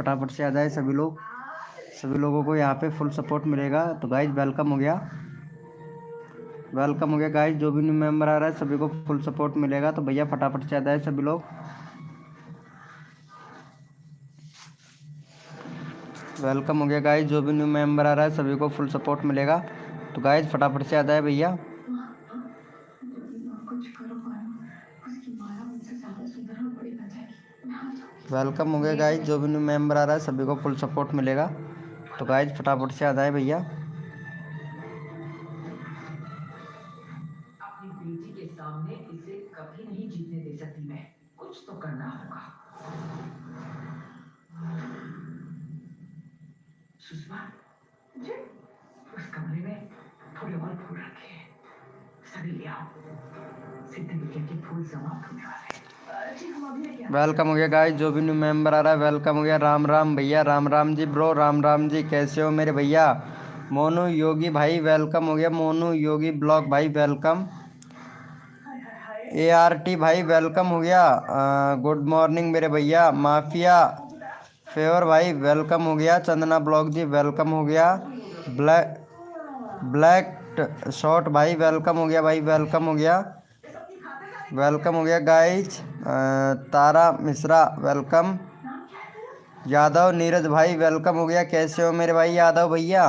फटाफट से आ जाए सभी लोग। सभी लोगों को यहाँ पे फुल सपोर्ट मिलेगा। तो गाइज वेलकम हो गया, वेलकम हो गया गाइज। जो भी न्यू मेंबर आ रहा है सभी को फुल सपोर्ट मिलेगा। तो भैया फटाफट से आ जाए सभी लोग। वेलकम हो गया गाइज। जो भी न्यू मेंबर आ रहा है सभी को फुल सपोर्ट मिलेगा। तो गाइज फटाफट से आ जाए भैया। वेलकम हो गया गाइज। जो भी न्यू मेंबर आ रहा है सभी को फुल सपोर्ट मिलेगा। तो गाइज फटाफट से आ जाए भैया। अपनी बेटी के सामने इसे कभी नहीं जीतने दे सकती मैं। कुछ तो करना होगा। सुषमा जी, उस कमरे में थोड़े और फूल रखे हैं, सभी ले आओ। सिद्धि के फूल समाप्त होने वाले हैं। वेलकम हो गया गाइज। जो भी न्यू मेंबर आ रहा है वेलकम हो गया। राम राम भैया, राम राम जी ब्रो, राम राम जी। कैसे हो मेरे भैया? मोनू योगी भाई वेलकम हो गया। मोनू योगी ब्लॉग भाई वेलकम। ART भाई वेलकम हो गया। गुड मॉर्निंग मेरे भैया। माफिया फेवर भाई वेलकम हो गया। चंदना ब्लॉग जी वेलकम हो गया। ब्लैक शॉट भाई वेलकम हो गया भाई, वेलकम हो गया, वेलकम हो गया गाइज। तारा मिश्रा वेलकम। यादव नीरज भाई वेलकम हो गया। कैसे हो मेरे भाई यादव भैया?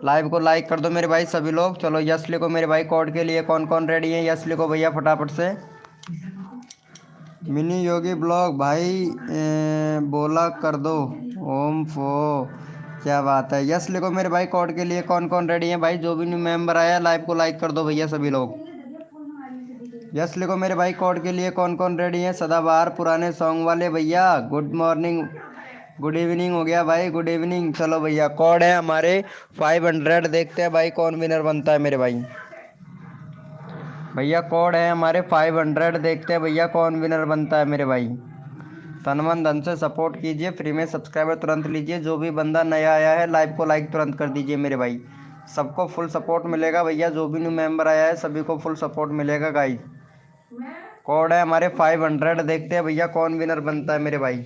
लाइव को लाइक कर दो मेरे भाई सभी लोग। चलो यस लिखो मेरे भाई। कोड के लिए कौन कौन रेडी है? यस लिखो भैया फटाफट से। मिनी योगी ब्लॉग भाई बोला कर दो ओम फो। क्या बात है, यस लिखो मेरे भाई। कोड के लिए कौन कौन रेडी है भाई? जो भी न्यू मेंबर आया लाइव को लाइक कर दो भैया सभी लोग। यस लिखो मेरे भाई। कोड के लिए कौन कौन रेडी है? सदाबहार पुराने सॉन्ग वाले भैया गुड मॉर्निंग, गुड इवनिंग हो गया भाई, गुड इवनिंग। चलो भैया कोड है हमारे 500। देखते हैं भाई कौन विनर बनता है मेरे भाई। भैया कोड है हमारे 500। देखते हैं भैया कौन विनर बनता है मेरे भाई। तन मन धन से सपोर्ट कीजिए। फ्री में सब्सक्राइबर तुरंत लीजिए। जो भी बंदा नया आया है लाइव को लाइक तुरंत कर दीजिए मेरे भाई। सबको फुल सपोर्ट मिलेगा भैया। जो भी न्यू मेंबर आया है सभी को फुल सपोर्ट मिलेगा गाइस। कोड है हमारे 500। देखते हैं भैया कौन विनर बनता है मेरे भाई।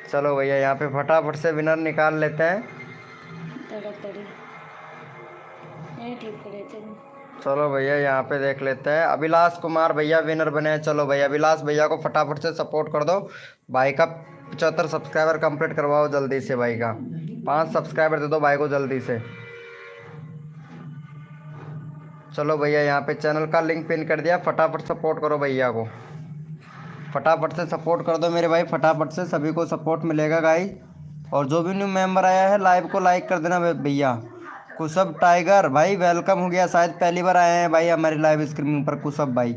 चलो भैया यहाँ पे फटाफट से विनर निकाल लेते हैं। चलो भैया यहाँ पे देख लेते हैं। अभिलाष कुमार भैया विनर बने हैं। चलो भैया अभिलाष भैया को फटाफट से सपोर्ट कर दो। भाई का 75 सब्सक्राइबर कंप्लीट करवाओ जल्दी से। भाई का 5 सब्सक्राइबर दे दो भाई को जल्दी से। चलो भैया यहाँ पे चैनल का लिंक पिन कर दिया। फटाफट सपोर्ट करो भैया को, फटाफट से सपोर्ट कर दो मेरे भाई। फटाफट से सभी को सपोर्ट मिलेगा गाइस। और जो भी न्यू मेंबर आया है लाइव को लाइक कर देना भैया। कुशब टाइगर भाई वेलकम हो गया। शायद पहली बार आए हैं भाई हमारी लाइव स्ट्रीमिंग पर कुशब भाई।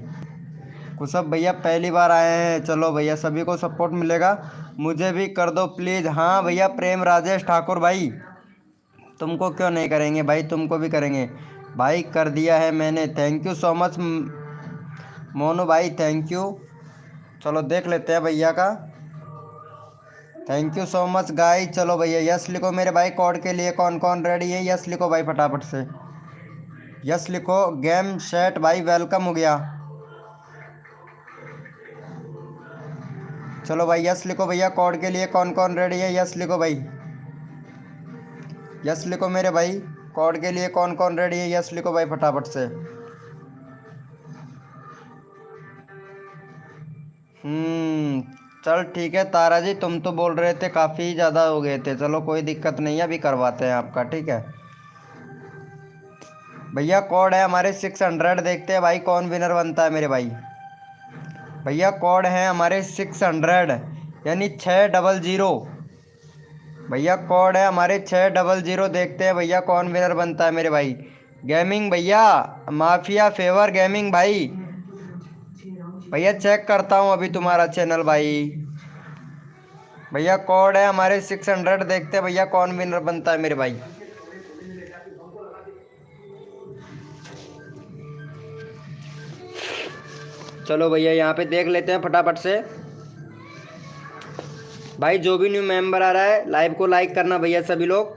कुशब भैया पहली बार आए हैं। चलो भैया सभी को सपोर्ट मिलेगा। मुझे भी कर दो प्लीज़। हाँ भैया प्रेम राजेश ठाकुर भाई, तुमको क्यों नहीं करेंगे भाई, तुमको भी करेंगे भाई। कर दिया है मैंने। Thank you so much Monu भाई, थैंक यू। चलो देख लेते हैं भैया का। Thank you so much guys. चलो भैया यस लिखो मेरे भाई। कोड के लिए कौन कौन रेडी है? यस लिखो भाई फटाफट से। यस लिखो। गेम सेट भाई वेलकम हो गया। चलो भाई यस लिखो भैया। कोड के लिए कौन कौन रेडी है? यस लिखो भाई। यस लिखो मेरे भाई। कोड के लिए कौन कौन रेडी है? यस लिखो भाई फटाफट से। चल ठीक है तारा जी, तुम तो बोल रहे थे काफ़ी ज़्यादा हो गए थे। चलो कोई दिक्कत नहीं है, अभी करवाते हैं आपका, ठीक है भैया। कोड है हमारे 600। देखते हैं भाई कौन विनर बनता है मेरे भाई। भैया कोड है हमारे 600 यानी 600। भैया कोड है हमारे 600। देखते हैं भैया कौन विनर बनता है मेरे भाई। गेमिंग भैया, माफिया फेवर गेमिंग भाई। भैया चेक करता हूँ अभी तुम्हारा चैनल भाई। भैया कोड है हमारे 600। देखते हैं भैया कौन विनर बनता है मेरे भाई। चलो भैया यहाँ पे देख लेते हैं फटाफट से भाई। जो भी न्यू मेंबर आ रहा है लाइव को लाइक करना भैया सभी लोग।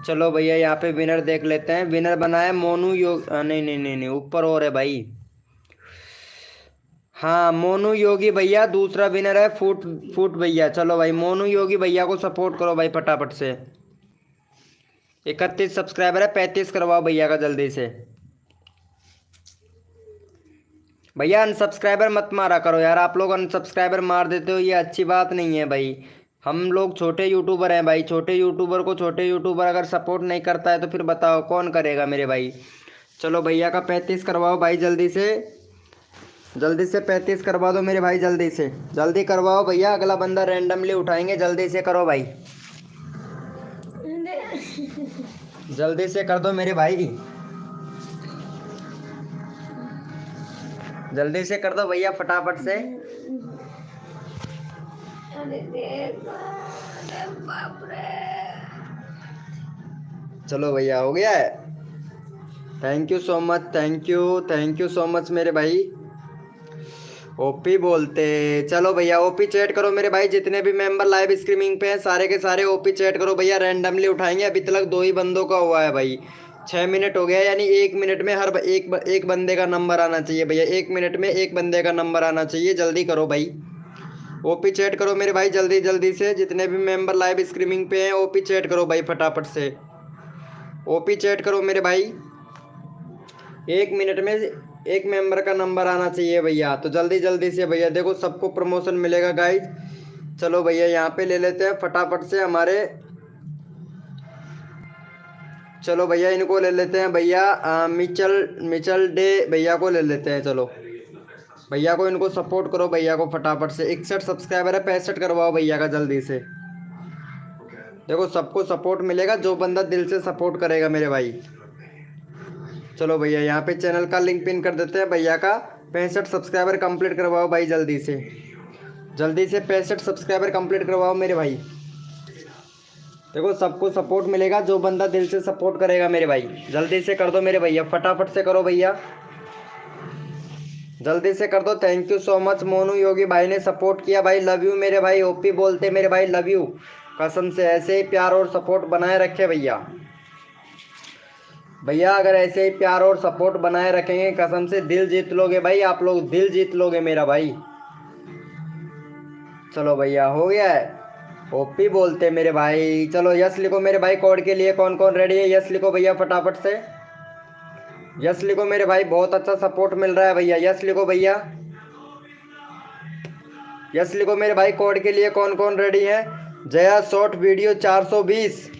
चलो भैया यहाँ पे विनर देख लेते हैं। विनर बना है मोनू योग नहीं नहीं नहीं नहीं ऊपर और है भाई। हाँ मोनू योगी भैया दूसरा विनर है, फूट फूट भैया। चलो भाई मोनू योगी भैया को सपोर्ट करो भाई फटाफट से। 31 सब्सक्राइबर है, 35 करवाओ भैया का जल्दी से। भैया अनसब्सक्राइबर मत मारा करो यार, आप लोग अनसब्सक्राइबर मार देते हो, ये अच्छी बात नहीं है भाई। हम लोग छोटे यूट्यूबर हैं भाई, छोटे यूट्यूबर को छोटे यूट्यूबर अगर सपोर्ट नहीं करता है तो फिर बताओ कौन करेगा मेरे भाई। चलो भैया का 35 करवाओ भाई जल्दी से, जल्दी से 35 करवा दो मेरे भाई, जल्दी से जल्दी करवाओ भैया, अगला बंदा रैंडमली उठाएंगे, जल्दी से करो भाई, जल्दी से कर दो मेरे भाई, जल्दी से कर दो भैया फटाफट से। चलो भैया हो गया है, thank you so much, thank you so much मेरे भाई। ओपी बोलते, चलो भैया ओपी चैट करो मेरे भाई, जितने भी मेंबर लाइव स्ट्रीमिंग पे हैं सारे के सारे ओपी चैट करो भैया, रैंडमली उठाएंगे। अभी तक 2 ही बंदों का हुआ है भाई, 6 मिनट हो गया, यानी 1 मिनट में हर एक बंदे का नंबर आना चाहिए भैया, 1 मिनट में एक बंदे का नंबर आना चाहिए, जल्दी करो भाई। ओपी चैट करो मेरे भाई जल्दी जल्दी से, जितने भी मेंबर लाइव स्ट्रीमिंग पे हैं ओपी चैट करो भाई फटाफट से, ओपी चैट करो मेरे भाई। 1 मिनट में एक मेंबर का नंबर आना चाहिए भैया, तो जल्दी जल्दी से भैया, देखो सबको प्रमोशन मिलेगा गाइज। चलो भैया यहाँ पे ले लेते हैं फटाफट से हमारे, चलो भैया इनको ले लेते हैं भैया, मिचल डे भैया को ले लेते हैं। चलो भैया को इनको सपोर्ट करो भैया को फटाफट से, 61 सब्सक्राइबर है, 65 करवाओ भैया का जल्दी से। देखो सबको सपोर्ट मिलेगा, जो बंदा दिल से सपोर्ट करेगा मेरे भाई। चलो भैया यहाँ पे चैनल का लिंक पिन कर देते हैं भैया का, 65 सब्सक्राइबर कंप्लीट करवाओ भाई जल्दी से, जल्दी से 65 सब्सक्राइबर कंप्लीट करवाओ मेरे भाई। देखो सबको सपोर्ट मिलेगा, जो बंदा दिल से सपोर्ट करेगा मेरे भाई, जल्दी से कर दो मेरे भैया, फटाफट से करो भैया, जल्दी से कर दो। Thank you so much, Monu Yogi भाई ने सपोर्ट किया भाई, लव यू मेरे भाई। ओपी बोलते मेरे भाई लव यू, कसम से ऐसे ही प्यार और सपोर्ट बनाए रखे भैया, भैया अगर ऐसे ही प्यार और सपोर्ट बनाए रखेंगे कसम से दिल जीत लोगे भाई, आप लोग दिल जीत लोगे मेरा भाई। चलो भैया हो गया है, ओपी बोलते मेरे भाई। चलो यस लिखो मेरे भाई, कोड के लिए कौन कौन रेडी है, यस लिखो भैया फटाफट से, यस लिखो मेरे भाई, बहुत अच्छा सपोर्ट मिल रहा है भैया, यस लिखो भैया, यस लिखो मेरे भाई। कोड के लिए कौन कौन रेडी है, जया शॉर्ट वीडियो 420,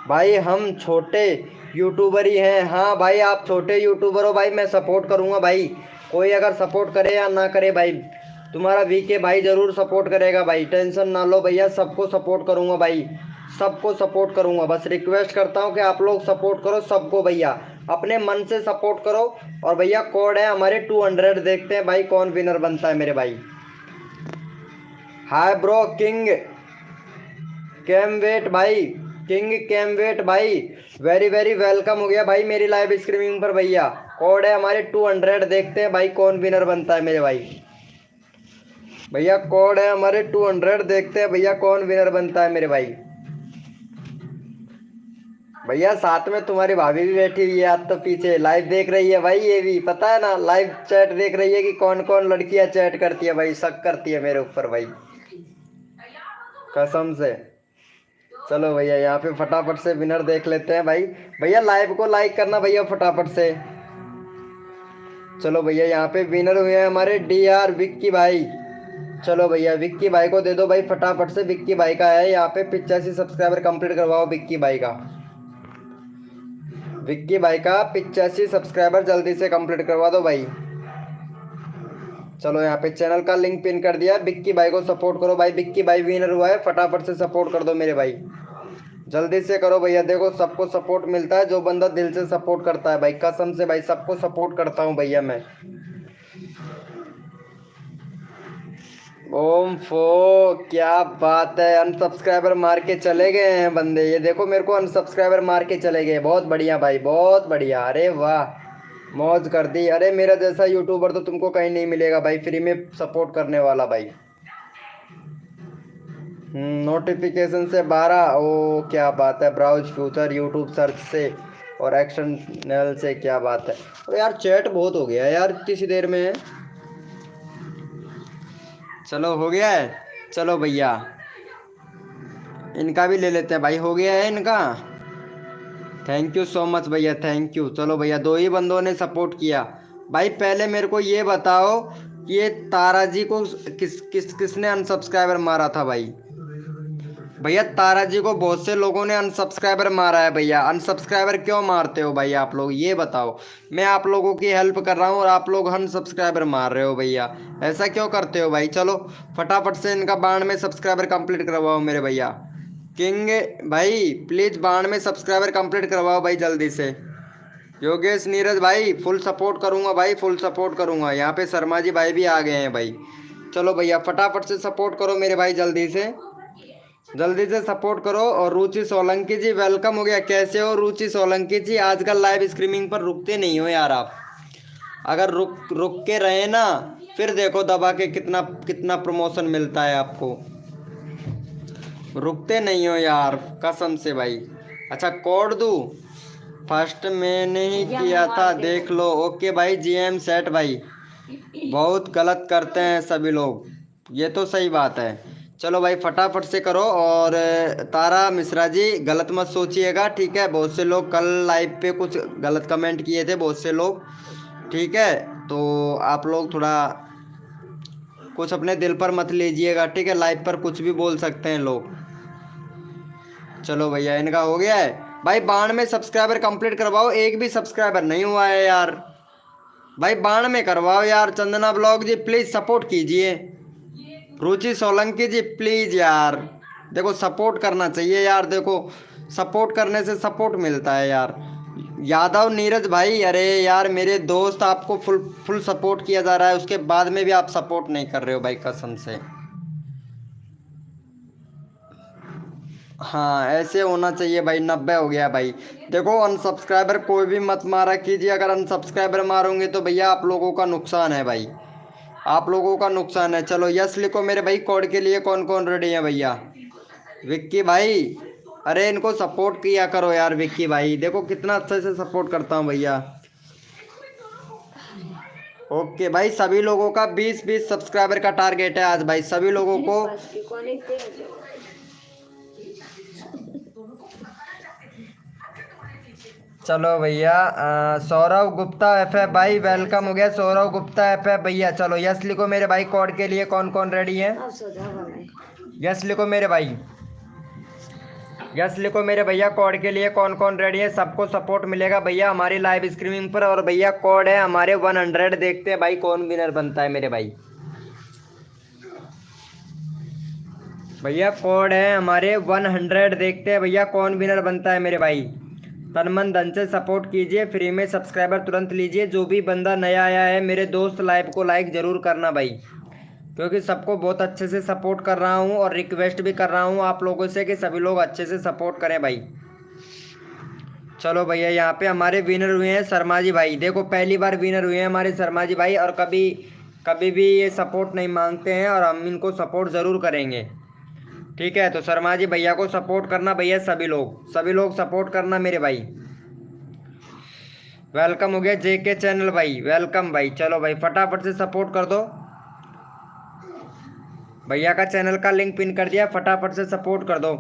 भाई हम छोटे यूट्यूबर ही हैं। हाँ भाई आप छोटे यूट्यूबर हो भाई, मैं सपोर्ट करूँगा भाई, कोई अगर सपोर्ट करे या ना करे भाई, तुम्हारा वीके भाई ज़रूर सपोर्ट करेगा भाई, टेंशन ना लो भैया, सबको सपोर्ट करूँगा भाई, सबको सपोर्ट करूँगा। बस रिक्वेस्ट करता हूँ कि आप लोग सपोर्ट करो सबको भैया, अपने मन से सपोर्ट करो। और भैया कोड है हमारे 200, देखते हैं भाई कौन विनर बनता है मेरे भाई। Hi bro king cam wait भाई, किंग कैम वेट भाई, वेरी वेरी वेलकम हो गया भाई मेरी लाइव स्ट्रीमिंग पर भैया। कोड है हमारे 200, देखते हैं भाई कौन विनर बनता है मेरे भाई। भैया कोड है हमारे 200, देखते हैं भैया कौन विनर बनता है मेरे भाई। भैया साथ में तुम्हारी भाभी भी बैठी हुई है, आज तो पीछे लाइव देख रही है भाई, ये भी पता है ना, लाइव चैट देख रही है कि कौन कौन लड़कियां चैट करती है भाई, शक करती है मेरे ऊपर भाई, कसम से। चलो भैया यहाँ पे फटाफट से विनर देख लेते हैं भाई। भैया लाइव को लाइक करना भैया फटाफट से। चलो भैया यहाँ पे विनर हुए हैं हमारे DR विक्की भाई। चलो भैया विक्की भाई को दे दो भाई फटाफट से, विक्की भाई का है यहाँ पे 85 सब्सक्राइबर कंप्लीट करवाओ विक्की भाई का, विक्की भाई का 85 सब्सक्राइबर जल्दी से कंप्लीट करवा दो भाई। चलो यहाँ पे चैनल का लिंक पिन कर दिया, विक्की भाई को सपोर्ट करो भाई, विक्की भाई विनर हुआ है, फटाफट से सपोर्ट कर दो मेरे भाई, जल्दी से करो भैया। देखो सबको सपोर्ट मिलता है, जो बंदा दिल से सपोर्ट करता है भाई, कसम से भाई सबको सपोर्ट करता हूँ भैया मैं। ओम फो क्या बात है, अनसब्सक्राइबर मार के चले गए हैं बंदे, ये देखो मेरे को अनसब्सक्राइबर मार के चले गए, बहुत बढ़िया भाई बहुत बढ़िया, अरे वाह मौज कर दी। अरे मेरा जैसा यूट्यूबर तो तुमको कहीं नहीं मिलेगा भाई, फ्री में सपोर्ट करने वाला भाई। नोटिफिकेशन से 12, ओ क्या बात है, ब्राउज फ्यूचर यूट्यूब सर्च से और एक्सटर्नल से, क्या बात है। अरे यार चैट बहुत हो गया यार इतनी सी देर में। चलो हो गया है। चलो भैया इनका भी ले लेते हैं भाई, हो गया है इनका। थैंक यू सो मच भैया, थैंक यू। चलो भैया 2 ही बंदों ने सपोर्ट किया भाई। पहले मेरे को ये बताओ कि ये तारा जी को किसने अनसब्सक्राइबर मारा था भाई। भैया तारा जी को बहुत से लोगों ने अनसब्सक्राइबर मारा है भैया। अनसब्सक्राइबर क्यों मारते हो भाई आप लोग, ये बताओ। मैं आप लोगों की हेल्प कर रहा हूँ और आप लोग अनसब्सक्राइबर मार रहे हो भैया, ऐसा क्यों करते हो भाई। चलो फटाफट से इनका 92 सब्सक्राइबर कंप्लीट करवाओ मेरे भैया। किंग भाई प्लीज़ 92 सब्सक्राइबर कंप्लीट करवाओ भाई जल्दी से। योगेश नीरज भाई फुल सपोर्ट करूँगा भाई, फुल सपोर्ट करूँगा। यहाँ पे शर्मा जी भाई भी आ गए हैं भाई। चलो भैया फटाफट से सपोर्ट करो मेरे भाई, जल्दी से सपोर्ट करो। और रुचि सोलंकी जी वेलकम हो गया। कैसे हो रुचि सोलंकी जी, आजकल लाइव स्ट्रीमिंग पर रुकते नहीं हो यार आप। अगर रुक के रहे ना फिर देखो दबा के कितना कितना प्रमोशन मिलता है आपको। रुकते नहीं हो यार कसम से भाई। अच्छा कोड दूँ, फर्स्ट मैंने ही किया था देख लो। ओके भाई जीएम सेट भाई, बहुत गलत करते हैं सभी लोग, ये तो सही बात है। चलो भाई फटाफट से करो। और तारा मिश्रा जी गलत मत सोचिएगा ठीक है। बहुत से लोग कल लाइव पे कुछ गलत कमेंट किए थे बहुत से लोग, ठीक है। तो आप लोग थोड़ा कुछ अपने दिल पर मत लीजिएगा ठीक है। लाइव पर कुछ भी बोल सकते हैं लोग। चलो भैया इनका हो गया है भाई। 92 सब्सक्राइबर कंप्लीट करवाओ। एक भी सब्सक्राइबर नहीं हुआ है यार भाई, 92 करवाओ यार। Chandana blog ji please support कीजिए। रुचि सोलंकी जी प्लीज़ यार, देखो सपोर्ट करना चाहिए यार, देखो सपोर्ट करने से सपोर्ट मिलता है यार। यादव नीरज भाई अरे यार मेरे दोस्त, आपको फुल सपोर्ट किया जा रहा है उसके बाद में भी आप सपोर्ट नहीं कर रहे हो भाई कसम से। हाँ ऐसे होना चाहिए भाई। 90 हो गया भाई। देखो अनसब्सक्राइबर कोई भी मत मारा कीजिए। अगर अनसब्सक्राइबर मारोगे तो भैया आप लोगों का नुकसान है भाई, आप लोगों का नुकसान है। चलो यस लिखो मेरे भाई। कोड के लिए कौन कौन रेडी है भैया। विक्की भाई अरे इनको सपोर्ट किया करो यार। विक्की भाई देखो कितना अच्छे से सपोर्ट करता हूँ भैया। ओके भाई सभी लोगों का 20-20 सब्सक्राइबर का टारगेट है आज भाई, सभी लोगों को। चलो भैया सौरव गुप्ता एफ भाई वेलकम हो गया। सौरव गुप्ता एफ भैया। चलो यस लिखो मेरे भाई। कोड के लिए कौन कौन रेडी है, यस लिखो मेरे भाई, यस लिखो मेरे भैया। कोड के लिए कौन कौन रेडी है। सबको सपोर्ट मिलेगा भैया हमारी लाइव स्ट्रीमिंग पर। और भैया कोड है हमारे 100। देखते हैं भाई कौन विनर बनता है मेरे भाई। भैया कोड है हमारे 100, देखते हैं भैया कौन विनर बनता है मेरे भाई। तन मन धन से सपोर्ट कीजिए, फ्री में सब्सक्राइबर तुरंत लीजिए। जो भी बंदा नया आया है मेरे दोस्त लाइव को लाइक ज़रूर करना भाई, क्योंकि सबको बहुत अच्छे से सपोर्ट कर रहा हूँ। और रिक्वेस्ट भी कर रहा हूँ आप लोगों से कि सभी लोग अच्छे से सपोर्ट करें भाई। चलो भैया यहाँ पे हमारे विनर हुए हैं शर्मा जी भाई। देखो पहली बार विनर हुए हैं हमारे शर्मा जी भाई, और कभी भी ये सपोर्ट नहीं मांगते हैं और हम इनको सपोर्ट ज़रूर करेंगे ठीक है। तो शर्मा जी भैया को सपोर्ट करना भैया, सभी लोग सपोर्ट करना मेरे भाई। वेलकम हो गया जेके चैनल भाई, वेलकम भाई। चलो भाई फटाफट से सपोर्ट कर दो। भैया का चैनल का लिंक पिन कर दिया, फटाफट से सपोर्ट कर दो।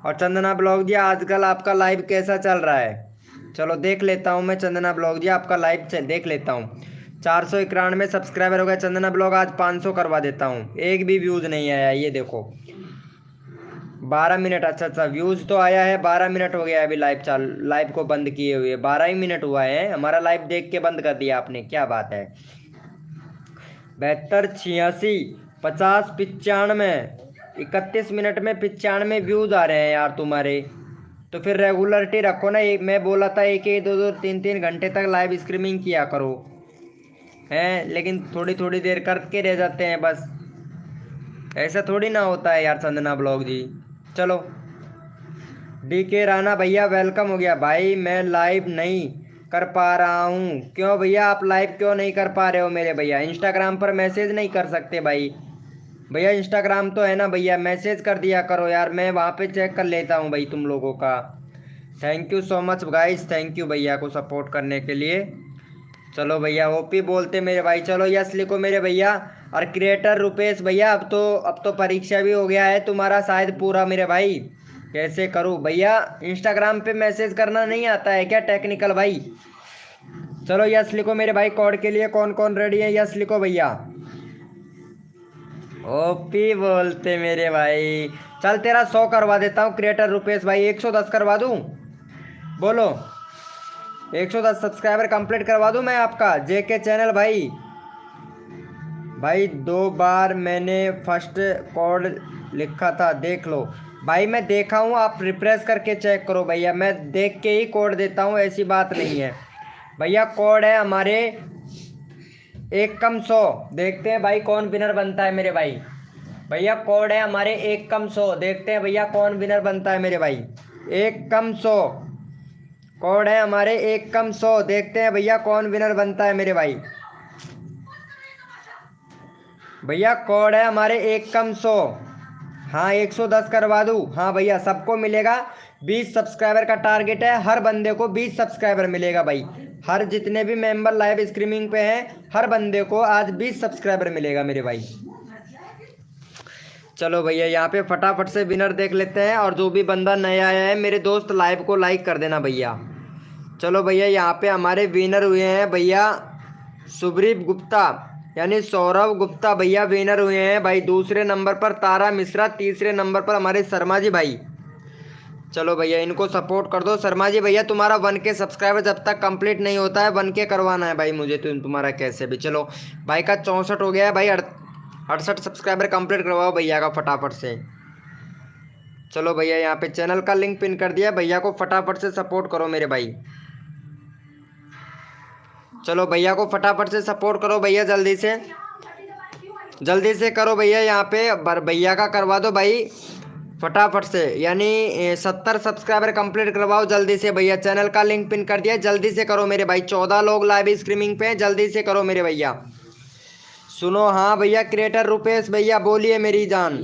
और चंदना ब्लॉग जी आजकल आपका लाइव कैसा चल रहा है। चलो देख लेता हूँ मैं चंदना ब्लॉग जी आपका लाइव देख लेता हूँ। 491 सब्सक्राइबर हो गया चंदना ब्लॉग। आज 500 करवा देता हूँ। एक भी व्यूज़ नहीं आया, ये देखो 12 मिनट। अच्छा व्यूज़ तो आया है, 12 मिनट हो गया है अभी लाइव को बंद किए हुए। 12 ही मिनट हुआ है हमारा लाइव देख के बंद कर दिया आपने, क्या बात है। 72, 86, 50, 95, 31 मिनट में 95 व्यूज़ आ रहे हैं यार तुम्हारे। तो फिर रेगुलरिटी रखो ना। मैं बोला था 1-1, 2-2, 3-3 घंटे तक लाइव स्ट्रीमिंग किया करो हैं, लेकिन थोड़ी देर करके रह जाते हैं बस। ऐसा थोड़ी ना होता है यार चंदना ब्लॉग जी। चलो डीके राणा भैया वेलकम हो गया भाई। मैं लाइव नहीं कर पा रहा हूँ। क्यों भैया आप लाइव क्यों नहीं कर पा रहे हो मेरे भैया। इंस्टाग्राम पर मैसेज नहीं कर सकते भाई। भैया इंस्टाग्राम तो है ना भैया, मैसेज कर दिया करो यार, मैं वहाँ पे चेक कर लेता हूँ भाई तुम लोगों का। Thank you so much guys, thank you भैया को सपोर्ट करने के लिए। चलो भैया ओपी बोलते मेरे भाई। चलो यस लिखो मेरे भैया। और क्रिएटर रुपेश भैया, अब तो परीक्षा भी हो गया है तुम्हारा शायद पूरा मेरे भाई। कैसे करूँ भैया, इंस्टाग्राम पे मैसेज करना नहीं आता है क्या टेक्निकल भाई? चलो यस लिखो मेरे भाई, कोड के लिए कौन कौन रेडी है, यस लिखो भैया। ओपी बोलते मेरे भाई। चल तेरा 100 करवा देता हूँ क्रिएटर रुपेश भाई, 110 करवा दूँ? बोलो 110 सब्सक्राइबर कंप्लीट करवा दूँ मैं आपका जेके चैनल भाई। भाई 2 बार मैंने फर्स्ट कोड लिखा था, देख लो भाई। मैं देखा हूँ, आप रिफ्रेश करके चेक करो भैया, मैं देख के ही कोड देता हूँ, ऐसी बात नहीं है भैया। कोड है हमारे 1 कम 100। देखते हैं भाई कौन विनर बनता है मेरे भाई। भैया कोड है हमारे 1 कम 100, देखते हैं भैया कौन विनर बनता है मेरे भाई। 1 कम 100 कोड है हमारे, 1 कम 100, देखते हैं भैया कौन विनर बनता है मेरे भाई। भैया कोड है हमारे 1 कम 100। हाँ 110 करवा दूँ? हाँ भैया सबको मिलेगा। 20 सब्सक्राइबर का टारगेट है, हर बंदे को 20 सब्सक्राइबर मिलेगा भाई। हर जितने भी मेंबर लाइव स्ट्रीमिंग पे हैं, हर बंदे को आज 20 सब्सक्राइबर मिलेगा मेरे भाई। चलो भैया यहाँ पे फटाफट से विनर देख लेते हैं, और जो भी बंदा नया आया है मेरे दोस्त लाइव को लाइक कर देना भैया। चलो भैया यहाँ पे हमारे विनर हुए हैं भैया सुब्रीप गुप्ता, यानी सौरभ गुप्ता भैया विनर हुए हैं भाई। दूसरे नंबर पर तारा मिश्रा, तीसरे नंबर पर हमारे शर्मा जी भाई। चलो भैया इनको सपोर्ट कर दो। शर्मा जी भैया तुम्हारा 1K सब्सक्राइबर जब तक कंप्लीट नहीं होता है, 1K करवाना है भाई मुझे तुम्हारा कैसे भी। चलो भाई का 64 हो गया है भाई, 68 सब्सक्राइबर कंप्लीट करवाओ भैया का फटाफट से। चलो भैया यहाँ पे चैनल का लिंक पिन कर दिया, भैया को फटाफट से सपोर्ट करो मेरे भाई। चलो भैया को फटाफट से सपोर्ट करो भैया, जल्दी से करो भैया। यहाँ पे भैया का करवा दो भाई फटाफट से, यानी 70 सब्सक्राइबर कंप्लीट करवाओ जल्दी से भैया। चैनल का लिंक पिन कर दिया, जल्दी से करो मेरे भाई। 14 लोग लाइव स्ट्रीमिंग पे हैं, जल्दी से करो मेरे भैया। सुनो हाँ भैया क्रिएटर रुपेश भैया बोलिए मेरी जान,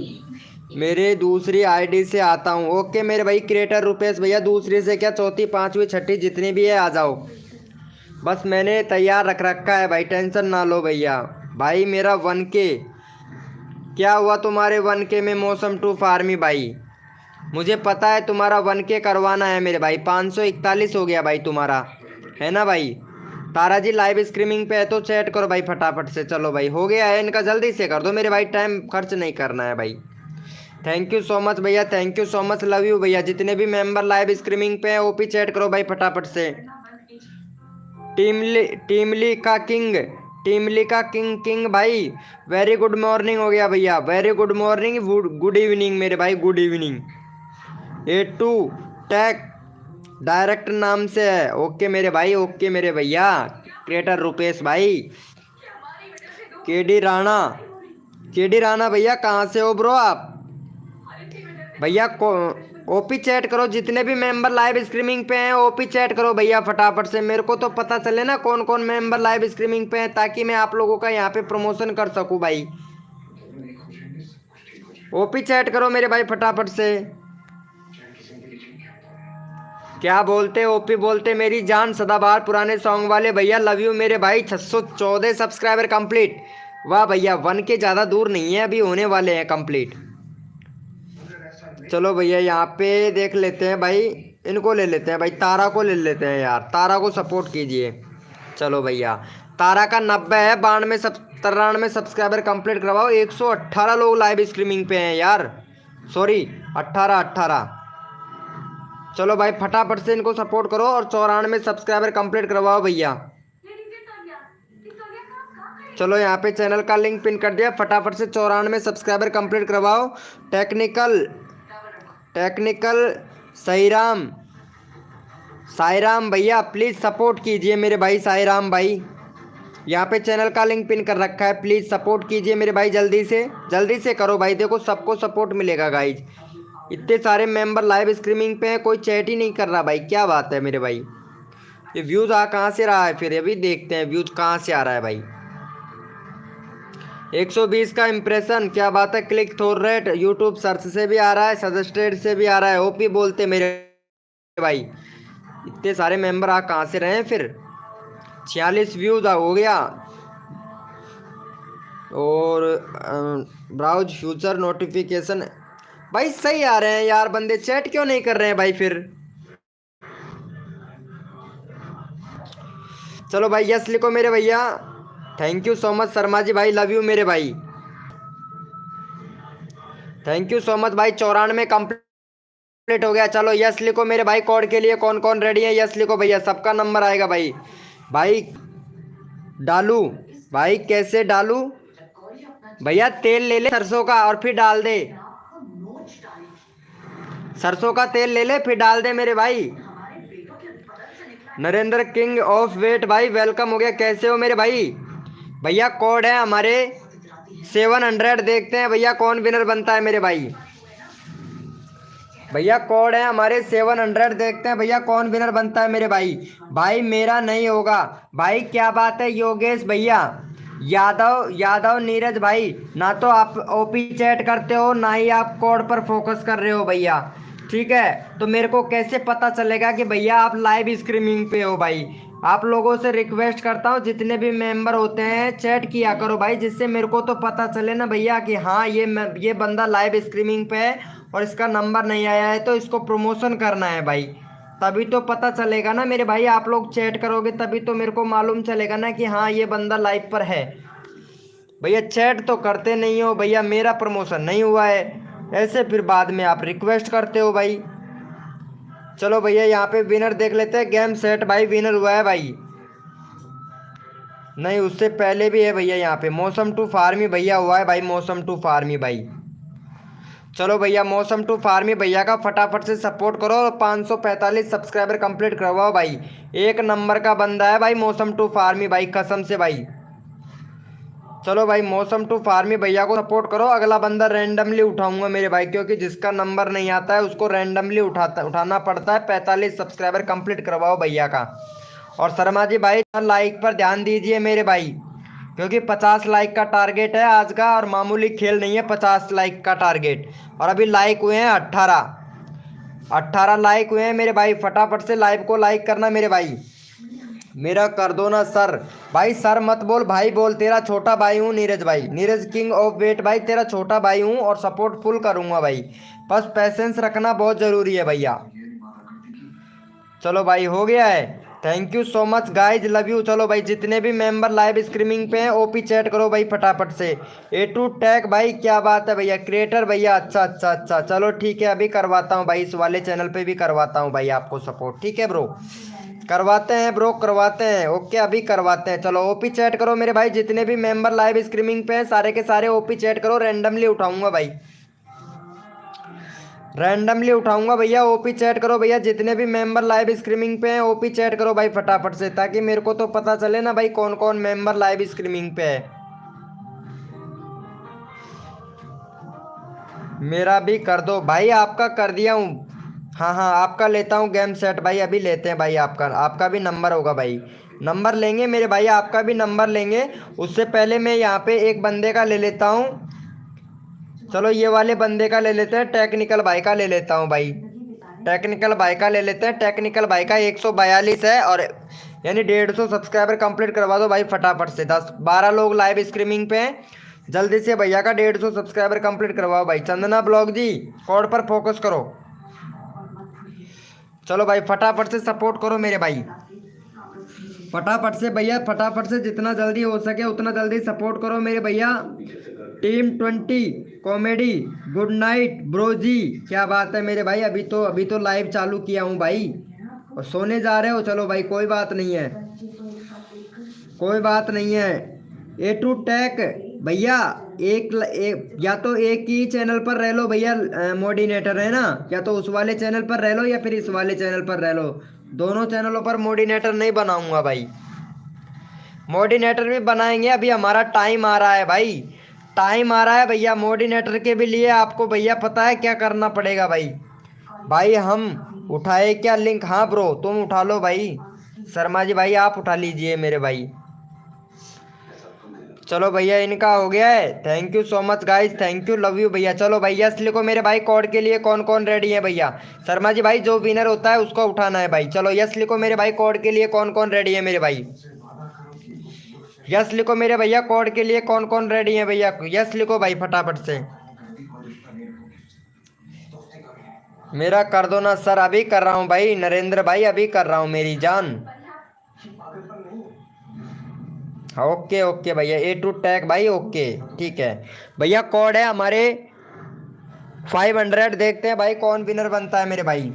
मेरे दूसरी आईडी से आता हूँ। ओके मेरे भाई क्रिएटर रुपेश भैया, दूसरी से क्या, चौथी पांचवी छठी जितनी भी है आ जाओ, बस मैंने तैयार रख रखा है भाई, टेंशन ना लो भैया। भाई मेरा 1K क्या हुआ तुम्हारे 1K में मौसम टू फार्मी भाई, मुझे पता है तुम्हारा 1K करवाना है मेरे भाई। 541 हो गया भाई तुम्हारा, है ना भाई। तारा जी लाइव स्ट्रीमिंग पे है तो चैट करो भाई फटाफट से। चलो भाई हो गया है इनका, जल्दी से कर दो मेरे भाई, टाइम खर्च नहीं करना है भाई। थैंक यू सो मच भैया, thank you so much, love you भैया। जितने भी मेंबर लाइव स्ट्रीमिंग पे हैं ओपी चैट करो भाई फटाफट से। टीमली का किंग भाई, वेरी गुड मॉर्निंग हो गया भैया, very good morning, good evening मेरे भाई, good evening. A2 tag direct नाम से है। ओके मेरे भाई, ओके मेरे भैया क्रिएटर रुपेश भाई। केडी राणा भैया कहाँ से हो ब्रो आप भैया? ओपी चैट करो, जितने भी मेंबर लाइव स्ट्रीमिंग पे हैं ओपी चैट करो भैया फटाफट से, मेरे को तो पता चले ना कौन कौन मेंबर लाइव स्ट्रीमिंग पे हैं, ताकि मैं आप लोगों का यहाँ पे प्रमोशन कर सकूँ भाई। ओपी चैट करो मेरे भाई फटाफट से। क्या बोलते ओपी बोलते मेरी जान, सदाबहार पुराने सॉन्ग वाले भैया, लव यू मेरे भाई। 614 सब्सक्राइबर कंप्लीट, वाह भैया 1K ज़्यादा दूर नहीं है, अभी होने वाले हैं कंप्लीट। चलो भैया यहाँ पे देख लेते हैं भाई, इनको ले लेते हैं भाई, तारा को ले लेते हैं यार, तारा को सपोर्ट कीजिए। चलो भैया तारा का 90 है, 93 सब्सक्राइबर कंप्लीट करवाओ। 118 लोग लाइव स्ट्रीमिंग पे हैं यार, सॉरी 18। चलो भाई फटाफट से इनको सपोर्ट करो और 94 सब्सक्राइबर कंप्लीट करवाओ भैया। चलो यहाँ पे चैनल का लिंक पिन कर दिया, फटाफट से 94 सब्सक्राइबर कंप्लीट करवाओ। टेक्निकल साईराम भैया प्लीज़ सपोर्ट कीजिए मेरे भाई, साईराम भाई यहाँ पे चैनल का लिंक पिन कर रखा है, प्लीज़ सपोर्ट कीजिए मेरे भाई, जल्दी से करो भाई। देखो सबको सपोर्ट मिलेगा गाइज, इतने सारे मेंबर लाइव स्ट्रीमिंग पे हैं, कोई चैट ही नहीं कर रहा भाई, क्या बात है मेरे भाई। ये व्यूज़ कहाँ से रहा है फिर, अभी देखते हैं व्यूज़ कहाँ से आ रहा है भाई। 120 का इम्प्रेशन, क्या बात है। Click through rate YouTube search से भी आ रहा है, सजेस्टेड से भी आ रहा है। ओपी बोलते मेरे भाई, इतने सारे मेंबर आ कहाँ से रहे हैं फिर। 46 व्यूज़ हो गया। और ब्राउज फ्यूचर नोटिफिकेशन। भाई सही आ रहे हैं यार बंदे, चैट क्यों नहीं कर रहे हैं भाई फिर। चलो भाई यस लिखो मेरे भैया। Thank you so much Sharma ji भाई, लव यू मेरे भाई। थैंक यू सो मच भाई, 94 कंप्लीट हो गया। चलो यस लिखो मेरे भाई, कोड के लिए कौन कौन रेडी है यस लिखो भैया, सबका नंबर आएगा भाई। भाई डालू, भाई कैसे डालू भैया, तेल ले ले सरसों का और फिर डाल दे, सरसों का तेल ले ले फिर डाल दे मेरे भाई। नरेंद्र किंग ऑफ वेट भाई वेलकम हो गया, कैसे हो मेरे भाई। भैया कोड है हमारे 700, देखते हैं भैया कौन विनर बनता है मेरे भाई। भैया कोड है हमारे 700, देखते हैं भैया कौन विनर बनता है मेरे भाई। भाई मेरा नहीं होगा भाई, क्या बात है योगेश भैया। यादव यादव नीरज भाई, ना तो आप ओपी चैट करते हो ना ही आप कोड पर फोकस कर रहे हो भैया, ठीक है। तो मेरे को कैसे पता चलेगा कि भैया आप लाइव स्ट्रीमिंग पे हो भाई। आप लोगों से रिक्वेस्ट करता हूँ जितने भी मेंबर होते हैं चैट किया करो भाई, जिससे मेरे को तो पता चले ना भैया कि हाँ ये बंदा लाइव स्ट्रीमिंग पे है और इसका नंबर नहीं आया है तो इसको प्रमोशन करना है भाई। तभी तो पता चलेगा ना मेरे भाई, आप लोग चैट करोगे तभी तो मेरे को मालूम चलेगा ना कि हाँ ये बंदा लाइव पर है। भैया चैट तो करते नहीं हो भैया, मेरा प्रमोशन नहीं हुआ है, ऐसे फिर बाद में आप रिक्वेस्ट करते हो भाई। चलो भैया यहाँ पे विनर देख लेते हैं, गेम सेट भाई विनर हुआ है भाई। नहीं उससे पहले भी है भैया, यहाँ पे मौसम टू फार्मी भैया हुआ है भाई, मौसम टू फार्मी भाई। चलो भैया मौसम टू फार्मी भैया का फटाफट से सपोर्ट करो और 545 सब्सक्राइबर कंप्लीट करवाओ भाई। एक नंबर का बंदा है भाई मौसम टू फार्मी भाई, कसम से भाई। चलो भाई मौसम टू फार्मी भैया को सपोर्ट करो, अगला बंदा रैंडमली उठाऊंगा मेरे भाई, क्योंकि जिसका नंबर नहीं आता है उसको रैंडमली उठाना पड़ता है। 45 सब्सक्राइबर कंप्लीट करवाओ भैया का। और शर्मा जी भाई लाइक पर ध्यान दीजिए मेरे भाई, क्योंकि 50 लाइक का टारगेट है आज का, और मामूली खेल नहीं है 50 लाइक का टारगेट। और अभी लाइक हुए हैं 18 लाइक हुए हैं मेरे भाई, फटाफट से लाइव को लाइक करना मेरे भाई। मेरा कर दो ना सर, भाई सर मत बोल भाई, बोल तेरा छोटा भाई हूँ नीरज भाई, नीरज किंग ऑफ वेट भाई तेरा छोटा भाई हूँ और सपोर्ट फुल करूँगा भाई, बस पैसेंस रखना बहुत ज़रूरी है भैया। चलो भाई हो गया है, thank you so much guys, love you. चलो भाई जितने भी मेंबर लाइव स्ट्रीमिंग पे हैं ओपी चैट करो भाई फटाफट से। ए टू टैग भाई क्या बात है भैया, क्रिएटर भैया, अच्छा अच्छा अच्छा, चलो ठीक है अभी करवाता हूँ भाई, इस वाले चैनल पे भी करवाता हूँ भाई आपको सपोर्ट, ठीक है ब्रो, करवाते हैं ब्रो करवाते हैं, ओके अभी करवाते हैं। चलो ओपी चैट करो मेरे भाई, जितने भी मेंबर लाइव स्ट्रीमिंग पे हैं सारे के सारे ओपी चैट करो, रैंडमली उठाऊंगा भाई, रैंडमली उठाऊंगा भैया, ओपी चैट करो भैया, जितने भी मेंबर लाइव स्ट्रीमिंग पे हैं ओपी चैट करो भाई फटाफट से, ताकि मेरे को तो पता चले ना भाई कौन कौन मेंबर लाइव स्ट्रीमिंग पे है। मेरा भी कर दो भाई, आपका कर दिया हूँ। हाँ हाँ आपका लेता हूँ गेम सेट भाई, अभी लेते हैं भाई, आपका आपका भी नंबर होगा भाई, नंबर लेंगे मेरे भाई, आपका भी नंबर लेंगे। उससे पहले मैं यहाँ पे एक बंदे का ले लेता हूँ, चलो ये वाले बंदे का ले लेते हैं, टेक्निकल भाई का ले लेता हूँ भाई, टेक्निकल भाई का ले लेते हैं। टेक्निकल भाई का 142 है, और यानी 150 सब्सक्राइबर कंप्लीट करवा दो भाई फटाफट से, 10-12 लोग लाइव स्ट्रीमिंग पे हैं, जल्दी से भैया का 150 सब्सक्राइबर कंप्लीट करवाओ भाई। चंदना ब्लॉग जी कोड पर फोकस करो, चलो भाई फटाफट से सपोर्ट करो मेरे भाई, फटाफट से भैया, फटाफट से जितना जल्दी हो सके उतना जल्दी सपोर्ट करो मेरे भैया। Team 20 comedy good night bro ji, क्या बात है मेरे भाई, अभी तो लाइव चालू किया हूँ भाई और सोने जा रहे हो, चलो भाई कोई बात नहीं है, कोई बात नहीं है। ए टू टेक भैया या तो एक ही चैनल पर रह लो भैया, मोडिनेटर है ना, या तो उस वाले चैनल पर रह लो या फिर इस वाले चैनल पर रह लो, दोनों चैनलों पर मोडिनेटर नहीं बनाऊंगा भाई, मोडिनेटर भी बनाएंगे, अभी हमारा टाइम आ रहा है भाई, टाइम आ रहा है भैया, मोडिनेटर के भी लिए आपको भैया पता है क्या करना पड़ेगा भाई। भाई हम उठाए क्या लिंक, हाँ ब्रो तुम उठा लो भाई, शर्मा जी भाई आप उठा लीजिए मेरे भाई। चलो भैया इनका हो गया है, thank you so much guys, thank you love you भैया। चलो भाई यस लिखो मेरे भाई, कोड के लिए कौन कौन रेडी है भैया, शर्मा जी भाई जो विनर होता है उसको उठाना है भाई। चलो यस लिखो मेरे भाई, कोड के लिए कौन कौन रेडी है मेरे भाई। यस लिखो मेरे भैया, कोड के लिए कौन कौन रेडी है भैया, यस लिखो भाई फटाफट से। मेरा कर दो ना सर, अभी कर रहा हूँ भाई नरेंद्र भाई, अभी कर रहा हूँ मेरी जान। ओके ओके भैया, ए टू टैग भाई, ओके ठीक है भैया। कोड है हमारे 500, देखते हैं भाई कौन विनर बनता है मेरे भाई।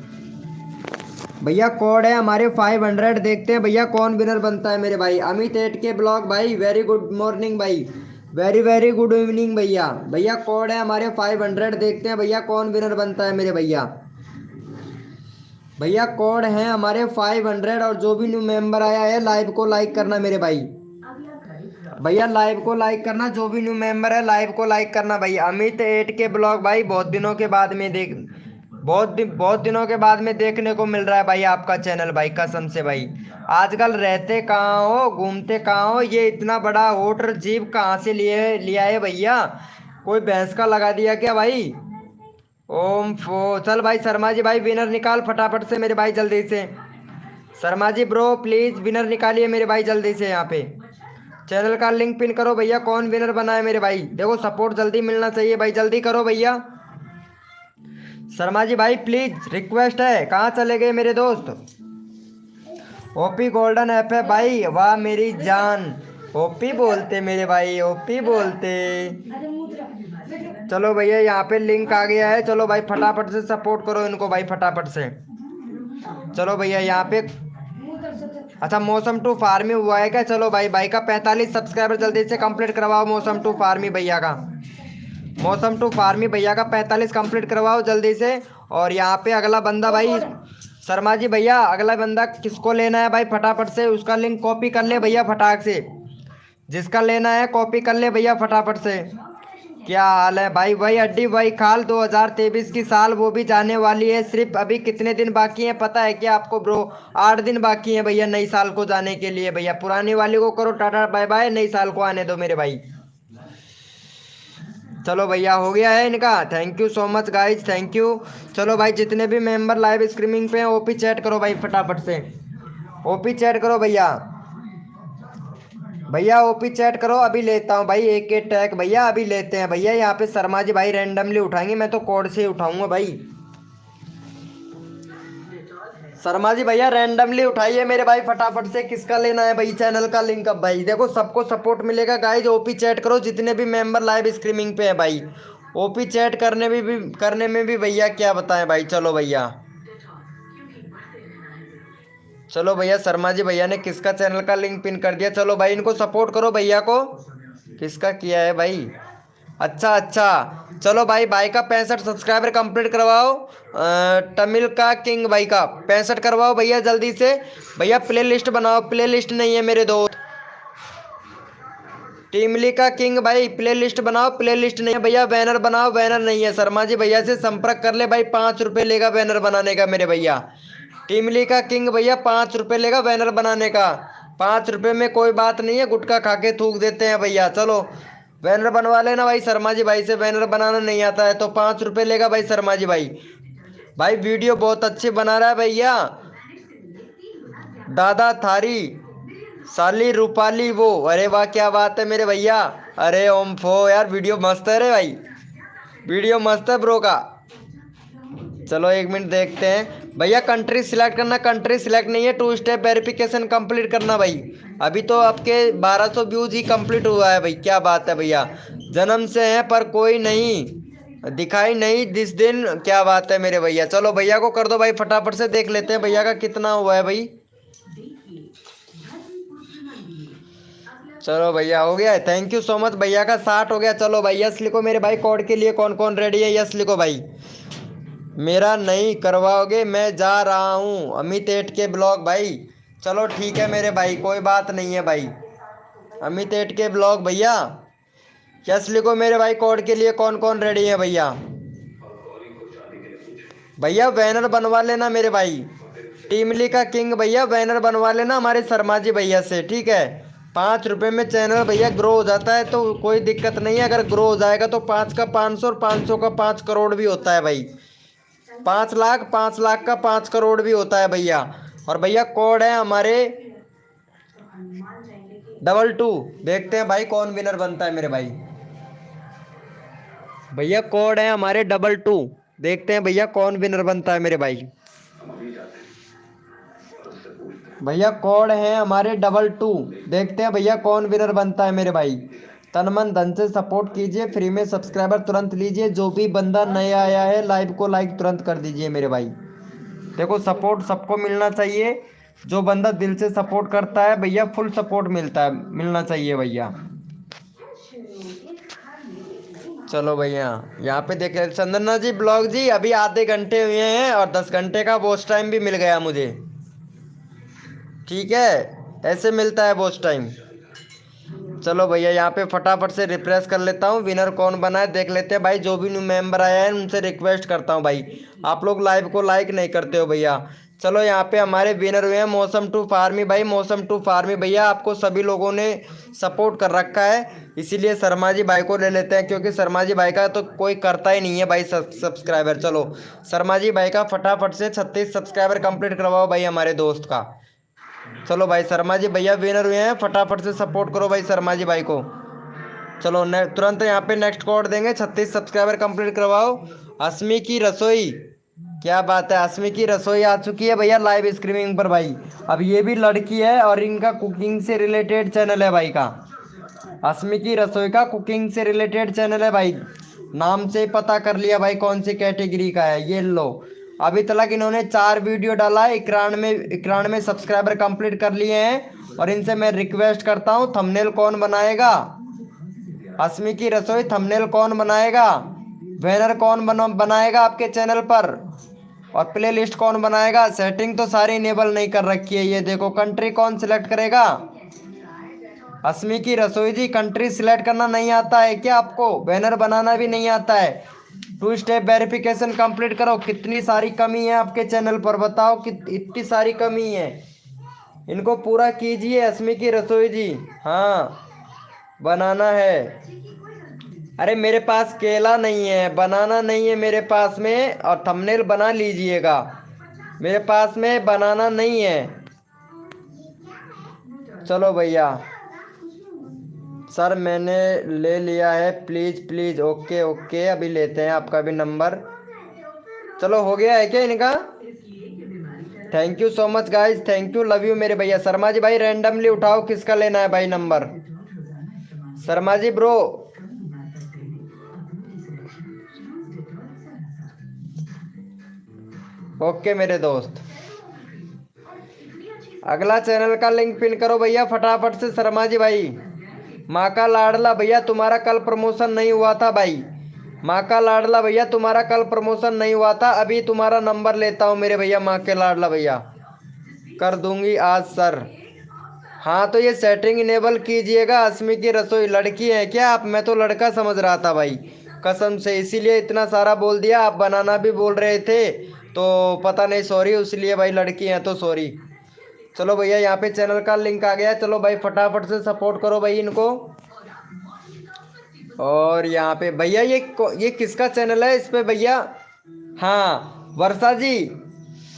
भैया कोड है हमारे 500, देखते हैं भैया कौन विनर बनता है मेरे भाई। अमित एट के ब्लॉग भाई, वेरी गुड मॉर्निंग भाई, वेरी वेरी गुड इवनिंग भैया। भैया कोड है हमारे 500, देखते हैं भैया कौन विनर बनता है मेरे भैया। भैया कोड है हमारे 500, और जो भी न्यू मेंबर आया है लाइव को लाइक करना मेरे भाई। भैया लाइव को लाइक करना, जो भी न्यू मेंबर है लाइव को लाइक करना भाई। अमित एट के ब्लॉग भाई, बहुत दिनों के बाद में बहुत दिनों के बाद में देखने को मिल रहा है भाई आपका चैनल भाई, कसम से भाई। आजकल रहते कहाँ हो, घूमते कहाँ हो, ये इतना बड़ा होटर जीप कहाँ से लिए लिया है भैया, कोई भैंस का लगा दिया क्या भाई। ओम फो, चल भाई शर्मा जी भाई विनर निकाल फटाफट से मेरे भाई जल्दी से। Sharma ji bro please winner निकालिए मेरे भाई जल्दी से। यहाँ पे चैनल का लिंक पिन करो भैया, कौन विनर बना है मेरे भाई। देखो सपोर्ट जल्दी मिलना चाहिए भाई, जल्दी करो भैया। शर्मा जी भाई प्लीज रिक्वेस्ट है, कहाँ चले गए मेरे दोस्त। ओपी गोल्डन ऐप है भाई, वाह मेरी जान, ओपी बोलते मेरे भाई, ओपी बोलते। चलो भैया यहाँ पे लिंक आ गया है, चलो भाई फटाफट से सपोर्ट करो इनको भाई फटाफट से। चलो भैया यहाँ पे, अच्छा मौसम टू फार्मी हुआ है क्या, चलो भाई भाई का 45 सब्सक्राइबर जल्दी से कंप्लीट करवाओ मौसम टू फार्मी भैया का। मौसम टू फार्मी भैया का 45 कंप्लीट करवाओ जल्दी से। और यहाँ पे अगला बंदा भाई शर्मा जी भैया, अगला बंदा किसको लेना है भाई फटाफट से, उसका लिंक कॉपी कर ले भैया फटाक से, जिसका लेना है कॉपी कर ले भैया फटाफट से। क्या हाल है भाई, वही अड्डी भाई खाल, 2023 की साल वो भी जाने वाली है, सिर्फ अभी कितने दिन बाकी हैं पता है क्या आपको ब्रो, 8 दिन बाकी हैं भैया नई साल को जाने के लिए भैया। पुरानी वाली को करो टाटा बाय बाय, नई साल को आने दो मेरे भाई। चलो भैया हो गया है इनका, thank you so much guys, thank you. चलो भाई जितने भी मेंबर लाइव स्ट्रीमिंग पे हैं ओपी चैट करो भाई फटाफट से, ओपी चैट करो भैया। भैया ओपी चैट करो, अभी लेता हूँ भाई एक एक टैग भैया, अभी लेते हैं भैया। यहाँ पे शर्मा जी भाई रैंडमली उठाएंगे, मैं तो कोड से ही उठाऊंगा भाई। शर्मा जी भैया रैंडमली उठाइए मेरे भाई फटाफट से, किसका लेना है भाई चैनल का लिंक। अब भाई देखो सबको सपोर्ट मिलेगा गाइज, ओपी चैट करो जितने भी मेंबर लाइव स्ट्रीमिंग पे है भाई, ओपी चैट करने में भी भैया क्या बताएं भाई। चलो भैया, चलो भैया शर्मा जी भैया ने किसका चैनल का लिंक पिन कर दिया, चलो भाई इनको सपोर्ट करो भैया को। किसका किया है भाई, अच्छा अच्छा। चलो भाई भाई का 65 सब्सक्राइबर कंप्लीट करवाओ, तमिल का किंग भाई का 65 करवाओ भैया जल्दी से। भैया प्ले लिस्ट बनाओ, प्ले लिस्ट नहीं है मेरे दोस्त। टीमली का किंग भाई प्ले लिस्ट बनाओ, प्ले लिस्ट नहीं है भैया। बैनर बनाओ, बैनर नहीं है। शर्मा जी भैया से संपर्क कर ले भाई, 5 रुपये लेगा बैनर बनाने का मेरे भैया। टीमली का किंग भैया 5 रुपये लेगा बैनर बनाने का, 5 रुपये में कोई बात नहीं है, गुटखा खा के थूक देते हैं भैया। चलो बैनर बनवा लेना भाई, शर्मा जी भाई से बैनर बनाना नहीं आता है तो 5 रुपये लेगा भाई शर्मा जी भाई। भाई वीडियो बहुत अच्छी बना रहा है भैया, दादा थारी साली रूपाली वो, अरे वाह क्या बात है मेरे भैया। अरे ओम फो यार वीडियो मस्त है रे भाई, वीडियो मस्त है ब्रो का। चलो 1 मिनट देखते हैं भैया, कंट्री सिलेक्ट करना, कंट्री सिलेक्ट नहीं है, 2 स्टेप वेरिफिकेशन कंप्लीट करना भाई। अभी तो आपके 1200 व्यूज ही कंप्लीट हुआ है भाई, क्या बात है भैया। जन्म से हैं पर कोई नहीं दिखाई नहीं जिस दिन, क्या बात है मेरे भैया। चलो भैया को कर दो भाई फटाफट से, देख लेते हैं भैया का कितना हुआ है भाई। चलो भैया हो गया है, थैंक यू सो मच भैया का 60 हो गया। चलो भाई यस लिखो मेरे भाई, कोड के लिए कौन कौन रेडी है, यस लिखो भाई। मेरा नहीं करवाओगे, मैं जा रहा हूँ अमित एट के ब्लॉग भाई। चलो ठीक है मेरे भाई, कोई बात नहीं है भाई। अमित एट के ब्लॉग भैया यस लिखो मेरे भाई, कोड के लिए कौन कौन रेडी है भैया। भैया बैनर बनवा लेना मेरे भाई, टीमली का किंग भैया बैनर बनवा लेना हमारे शर्मा जी भैया से, ठीक है। 5 रुपये में चैनल भैया ग्रो हो जाता है तो कोई दिक्कत नहीं है, अगर ग्रो हो जाएगा तो 5 का 500 और 500 का 5 करोड़ भी होता है भाई। 5 लाख का 5 करोड़ भी होता है भैया। और भैया कोड है हमारे 222 देखते हैं भाई कौन विनर बनता है मेरे भाई। भैया कोड है हमारे 22, देखते हैं भैया कौन विनर बनता है मेरे भाई। भैया कोड है हमारे 22, देखते हैं भैया कौन विनर बनता है मेरे भाई। तन मन धन से सपोर्ट कीजिए, फ्री में सब्सक्राइबर तुरंत लीजिए। जो भी बंदा नया आया है लाइव को लाइक तुरंत कर दीजिए मेरे भाई। देखो सपोर्ट सबको मिलना चाहिए, जो बंदा दिल से सपोर्ट करता है भैया फुल सपोर्ट मिलता है, मिलना चाहिए भैया। चलो भैया यहाँ पे देखे चंदना जी ब्लॉग जी, अभी आधे घंटे हुए हैं और 10 घंटे का वॉच टाइम भी मिल गया मुझे। ठीक है, ऐसे मिलता है वॉच टाइम। चलो भैया यहाँ पे फटाफट से रिफ्रेश कर लेता हूँ, विनर कौन बना है देख लेते हैं भाई। जो भी न्यू मेंबर आया है उनसे रिक्वेस्ट करता हूँ भाई, आप लोग लाइव को लाइक नहीं करते हो भैया। चलो यहाँ पे हमारे विनर हुए हैं मौसम टू फार्मी भाई। मौसम टू फार्मी भैया आपको सभी लोगों ने सपोर्ट कर रखा है, इसीलिए शर्मा जी भाई को ले लेते हैं, क्योंकि शर्मा जी भाई का तो कोई करता ही नहीं है भाई सब्सक्राइबर। चलो शर्मा जी भाई का फटाफट से 36 सब्सक्राइबर कंप्लीट करवाओ भाई हमारे दोस्त का। चलो भाई शर्मा जी भैया विनर हुए हैं, फटाफट से सपोर्ट करो भाई शर्मा जी भाई को। चलो तुरंत यहाँ पे नेक्स्ट कोड देंगे, 36 सब्सक्राइबर कंप्लीट करवाओ। असमी की रसोई, क्या बात है, असमी की रसोई आ चुकी है भैया लाइव स्ट्रीमिंग पर भाई। अब ये भी लड़की है और इनका कुकिंग से रिलेटेड चैनल है भाई का। असमी की रसोई का कुकिंग से रिलेटेड चैनल है भाई, नाम से पता कर लिया भाई कौन सी कैटेगरी का है। ये लो, अभी तक इन्होंने 4 वीडियो डाला है, 91 सब्सक्राइबर कंप्लीट कर लिए हैं। और इनसे मैं रिक्वेस्ट करता हूँ थंबनेल कौन बनाएगा, असमी की रसोई थंबनेल कौन बनाएगा, बैनर कौन बनाएगा आपके चैनल पर, और प्ले लिस्ट कौन बनाएगा। सेटिंग तो सारी इनेबल नहीं कर रखी है, ये देखो कंट्री कौन सिलेक्ट करेगा। असमी की रसोई जी कंट्री सिलेक्ट करना नहीं आता है क्या आपको, बैनर बनाना भी नहीं आता है। 2 स्टेप वेरिफिकेशन कंप्लीट करो। कितनी सारी कमी है आपके चैनल पर, बताओ कि इतनी सारी कमी है, इनको पूरा कीजिए असमी की रसोई जी। हाँ बनाना है, अरे मेरे पास केला नहीं है, बनाना नहीं है मेरे पास में, और थंबनेल बना लीजिएगा, मेरे पास में बनाना नहीं है। चलो भैया सर मैंने ले लिया है, प्लीज़ प्लीज़, ओके ओके अभी लेते हैं आपका भी नंबर। चलो हो गया है क्या इनका। Thank you so much guys, thank you, love you मेरे भैया। शर्मा जी भाई रैंडमली उठाओ किसका लेना है भाई number, Sharma ji bro. Okay मेरे दोस्त, अगला चैनल का लिंक पिन करो भैया फटाफट से शर्मा जी भाई। माँ का लाडला भैया तुम्हारा कल प्रमोशन नहीं हुआ था भाई, माँ का लाडला भैया तुम्हारा कल प्रमोशन नहीं हुआ था, अभी तुम्हारा नंबर लेता हूँ मेरे भैया। माँ के लाडला भैया कर दूंगी आज सर। हाँ तो ये सेटिंग इनेबल कीजिएगा। असमी की रसोई लड़की है क्या आप, मैं तो लड़का समझ रहा था भाई कसम से, इसीलिए इतना सारा बोल दिया। आप बनाना भी बोल रहे थे तो पता नहीं, सॉरी, इसलिए भाई लड़की हैं तो सॉरी। चलो भैया यहाँ पे चैनल का लिंक आ गया, चलो भाई फटाफट से सपोर्ट करो भाई इनको। और यहाँ पे भैया ये किसका चैनल है इस पे भैया, हाँ वर्षा जी,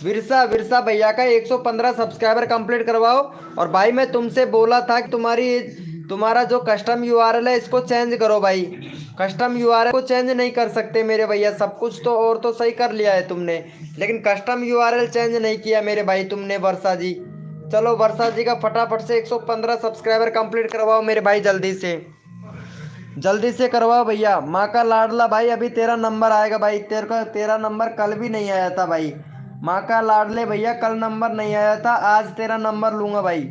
विरसा विरसा भैया का 115 सब्सक्राइबर कंप्लीट करवाओ। और भाई मैं तुमसे बोला था कि तुम्हारा जो कस्टम यूआरएल है इसको चेंज करो भाई, कस्टम यूआरएल को चेंज नहीं कर सकते मेरे भैया, सब कुछ तो और तो सही कर लिया है तुमने, लेकिन कस्टम यूआरएल चेंज नहीं किया मेरे भाई तुमने वर्षा जी। चलो वर्षा जी का फटाफट से 115 सब्सक्राइबर कंप्लीट करवाओ मेरे भाई, जल्दी से करवाओ भैया। माँ का लाडला भाई अभी तेरा नंबर आएगा भाई, तेरा नंबर कल भी नहीं आया था भाई। माँ का लाडले भैया कल नंबर नहीं आया था, आज तेरा नंबर लूँगा भाई,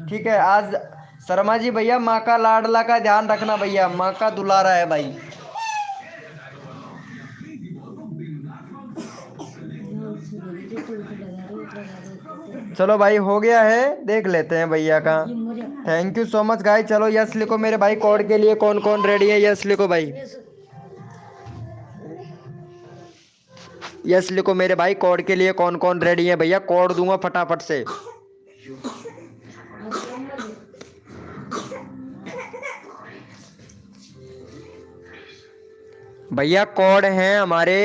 ठीक है। आज शर्मा जी भैया माँ का लाडला का ध्यान रखना भैया, माँ का दुलारा है भाई। चलो भाई हो गया है, देख लेते हैं भैया का। Thank you so much guys. चलो यस लिखो मेरे भाई, कोड के लिए कौन कौन रेडी है, यस लिखो भाई, यस लिखो मेरे भाई, कोड के लिए कौन कौन रेडी है भैया, कोड दूंगा फटाफट से। भैया कोड हैं हमारे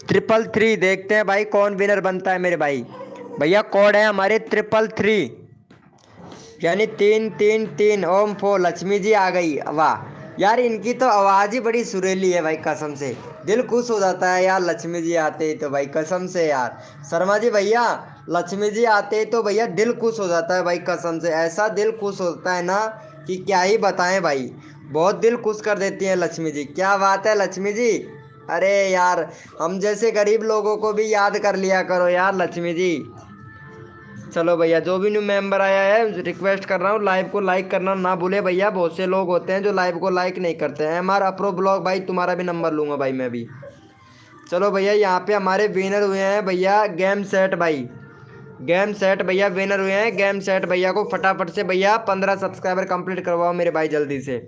333, देखते हैं भाई कौन विनर बनता है मेरे भाई। भैया कोड है हमारे 333, यानी 3 3 3 ओम 4 लक्ष्मी जी आ गई। वाह यार, इनकी तो आवाज़ ही बड़ी सुरीली है भाई, कसम से दिल खुश हो जाता है यार लक्ष्मी जी आते ही तो भाई, कसम से यार। शर्मा जी भैया, लक्ष्मी जी आते ही तो भैया दिल खुश हो जाता है भाई, कसम से ऐसा दिल खुश होता है ना कि क्या ही बताएं भाई। बहुत दिल खुश कर देती हैं लक्ष्मी जी, क्या बात है लक्ष्मी जी। अरे यार, हम जैसे गरीब लोगों को भी याद कर लिया करो यार लक्ष्मी जी। चलो भैया, जो भी न्यू मेंबर आया है रिक्वेस्ट कर रहा हूँ लाइव को लाइक करना ना भूले भैया, बहुत से लोग होते हैं जो लाइव को लाइक नहीं करते हैं। हमारा अप्रो ब्लॉग भाई, तुम्हारा भी नंबर लूँगा भाई मैं भी। चलो भैया, यहाँ पे हमारे विनर हुए हैं भैया गेम सेट भाई, गेम सेट भैया विनर हुए हैं। गेम सेट भैया को फटाफट से भैया 15 सब्सक्राइबर कंप्लीट करवाओ मेरे भाई जल्दी से।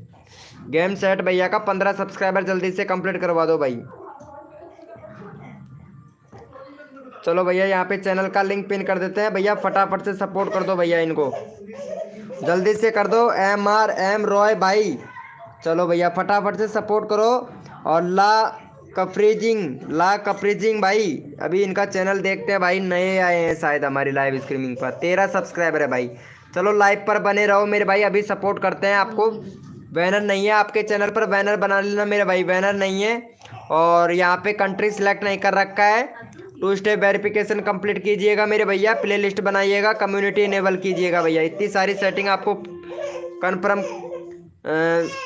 गेम सेट भैया का 15 सब्सक्राइबर जल्दी से कंप्लीट करवा दो भाई। चलो भैया, यहाँ पे चैनल का लिंक पिन कर देते हैं भैया, फटाफट से सपोर्ट कर दो भैया इनको, जल्दी से कर दो। MRM रॉय भाई, चलो भैया फटाफट से सपोर्ट करो। और ला कफ्रीजिंग भाई, अभी इनका चैनल देखते हैं भाई, नए आए हैं शायद हमारी लाइव स्ट्रीमिंग पर, 13 सब्सक्राइबर है भाई। चलो लाइव पर बने रहो मेरे भाई, अभी सपोर्ट करते हैं आपको। बैनर नहीं है आपके चैनल पर, बैनर बना लेना मेरे भाई, बैनर नहीं है। और यहाँ पे कंट्री सिलेक्ट नहीं कर रखा है। 2 स्टेप वेरिफिकेशन कंप्लीट कीजिएगा मेरे भैया, प्ले लिस्ट बनाइएगा, कम्युनिटी इनेबल कीजिएगा भैया। इतनी सारी सेटिंग आपको कन्फर्म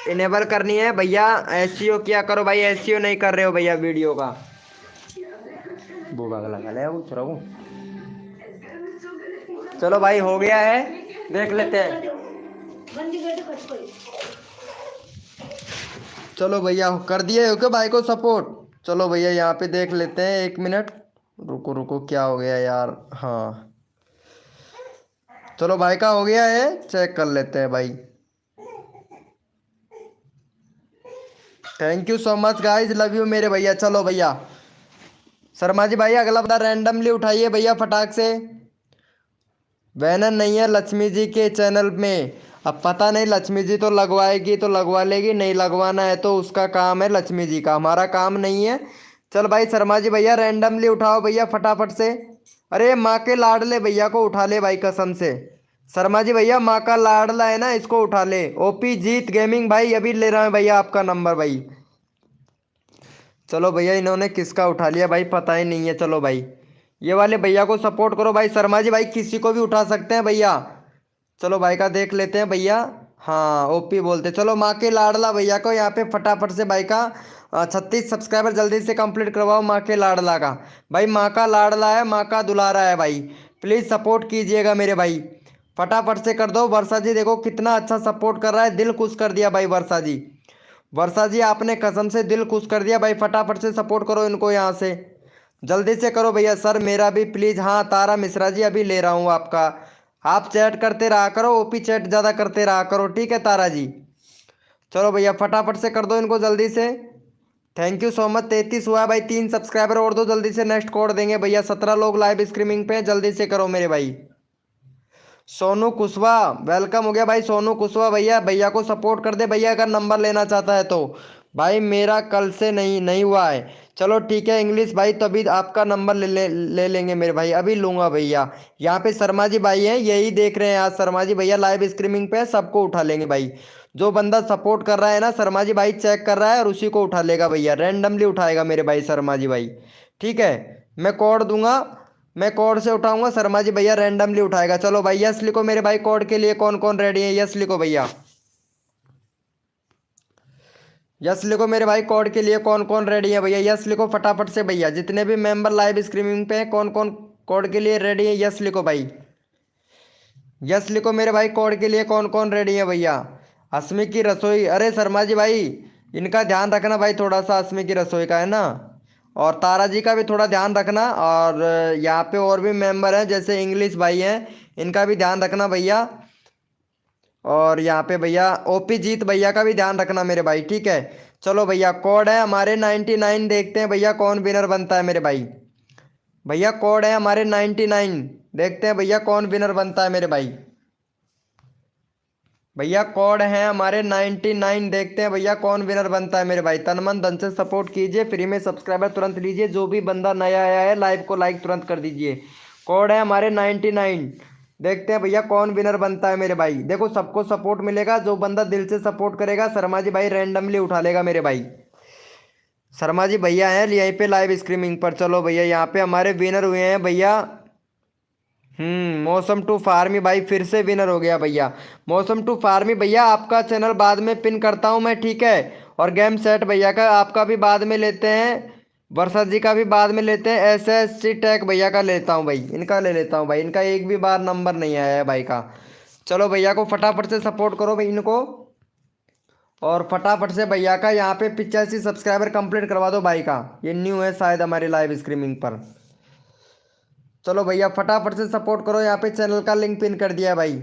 इनेबल करनी है भैया। SEO किया करो भाई, SEO नहीं कर रहे हो भैया वीडियो का। चलो भाई, हो गया है, देख लेते हैं। चलो भैया, कर दिए हो क्या भाई को सपोर्ट? चलो भैया, यहाँ पे देख लेते हैं, 1 मिनट रुको रुको, क्या हो गया यार। हाँ चलो भाई का हो गया है, चेक कर लेते हैं भाई। Thank you so much guys, love you मेरे भैया। चलो भैया, शर्मा जी भाई अगला बता रैंडमली उठाइए भैया फटाक से। बैनर नहीं है लक्ष्मी जी के चैनल में, अब पता नहीं लक्ष्मी जी तो लगवाएगी तो लगवा लेगी, नहीं लगवाना है तो उसका काम है लक्ष्मी जी का, हमारा काम नहीं है। चल भाई शर्मा जी भैया, रैंडमली उठाओ भैया फटाफट से। अरे माँ के लाडले भैया को उठा ले भाई, कसम से। शर्मा जी भैया, माँ का लाडला है ना, इसको उठा ले। OP जीत गेमिंग भाई, अभी ले रहा है भैया आपका नंबर भाई। चलो भैया, इन्होंने किसका उठा लिया भाई, पता ही नहीं है। चलो भाई, ये वाले भैया को सपोर्ट करो भाई। शर्मा जी भाई किसी को भी उठा सकते हैं भैया। चलो भाई का देख लेते हैं भैया। हाँ OP बोलते। चलो माँ के लाडला भैया को यहाँ पे फटाफट से भाई का 36 सब्सक्राइबर जल्दी से कंप्लीट करवाओ माँ के लाडला का। भाई माँ का लाडला है, माँ का दुलारा है भाई, प्लीज़ सपोर्ट कीजिएगा मेरे भाई, फटाफट से कर दो। वर्षा जी देखो कितना अच्छा सपोर्ट कर रहा है, दिल खुश कर दिया भाई वर्षा जी। वर्षा जी आपने कसम से दिल खुश कर दिया भाई, फटाफट से सपोर्ट करो इनको यहाँ से, जल्दी से करो भैया। सर मेरा भी प्लीज़। हाँ तारा मिश्रा जी, अभी ले रहा हूँ आपका, आप चैट करते रहा करो, OP चैट ज़्यादा करते रहा करो, ठीक है तारा जी। चलो भैया फटाफट से कर दो इनको जल्दी से। थैंक यू सो मच, 33 हुआ है भाई, 3 सब्सक्राइबर और दो जल्दी से, नेक्स्ट कोड देंगे भैया। 17 लोग लाइव स्ट्रीमिंग पे, जल्दी से करो मेरे भाई। सोनू कुशवाहा वेलकम हो गया भाई, सोनू कुशवाहा भैया, भैया को सपोर्ट कर दे भैया अगर नंबर लेना चाहता है तो। भाई मेरा कल से नहीं हुआ है। चलो ठीक है इंग्लिश भाई, तभी आपका नंबर ले लेंगे मेरे भाई, अभी लूँगा भैया। यहाँ पे शर्मा जी भाई हैं, यही देख रहे हैं आज शर्मा जी भैया लाइव स्ट्रीमिंग पे, सबको उठा लेंगे भाई। जो बंदा सपोर्ट कर रहा है ना, शर्मा जी भाई चेक कर रहा है और उसी को उठा लेगा भैया, रैंडमली उठाएगा मेरे भाई शर्मा जी भाई, ठीक है। मैं कोड दूंगा, मैं कोड से उठाऊंगा, शर्मा जी भैया रैंडमली उठाएगा। चलो भाई यस लिखो मेरे भाई, कोड के लिए कौन कौन रेडी है, यस लिखो भैया, यस लिखो मेरे भाई, कोड के लिए कौन कौन रेडी है भैया, यस लिखो फटाफट से भैया। जितने भी मेंबर लाइव स्ट्रीमिंग पे हैं, कौन कौन कोड के लिए रेडी है, यस लिखो भाई, यस लिखो मेरे भाई, कोड के लिए कौन कौन रेडी है भैया। असमी की रसोई, अरे शर्मा जी भाई इनका ध्यान रखना भाई थोड़ा सा, असमी की रसोई का है ना, और तारा जी का भी थोड़ा ध्यान रखना। और यहाँ पे और भी मेंबर हैं जैसे इंग्लिश भाई हैं, इनका भी ध्यान रखना भैया। और यहाँ पे भैया OP जीत भैया का भी ध्यान रखना मेरे भाई, ठीक है। चलो भैया कोड है हमारे 99, देखते हैं भैया कौन विनर बनता है मेरे भाई। भैया कोड है हमारे 99, देखते हैं भैया कौन विनर बनता है मेरे भाई। भैया कोड है हमारे 99, देखते हैं भैया कौन विनर बनता है मेरे भाई। तन मन धन से सपोर्ट कीजिए, फ्री में सब्सक्राइबर तुरंत लीजिए, जो भी बंदा नया आया है लाइव को लाइक तुरंत कर दीजिए। कोड है हमारे 99, देखते हैं भैया कौन विनर बनता है मेरे भाई। देखो सबको सपोर्ट मिलेगा, जो बंदा दिल से सपोर्ट करेगा शर्मा जी भाई रैंडमली उठा लेगा मेरे भाई। शर्मा जी भैया हैं यहीं पे लाइव स्ट्रीमिंग पर। चलो भैया यहाँ पे हमारे विनर हुए हैं भैया। मौसम टू फार्मी भाई फिर से विनर हो गया भैया। मौसम टू फार्मी भैया आपका चैनल बाद में पिन करता हूँ मैं, ठीक है। और गेम सेट भैया का आपका भी बाद में लेते हैं, वर्षा जी का भी बाद में लेते हैं, SSC टैग भैया का लेता हूँ भाई, इनका ले लेता हूँ भाई, इनका एक भी बार नंबर नहीं आया है भाई का। चलो भैया को फटाफट से सपोर्ट करो भाई इनको, और फटाफट से भैया का यहाँ पे 85 सब्सक्राइबर कंप्लीट करवा दो भाई का। ये न्यू है शायद हमारी लाइव स्ट्रीमिंग पर। चलो भैया फटाफट से सपोर्ट करो, यहाँ पे चैनल का लिंक पिन कर दिया है भाई।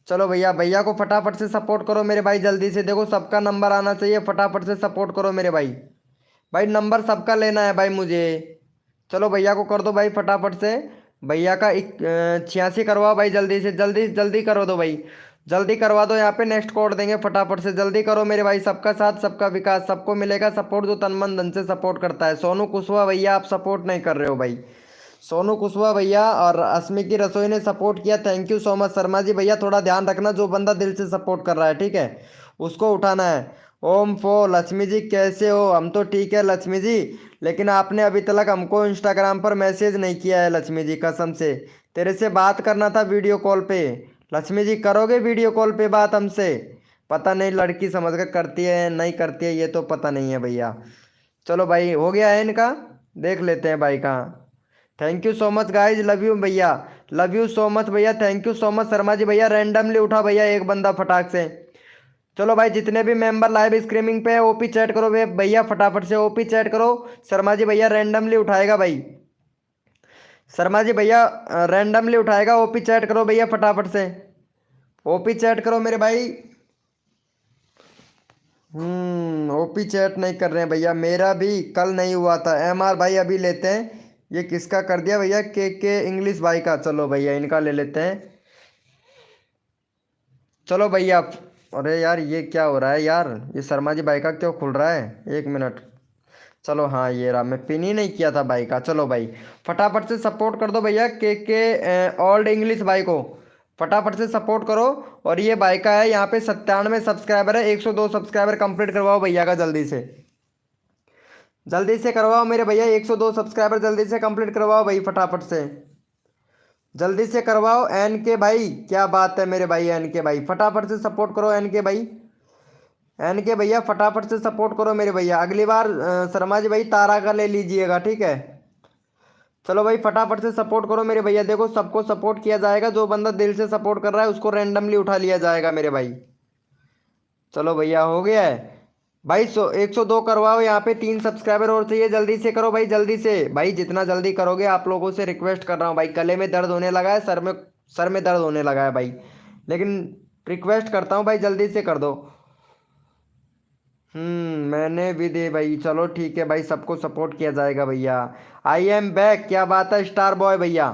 चलो भैया, भैया को फटाफट से सपोर्ट करो मेरे भाई जल्दी से। देखो सबका नंबर आना चाहिए, फटाफट से सपोर्ट करो मेरे भाई। भाई नंबर सबका लेना है भाई मुझे। चलो भैया को कर दो भाई फटाफट से। भैया का 86 करवाओ भाई जल्दी से, जल्दी जल्दी करो दो भाई, जल्दी करवा दो। यहाँ पे नेक्स्ट कोड देंगे, फटाफट से जल्दी करो मेरे भाई। सबका साथ सबका विकास, सबको मिलेगा सपोर्ट जो तन मन धन से सपोर्ट करता है। सोनू कुशवाहा भैया आप सपोर्ट नहीं कर रहे हो भाई। सोनू कुशवाहा भैया और अस्मी की रसोई ने सपोर्ट किया, thank you so much. Sharma ji भैया थोड़ा ध्यान रखना, जो बंदा दिल से सपोर्ट कर रहा है ठीक है उसको उठाना है। ओम फो लक्ष्मी जी कैसे हो? हम तो ठीक है लक्ष्मी जी, लेकिन आपने अभी तक हमको इंस्टाग्राम पर मैसेज नहीं किया है लक्ष्मी जी, कसम से। तेरे से बात करना था वीडियो कॉल पे। लक्ष्मी जी करोगे वीडियो कॉल पे बात हमसे? पता नहीं लड़की समझ कर करती है नहीं करती है, ये तो पता नहीं है भैया। चलो भाई हो गया है इनका, देख लेते हैं भाई का। Thank you so much guys, love you भैया, लव यू सो मच भैया, thank you so much. Sharma ji भैया रैंडमली उठा भैया एक बंदा फटाक से। चलो भाई जितने भी मेंबर लाइव स्ट्रीमिंग पे है ओपी चैट करो भैया, फटाफट से ओपी चैट करो। शर्मा जी भैया रैंडमली उठाएगा भाई, शर्मा जी भैया रैंडमली उठाएगा। ओपी चैट करो भैया फटाफट से, ओपी चैट करो मेरे भाई। ओपी चैट नहीं कर रहे हैं भैया, मेरा भी कल नहीं हुआ था। MR भाई अभी लेते हैं, ये किसका कर दिया भैया? के इंग्लिश भाई का। चलो भैया इनका ले लेते हैं। चलो भैया, अरे यार ये क्या हो रहा है यार, ये शर्मा जी भाई का क्यों खुल रहा है? एक मिनट। चलो हाँ ये रहा, मैं पिन ही नहीं किया था भाई का। चलो भाई फटाफट से सपोर्ट कर दो भैया के ओल्ड इंग्लिश भाई को, फटाफट से सपोर्ट करो। और ये भाई का है यहाँ पे 97 सब्सक्राइबर है, 102 सब्सक्राइबर कंप्लीट करवाओ भैया का जल्दी से, जल्दी से करवाओ मेरे भैया। 102 सब्सक्राइबर जल्दी से कंप्लीट करवाओ भाई, फटाफट से जल्दी से करवाओ। NK भाई क्या बात है मेरे भाई, NK भाई फटाफट से सपोर्ट करो। NK भाई, NK भैया फटाफट से सपोर्ट करो मेरे भैया। अगली बार शर्मा जी भाई तारा का ले लीजिएगा ठीक है। चलो भाई फटाफट से सपोर्ट करो मेरे भैया। देखो सबको सपोर्ट किया जाएगा, जो बंदा दिल से सपोर्ट कर रहा है उसको रैंडमली उठा लिया जाएगा मेरे भाई। चलो भैया हो गया है भाई। 102 करवाओ, यहाँ पे 3 सब्सक्राइबर और चाहिए, जल्दी से करो भाई, जल्दी से भाई। जितना जल्दी करोगे आप लोगों से रिक्वेस्ट कर रहा हूँ भाई, गले में दर्द होने लगा है, सर में दर्द होने लगा है भाई, लेकिन रिक्वेस्ट करता हूँ भाई जल्दी से कर दो। मैंने भी दे भाई। चलो ठीक है भाई, सबको सपोर्ट किया जाएगा भैया। आई एम बैक, क्या बात है स्टार बॉय भैया।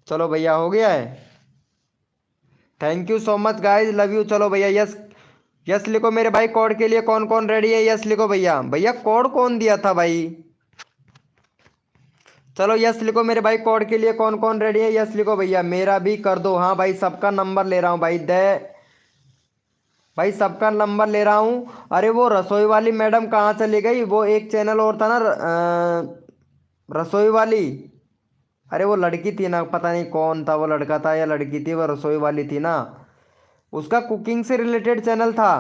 चलो भैया हो गया है, thank you so much guys, love you. चलो भैया यस, यस लिखो मेरे भाई। कोड के लिए कौन कौन रेडी है? यस लिखो भैया। भैया कोड कौन दिया था भाई? चलो यस लिखो मेरे भाई। कोड के लिए कौन कौन रेडी है? यस लिखो भैया। मेरा भी कर दो। हाँ भाई सबका नंबर ले रहा हूँ भाई, भाई सबका नंबर ले रहा हूँ। अरे वो रसोई वाली मैडम कहाँ चली गई? वो एक चैनल और था ना रसोई वाली, अरे वो लड़की थी ना, पता नहीं कौन था वो, लड़का था या लड़की थी, वो रसोई वाली थी ना, उसका कुकिंग से रिलेटेड चैनल था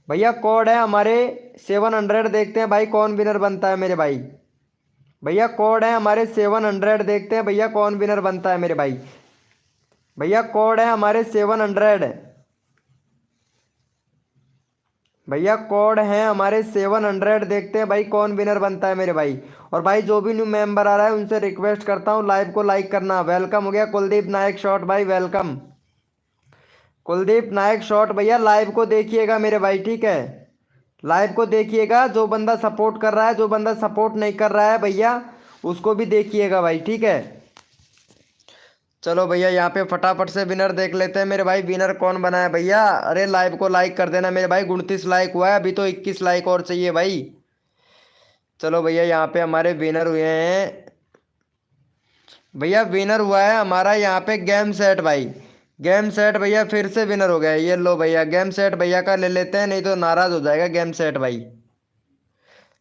भैया। कोड है हमारे 700, देखते हैं भाई कौन विनर बनता है मेरे भाई। भैया कोड है हमारे 700, देखते हैं भैया कौन विनर बनता है मेरे भाई। भैया कोड है हमारे 700, भैया कोड है हमारे 700, देखते हैं भाई कौन विनर बनता है मेरे भाई। और भाई जो भी न्यू मेंबर आ रहा है उनसे रिक्वेस्ट करता हूँ लाइव को लाइक करना। वेलकम हो गया कुलदीप नायक शॉट भाई, वेलकम कुलदीप नायक शॉट भैया। लाइव को देखिएगा मेरे भाई ठीक है, लाइव को देखिएगा। जो बंदा सपोर्ट कर रहा है, जो बंदा सपोर्ट नहीं कर रहा है भैया उसको भी देखिएगा भाई ठीक है। चलो भैया यहाँ पे फटाफट से विनर देख लेते हैं मेरे भाई, विनर कौन बना है भैया। अरे लाइव को लाइक कर देना मेरे भाई, 29 लाइक हुआ है, अभी तो 21 लाइक और चाहिए भाई। चलो भैया यहाँ पे हमारे विनर हुए हैं भैया विनर हुआ है हमारा यहाँ पे गेम सेट भाई। गेम सेट भैया फिर से विनर हो गया है। ये लो भैया गेम सेट भैया का ले लेते हैं, नहीं तो नाराज हो जाएगा गेम सेट भाई।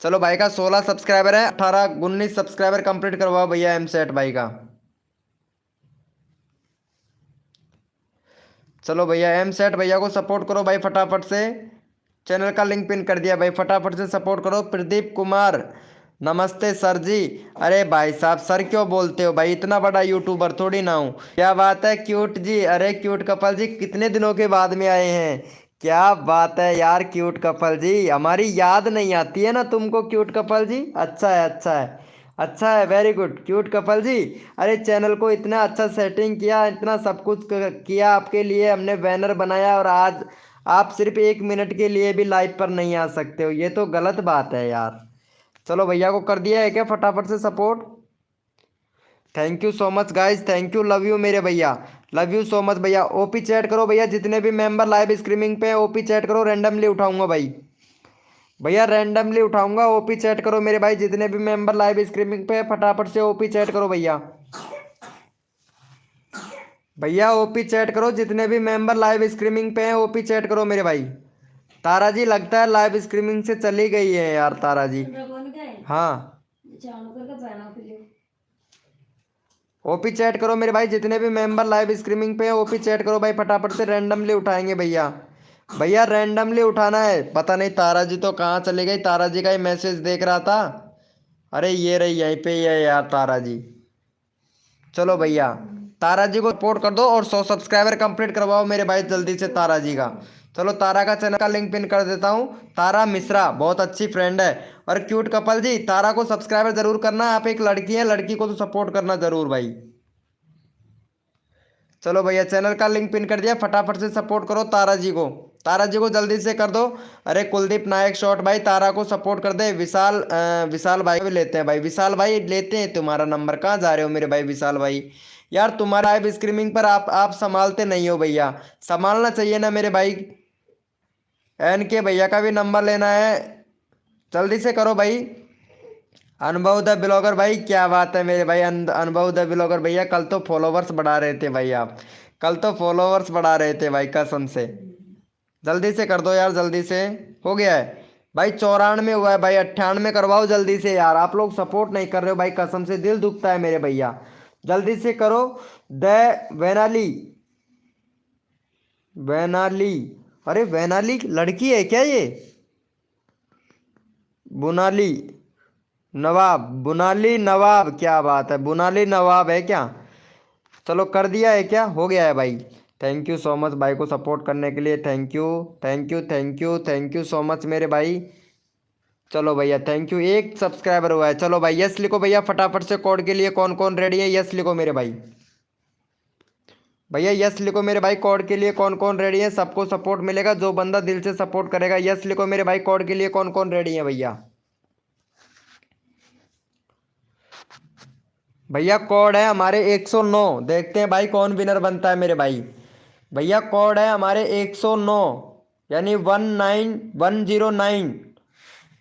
चलो भाई का 16 सब्सक्राइबर है, 18 19 सब्सक्राइबर कंप्लीट करवाओ भैया एम सेट भाई का। चलो भैया एम सेट भैया को सपोर्ट करो भाई फटाफट से। चैनल का लिंक पिन कर दिया भाई, फटाफट से सपोर्ट करो। प्रदीप कुमार, नमस्ते सर जी। अरे भाई साहब सर क्यों बोलते हो भाई, इतना बड़ा यूट्यूबर थोड़ी ना हूँ। क्या बात है क्यूट जी, अरे क्यूट कपल जी कितने दिनों के बाद में आए हैं। क्या बात है यार क्यूट कपल जी, हमारी याद नहीं आती है ना तुमको क्यूट कपल जी। अच्छा है अच्छा है अच्छा है, वेरी गुड क्यूट कपल जी। अरे चैनल को इतना अच्छा सेटिंग किया, इतना सब कुछ किया आपके लिए, हमने बैनर बनाया और आज आप सिर्फ 1 मिनट के लिए भी लाइव पर नहीं आ सकते हो, ये तो गलत बात है यार। चलो भैया को कर दिया है क्या फटाफट से support. Thank you so much guys, thank you, love you मेरे भैया, लव यू सो मच भैया। ओपी चैट करो भैया, जितने भी मेंबर लाइव स्ट्रीमिंग पे ओपी चैट करो, रैंडमली उठाऊंगा भाई। भैया रैंडमली उठाऊंगा, ओपी चैट करो मेरे भाई, जितने भी मेंबर लाइव स्ट्रीमिंग पे फटाफट से ओपी चैट करो भैया। भैया ओपी चैट करो, जितने भी मेंबर लाइव स्ट्रीमिंग पे हैं ओपी चैट करो मेरे भाई। तारा जी लगता है लाइव स्ट्रीमिंग से चली गई है यार तारा जी। हाँ ओपी चैट करो मेरे भाई, जितने भी मेंबर लाइव स्ट्रीमिंग पे हैं ओपी चैट करो भाई, फटाफट से रैंडमली उठाएंगे भैया। भैया रैंडमली उठाना है, पता नहीं तारा जी तो कहाँ चली गई, तारा जी का ही मैसेज देख रहा था। अरे ये रही यहीं पे ही है यार तारा जी। चलो भैया तारा जी को सपोर्ट कर दो और 100 सब्सक्राइबर कंप्लीट करवाओ मेरे भाई जल्दी से तारा जी का। चलो तारा का चैनल का लिंक पिन कर देता हूँ। तारा मिश्रा बहुत अच्छी फ्रेंड है। और क्यूट कपल जी तारा को सब्सक्राइबर जरूर करना, आप एक लड़की है, लड़की को तो सपोर्ट करना जरूर भाई। चलो भैया चैनल का लिंक पिन कर दिया, फटाफट से सपोर्ट करो तारा जी को, तारा जी को जल्दी से कर दो। अरे कुलदीप नायक शॉट भाई तारा को सपोर्ट कर दे। विशाल भाई भी लेते हैं भाई, विशाल भाई लेते हैं तुम्हारा नंबर, कहाँ जा रहे हो मेरे भाई विशाल भाई। यार तुम्हारा लाइव स्ट्रीमिंग पर आप संभालते नहीं हो भैया, संभालना चाहिए ना मेरे भाई। एन के भैया का भी नंबर लेना है, जल्दी से करो भाई। अनुभव द ब्लॉगर भाई क्या बात है मेरे भाई, अनुभव द ब्लॉगर भैया कल तो फॉलोवर्स बढ़ा रहे थे भाई आप, कल तो फॉलोवर्स बढ़ा रहे थे भाई कसम से। जल्दी से कर दो यार जल्दी से। हो गया है भाई, 94 हुआ है भाई, 98 करवाओ जल्दी से यार, आप लोग सपोर्ट नहीं कर रहे हो भाई, कसम से दिल दुखता है मेरे भैया। जल्दी से करो। द वैनाली, वैनाली, अरे वैनाली लड़की है क्या ये। बुनाली नवाब, बुनाली नवाब, क्या बात है बुनाली नवाब है क्या। चलो कर दिया है क्या, हो गया है भाई। थैंक यू सो मच भाई को सपोर्ट करने के लिए, thank you thank you thank you thank you so much मेरे भाई। चलो भैया थैंक यू, एक सब्सक्राइबर हुआ है। चलो भाई यस लिखो भैया फटाफट से, कोड के लिए कौन कौन रेडी है यस लिखो मेरे भाई। भैया यस लिखो मेरे भाई, कोड के लिए कौन कौन रेडी है, सबको सपोर्ट मिलेगा जो बंदा दिल से सपोर्ट करेगा। यस लिखो मेरे भाई, कोड के लिए कौन कौन रेडी है भैया। भैया कोड है हमारे 109, देखते हैं भाई कौन विनर बनता है मेरे भाई। भैया कोड है हमारे 109 यानी 19109।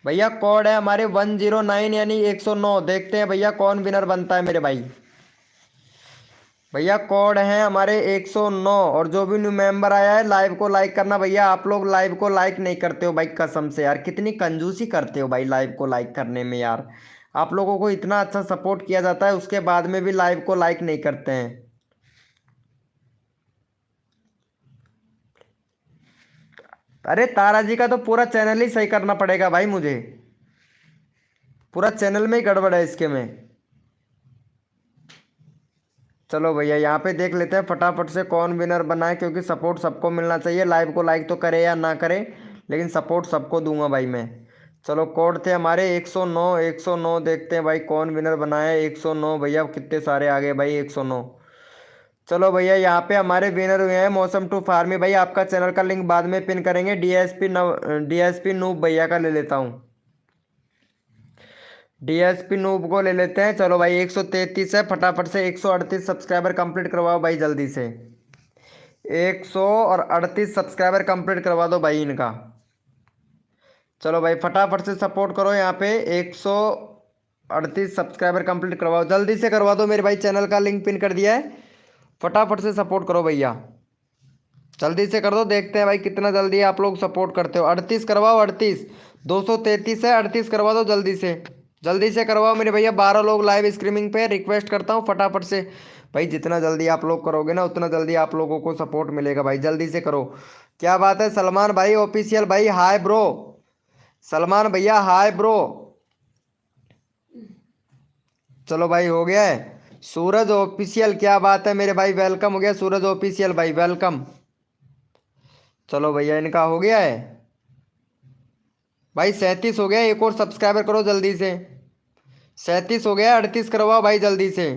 भैया कोड है हमारे 109 यानी 109, देखते हैं भैया कौन विनर बनता है मेरे भाई। भैया कोड है हमारे 109 और जो भी न्यू मेंबर आया है लाइव को लाइक करना भैया। आप लोग लाइव को लाइक नहीं करते हो भाई कसम से यार, कितनी कंजूसी करते हो भाई लाइव को लाइक करने में यार। आप लोगों को इतना अच्छा सपोर्ट किया जाता है उसके बाद में भी लाइव को लाइक नहीं करते हैं। अरे तारा जी का तो पूरा चैनल ही सही करना पड़ेगा भाई मुझे, पूरा चैनल में ही गड़बड़ है इसके में। चलो भैया यहाँ पे देख लेते हैं फटाफट से कौन विनर बना है, क्योंकि सपोर्ट सबको मिलना चाहिए, लाइव को लाइक तो करे या ना करे लेकिन सपोर्ट सबको दूंगा भाई मैं। चलो कोड थे हमारे 109 109, देखते हैं भाई कौन विनर बना है। 109 भैया कितने सारे आ गए भाई 109। चलो भैया यहाँ पे हमारे विनर हुए हैं मौसम टू फार्मी भाई, आपका चैनल का लिंक बाद में पिन करेंगे। डीएसपी नूब भैया का ले लेता हूँ, डीएसपी नूब को ले लेते हैं। चलो भाई 133 है, फटाफट से 138 सब्सक्राइबर कंप्लीट करवाओ भाई जल्दी से। 138 सब्सक्राइबर कंप्लीट करवा दो भाई इनका। चलो भाई फटाफट से सपोर्ट करो यहाँ पे। 100 38 सब्सक्राइबर कंप्लीट करवाओ, जल्दी से करवा दो मेरे भाई। चैनल का लिंक पिन कर दिया है, फटाफट से सपोर्ट करो भैया, जल्दी से कर दो। देखते हैं भाई कितना जल्दी आप लोग सपोर्ट करते हो। 38 करवाओ, 38, 233 है, 38 करवा दो जल्दी से, जल्दी से करवाओ मेरे भैया। 12 लोग लाइव स्ट्रीमिंग पे, रिक्वेस्ट करता हूँ फटाफट से भाई। जितना जल्दी आप लोग करोगे ना उतना जल्दी आप लोगों को सपोर्ट मिलेगा भाई, जल्दी से करो। क्या बात है सलमान भाई ऑफिशियल भाई, हाय ब्रो। सलमान भैया हाय ब्रो। चलो भाई हो गया है। सूरज ऑफिशियल, क्या बात है मेरे भाई, वेलकम हो गया सूरज ऑफिशियल भाई, वेलकम। चलो भैया इनका हो गया है भाई। 37 हो गया, एक और सब्सक्राइबर करो जल्दी से। 37 हो गया, 38 करवाओ भाई जल्दी से।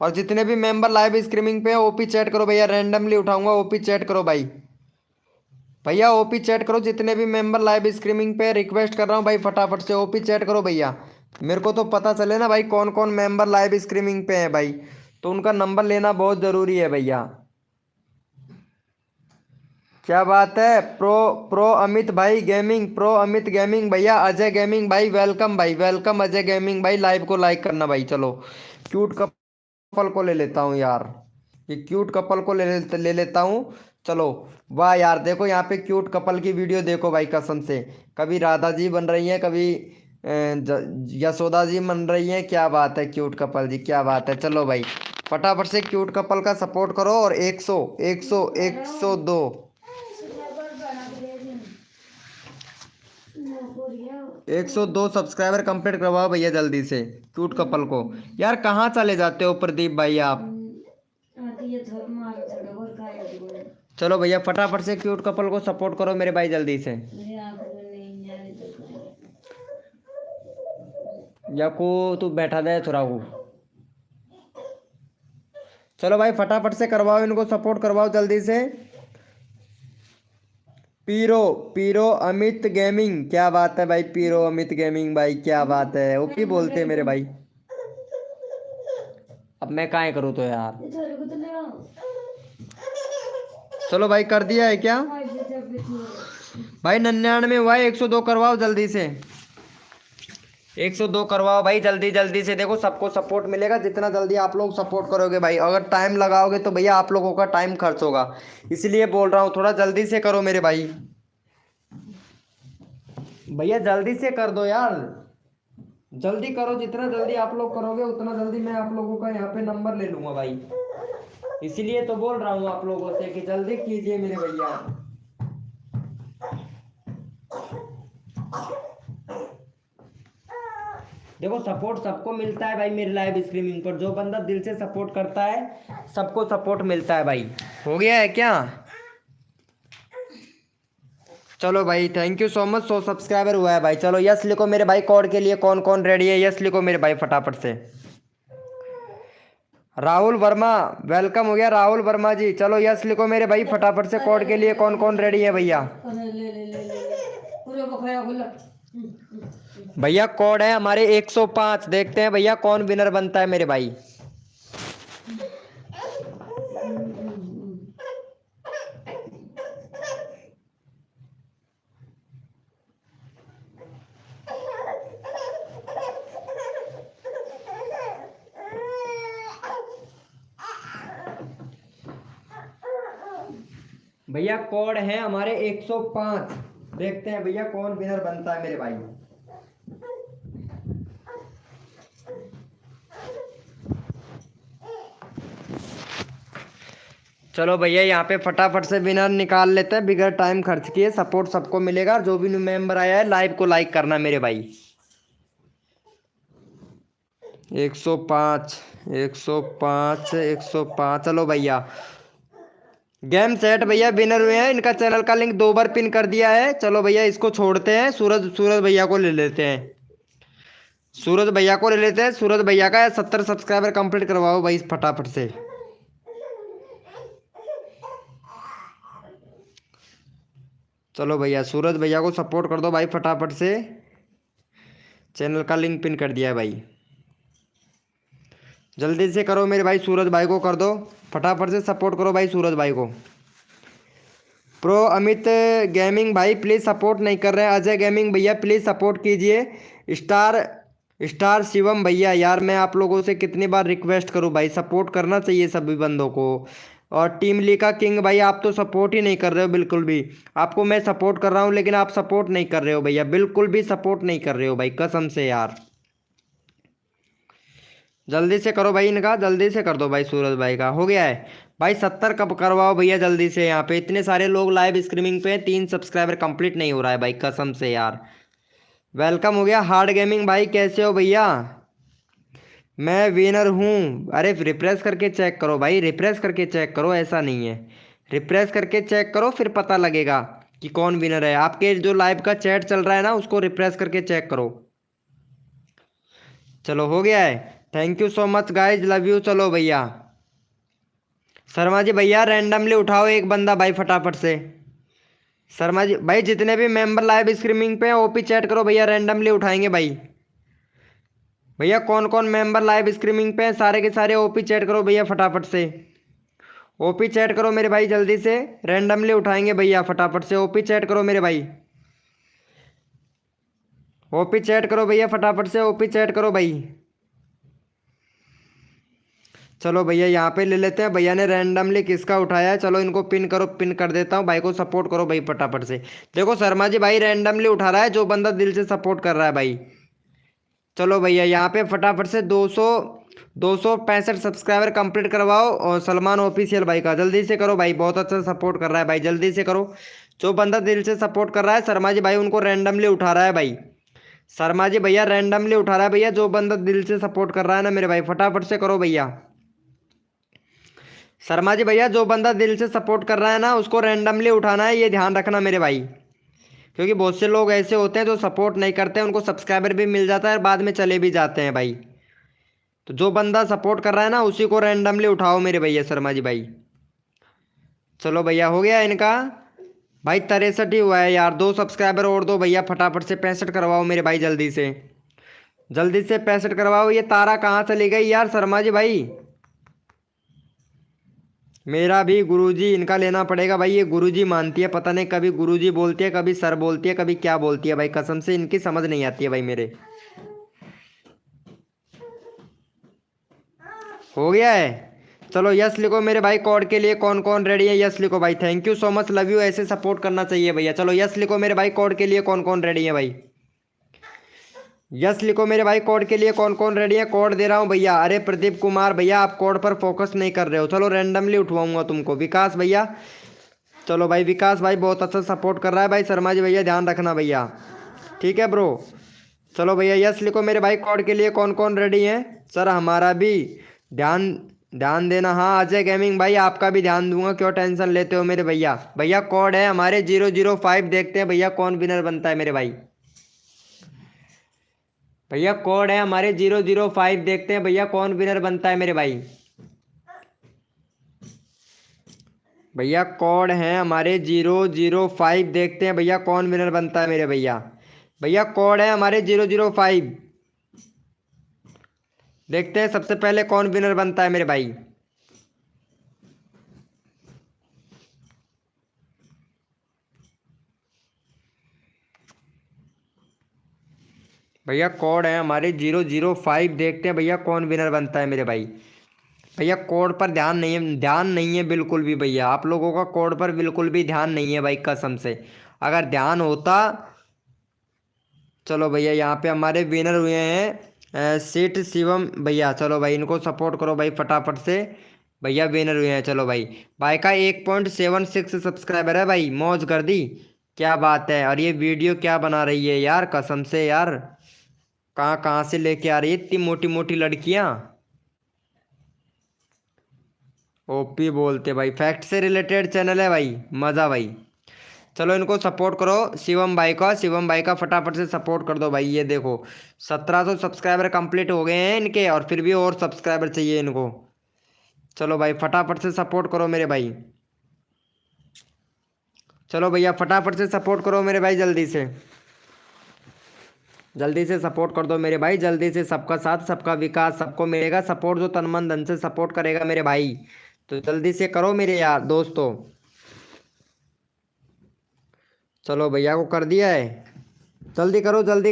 और जितने भी मेंबर लाइव स्ट्रीमिंग पे हैं ओपी चैट करो भैया, रैंडमली उठाऊंगा, ओपी चैट करो भाई। भैया ओपी चैट करो, जितने भी मेंबर लाइव स्ट्रीमिंग पे, रिक्वेस्ट कर रहा हूँ भाई फटाफट से ओपी चैट करो भैया। मेरे को तो पता चले ना भाई कौन कौन मेंबर लाइव स्ट्रीमिंग पे है भाई, तो उनका नंबर लेना बहुत ज़रूरी है भैया। क्या बात है प्रो प्रो अमित भाई गेमिंग, प्रो अमित गेमिंग भैया, अजय गेमिंग भाई वेलकम भाई, वेलकम अजय गेमिंग भाई। लाइव को लाइक करना भाई। चलो क्यूट कपल को ले लेता हूँ यार, ये क्यूट कपल को ले लेता हूँ। चलो वाह यार, देखो यहाँ पे क्यूट कपल की वीडियो देखो भाई, कसम से। कभी राधा जी बन रही हैं, कभी यशोदा जी बन रही हैं। क्या बात है क्यूट कपल जी, क्या बात है। चलो भाई फटाफट से क्यूट कपल का सपोर्ट करो। और 100 100 102 102 सब्सक्राइबर कंप्लीट करवाओ भैया जल्दी से क्यूट कपल को। यार कहाँ चले जाते हो प्रदीप भाई आप। चलो भैया फटाफट से क्यूट कपल को सपोर्ट करो मेरे भाई जल्दी से। या को तू बैठा दे थोड़ा को। चलो भाई फटाफट से करवाओ, इनको सपोर्ट करवाओ जल्दी से। पीरो पीरो अमित गेमिंग, क्या बात है भाई, पीरो अमित गेमिंग भाई, क्या बात है। ओपी बोलते हैं मेरे भाई। अब मैं काहे करूँ तो यार। चलो भाई कर दिया है क्या भाई। 99 हुआ है, 102 करवाओ जल्दी से, 102 करवाओ भाई जल्दी जल्दी से। देखो सबको सपोर्ट मिलेगा जितना जल्दी आप लोग सपोर्ट करोगे भाई। अगर टाइम लगाओगे तो भैया आप लोगों का टाइम खर्च होगा, इसलिए बोल रहा हूँ थोड़ा जल्दी से करो मेरे भाई। भैया जल्दी से कर दो यार, जल्दी करो। जितना जल्दी आप लोग करोगे उतना जल्दी मैं आप लोगों का यहाँ पे नंबर ले लूँगा भाई, इसीलिए तो बोल रहा हूँ आप लोगों से कि जल्दी कीजिए मेरे भैया। देखो सपोर्ट सबको मिलता है भाई मेरे लाइव स्ट्रीमिंग पर, जो बंदा दिल से सपोर्ट करता है सबको सपोर्ट मिलता है भाई। हो गया है क्या। चलो भाई thank you so much, 100 subscriber हुआ है भाई। चलो यस लिखो मेरे भाई, कोड के लिए कौन कौन रेडी है, यस लिखो मेरे भाई फटाफट से। राहुल वर्मा वेलकम हो गया, राहुल वर्मा जी। चलो यस लिखो मेरे भाई फटाफट से, कोड के लिए कौन कौन रेडी है भैया। भैया कोड है हमारे 105, देखते हैं भैया कौन विनर बनता है मेरे भाई। भैया कोड है हमारे 105, देखते हैं भैया कौन विनर बनता है मेरे भाई। चलो भैया यहाँ पे फटाफट से विनर निकाल लेते हैं बिगैर टाइम खर्च किए। सपोर्ट सबको मिलेगा, जो भी न्यू मेंबर आया है लाइव को लाइक करना मेरे भाई। 105 105 105। चलो भैया गेम सेट भैया विनर हुए हैं, इनका चैनल का लिंक 2 बार पिन कर दिया है। चलो भैया इसको छोड़ते हैं, सूरज भैया को ले लेते हैं, सूरज भैया को ले लेते हैं। सूरज भैया का 70 सब्सक्राइबर कंप्लीट करवाओ भाई फटाफट से। चलो भैया सूरज भैया को सपोर्ट कर दो भाई फटाफट से, चैनल का लिंक पिन कर दिया है भाई, जल्दी से करो मेरे भाई। सूरज भाई को कर दो फटाफट से, सपोर्ट करो भाई सूरज भाई को। प्रो अमित गेमिंग भाई प्लीज़ सपोर्ट नहीं कर रहे हैं। अजय गेमिंग भैया प्लीज़ सपोर्ट कीजिए। स्टार शिवम भैया, यार मैं आप लोगों से कितनी बार रिक्वेस्ट करूं भाई, सपोर्ट करना चाहिए सभी बंदों को। और टीम लीका किंग भाई, आप तो सपोर्ट ही नहीं कर रहे हो बिल्कुल भी। आपको मैं सपोर्ट कर रहा हूं लेकिन आप सपोर्ट नहीं कर रहे हो भैया, बिल्कुल भी सपोर्ट नहीं कर रहे हो भाई, कसम से यार। जल्दी से करो भाई इनका, जल्दी से कर दो भाई, सूरज भाई का हो गया है भाई। 70 कब करवाओ भैया जल्दी से, यहाँ पे इतने सारे लोग लाइव स्ट्रीमिंग पे हैं, 3 सब्सक्राइबर कंप्लीट नहीं हो रहा है भाई, कसम से यार। वेलकम हो गया हार्ड गेमिंग भाई, कैसे हो भैया? मैं विनर हूँ। अरे रिफ्रेश करके चेक करो भाई, रिफ्रेश करके चेक करो, ऐसा नहीं है। रिफ्रेश करके चेक करो फिर पता लगेगा कि कौन विनर है। आपके जो लाइव का चैट चल रहा है ना, उसको रिफ्रेश करके चेक करो। चलो हो गया है, thank you so much guys, love you. चलो भैया शर्मा जी भैया रैंडमली उठाओ एक बंदा भाई फटाफट से। शर्मा जी भाई जितने भी मेंबर लाइव स्ट्रीमिंग पे हैं ओपी चैट करो भैया, रैंडमली उठाएंगे भाई। भैया कौन कौन मेंबर लाइव स्ट्रीमिंग पे हैं सारे के सारे ओपी चैट करो भैया फटाफट से। ओपी चैट करो मेरे भाई जल्दी से, रैंडमली उठाएंगे भैया, फटाफट से ओपी चैट करो मेरे भाई। ओपी चैट करो भैया फटाफट से, ओपी चैट करो भाई। चलो भैया यहाँ पे ले लेते हैं, भैया ने रैंडमली किसका उठाया है, चलो इनको पिन करो, पिन कर देता हूँ भाई को, सपोर्ट करो भाई फटाफट से। देखो शर्मा जी भाई रैंडमली उठा रहा है, जो बंदा दिल से सपोर्ट कर रहा है भाई। चलो भैया यहाँ पे फटाफट से 265 सब्सक्राइबर कंप्लीट करवाओ, और सलमान ऑफिशियल भाई का जल्दी से करो भाई, बहुत अच्छा सपोर्ट कर रहा है भाई, जल्दी से करो। जो बंदा दिल से सपोर्ट कर रहा है शर्मा जी भाई उनको रैंडमली उठा रहा है भाई। शर्मा जी भैया रैंडमली उठा रहा है भैया, जो बंदा दिल से सपोर्ट कर रहा है ना मेरे भाई, फटाफट से करो भैया। शर्मा जी भैया जो बंदा दिल से सपोर्ट कर रहा है ना, उसको रैंडमली उठाना है, ये ध्यान रखना मेरे भाई। क्योंकि बहुत से लोग ऐसे होते हैं जो सपोर्ट नहीं करते हैं, उनको सब्सक्राइबर भी मिल जाता है और बाद में चले भी जाते हैं भाई। तो जो बंदा सपोर्ट कर रहा है ना उसी को रैंडमली उठाओ मेरे भैया शर्मा जी भाई। चलो भैया हो गया इनका भाई, 63 ही हुआ है यार, 2 सब्सक्राइबर और दो भैया, फटाफट से 65 करवाओ मेरे भाई, जल्दी से जल्दी से 65 करवाओ। ये तारा कहाँ चली गई यार शर्मा जी भाई? मेरा भी गुरुजी इनका लेना पड़ेगा भाई, ये गुरुजी मानती है, पता नहीं कभी गुरुजी बोलती है, कभी सर बोलती है, कभी क्या बोलती है भाई, कसम से इनकी समझ नहीं आती है भाई मेरे। हो गया है, चलो यस लिखो मेरे भाई, कोड के लिए कौन कौन रेडी है, यस लिखो भाई, thank you so much, love you, ऐसे सपोर्ट करना चाहिए भैया। चलो यस लिखो मेरे भाई, कोड के लिए कौन कौन रेडी है भाई, यस लिखो मेरे भाई, कोड के लिए कौन कौन रेडी है, कोड दे रहा हूँ भैया। अरे प्रदीप कुमार भैया आप कोड पर फोकस नहीं कर रहे हो, चलो रैंडमली उठवाऊंगा तुमको। विकास भैया, चलो भाई विकास भाई बहुत अच्छा सपोर्ट कर रहा है भाई, शर्मा जी भैया ध्यान रखना भैया, ठीक है ब्रो। चलो भैया यस लिखो मेरे भाई, कोड के लिए कौन कौन रेडी है। सर हमारा भी ध्यान ध्यान देना, हाँ अजय गेमिंग भाई आपका भी ध्यान दूंगा, क्यों टेंशन लेते हो मेरे भैया। भैया कोड है हमारे 005, देखते हैं भैया कौन विनर बनता है मेरे भाई। भैया कोड है हमारे 005, देखते हैं भैया कौन विनर बनता है मेरे भाई। भैया कोड है हमारे 005, देखते हैं भैया कौन विनर बनता है मेरे भैया। भैया कोड है हमारे 005, देखते हैं सबसे पहले कौन विनर बनता है मेरे भाई। भैया कोड है हमारे 005, देखते हैं भैया कौन विनर बनता है मेरे भाई। भैया कोड पर ध्यान नहीं है, ध्यान नहीं है बिल्कुल भी भैया, आप लोगों का कोड पर बिल्कुल भी ध्यान नहीं है भाई, कसम से अगर ध्यान होता। चलो भैया यहाँ पे हमारे विनर हुए हैं सेठ शिवम भैया, चलो भाई इनको सपोर्ट करो भाई फटाफट से, भैया विनर हुए हैं। चलो भाई, भाई का 1.76 सब्सक्राइबर है भाई, मौज कर दी, क्या बात है। और ये वीडियो क्या बना रही है यार, कसम से यार, कहाँ कहाँ से लेके आ रही है इतनी मोटी मोटी लड़कियाँ। ओपी बोलते भाई, फैक्ट से रिलेटेड चैनल है भाई, मज़ा भाई। चलो इनको सपोर्ट करो शिवम भाई का, शिवम भाई का फटाफट से सपोर्ट कर दो भाई। ये देखो 1700 सब्सक्राइबर कंप्लीट हो गए हैं इनके, और फिर भी और सब्सक्राइबर चाहिए इनको। चलो भाई फटाफट से सपोर्ट करो मेरे भाई, चलो भैया फटाफट से सपोर्ट करो मेरे भाई, जल्दी से जल्दी से सपोर्ट कर दो मेरे भाई, जल्दी से। सबका साथ सबका विकास, सबको मिलेगा सपोर्ट जो तन मन धन से सपोर्ट करेगा मेरे भाई, तो जल्दी से करो मेरे यार दोस्तों। चलो भैया को कर दिया है, जल्दी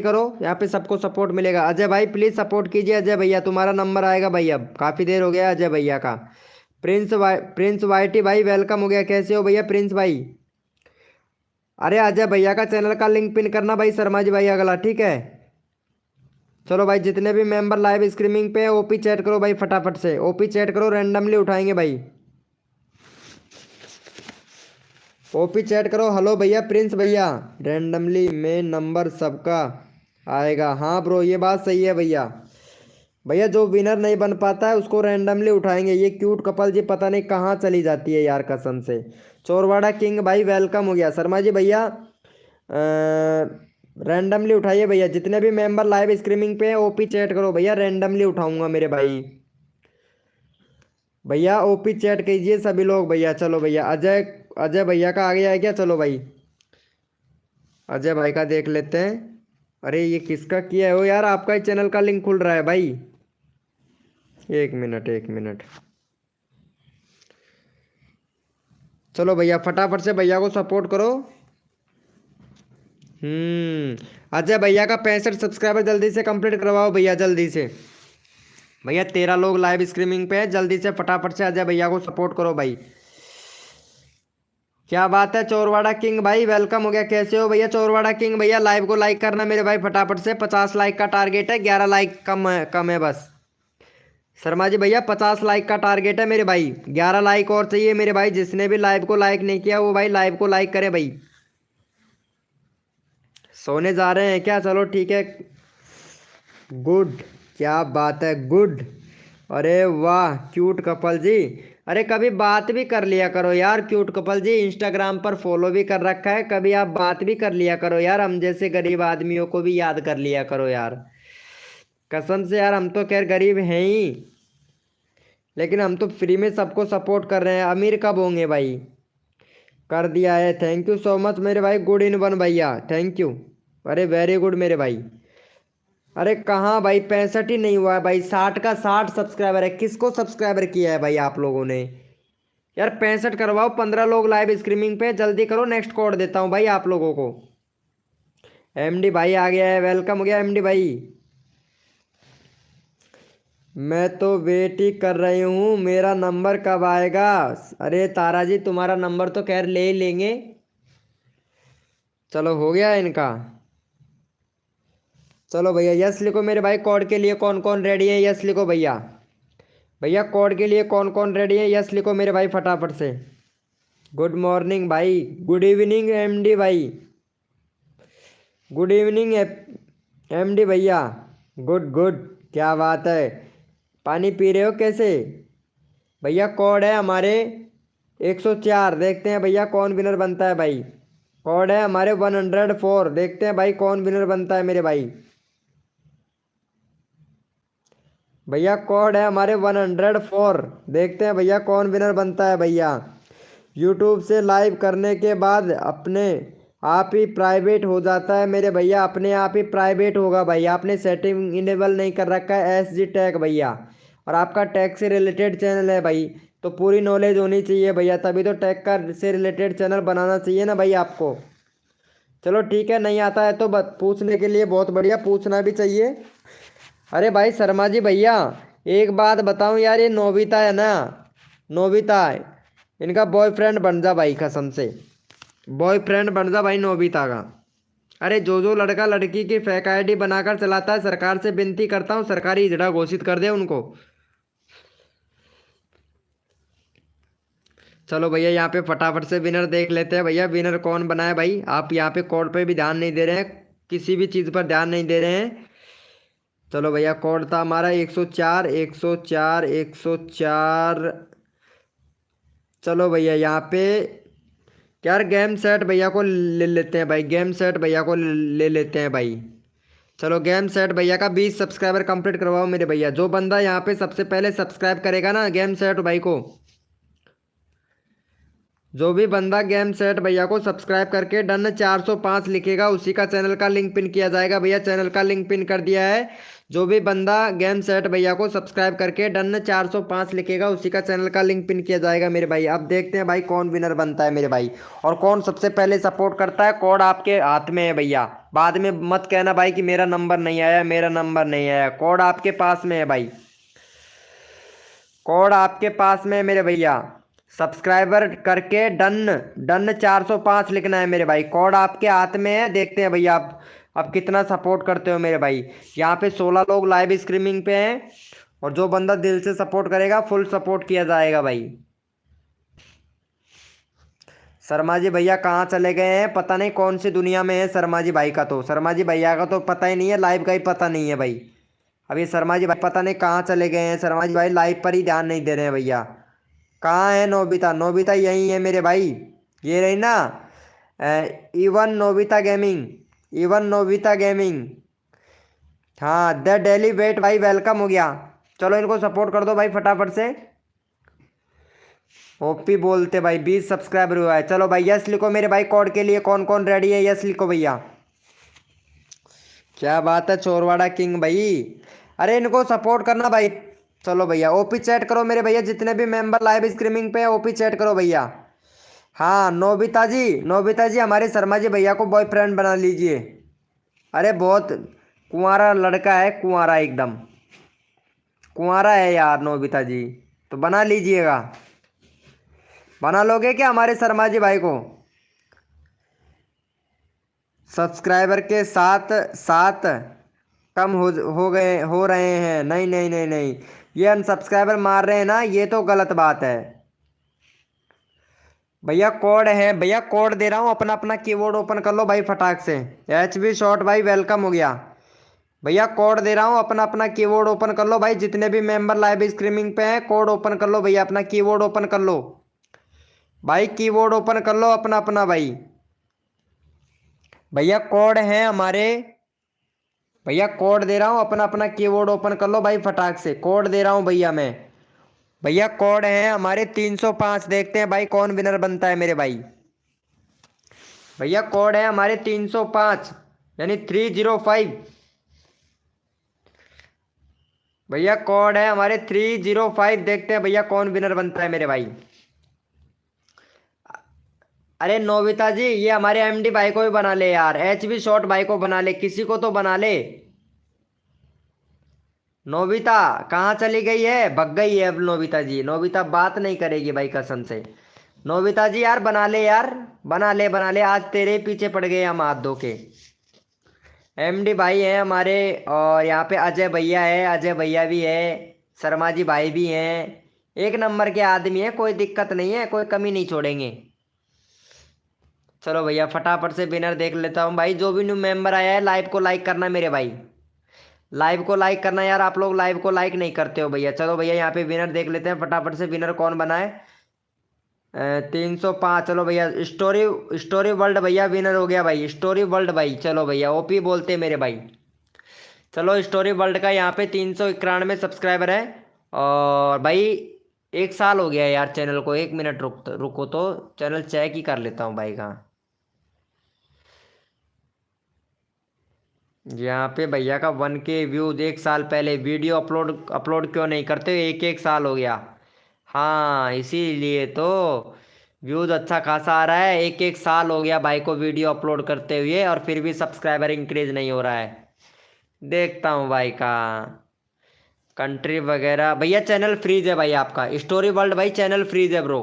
करो, यहाँ पे सबको सपोर्ट मिलेगा। अजय भाई प्लीज़ सपोर्ट कीजिए। अजय भैया तुम्हारा नंबर आएगा भाई, अब काफ़ी देर हो गया अजय भैया का। प्रिंस वाईटी भाई वेलकम हो गया। कैसे हो भैया प्रिंस भाई? अरे अजय भैया का चैनल का लिंक पिन करना भाई, शर्मा जी भाई अगला, ठीक है। चलो भाई जितने भी मेंबर लाइव स्ट्रीमिंग पे ओपी चैट करो भाई, फटाफट से ओपी चैट करो, रैंडमली उठाएंगे भाई। ओपी चैट करो। हेलो भैया प्रिंस भैया, रैंडमली में नंबर सबका आएगा। हाँ ब्रो ये बात सही है भैया। भैया जो विनर नहीं बन पाता है उसको रैंडमली उठाएंगे। ये क्यूट कपल जी पता नहीं कहाँ चली जाती है यार कसम से। चोरवाड़ा किंग भाई वेलकम हो गया। शर्मा जी भैया रैंडमली उठाइए भैया, जितने भी मेंबर लाइव स्ट्रीमिंग पे हैं ओपी चैट करो भैया, रैंडमली उठाऊंगा मेरे भाई। भैया ओपी चैट कीजिए सभी लोग भैया। चलो भैया अजय भैया का आ गया है क्या? चलो भाई अजय भाई का देख लेते हैं। अरे ये किसका किया है? हो यार आपका ही चैनल का लिंक खुल रहा है भाई, एक मिनट। चलो भैया फटाफट से भैया को सपोर्ट करो। अजय भैया का 65 सब्सक्राइबर जल्दी से कंप्लीट करवाओ भैया, जल्दी से भैया। 13 लोग लाइव स्ट्रीमिंग पे है, जल्दी से फटाफट से अजय भैया को सपोर्ट करो भाई। क्या बात है चोरवाड़ा किंग भाई वेलकम हो गया। कैसे हो भैया चोरवाड़ा किंग भैया? लाइव को लाइक करना मेरे भाई फटाफट से, 50 लाइक का टारगेट है, 11 लाइक कम है बस। शर्मा जी भैया 50 लाइक का टारगेट है मेरे भाई, 11 लाइक और चाहिए मेरे भाई। जिसने भी लाइव को लाइक नहीं किया वो भाई लाइव को लाइक करे भाई। सोने जा रहे हैं क्या? चलो ठीक है, गुड, क्या बात है, गुड। अरे वाह क्यूट कपल जी। अरे कभी बात भी कर लिया करो यार क्यूट कपल जी, इंस्टाग्राम पर फॉलो भी कर रखा है, कभी आप बात भी कर लिया करो यार। हम जैसे गरीब आदमियों को भी याद कर लिया करो यार, कसम से यार। हम तो खैर गरीब हैं ही, लेकिन हम तो फ्री में सबको सपोर्ट कर रहे हैं। अमीर कब होंगे भाई? कर दिया है, थैंक यू सो मच मेरे भाई। गुड इन वन भैया, थैंक यू। अरे वेरी गुड मेरे भाई। अरे कहाँ भाई 65 ही नहीं हुआ है भाई, 60 का 60 सब्सक्राइबर है। किसको सब्सक्राइबर किया है भाई आप लोगों ने? यार 65 करवाओ, 15 लोग लाइव स्ट्रीमिंग पे, जल्दी करो। नेक्स्ट कोड देता हूँ भाई आप लोगों को। एमडी भाई आ गया है, वेलकम हो गया एमडी भाई। मैं तो वेट ही कर रही हूँ, मेरा नंबर कब आएगा? अरे तारा जी तुम्हारा नंबर तो खैर ले ही लेंगे। चलो हो गया इनका। चलो भैया यस लिखो मेरे भाई। कोड के लिए कौन कौन रेडी है? यस लिखो भैया। भैया कोड के लिए कौन कौन रेडी है? यस लिखो मेरे भाई फटाफट से। गुड मॉर्निंग भाई, गुड इवनिंग एमडी भाई, गुड इवनिंग एमडी भैया, गुड गुड, क्या बात है। पानी पी रहे हो कैसे? भैया कोड है हमारे 104, देखते हैं भैया कौन विनर बनता है भाई। कोड है हमारे 104, देखते हैं भाई कौन विनर बनता है मेरे भाई। भैया कोड है हमारे 104, देखते हैं भैया कौन विनर बनता है भैया। यूट्यूब से लाइव करने के बाद अपने आप ही प्राइवेट हो जाता है मेरे भैया, अपने आप ही प्राइवेट होगा भाई। आपने सेटिंग इनेबल नहीं कर रखा है एसजी टैग भैया, और आपका टैग से रिलेटेड चैनल है भाई, तो पूरी नॉलेज होनी चाहिए भैया, तभी तो टैग का से रिलेटेड चैनल बनाना चाहिए ना भाई आपको। चलो ठीक है, नहीं आता है तो पूछने के लिए बहुत बढ़िया, पूछना भी चाहिए। अरे भाई शर्मा जी भैया एक बात बताऊं यार, ये नोबिता है ना, नोबिता है, इनका बॉयफ्रेंड बन जा भाई, कसम से बॉयफ्रेंड बन जा भाई नोबिता का। अरे जो लड़का लड़की की फेक आईडी बनाकर चलाता है, सरकार से विनती करता हूँ सरकारी हिजड़ा घोषित कर दे उनको। चलो भैया यहाँ पे फटाफट से विनर देख लेते हैं भैया, विनर कौन बना है भाई। आप यहाँ पे कोड पे भी ध्यान नहीं दे रहे हैं, किसी भी चीज़ पर ध्यान नहीं दे रहे हैं। चलो भैया कोड था हमारा 104 104 104। चलो भैया यहाँ पे यार गेम सेट भैया को ले लेते हैं भाई, गेम सेट भैया को ले लेते हैं भाई। चलो गेम सेट भैया का 20 सब्सक्राइबर कंप्लीट करवाओ मेरे भैया। जो बंदा यहाँ पे सबसे पहले सब्सक्राइब करेगा ना गेम सेट भाई को, जो भी बंदा गेम सेट भैया को सब्सक्राइब करके डन 405 लिखेगा उसी का चैनल का लिंक पिन किया जाएगा भैया। चैनल का लिंक पिन कर दिया है। जो भी बंदा गेम सेट भैया को सब्सक्राइब करके डन 405 लिखेगा उसी का चैनल का लिंक पिन किया जाएगा मेरे भाई। अब देखते हैं भाई कौन विनर बनता है मेरे भाई और कौन सबसे पहले सपोर्ट करता है। कोड आपके हाथ में है भैया, बाद में मत कहना भाई कि मेरा नंबर नहीं आया, मेरा नंबर नहीं आया। कोड आपके पास में है भाई, कोड आपके पास में है मेरे भैया। सब्सक्राइबर करके डन डन 405 लिखना है मेरे भाई। कोड आपके हाथ में है। देखते हैं भैया आप कितना सपोर्ट करते हो मेरे भाई। यहाँ पे 16 लोग लाइव स्ट्रीमिंग पे हैं और जो बंदा दिल से सपोर्ट करेगा फुल सपोर्ट किया जाएगा भाई। शर्मा जी भैया कहाँ चले गए हैं, पता नहीं कौन सी दुनिया में है शर्मा जी भाई का। तो शर्मा जी भैया का तो पता ही नहीं है, लाइव का ही पता नहीं है भाई। अभी शर्मा जी भाई पता नहीं कहाँ चले गए हैं। शर्मा जी भाई लाइव पर ही ध्यान नहीं दे रहे हैं भैया। कहाँ है नोबिता? नोबिता यही है मेरे भाई, ये रही ना, even Nobita gaming, even Nobita gaming. हाँ द डेली वेट भाई वेलकम हो गया। चलो इनको सपोर्ट कर दो भाई फटाफट से। ओपी बोलते भाई 20 सब्सक्राइबर हुआ है। चलो भाई यस लिखो मेरे भाई। कोड के लिए कौन कौन रेडी है, यस लिखो भैया। क्या बात है चोरवाड़ा किंग भाई, अरे इनको सपोर्ट करना भाई। चलो भैया ओपी चैट करो मेरे भैया, जितने भी मेंबर लाइव स्ट्रीमिंग पे है ओपी चैट करो भैया। हाँ नोबिता जी, नोबिता जी हमारे शर्मा जी भैया को बॉयफ्रेंड बना लीजिए। अरे बहुत कुंवारा लड़का है, कुंवारा एकदम कुंवारा है यार नोबिता जी, तो बना लीजिएगा। बना लोगे क्या हमारे शर्मा जी भाई को? सब्सक्राइबर के साथ साथ कम हो गए हो रहे हैं। नहीं नहीं नहीं नहीं, ये अनसब्सक्राइबर मार रहे हैं ना, ये तो गलत बात है भैया। कोड है भैया, कोड दे रहा हूँ, अपना अपना कीबोर्ड ओपन कर लो भाई फटाक से। एच बी शॉट भाई वेलकम हो गया भैया। कोड दे रहा हूँ, अपना अपना कीबोर्ड ओपन कर लो भाई। जितने भी मेंबर लाइव स्ट्रीमिंग पे हैं कोड ओपन कर लो भैया, अपना कीबोर्ड ओपन कर लो भाई, कीबोर्ड ओपन कर लो अपना अपना भाई। भैया कोड है हमारे, भैया कोड दे रहा हूँ, अपना अपना कीबोर्ड ओपन कर लो भाई फटाक से। कोड दे रहा हूँ भैया मैं, भैया कोड है हमारे 305। देखते हैं भाई कौन विनर बनता है मेरे भाई। भैया कोड है हमारे 305 यानी 305। भैया कोड है हमारे 305। देखते हैं भैया कौन विनर बनता है मेरे भाई। अरे नोबिता जी ये हमारे एमडी भाई को भी बना ले यार, एच बी शॉट भाई को बना ले, किसी को तो बना ले। नोबिता कहाँ चली गई है? भग गई है अब नोबिता जी। नोबिता बात नहीं करेगी भाई कसम से। नोबिता जी यार बना ले यार, बना ले बना ले, आज तेरे ही पीछे पड़ गए हम हाथ धो के। एमडी भाई हैं हमारे और यहाँ पे अजय भैया है, अजय भैया भी है, शर्मा जी भाई भी हैं। एक नंबर के आदमी है, कोई दिक्कत नहीं है, कोई कमी नहीं छोड़ेंगे। चलो भैया फटाफट से विनर देख लेता हूँ भाई। जो भी न्यू मेंबर आया है लाइव को लाइक करना मेरे भाई, लाइव को लाइक करना यार। आप लोग लाइव को लाइक नहीं करते हो भैया। चलो भैया यहाँ पे विनर देख लेते हैं फटाफट से। विनर कौन बना है? 305। चलो भैया स्टोरी स्टोरी वर्ल्ड भैया विनर हो गया भाई, स्टोरी वर्ल्ड भाई। चलो भैया ओपी बोलते मेरे भाई। चलो स्टोरी वर्ल्ड का यहाँ पे 391 सब्सक्राइबर है और भाई 1 साल हो गया है यार चैनल को। 1 मिनट रुको तो चैनल चेक ही कर लेता हूँ भाई का। यहाँ पे भैया का 1K व्यूज 1 साल पहले। वीडियो अपलोड अपलोड क्यों नहीं करते? एक एक साल हो गया। हाँ इसीलिए तो व्यूज अच्छा खासा आ रहा है। एक एक साल हो गया भाई को वीडियो अपलोड करते हुए और फिर भी सब्सक्राइबर इंक्रीज नहीं हो रहा है। देखता हूँ भाई का कंट्री वगैरह। भैया चैनल फ्रीज है भाई आपका, स्टोरी वर्ल्ड भाई चैनल फ्रीज है ब्रो।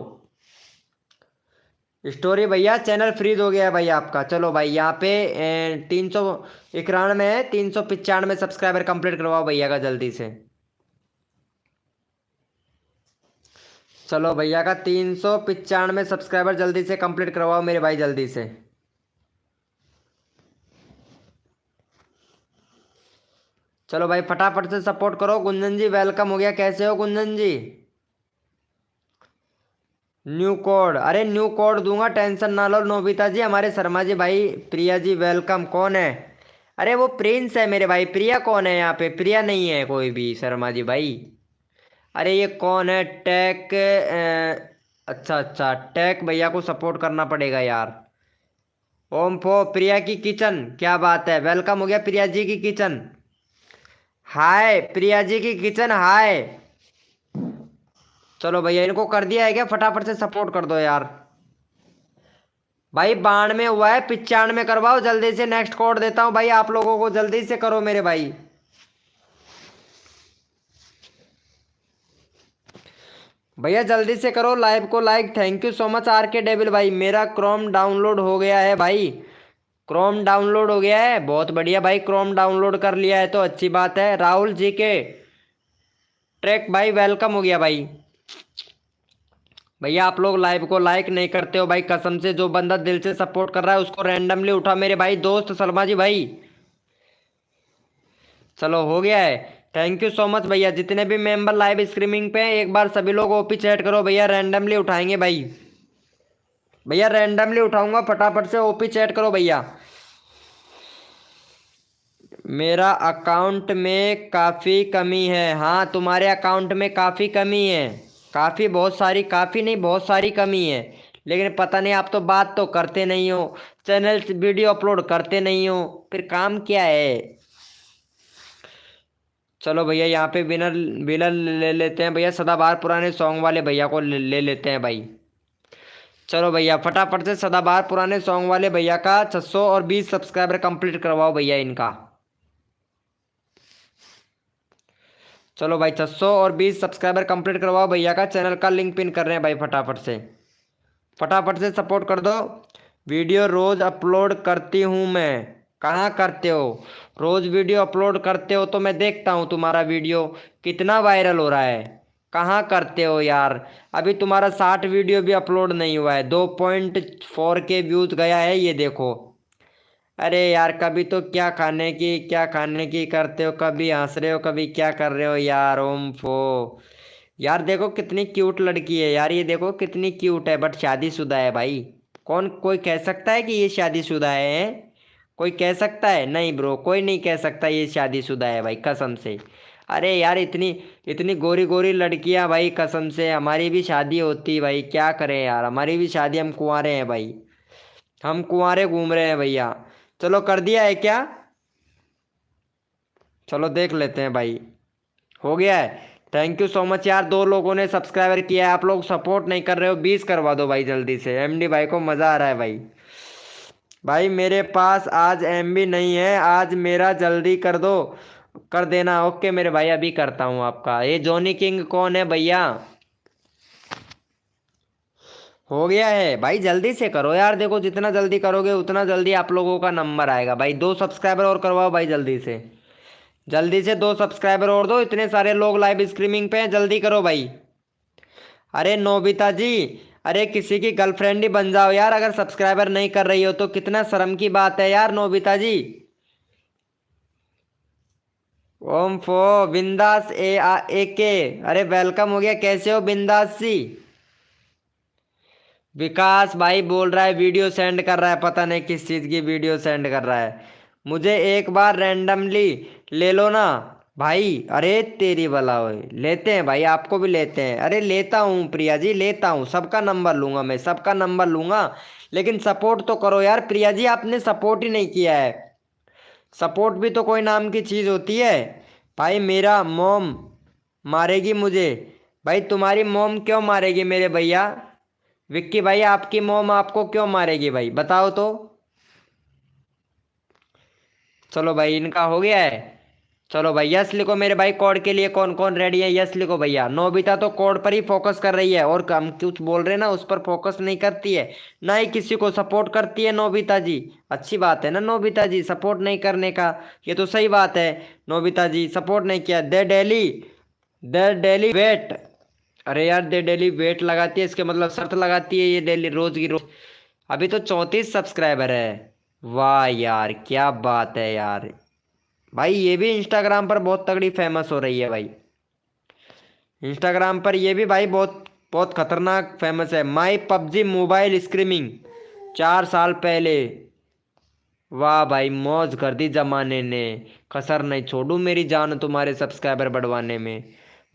स्टोरी भैया चैनल फ्रीज हो गया है भाई आपका। चलो भाई यहाँ पे 391 है, 395 सब्सक्राइबर कंप्लीट करवाओ भैया का जल्दी से। चलो भैया का 395 सब्सक्राइबर जल्दी से कंप्लीट करवाओ मेरे भाई, जल्दी से। चलो भाई फटाफट से सपोर्ट करो। गुंजन जी वेलकम हो गया, कैसे हो गुंजन जी? न्यू कोड, अरे न्यू कोड दूंगा, टेंशन ना लो नोबिता जी। हमारे शर्मा जी भाई, प्रिया जी वेलकम। कौन है? अरे वो प्रिंस है मेरे भाई। प्रिया कौन है यहाँ पे? प्रिया नहीं है कोई भी शर्मा जी भाई। अरे ये कौन है? टेक अच्छा अच्छा, टैग भैया को सपोर्ट करना पड़ेगा यार। ओम फो प्रिया की किचन, क्या बात है, वेलकम हो गया प्रिया जी की किचन। हाय प्रिया जी की किचन, हाय। चलो भैया इनको कर दिया है क्या, फटाफट से सपोर्ट कर दो यार। भाई 92 हुआ है, 95 करवाओ जल्दी से, नेक्स्ट कोड देता हूँ भाई आप लोगों को, जल्दी से करो मेरे भाई। भैया जल्दी से करो लाइव को like. Thank you so much R K devil भाई। मेरा क्रोम डाउनलोड हो गया है भाई, क्रोम डाउनलोड हो गया है, बहुत बढ़िया भाई। क्रोम डाउनलोड कर लिया है तो अच्छी बात है। राहुल जी के ट्रैक भाई वेलकम हो गया भाई। भैया आप लोग लाइव को लाइक नहीं करते हो भाई, कसम से। जो बंदा दिल से सपोर्ट कर रहा है उसको रैंडमली उठा मेरे भाई दोस्त शर्मा जी भाई। चलो हो गया है, थैंक यू सो मच भैया। जितने भी मेंबर लाइव स्ट्रीमिंग पे हैं, एक बार सभी लोग ओपी चैट करो भैया, रैंडमली उठाएंगे भाई। भैया रैंडमली उठाऊंगा, फटाफट से ओपी चैट करो भैया। मेरा अकाउंट में काफ़ी कमी है। हाँ तुम्हारे अकाउंट में काफ़ी कमी है, काफ़ी, बहुत सारी, काफ़ी नहीं बहुत सारी कमी है। लेकिन पता नहीं, आप तो बात तो करते नहीं हो, चैनल से वीडियो अपलोड करते नहीं हो, फिर काम क्या है। चलो भैया यहाँ पे विनर विनर ले लेते हैं भैया, सदाबहार पुराने सॉन्ग वाले भैया को ले लेते हैं भाई। चलो भैया फटाफट से सदाबहार पुराने सॉन्ग वाले भैया का 620 सब्सक्राइबर कंप्लीट करवाओ भैया इनका। चलो भाई 620 सब्सक्राइबर कंप्लीट करवाओ भैया का। चैनल का लिंक पिन कर रहे हैं भाई, फटाफट से, फटाफट से सपोर्ट कर दो। वीडियो रोज़ अपलोड करती हूँ मैं। कहाँ करते हो, रोज़ वीडियो अपलोड करते हो तो मैं देखता हूँ तुम्हारा वीडियो कितना वायरल हो रहा है। कहाँ करते हो यार, अभी तुम्हारा 60 वीडियो भी अपलोड नहीं हुआ है, 2.4 के व्यूज़ गया है ये देखो। अरे यार कभी तो क्या खाने की क्या खाने की करते हो, कभी हंस रहे हो, कभी क्या कर रहे हो यार। ओम फो यार, देखो कितनी क्यूट लड़की है यार, ये देखो कितनी क्यूट है, बट शादीशुदा है भाई। कौन कोई कह सकता है कि ये शादीशुदा है? कोई कह सकता है? नहीं ब्रो, कोई नहीं कह सकता ये शादीशुदा है भाई, कसम से। अरे यार इतनी इतनी गोरी गोरी लड़कियां भाई, कसम से हमारी भी शादी होती भाई, क्या करें यार, हमारी भी शादी, हम कुंवारे हैं भाई, हम कुंवारे घूम रहे हैं भैया। चलो कर दिया है क्या? चलो देख लेते हैं भाई, हो गया है। थैंक यू सो मच यार, 2 लोगों ने सब्सक्राइबर किया है, आप लोग सपोर्ट नहीं कर रहे हो, 20 करवा दो भाई जल्दी से। एमडी भाई को मज़ा आ रहा है भाई। भाई मेरे पास आज एमबी नहीं है, आज मेरा जल्दी कर दो, कर देना। ओके मेरे भाई अभी करता हूँ आपका। ये जॉनी किंग कौन है भैया? हो गया है भाई, जल्दी से करो यार, देखो जितना जल्दी करोगे उतना जल्दी आप लोगों का नंबर आएगा भाई। 2 सब्सक्राइबर और करवाओ भाई जल्दी से, जल्दी से 2 सब्सक्राइबर और दो, इतने सारे लोग लाइव स्ट्रीमिंग पे हैं, जल्दी करो भाई। अरे नोबिता जी, अरे किसी की गर्लफ्रेंड ही बन जाओ यार, अगर सब्सक्राइबर नहीं कर रही हो तो, कितना शर्म की बात है यार नोबिता जी। ओम फो बिंदास ए के, अरे वेलकम हो गया, कैसे हो बिंदास जी? विकास भाई बोल रहा है वीडियो सेंड कर रहा है, पता नहीं किस चीज़ की वीडियो सेंड कर रहा है। मुझे एक बार रैंडमली ले लो ना भाई। अरे तेरी भला होए, लेते हैं भाई, आपको भी लेते हैं। अरे लेता हूँ प्रिया जी, लेता हूँ, सबका नंबर लूँगा मैं, सबका नंबर लूँगा। लेकिन सपोर्ट तो करो यार प्रिया जी, आपने सपोर्ट ही नहीं किया है। सपोर्ट भी तो कोई नाम की चीज़ होती है भाई। मेरा मॉम मारेगी मुझे भाई, तुम्हारी मॉम क्यों मारेगी मेरे भैया? विक्की भाई आपकी मॉम आपको क्यों मारेगी भाई, बताओ तो। चलो भाई इनका हो गया है। चलो भाई यस लिखो मेरे भाई, कोड के लिए कौन कौन रेडी है, यस लिखो भैया। नोबिता तो कोड पर ही फोकस कर रही है, और हम कुछ बोल रहे हैं ना उस पर फोकस नहीं करती है, ना ही किसी को सपोर्ट करती है नोबिता जी। अच्छी बात है ना नोबिता जी, सपोर्ट नहीं करने का, ये तो सही बात है। नोबिता जी सपोर्ट नहीं किया। दे डेली वेट, अरे यार दे डेली वेट लगाती है, इसके मतलब शर्त लगाती है ये डेली, रोज की रोज। अभी तो 34 सब्सक्राइबर है, वाह यार क्या बात है यार। भाई ये भी इंस्टाग्राम पर बहुत तगड़ी फेमस हो रही है भाई, इंस्टाग्राम पर ये भी भाई बहुत बहुत खतरनाक फेमस है। माई पबजी मोबाइल स्क्रीमिंग 4 साल पहले, वाह भाई मौज कर दी जमाने ने, कसर नहीं छोड़ू मेरी जान तुम्हारे सब्सक्राइबर बढ़वाने में।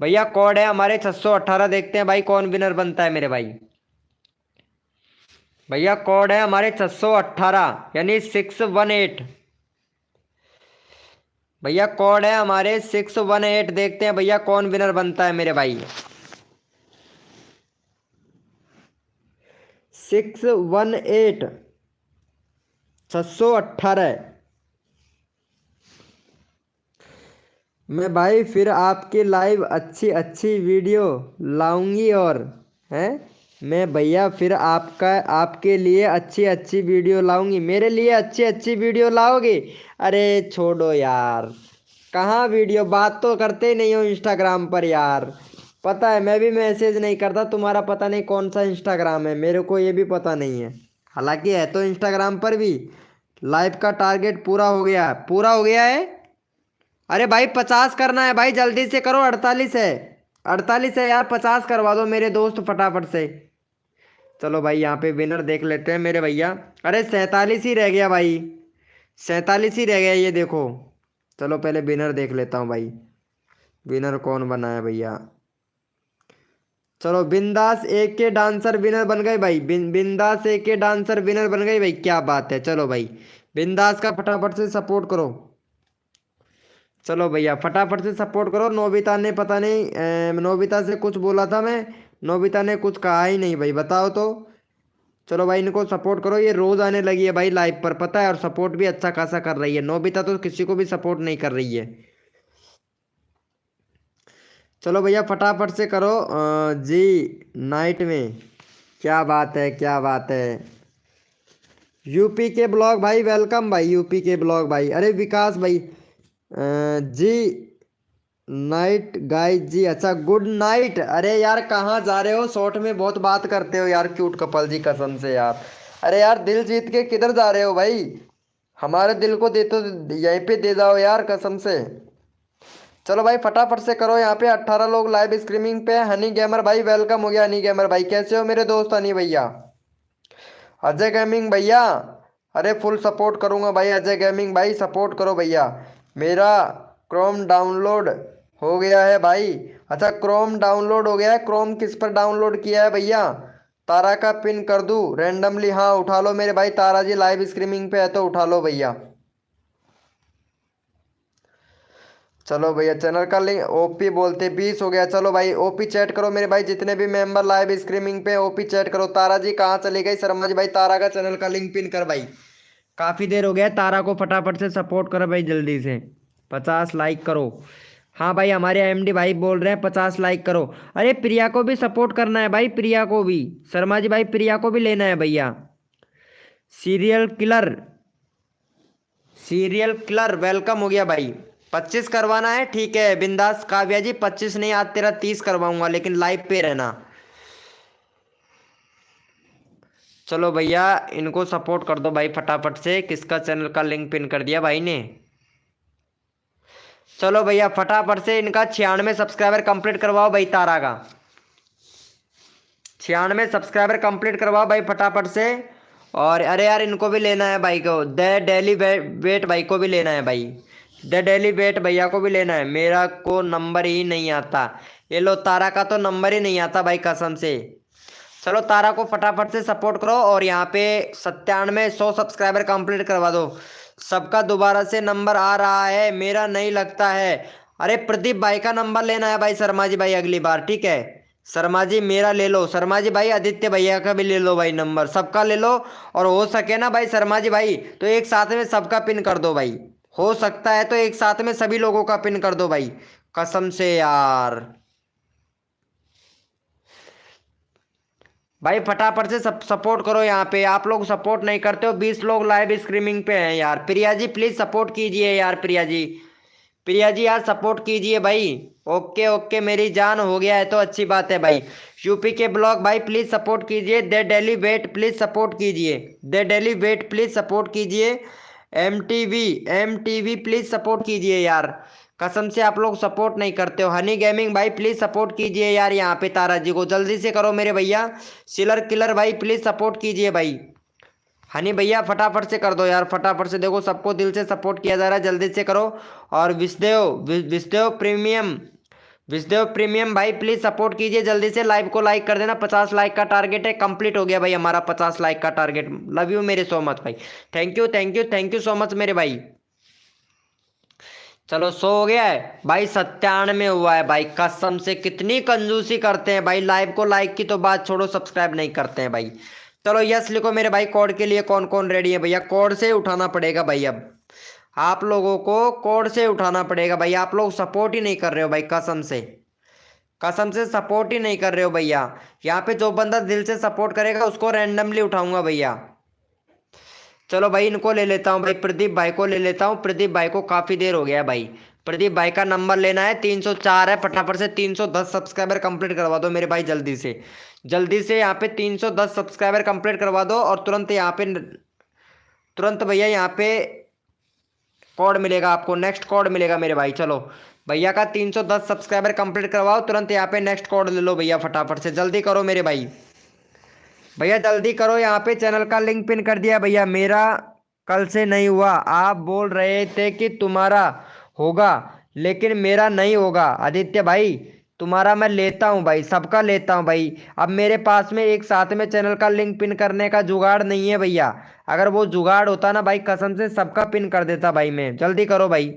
भैया कोड है हमारे 618, देखते हैं भाई कौन विनर बनता है मेरे भाई। भैया कोड है हमारे 618 यानी 618। भैया कोड है हमारे 618। देखते हैं भैया कौन विनर बनता है मेरे भाई। 618 618। मैं भाई फिर आपके लाइव अच्छी अच्छी वीडियो लाऊंगी और हैं मैं भैया फिर आपके लिए अच्छी अच्छी वीडियो लाऊंगी। मेरे लिए अच्छी अच्छी वीडियो लाओगे? अरे छोड़ो यार, कहाँ वीडियो, बात तो करते ही नहीं हो इंस्टाग्राम पर यार। पता है मैं भी मैसेज नहीं करता, तुम्हारा पता नहीं कौन सा इंस्टाग्राम है, मेरे को ये भी पता नहीं है। हालांकि है तो इंस्टाग्राम पर भी। लाइव का टारगेट पूरा हो गया है, पूरा हो गया है। अरे भाई 50 करना है भाई, जल्दी से करो। 48 है, 48 है यार, 50 करवा दो मेरे दोस्त फटाफट से। चलो भाई यहाँ पे विनर देख लेते हैं मेरे भैया। अरे 47 ही रह गया भाई, 47 ही रह गया ये देखो। चलो पहले विनर देख लेता हूँ भाई, विनर कौन बना है भैया। चलो बिंदास एक के डांसर विनर बन गए भाई। बिंदास एक के डांसर विनर बन गए भाई, क्या बात है। चलो भाई बिंदास का फटाफट से सपोर्ट करो। चलो भैया फटाफट से सपोर्ट करो। नोबिता ने पता नहीं नोबिता से कुछ बोला था मैं, नोबिता ने कुछ कहा ही नहीं भाई, बताओ तो। चलो भाई इनको सपोर्ट करो, ये रोज आने लगी है भाई लाइव पर, पता है, और सपोर्ट भी अच्छा खासा कर रही है। नोबिता तो किसी को भी सपोर्ट नहीं कर रही है। चलो भैया फटाफट से करो जी नाइट में। क्या बात है, क्या बात है। यूपी के ब्लॉग भाई वेलकम भाई, यूपी के ब्लॉग भाई। अरे विकास भाई जी नाइट गाइस जी, अच्छा गुड नाइट। अरे यार कहाँ जा रहे हो, शॉर्ट में बहुत बात करते हो यार क्यूट कपल जी, कसम से यार। अरे यार दिल जीत के किधर जा रहे हो भाई, हमारे दिल को दे तो यहीं पे दे जाओ यार कसम से। चलो भाई फटाफट से करो, यहाँ पे 18 लोग लाइव स्ट्रीमिंग पे। हनी गेमर भाई वेलकम हो गया। हनी गेमर भाई कैसे हो मेरे दोस्त हनी भैया। अजय गेमिंग भैया, अरे फुल सपोर्ट करूंगा भाई। अजय गेमिंग भाई सपोर्ट करो भैया। मेरा क्रोम डाउनलोड हो गया है भाई। अच्छा क्रोम डाउनलोड हो गया है, क्रोम किस पर डाउनलोड किया है भैया। तारा का पिन कर दूं रैंडमली? हाँ उठा लो मेरे भाई, तारा जी लाइव स्ट्रीमिंग पे है तो उठा लो भैया। चलो भैया चैनल का लिंक ओपी बोलते 20 हो गया। चलो भाई ओपी चैट करो मेरे भाई, जितने भी मेंबर लाइव स्ट्रीमिंग पे ओपी चैट करो। तारा जी कहाँ चली गई शर्मा जी भाई, तारा का चैनल का लिंक पिन कर भाई। काफ़ी देर हो गया है, तारा को फटाफट से सपोर्ट करो भाई जल्दी से। 50 लाइक करो। हाँ भाई हमारे एमडी भाई बोल रहे हैं 50 लाइक करो। अरे प्रिया को भी सपोर्ट करना है भाई, प्रिया को भी। शर्मा जी भाई प्रिया को भी लेना है भैया। Serial killer, serial killer welcome हो गया भाई। 25 करवाना है, ठीक है बिंदास। काव्या जी 25 नहीं, आज तेरा 30 करवाऊंगा, लेकिन लाइव पे रहना। चलो भैया इनको सपोर्ट कर दो भाई फटाफट से। किसका चैनल का लिंक पिन कर दिया भाई ने। चलो भैया फटाफट से इनका 96 सब्सक्राइबर कंप्लीट करवाओ भाई, तारा का 96 सब्सक्राइबर कंप्लीट करवाओ भाई फटाफट से। और अरे यार इनको भी लेना है भाई को, द डेली वेट भाई को भी लेना है भाई। द डेली वेट भैया को भी लेना है। मेरा को नंबर ही नहीं आता। ये लो तारा का तो नंबर ही नहीं आता भाई कसम से। चलो तारा को फटाफट से सपोर्ट करो और यहाँ पे 97 100 सब्सक्राइबर कंप्लीट करवा दो। सबका दोबारा से नंबर आ रहा है, मेरा नहीं लगता है। अरे प्रदीप भाई का नंबर लेना है भाई शर्मा जी भाई अगली बार, ठीक है। शर्मा जी मेरा ले लो, शर्मा जी भाई आदित्य भैया का भी ले लो भाई, नंबर सबका ले लो। और हो सके ना भाई शर्मा जी भाई तो एक साथ में सबका पिन कर दो भाई। हो सकता है तो एक साथ में सभी लोगों का पिन कर दो भाई कसम से यार। भाई फटाफट से सब सपोर्ट करो, यहाँ पे आप लोग सपोर्ट नहीं करते हो। 20 लोग लाइव स्ट्रीमिंग पे हैं यार। प्रिया जी प्लीज सपोर्ट कीजिए यार, प्रिया जी, प्रिया जी यार सपोर्ट कीजिए भाई। ओके ओके मेरी जान, हो गया है तो अच्छी बात है भाई। यूपी के ब्लॉग भाई प्लीज सपोर्ट कीजिए। The daily wait please support कीजिए। The daily wait please support कीजिए। M T V please support कीजिए यार। कसम से आप लोग सपोर्ट नहीं करते हो। हनी गेमिंग भाई प्लीज सपोर्ट कीजिए यार, यहाँ पे तारा जी को जल्दी से करो मेरे भैया। सिलर किलर भाई प्लीज सपोर्ट कीजिए भाई। हनी भैया फटाफट से कर दो यार, फटाफट से। देखो सबको दिल से सपोर्ट किया जा रहा है, जल्दी से करो। और विष्णु विष्णु प्रीमियम विषदेव प्रीमियम भाई प्लीज सपोर्ट कीजिए जल्दी से, लाइव को लाइक कर देना। 50 लाइक का टारगेट है, कंप्लीट हो गया भाई हमारा 50 लाइक का टारगेट। लव यू मेरे सो मच भाई, thank you thank you thank you so much मेरे भाई। चलो सो हो गया है भाई, 97 हुआ है भाई। कसम से कितनी कंजूसी करते हैं भाई, लाइव को लाइक की तो बात छोड़ो, सब्सक्राइब नहीं करते हैं भाई। चलो यस लिखो मेरे भाई। कोड के लिए कौन कौन रेडी है भैया? कोड से उठाना पड़ेगा भाई, अब आप लोगों को कोड से उठाना पड़ेगा भाई। आप लोग सपोर्ट ही नहीं कर रहे हो भाई, कसम से, कसम से सपोर्ट ही नहीं कर रहे हो भैया। यहाँ पे जो बंदा दिल से सपोर्ट करेगा उसको रैंडमली उठाऊंगा भैया। चलो भाई इनको ले लेता हूँ भाई, प्रदीप भाई को ले लेता हूँ। प्रदीप भाई को काफ़ी देर हो गया है भाई। प्रदीप भाई का नंबर लेना है, 304 है। फटाफट से 310 सब्सक्राइबर कंप्लीट करवा दो मेरे भाई, जल्दी से जल्दी से। यहाँ पे 310 सब्सक्राइबर कंप्लीट करवा दो और तुरंत यहाँ पे, तुरंत भैया यहाँ पे कोड मिलेगा आपको, नेक्स्ट कोड मिलेगा मेरे भाई। चलो भैया का 310 सब्सक्राइबर कंप्लीट करवाओ, तुरंत यहाँ पे नेक्स्ट कोड ले लो भैया, फटाफट से जल्दी करो मेरे भाई। भैया जल्दी करो, यहाँ पे चैनल का लिंक पिन कर दिया भैया। मेरा कल से नहीं हुआ, आप बोल रहे थे कि तुम्हारा होगा लेकिन मेरा नहीं होगा। आदित्य भाई तुम्हारा मैं लेता हूँ भाई, सबका लेता हूँ भाई। अब मेरे पास में एक साथ में चैनल का लिंक पिन करने का जुगाड़ नहीं है भैया। अगर वो जुगाड़ होता ना भाई, कसम से सबका पिन कर देता भाई मैं। जल्दी करो भाई,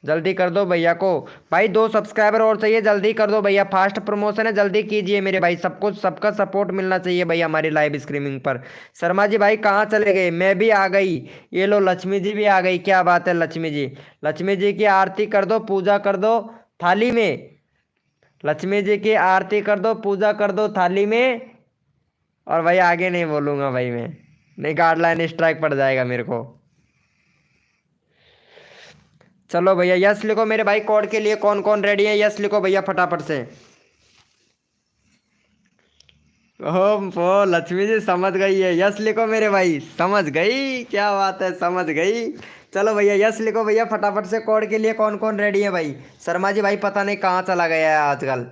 जल्दी कर दो भैया को भाई। 2 सब्सक्राइबर और चाहिए, जल्दी कर दो भैया, फास्ट प्रमोशन है, जल्दी कीजिए मेरे भाई। सबको सबका सपोर्ट मिलना चाहिए भाई हमारी लाइव स्ट्रीमिंग पर। शर्मा जी भाई कहाँ चले गए? मैं भी आ गई। ये लो लक्ष्मी जी भी आ गई, क्या बात है लक्ष्मी जी। लक्ष्मी जी की आरती कर दो, पूजा कर दो थाली में। लक्ष्मी जी की आरती कर दो, पूजा कर दो थाली में। और भाई आगे नहीं बोलूँगा भाई मैं, नहीं गाइडलाइन स्ट्राइक पड़ जाएगा मेरे को। चलो भैया यस लिखो मेरे भाई। कोड के लिए कौन कौन रेडी है? यस लिखो भैया फटाफट से। ओह वो लक्ष्मी जी समझ गई है, यस लिखो मेरे भाई। समझ गई, क्या बात है, समझ गई। चलो भैया यस लिखो भैया फटाफट से। कोड के लिए कौन कौन रेडी है भाई? शर्मा जी भाई पता नहीं कहाँ चला गया है आजकल।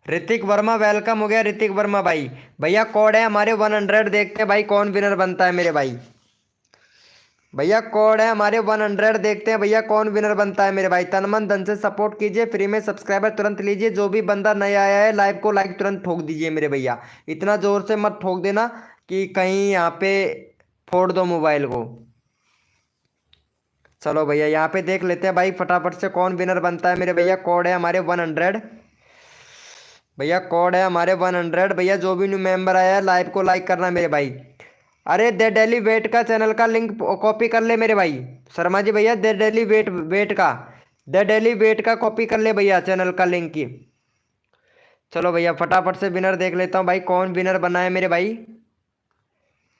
ऋतिक वर्मा वेलकम हो गया, ऋतिक वर्मा भाई। भैया कोड है हमारे 100, देखते हैं भाई कौन विनर बनता है मेरे भाई। भैया कोड है हमारे 100, देखते हैं भैया कौन विनर बनता है मेरे भाई। तन मन धन से सपोर्ट कीजिए, फ्री में सब्सक्राइबर तुरंत लीजिए। जो भी बंदा नया आया है लाइव को लाइक तुरंत ठोक दीजिए मेरे भैया। इतना जोर से मत ठोक देना कि कहीं यहाँ पे फोड़ दो मोबाइल को। चलो भैया यहाँ पे देख लेते हैं भाई फटाफट से कौन विनर बनता है मेरे भैया। कोड है हमारे 100 भैया, कोड है हमारे 100 भैया। जो भी न्यू मेंबर आया है लाइव को लाइक करना मेरे भाई। अरे दे डेली वेट का चैनल का लिंक कॉपी कर ले मेरे भाई। शर्मा जी भैया दे डेली वेट का, दे डेली वेट का कॉपी कर ले भैया चैनल का लिंक की। चलो भैया फटाफट से विनर देख लेता हूँ भाई, कौन विनर बना है मेरे भाई।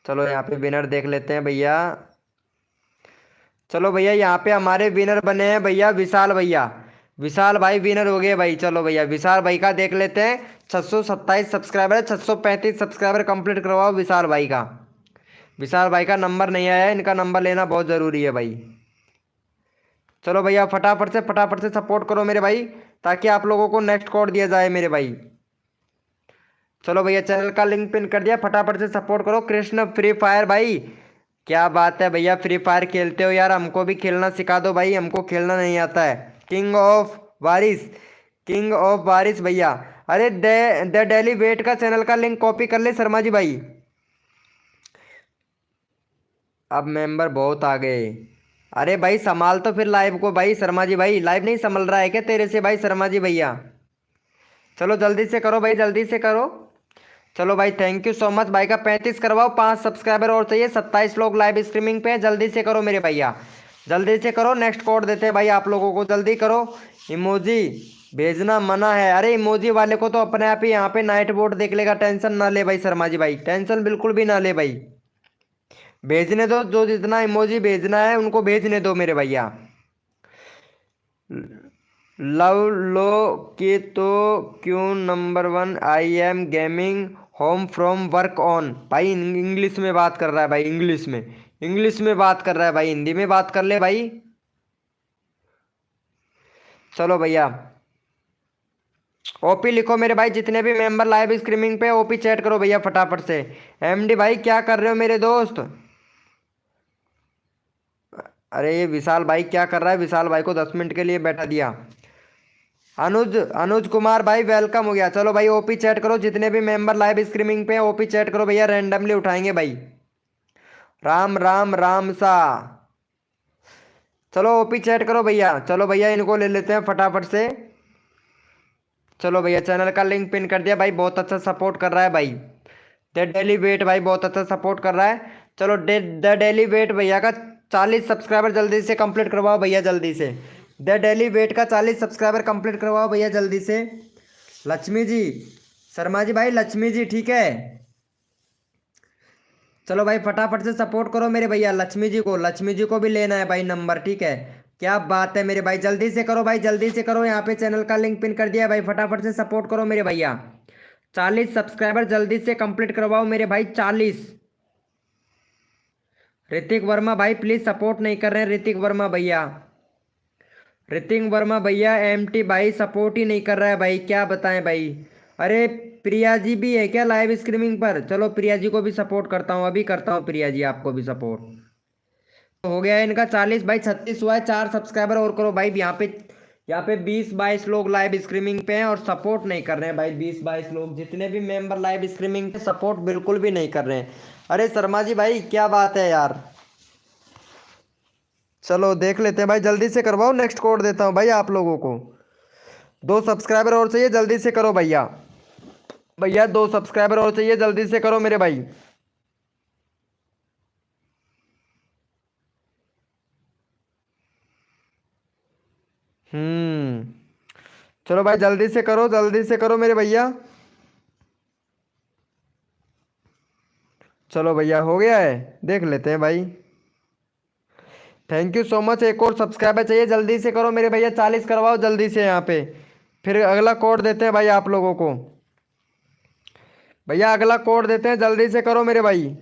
चलो यहाँ पे विनर देख लेते हैं भैया। चलो भैया यहाँ पे हमारे विनर बने हैं भैया विशाल भैया। विशाल भाई विनर हो गए भाई। चलो भैया विशाल भाई का देख लेते हैं। 627 सब्सक्राइबर है, 635 सब्सक्राइबर कंप्लीट करवाओ विशाल भाई का। विशाल भाई का नंबर नहीं आया है, इनका नंबर लेना बहुत ज़रूरी है भाई। चलो भैया फटाफट से सपोर्ट करो मेरे भाई, ताकि आप लोगों को नेक्स्ट कोड दिया जाए मेरे भाई। चलो भैया चैनल का लिंक पिन कर दिया, फटाफट से सपोर्ट करो। कृष्ण फ्री फायर भाई, क्या बात है भैया, फ्री फायर खेलते हो यार, हमको भी खेलना सिखा दो भाई, हमको खेलना नहीं आता है। किंग ऑफ बारिश, किंग ऑफ बारिश भैया। अरे द डेली वेट का चैनल का लिंक कॉपी कर ले शर्मा जी भाई। अब मेंबर बहुत आ गए। अरे भाई संभाल तो फिर लाइव को भाई। शर्मा जी भाई लाइव नहीं संभल रहा है क्या तेरे से भाई शर्मा जी भैया? चलो जल्दी से करो भाई, जल्दी से करो। चलो भाई थैंक यू सो मच भाई का 35 करवाओ। 5 सब्सक्राइबर और चाहिए, 27 लोग लाइव स्ट्रीमिंग पे हैं। जल्दी से करो मेरे भैया, जल्दी से करो। नेक्स्ट कोड देते हैं भाई आप लोगों को, जल्दी करो। इमोजी भेजना मना है। अरे इमोजी वाले को तो अपने आप ही यहाँ पे नाइट बोर्ड देख लेगा, टेंशन ना ले भाई शर्मा जी भाई, टेंशन बिल्कुल भी ना ले भाई। भेजने दो, जो जितना इमोजी भेजना है उनको भेजने दो मेरे भैया। लव लो कि तो क्यों number 1 I am gaming home from work on. भाई इंग्लिश में बात कर रहा है भाई, इंग्लिश में, इंग्लिश में बात कर रहा है भाई, हिंदी में बात कर ले भाई। चलो भैया ओपी लिखो मेरे भाई, जितने भी मेंबर लाइव स्ट्रीमिंग पे ओपी चैट करो भैया फटाफट से। एमडी भाई क्या कर रहे हो मेरे दोस्त? अरे ये विशाल भाई क्या कर रहा है, विशाल भाई को 10 मिनट के लिए बैठा दिया। अनुज अनुज कुमार भाई वेलकम हो गया। चलो भाई ओपी चैट करो, जितने भी मेंबर लाइव स्ट्रीमिंग पे हैं ओपी चैट करो भैया, रैंडमली उठाएंगे भाई। राम राम राम सा। चलो ओपी चैट करो भैया। चलो भैया इनको ले लेते हैं फटाफट से। चलो भैया चैनल का लिंक पिन कर दिया भाई, बहुत अच्छा सपोर्ट कर रहा है भाई। द डेली वेट भाई बहुत अच्छा सपोर्ट कर रहा है। चलो द डेली वेट भैया का 40 सब्सक्राइबर जल्दी से कंप्लीट करवाओ भैया, जल्दी से। द डेली वेट का 40 सब्सक्राइबर कंप्लीट करवाओ भैया जल्दी से। लक्ष्मी जी, शर्मा जी भाई, लक्ष्मी जी ठीक है। चलो भाई फटाफट से सपोर्ट करो मेरे भैया, लक्ष्मी जी को, लक्ष्मी जी को भी लेना है भाई नंबर, ठीक है। क्या बात है मेरे भाई, जल्दी से करो भाई, जल्दी से करो। यहाँ पे चैनल का लिंक पिन कर दिया है भाई, फटाफट से सपोर्ट करो मेरे भैया। 40 सब्सक्राइबर जल्दी से कंप्लीट करवाओ मेरे भाई, 40। ऋतिक वर्मा भाई प्लीज सपोर्ट नहीं कर रहे हैं, ऋतिक वर्मा भैया, ऋतिक वर्मा भैया एमटी भाई सपोर्ट ही नहीं कर रहा है भाई, क्या बताएं भाई। अरे प्रिया जी भी है क्या लाइव स्ट्रीमिंग पर? चलो प्रिया जी को भी सपोर्ट करता हूँ, अभी करता हूँ प्रिया जी आपको भी सपोर्ट। तो हो गया है इनका 40 भाई, 36 हुआ है, 4 सब्सक्राइबर और करो भाई। यहाँ पे 20-22 लोग लाइव स्ट्रीमिंग पे हैं और सपोर्ट नहीं कर रहे हैं भाई। 20-22 लोग जितने भी मेंबर लाइव स्ट्रीमिंग पे सपोर्ट बिल्कुल भी नहीं कर रहे हैं। अरे शर्मा जी भाई क्या बात है यार। चलो देख लेते हैं भाई, जल्दी से करवाओ, नेक्स्ट कोड देता हूँ भाई आप लोगों को। 2 सब्सक्राइबर और चाहिए, जल्दी से करो भैया। भैया 2 सब्सक्राइबर और चाहिए, जल्दी से करो मेरे भाई। हम्म। चलो भाई जल्दी से करो, जल्दी से करो मेरे भैया। चलो भैया हो गया है, देख लेते हैं भाई। Thank you so much. एक और सब्सक्राइबर चाहिए, जल्दी से करो मेरे भैया, 40 करवाओ जल्दी से यहाँ पे, फिर अगला कोड देते हैं भाई आप लोगों को। भैया अगला कोड देते हैं, जल्दी से करो मेरे भाई।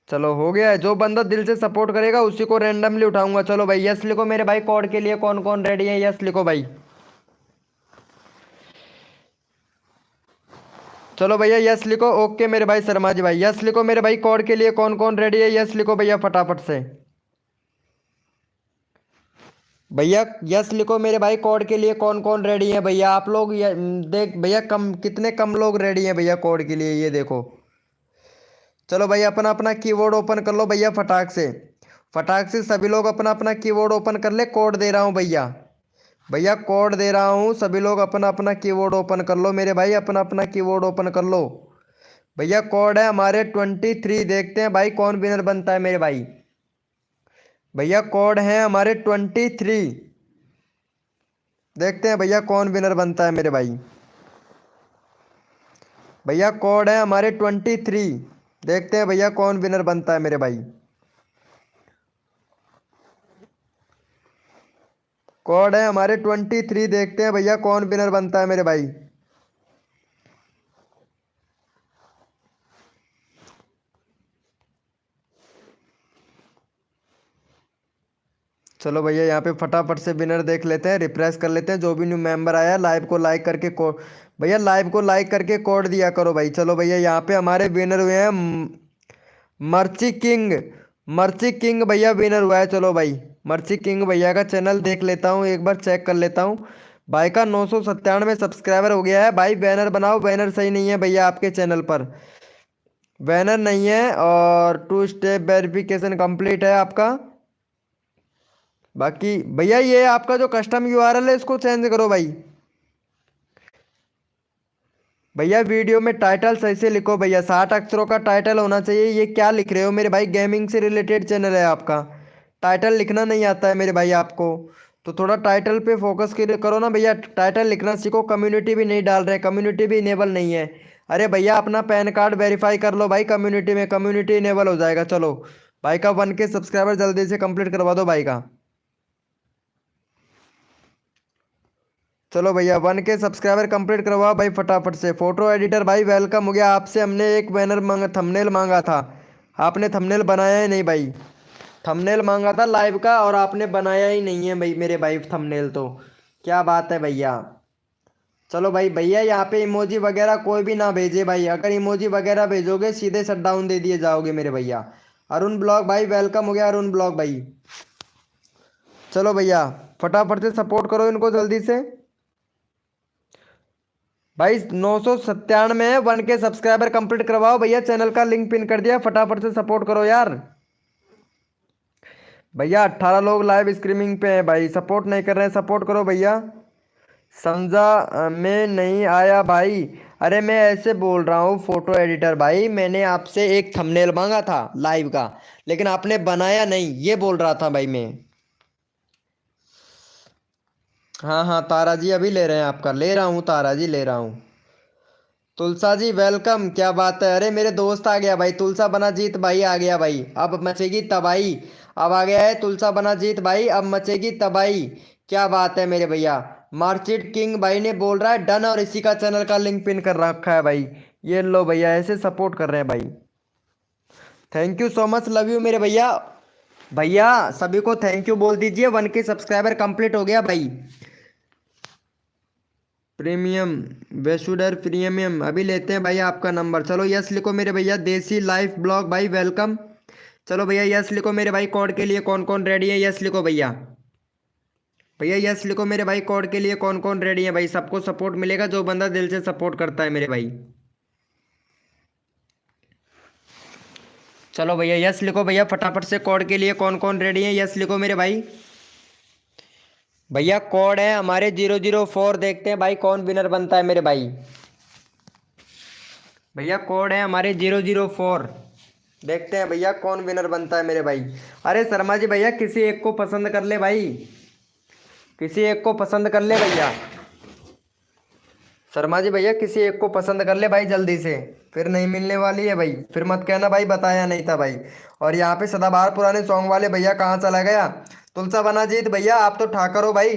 चलो हो गया है, जो बंदा दिल से सपोर्ट करेगा उसी को रैंडमली उठाऊंगा। चलो भाई यस लिखो मेरे भाई, कोड के लिए कौन कौन रेडी है, यस लिखो भाई। चलो भैया यस लिखो, ओके मेरे भाई शर्मा जी भाई, यस लिखो मेरे भाई, कोड के लिए कौन कौन रेडी है, यस लिखो भैया फटाफट से। भैया यस लिखो मेरे भाई, कोड के लिए कौन कौन रेडी है भैया आप लोग। देख भैया कम कितने कम लोग रेडी हैं भैया कोड के लिए, ये देखो। चलो भैया अपना अपना कीबोर्ड ओपन कर लो भैया, फटाक से, फटाक से सभी लोग अपना अपना कीबोर्ड ओपन कर ले। कोड दे रहा हूँ भैया, भैया कोड दे रहा हूँ, सभी लोग अपना अपना कीबोर्ड ओपन कर लो मेरे भाई, अपना अपना कीबोर्ड ओपन कर लो भैया। कोड है हमारे 23, देखते हैं भाई कौन विनर बनता है मेरे भाई। भैया कोड है हमारे 23, देखते हैं भैया कौन विनर बनता है मेरे भाई। भैया कोड है हमारे 23, देखते हैं भैया कौन विनर बनता है मेरे भाई। कोड है हमारे 23, देखते हैं भैया कौन विनर बनता है मेरे भाई। चलो भैया यहाँ पे फटाफट से विनर देख लेते हैं, रिफ्रेश कर लेते हैं। जो भी न्यू मेंबर आया लाइव को लाइक करके कोड, भैया लाइव को लाइक करके कोड दिया करो भाई। चलो भैया यहाँ पे हमारे विनर हुए हैं मर्ची किंग, मर्ची किंग भैया विनर हुआ है। चलो भाई मर्ची किंग भैया का चैनल देख लेता हूँ, एक बार चेक कर लेता हूँ। भाई का 997 सब्सक्राइबर हो गया है भाई। बैनर बनाओ, बैनर सही नहीं है भैया आपके चैनल पर, बैनर नहीं है। और 2 स्टेप वेरिफिकेशन कंप्लीट है आपका। बाकी भैया ये आपका जो कस्टम यूआरएल है इसको चेंज करो भाई। भैया वीडियो में टाइटल सही से लिखो भैया, 60 अक्षरों का टाइटल होना चाहिए। ये क्या लिख रहे हो मेरे भाई, गेमिंग से रिलेटेड चैनल है आपका, टाइटल लिखना नहीं आता है मेरे भाई आपको, तो थोड़ा टाइटल पे फोकस करो ना भैया, टाइटल लिखना सीखो। कम्युनिटी भी नहीं डाल रहे, कम्युनिटी भी इनेबल नहीं है। अरे भैया अपना पैन कार्ड वेरीफाई कर लो भाई कम्युनिटी में, कम्युनिटी इनेबल हो जाएगा। चलो भाई का 1K सब्सक्राइबर जल्दी से कंप्लीट करवा दो भाई का। चलो भैया 1K सब्सक्राइबर कंप्लीट करवाओ भाई फटाफट से। फोटो एडिटर भाई वेलकम हो गया, आपसे हमने एक बैनर मांगा, थंबनेल मांगा था, आपने थंबनेल बनाया ही नहीं भाई। थंबनेल मांगा था लाइव का और आपने बनाया ही नहीं है भाई मेरे भाई थंबनेल, तो क्या बात है भैया। चलो भाई भैया यहाँ पे इमोजी वगैरह कोई भी ना भेजे भाई, अगर इमोजी वगैरह भेजोगे सीधे शट डाउन दे दिए जाओगे मेरे भैया। अरुण ब्लॉग भाई वेलकम हो गया अरुण ब्लॉग भाई। चलो भैया फटाफट से सपोर्ट करो इनको जल्दी से भाई। 997 है, 1K सब्सक्राइबर कंप्लीट करवाओ भैया। चैनल का लिंक पिन कर दिया, फटाफट से सपोर्ट करो यार। भैया 18 लोग लाइव स्ट्रीमिंग पे हैं भाई, सपोर्ट नहीं कर रहे हैं, सपोर्ट करो भैया। समझा मैं नहीं आया भाई। अरे मैं ऐसे बोल रहा हूँ फोटो एडिटर भाई, मैंने आपसे एक थंबनेल मांगा था लाइव का, लेकिन आपने बनाया नहीं, ये बोल रहा था भाई मैं। हाँ हाँ तारा जी अभी ले रहे हैं आपका, ले रहा हूँ तारा जी ले रहा हूँ। तुलसा जी वेलकम, क्या बात है। अरे मेरे दोस्त आ गया भाई, तुलसा बनाजीत भाई आ गया भाई, अब मचेगी तबाही। अब आ गया है तुलसा बनाजीत भाई, अब मचेगी तबाही। क्या बात है मेरे भैया। मार्चिट किंग भाई ने बोल रहा है डन, और इसी का चैनल का लिंक पिन कर रखा है भाई। ये लो भैया, ऐसे सपोर्ट कर रहे हैं भाई। Thank you so much, love you मेरे भैया। भैया सभी को थैंक यू बोल दीजिए, 1K सब्सक्राइबर कंप्लीट हो गया भाई। प्रीमियम वेसुडर प्रीमियम अभी लेते हैं भाई आपका नंबर। चलो यस लिखो मेरे भैया, देसी लाइफ ब्लॉग भाई वेलकम। चलो भैया यस लिखो मेरे भाई, कोड के लिए कौन कौन रेडी है, यस लिखो भैया। भैया यस लिखो मेरे भाई, कोड के लिए कौन कौन रेडी है भाई। सबको सपोर्ट मिलेगा जो बंदा दिल से सपोर्ट करता है मेरे भाई। चलो भैया यस लिखो भैया, फटाफट से कोड के लिए कौन कौन रेडी है, यस लिखो मेरे भाई। भैया कोड है हमारे 004, देखते हैं भाई कौन विनर बनता है मेरे भाई। भैया कोड है हमारे 004, देखते हैं भैया कौन विनर बनता है मेरे भाई। अरे शर्मा जी भैया किसी एक को पसंद कर ले भाई, किसी एक को पसंद कर ले भैया। शर्मा जी भैया किसी एक को पसंद कर ले भाई जल्दी से, फिर नहीं मिलने वाली है भाई, फिर मत कहना भाई बताया नहीं था भाई। और यहाँ पे सदाबहार पुराने सॉन्ग वाले भैया कहाँ चला गया। तुलसा बनाजीत भैया आप तो ठाकर हो भाई,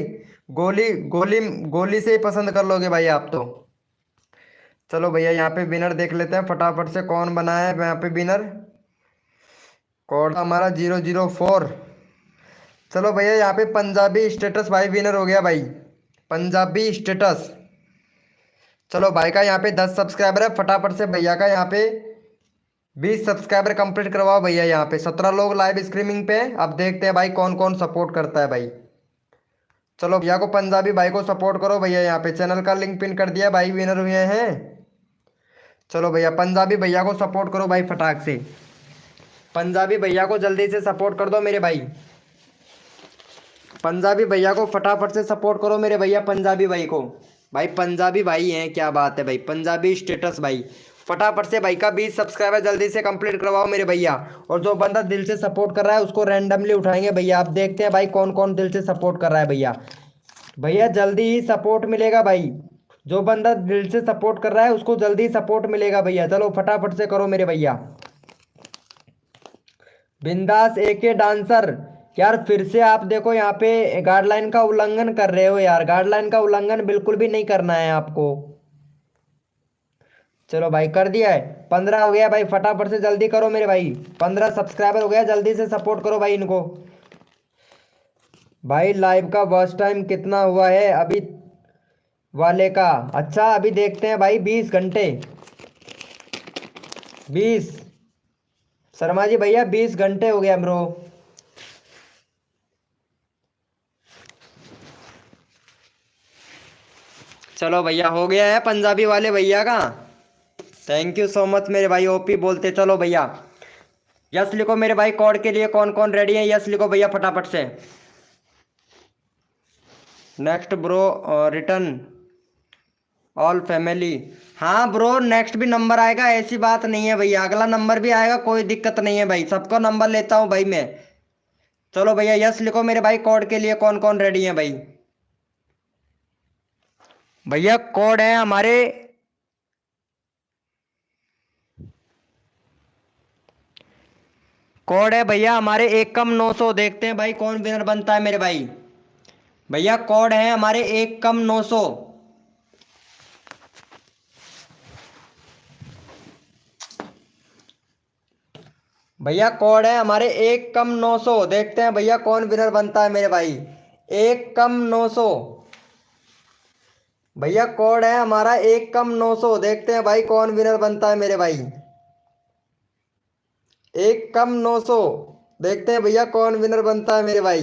गोली गोली गोली से ही पसंद कर लोगे भाई आप तो। चलो भैया यहाँ पे विनर देख लेते हैं फटाफट से, कौन बना है यहाँ पे विनर। कोड हमारा 004। चलो भैया यहाँ पे पंजाबी स्टेटस भाई विनर हो गया भाई, पंजाबी स्टेटस। चलो भाई का यहाँ पे 10 सब्सक्राइबर है, फटाफट से भैया का यहाँ पे 20 सब्सक्राइबर कंप्लीट करवाओ भैया। यहाँ पे 17 लोग लाइव स्ट्रीमिंग पे हैं, अब देखते हैं भाई कौन कौन सपोर्ट करता है भाई। चलो भैया को, पंजाबी भाई को सपोर्ट करो भैया, यहाँ पे चैनल का लिंक पिन कर दिया भाई, विनर हुए हैं। चलो भैया पंजाबी भैया को सपोर्ट करो भाई फटाक से, पंजाबी भैया को जल्दी से सपोर्ट कर दो मेरे भाई। पंजाबी भैया को फटाफट से सपोर्ट करो मेरे भैया, पंजाबी भाई को। भाई पंजाबी भाई हैं, क्या बात है भाई, पंजाबी स्टेटस भाई। फटाफट से भाई का 20 सब्सक्राइबर जल्दी से कंप्लीट करवाओ मेरे भैया। और जो बंदा दिल से सपोर्ट कर रहा है उसको रैंडमली उठाएंगे भैया, आप देखते हैं भाई कौन कौन दिल से सपोर्ट कर रहा है भैया। भैया जल्दी ही सपोर्ट मिलेगा भाई, जो बंदा दिल से सपोर्ट कर रहा है उसको जल्दी सपोर्ट मिलेगा भैया। चलो फटाफट से करो मेरे भैया। बिंदास एके डांसर, यार फिर से आप देखो यहाँ पे गाइडलाइन का उल्लंघन कर रहे हो यार, गाइडलाइन का उल्लंघन बिल्कुल भी नहीं करना है आपको। चलो भाई कर दिया है, 15 हो गया भाई, फटाफट से जल्दी करो मेरे भाई, 15 सब्सक्राइबर हो गया, जल्दी से सपोर्ट करो भाई इनको। भाई लाइव का वॉच टाइम कितना हुआ है अभी वाले का, अच्छा अभी देखते हैं भाई, 20 घंटे 20। शर्मा जी भैया 20 घंटे हो गया ब्रो। चलो भैया हो गया है पंजाबी वाले भैया का, थैंक यू सो मच मेरे भाई, ओपी बोलते। चलो भैया यस लिखो मेरे भाई, कोड के लिए कौन कौन रेडी है, यस लिखो भैया फटाफट से। Next bro return all family, हाँ ब्रो नेक्स्ट भी नंबर आएगा, ऐसी बात नहीं है भैया, अगला नंबर भी आएगा, कोई दिक्कत नहीं है भाई, सबका नंबर लेता हूँ भाई मैं। चलो भैया यस लिखो मेरे भाई, कोड के लिए कौन कौन रेडी है भाई। भैया कोड है हमारे, कोड है भैया हमारे 1 कम 900, देखते हैं भाई कौन विनर बनता है मेरे भाई। भैया कोड है हमारे 1 कम 900। भैया कोड है हमारे 1 कम 900, देखते हैं भैया कौन विनर बनता है मेरे भाई। 1 कम 900, भैया कोड है हमारा 1 कम 900, देखते हैं भाई कौन विनर बनता है मेरे भाई। एक कम 900। देखते हैं भैया कौन विनर बनता है मेरे भाई।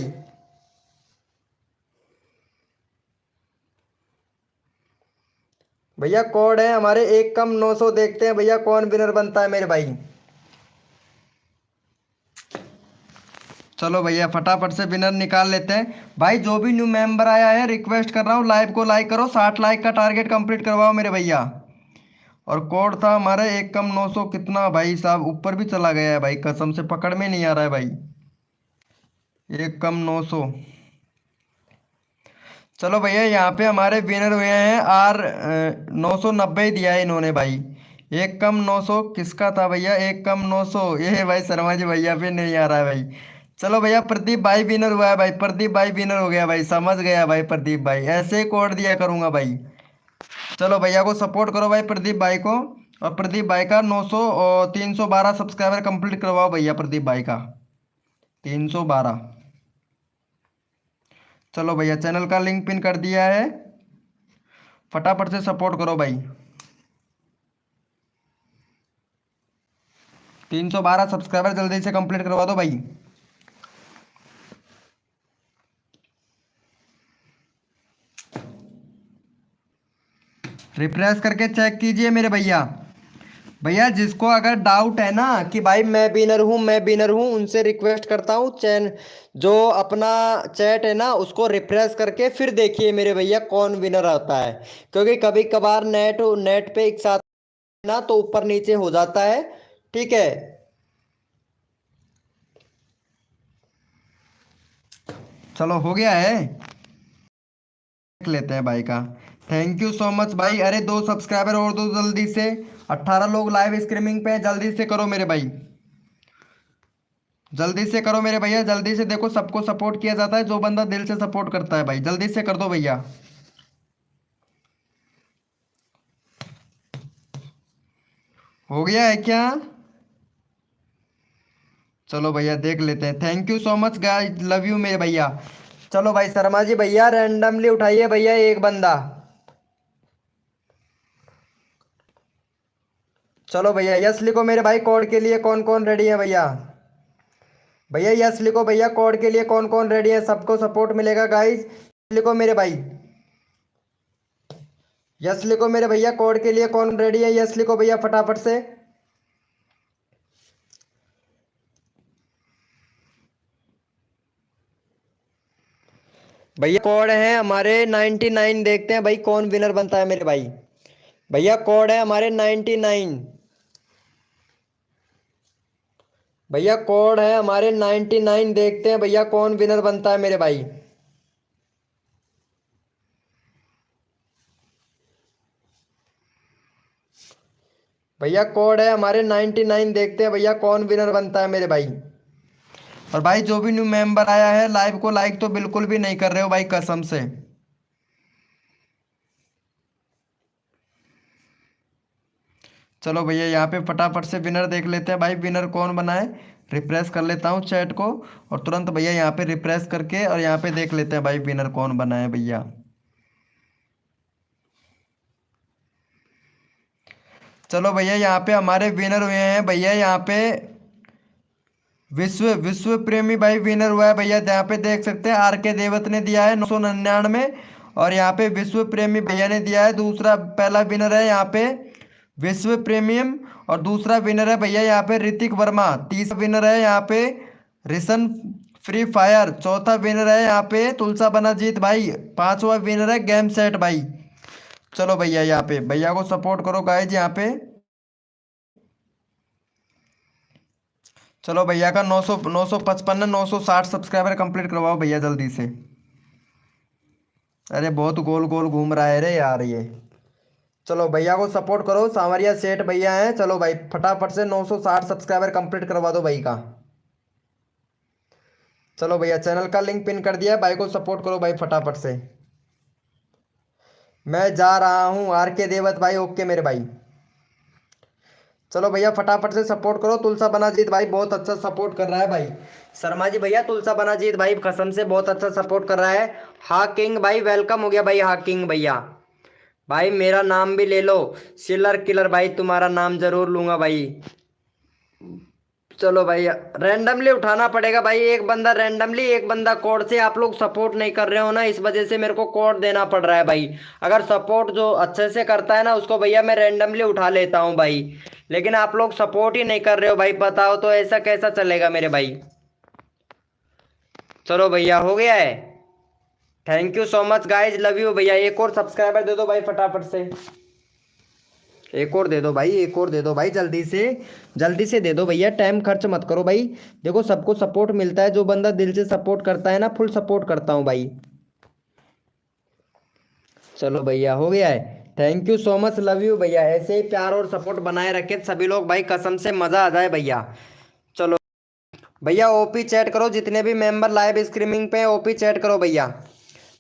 भैया कोड है हमारे एक कम 900। देखते हैं भैया कौन विनर बनता है मेरे भाई। चलो भैया फटाफट से विनर निकाल लेते हैं भाई। जो भी न्यू मेंबर आया है रिक्वेस्ट कर रहा हूँ लाइव को लाइक करो, 60 लाइक का टारगेट कंप्लीट करवाओ मेरे भैया। और कोड था हमारा एक कम 900। कितना भाई साहब ऊपर भी चला गया है भाई, कसम से पकड़ में नहीं आ रहा है भाई। एक कम 900। चलो भैया यहाँ पे हमारे विनर हुए हैं आर 990 दिया है इन्होंने भाई। एक कम 900 किसका था भैया? एक कम 900 ये भाई शर्मा जी भैया पे नहीं आ रहा है भाई। चलो भैया प्रदीप भाई विनर हुआ है भाई। प्रदीप भाई विनर हो गया भाई, समझ गया भाई। प्रदीप भाई ऐसे ही कोड दिया करूंगा भाई। चलो भैया को सपोर्ट करो भाई, प्रदीप भाई को। और प्रदीप भाई का 900 और 312 सब्सक्राइबर कंप्लीट करवाओ भैया प्रदीप भाई का 312। चलो भैया चैनल का लिंक पिन कर दिया है, फटाफट से सपोर्ट करो भाई। 312 सब्सक्राइबर जल्दी से कंप्लीट करवा दो भाई। रिफ्रेश करके चेक कीजिए मेरे भैया। भैया जिसको अगर डाउट है ना कि भाई मैं विनर हूँ मैं विनर हूँ, उनसे रिक्वेस्ट करता हूँ चैन जो अपना चैट है ना उसको रिफ्रेश करके फिर देखिए मेरे भैया कौन विनर आता है। क्योंकि कभी कभार नेट नेट पे एक साथ ना तो ऊपर नीचे हो जाता है। ठीक है। चलो हो गया है, देख लेते हैं भाई का। थैंक यू सो मच भाई। अरे 2 सब्सक्राइबर और दो जल्दी से। 18 लोग लाइव स्ट्रीमिंग पे हैं, जल्दी से करो मेरे भाई। जल्दी से करो मेरे भैया, जल्दी से। देखो सबको सपोर्ट किया जाता है जो बंदा दिल से सपोर्ट करता है भाई। जल्दी से कर दो भैया। हो गया है क्या? चलो भैया देख लेते हैं। Thank you so much guys, love you मेरे भैया। चलो भाई शर्मा जी भैया रैंडमली उठाइए भैया एक बंदा। चलो भैया यस लिखो मेरे भाई। कोड के लिए कौन कौन रेडी है भैया? भैया यस लिखो भैया। कोड के लिए कौन कौन रेडी है? सबको सपोर्ट मिलेगा गाइस। लिखो मेरे भाई, यस लिखो मेरे भैया। कोड के लिए कौन रेडी है? यस लिखो भैया फटाफट से। भैया कोड है हमारे 99। देखते हैं भाई कौन विनर बनता है मेरे भाई। भैया कोड है हमारे 99। भैया कोड है हमारे 99। देखते हैं भैया कौन विनर बनता है मेरे भाई। भैया कोड है हमारे 99। देखते हैं भैया कौन विनर बनता है मेरे भाई। और भाई जो भी न्यू मेंबर आया है लाइव को लाइक तो बिल्कुल भी नहीं कर रहे हो भाई, कसम से। चलो भैया यहाँ पे फटाफट से विनर देख लेते हैं भाई, विनर कौन बना है। रिफ्रेश कर लेता हूँ चैट को और तुरंत भैया यहाँ पे रिफ्रेश करके और यहाँ पे देख लेते हैं भाई विनर कौन बना है भैया। चलो भैया यहाँ पे हमारे विनर हुए हैं भैया। यहाँ पे विश्व विश्व प्रेमी भाई विनर हुआ है भैया। यहाँ पे देख सकते हैं आर के देवत ने दिया है 999। और यहाँ पे विश्व प्रेमी भैया ने दिया है दूसरा। पहला विनर है यहाँ पे विश्व प्रीमियम और दूसरा विनर है भैया यहाँ पे ऋतिक वर्मा। तीसरा विनर है यहाँ पे रिशन फ्री फायर। चौथा विनर है यहाँ पे तुलसा बनाजीत भाई। पांचवा विनर है गेम सेट भाई। चलो भैया यहाँ पे भैया को सपोर्ट करो गाइज यहाँ पे। चलो भैया का 955 960 सब्सक्राइबर कंप्लीट करवाओ भैया जल्दी से। अरे बहुत गोल गोल घूम रहा है रे यार ये। चलो भैया को सपोर्ट करो, सांवरिया सेठ भैया हैं। चलो भाई फटाफट से 960 सब्सक्राइबर कंप्लीट करवा दो भाई का। चलो भैया चैनल का लिंक पिन कर दिया है, भाई को सपोर्ट करो भाई फटाफट से। मैं जा रहा हूँ आर के देवत भाई। ओके मेरे भाई। चलो भैया फटाफट से सपोर्ट करो। तुलसा बनाजीत भाई बहुत अच्छा सपोर्ट कर रहा है भाई। शर्मा जी भैया तुलसा बनाजीत भाई कसम से बहुत अच्छा सपोर्ट कर रहा है। हा किंग भाई वेलकम हो गया भाई। हा किंग भैया भाई मेरा नाम भी ले लो। सिलर किलर भाई तुम्हारा नाम जरूर लूंगा भाई। चलो भाई रैंडमली उठाना पड़ेगा भाई, एक बंदा रैंडमली, एक बंदा कोड से। आप लोग सपोर्ट नहीं कर रहे हो ना, इस वजह से मेरे को कोड देना पड़ रहा है भाई। अगर सपोर्ट जो अच्छे से करता है ना उसको भैया मैं रैंडमली उठा लेता हूँ भाई, लेकिन आप लोग सपोर्ट ही नहीं कर रहे हो भाई। बताओ तो ऐसा कैसा चलेगा मेरे भाई। चलो भैया हो गया है। Thank you so much guys, love you भैया। एक और सब्सक्राइबर दे दो भाई फटाफट से, एक और दे दो भाई, एक और दे दो भाई, जल्दी से दे दो भैया, टाइम खर्च मत करो भाई। देखो सबको सपोर्ट मिलता है, जो बंदा दिल से सपोर्ट करता है ना, फुल सपोर्ट करता हूँ भाई। चलो भैया हो गया है। Thank you so much, love you भैया। ऐसे ही प्यार और सपोर्ट बनाए रखे सभी लोग भाई, कसम से मजा आ जाए भैया। चलो भैया ओपी चैट करो, जितने भी मेंबर लाइव स्ट्रीमिंग पे ओपी चैट करो भैया।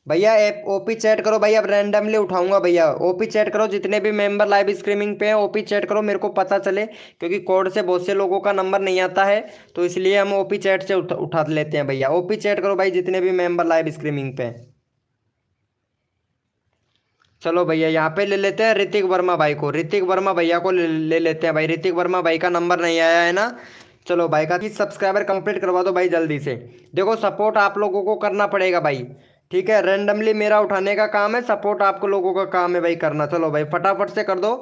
भैया ओपी चैट करो भाई, अब रैंडमली उठाऊंगा भैया। ओपी चैट करो, जितने भी मेंबर लाइव स्ट्रीमिंग पे हैं ओपी चैट करो, मेरे को पता चले, क्योंकि कोड से बहुत से लोगों का नंबर नहीं आता है, तो इसलिए हम ओपी चैट से उठा लेते हैं भैया। ओपी चैट करो भाई, जितने भी मेंबर लाइव स्ट्रीमिंग पे हैं। चलो भैया यहाँ पे ले लेते हैं ऋतिक वर्मा भाई को, ऋतिक वर्मा भैया को ले लेते हैं भाई। ऋतिक वर्मा भाई का नंबर नहीं आया है ना। चलो भाई का 30 सब्सक्राइबर कंप्लीट करवा दो भाई जल्दी से। देखो सपोर्ट आप लोगों को करना पड़ेगा भाई, ठीक है। रैंडमली मेरा उठाने का काम है, सपोर्ट आपको लोगों का काम है भाई करना। चलो भाई फटाफट से कर दो,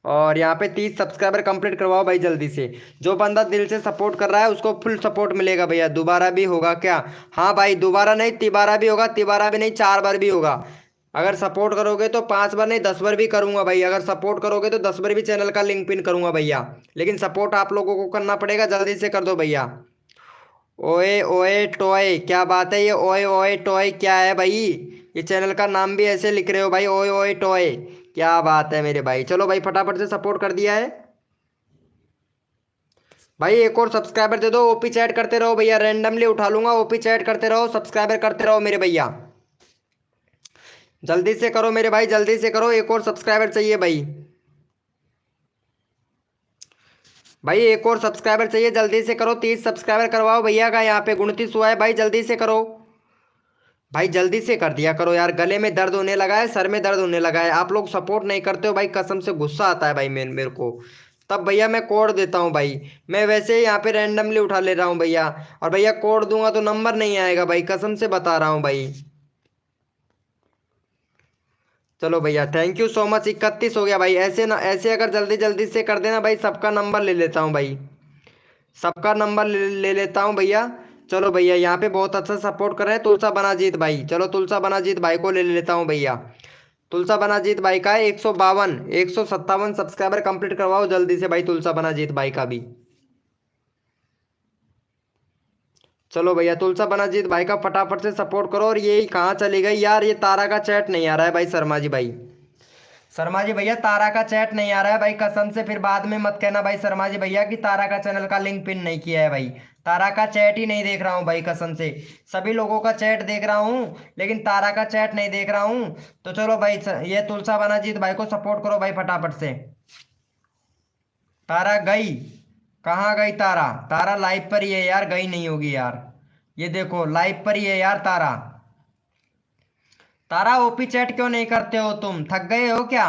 और यहाँ पे 30 सब्सक्राइबर कंप्लीट करवाओ भाई जल्दी से। जो बंदा दिल से सपोर्ट कर रहा है उसको फुल सपोर्ट मिलेगा भैया। दोबारा भी होगा क्या? हाँ भाई, दोबारा नहीं, तिबारा भी होगा, तिबारा भी नहीं, 4 बार भी होगा। अगर सपोर्ट करोगे तो 5 बार नहीं, 10 बार भी करूंगा भाई। अगर सपोर्ट करोगे तो 10 बार भी चैनल का लिंक पिन करूंगा भैया, लेकिन सपोर्ट आप लोगों को करना पड़ेगा, जल्दी से कर दो भैया। ओए ओए टॉय, क्या बात है ये ओए ओए टॉय क्या है भाई? ये चैनल का नाम भी ऐसे लिख रहे हो भाई, ओए ओए टॉय, क्या बात है मेरे भाई। चलो भाई फटाफट से सपोर्ट कर दिया है भाई। एक और सब्सक्राइबर दे दो, ओपी चैट करते रहो भैया, रैंडमली उठा लूंगा। ओपी चैट करते रहो, सब्सक्राइबर करते रहो मेरे भैया, जल्दी से करो मेरे भाई, जल्दी से करो। एक और सब्सक्राइबर चाहिए भाई, भाई एक और सब्सक्राइबर चाहिए, जल्दी से करो। 30 सब्सक्राइबर करवाओ भैया का, यहाँ पे 29 हुआ है भाई, जल्दी से करो भाई, जल्दी से कर दिया करो यार। गले में दर्द होने लगा है, सर में दर्द होने लगा है, आप लोग सपोर्ट नहीं करते हो भाई, कसम से गुस्सा आता है भाई मेरे को। तब भैया मैं कोड देता हूँ भाई, मैं वैसे ही यहाँ पे रैंडमली उठा ले रहा हूँ भैया, और भैया कोड दूंगा तो नंबर नहीं आएगा भाई, कसम से बता रहा हूँ भाई। चलो भैया थैंक यू सो मच, 31 हो गया भाई। ऐसे ना, ऐसे अगर जल्दी जल्दी से कर देना भाई, सबका नंबर ले लेता हूँ भाई, सबका नंबर ले लेता हूँ भैया। चलो भैया यहाँ पे बहुत अच्छा सपोर्ट कर रहे हैं तुलसा बनाजीत भाई। चलो तुलसा बनाजीत भाई को ले लेता हूँ भैया। तुलसा बनाजीत भाई का है 157 सब्सक्राइबर कंप्लीट करवाओ जल्दी से भाई, तुलसा बनाजीत भाई का भी। चलो भैया तुलसा बनाजीत भाई का फटाफट से सपोर्ट करो। और ये कहाँ चली गई यार, ये तारा का चैट नहीं आ रहा है भाई, शर्मा जी भाई, शर्मा जी भैया तारा का चैट नहीं आ रहा है भाई, कसम से फिर बाद में मत कहना भाई शर्मा जी भैया कि तारा का चैनल का लिंक पिन नहीं किया है भाई। तारा का चैट ही नहीं देख रहा हूँ भाई, कसम से सभी लोगों का चैट देख रहा हूँ, लेकिन तारा का चैट नहीं देख रहा हूँ। तो चलो भाई ये तुलसा बनाजीत भाई को सपोर्ट करो भाई फटाफट से। तारा गई, कहाँ गई तारा? तारा लाइव पर ही है यार, गई नहीं होगी यार, ये देखो लाइव पर ही है यार तारा। तारा ओपी चैट क्यों नहीं करते हो तुम, थक गए हो क्या?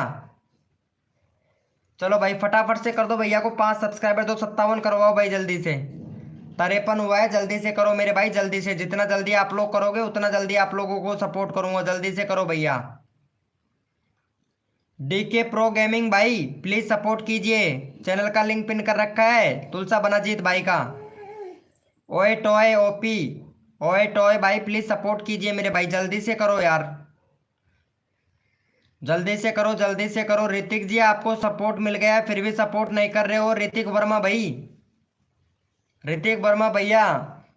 चलो भाई फटाफट से कर दो भैया को 5 सब्सक्राइबर दो, 57 करवाओ भाई जल्दी से। 53 हुआ है, जल्दी से करो मेरे भाई, जल्दी से। जितना जल्दी आप लोग करोगे उतना जल्दी आप लोगों को सपोर्ट करूंगा, जल्दी से करो भैया। डीके प्रो गेमिंग भाई प्लीज सपोर्ट कीजिए, चैनल का लिंक पिन कर रखा है तुलसा बनाजीत भाई का। ओए टॉय ओपी, ओए टॉय भाई प्लीज सपोर्ट कीजिए मेरे भाई, जल्दी से करो यार, जल्दी से करो, जल्दी से करो। ऋतिक जी आपको सपोर्ट मिल गया है, फिर भी सपोर्ट नहीं कर रहे हो ऋतिक वर्मा भाई, ऋतिक वर्मा भैया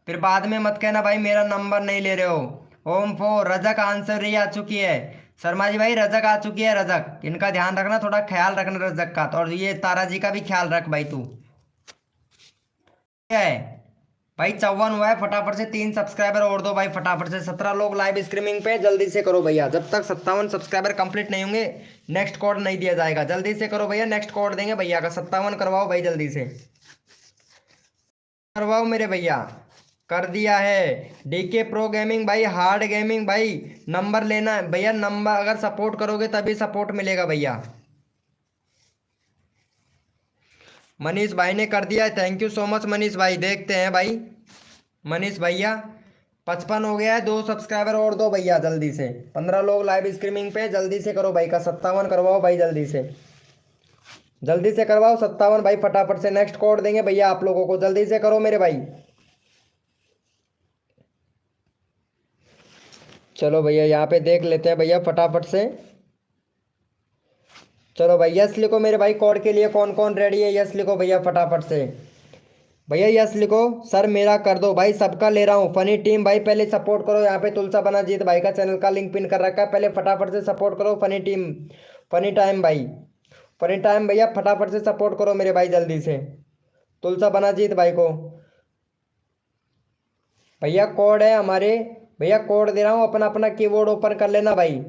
फिर बाद में मत कहना भाई मेरा नंबर नहीं ले रहे हो। ओम फो रजक आंसर रही आ चुकी है, शर्मा जी भाई रजक आ चुकी है, रजक इनका ध्यान रखना, थोड़ा ख्याल रखना रजक का, और ये तारा जी का भी ख्याल रख भाई तू। क्या है भाई 54 हुआ है, फटाफट से 3 सब्सक्राइबर और दो भाई फटाफट से। 17 लोग लाइव स्ट्रीमिंग पे, जल्दी से करो भैया, जब तक 57 सब्सक्राइबर कंप्लीट नहीं होंगे नेक्स्ट कोड नहीं दिया जाएगा, जल्दी से करो भैया, नेक्स्ट कोड देंगे भैया का। 57 करवाओ भाई जल्दी से, करवाओ मेरे भैया, कर दिया है। डीके प्रो गेमिंग भाई, हार्ड गेमिंग भाई, नंबर लेना है भैया, नंबर अगर सपोर्ट करोगे तभी सपोर्ट मिलेगा भैया। मनीष भाई ने कर दिया है, thank you so much Manish भाई। देखते हैं भाई मनीष भैया, 55 हो गया है, 2 सब्सक्राइबर और दो भैया जल्दी से। 15 लोग लाइव स्ट्रीमिंग पे, जल्दी से करो भाई का 57 करवाओ भाई, जल्दी से करवाओ 57 भाई फटाफट से। नेक्स्ट कोड देंगे भैया आप लोगों को, जल्दी से करो मेरे भाई। चलो भैया यहाँ पे देख लेते हैं भैया फटाफट से। चलो भाई यस लिखो मेरे भाई, कोड के लिए कौन कौन रेडी है, यस लिखो भैया फटाफट से। भैया यस लिखो। सर मेरा कर दो भाई, सबका ले रहा हूँ। फनी टीम भाई पहले सपोर्ट करो, यहाँ पे तुलसा बना जीत भाई का चैनल का लिंक पिन कर रखा है, पहले फटाफट से सपोर्ट करो फनी टीम। फनी टाइम भाई, फनी टाइम भैया फटाफट से सपोर्ट करो मेरे भाई जल्दी से, तुलसा बना जीत भाई को। भैया कोड है हमारे, भैया कोड दे रहा हूँ, अपना अपना कीबोर्ड ओपन कर लेना भाई।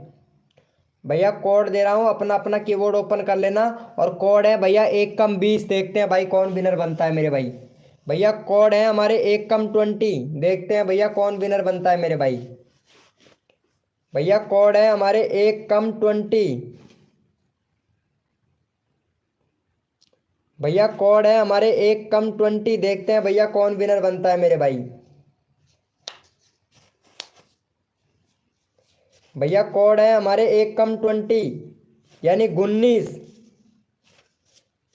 भैया कोड दे रहा हूँ, अपना अपना कीबोर्ड ओपन कर लेना। और कोड है भैया 1 कम 20, देखते हैं भाई कौन विनर बनता है मेरे भाई। भैया कोड है हमारे 1 कम 20, देखते हैं भैया कौन विनर बनता है मेरे भाई। भैया कोड है हमारे 1 कम 20, भैया कोड है हमारे 1 कम 20, देखते हैं भैया कौन विनर बनता है मेरे भाई। भैया कोड है हमारे 1 कम 20 यानी 19,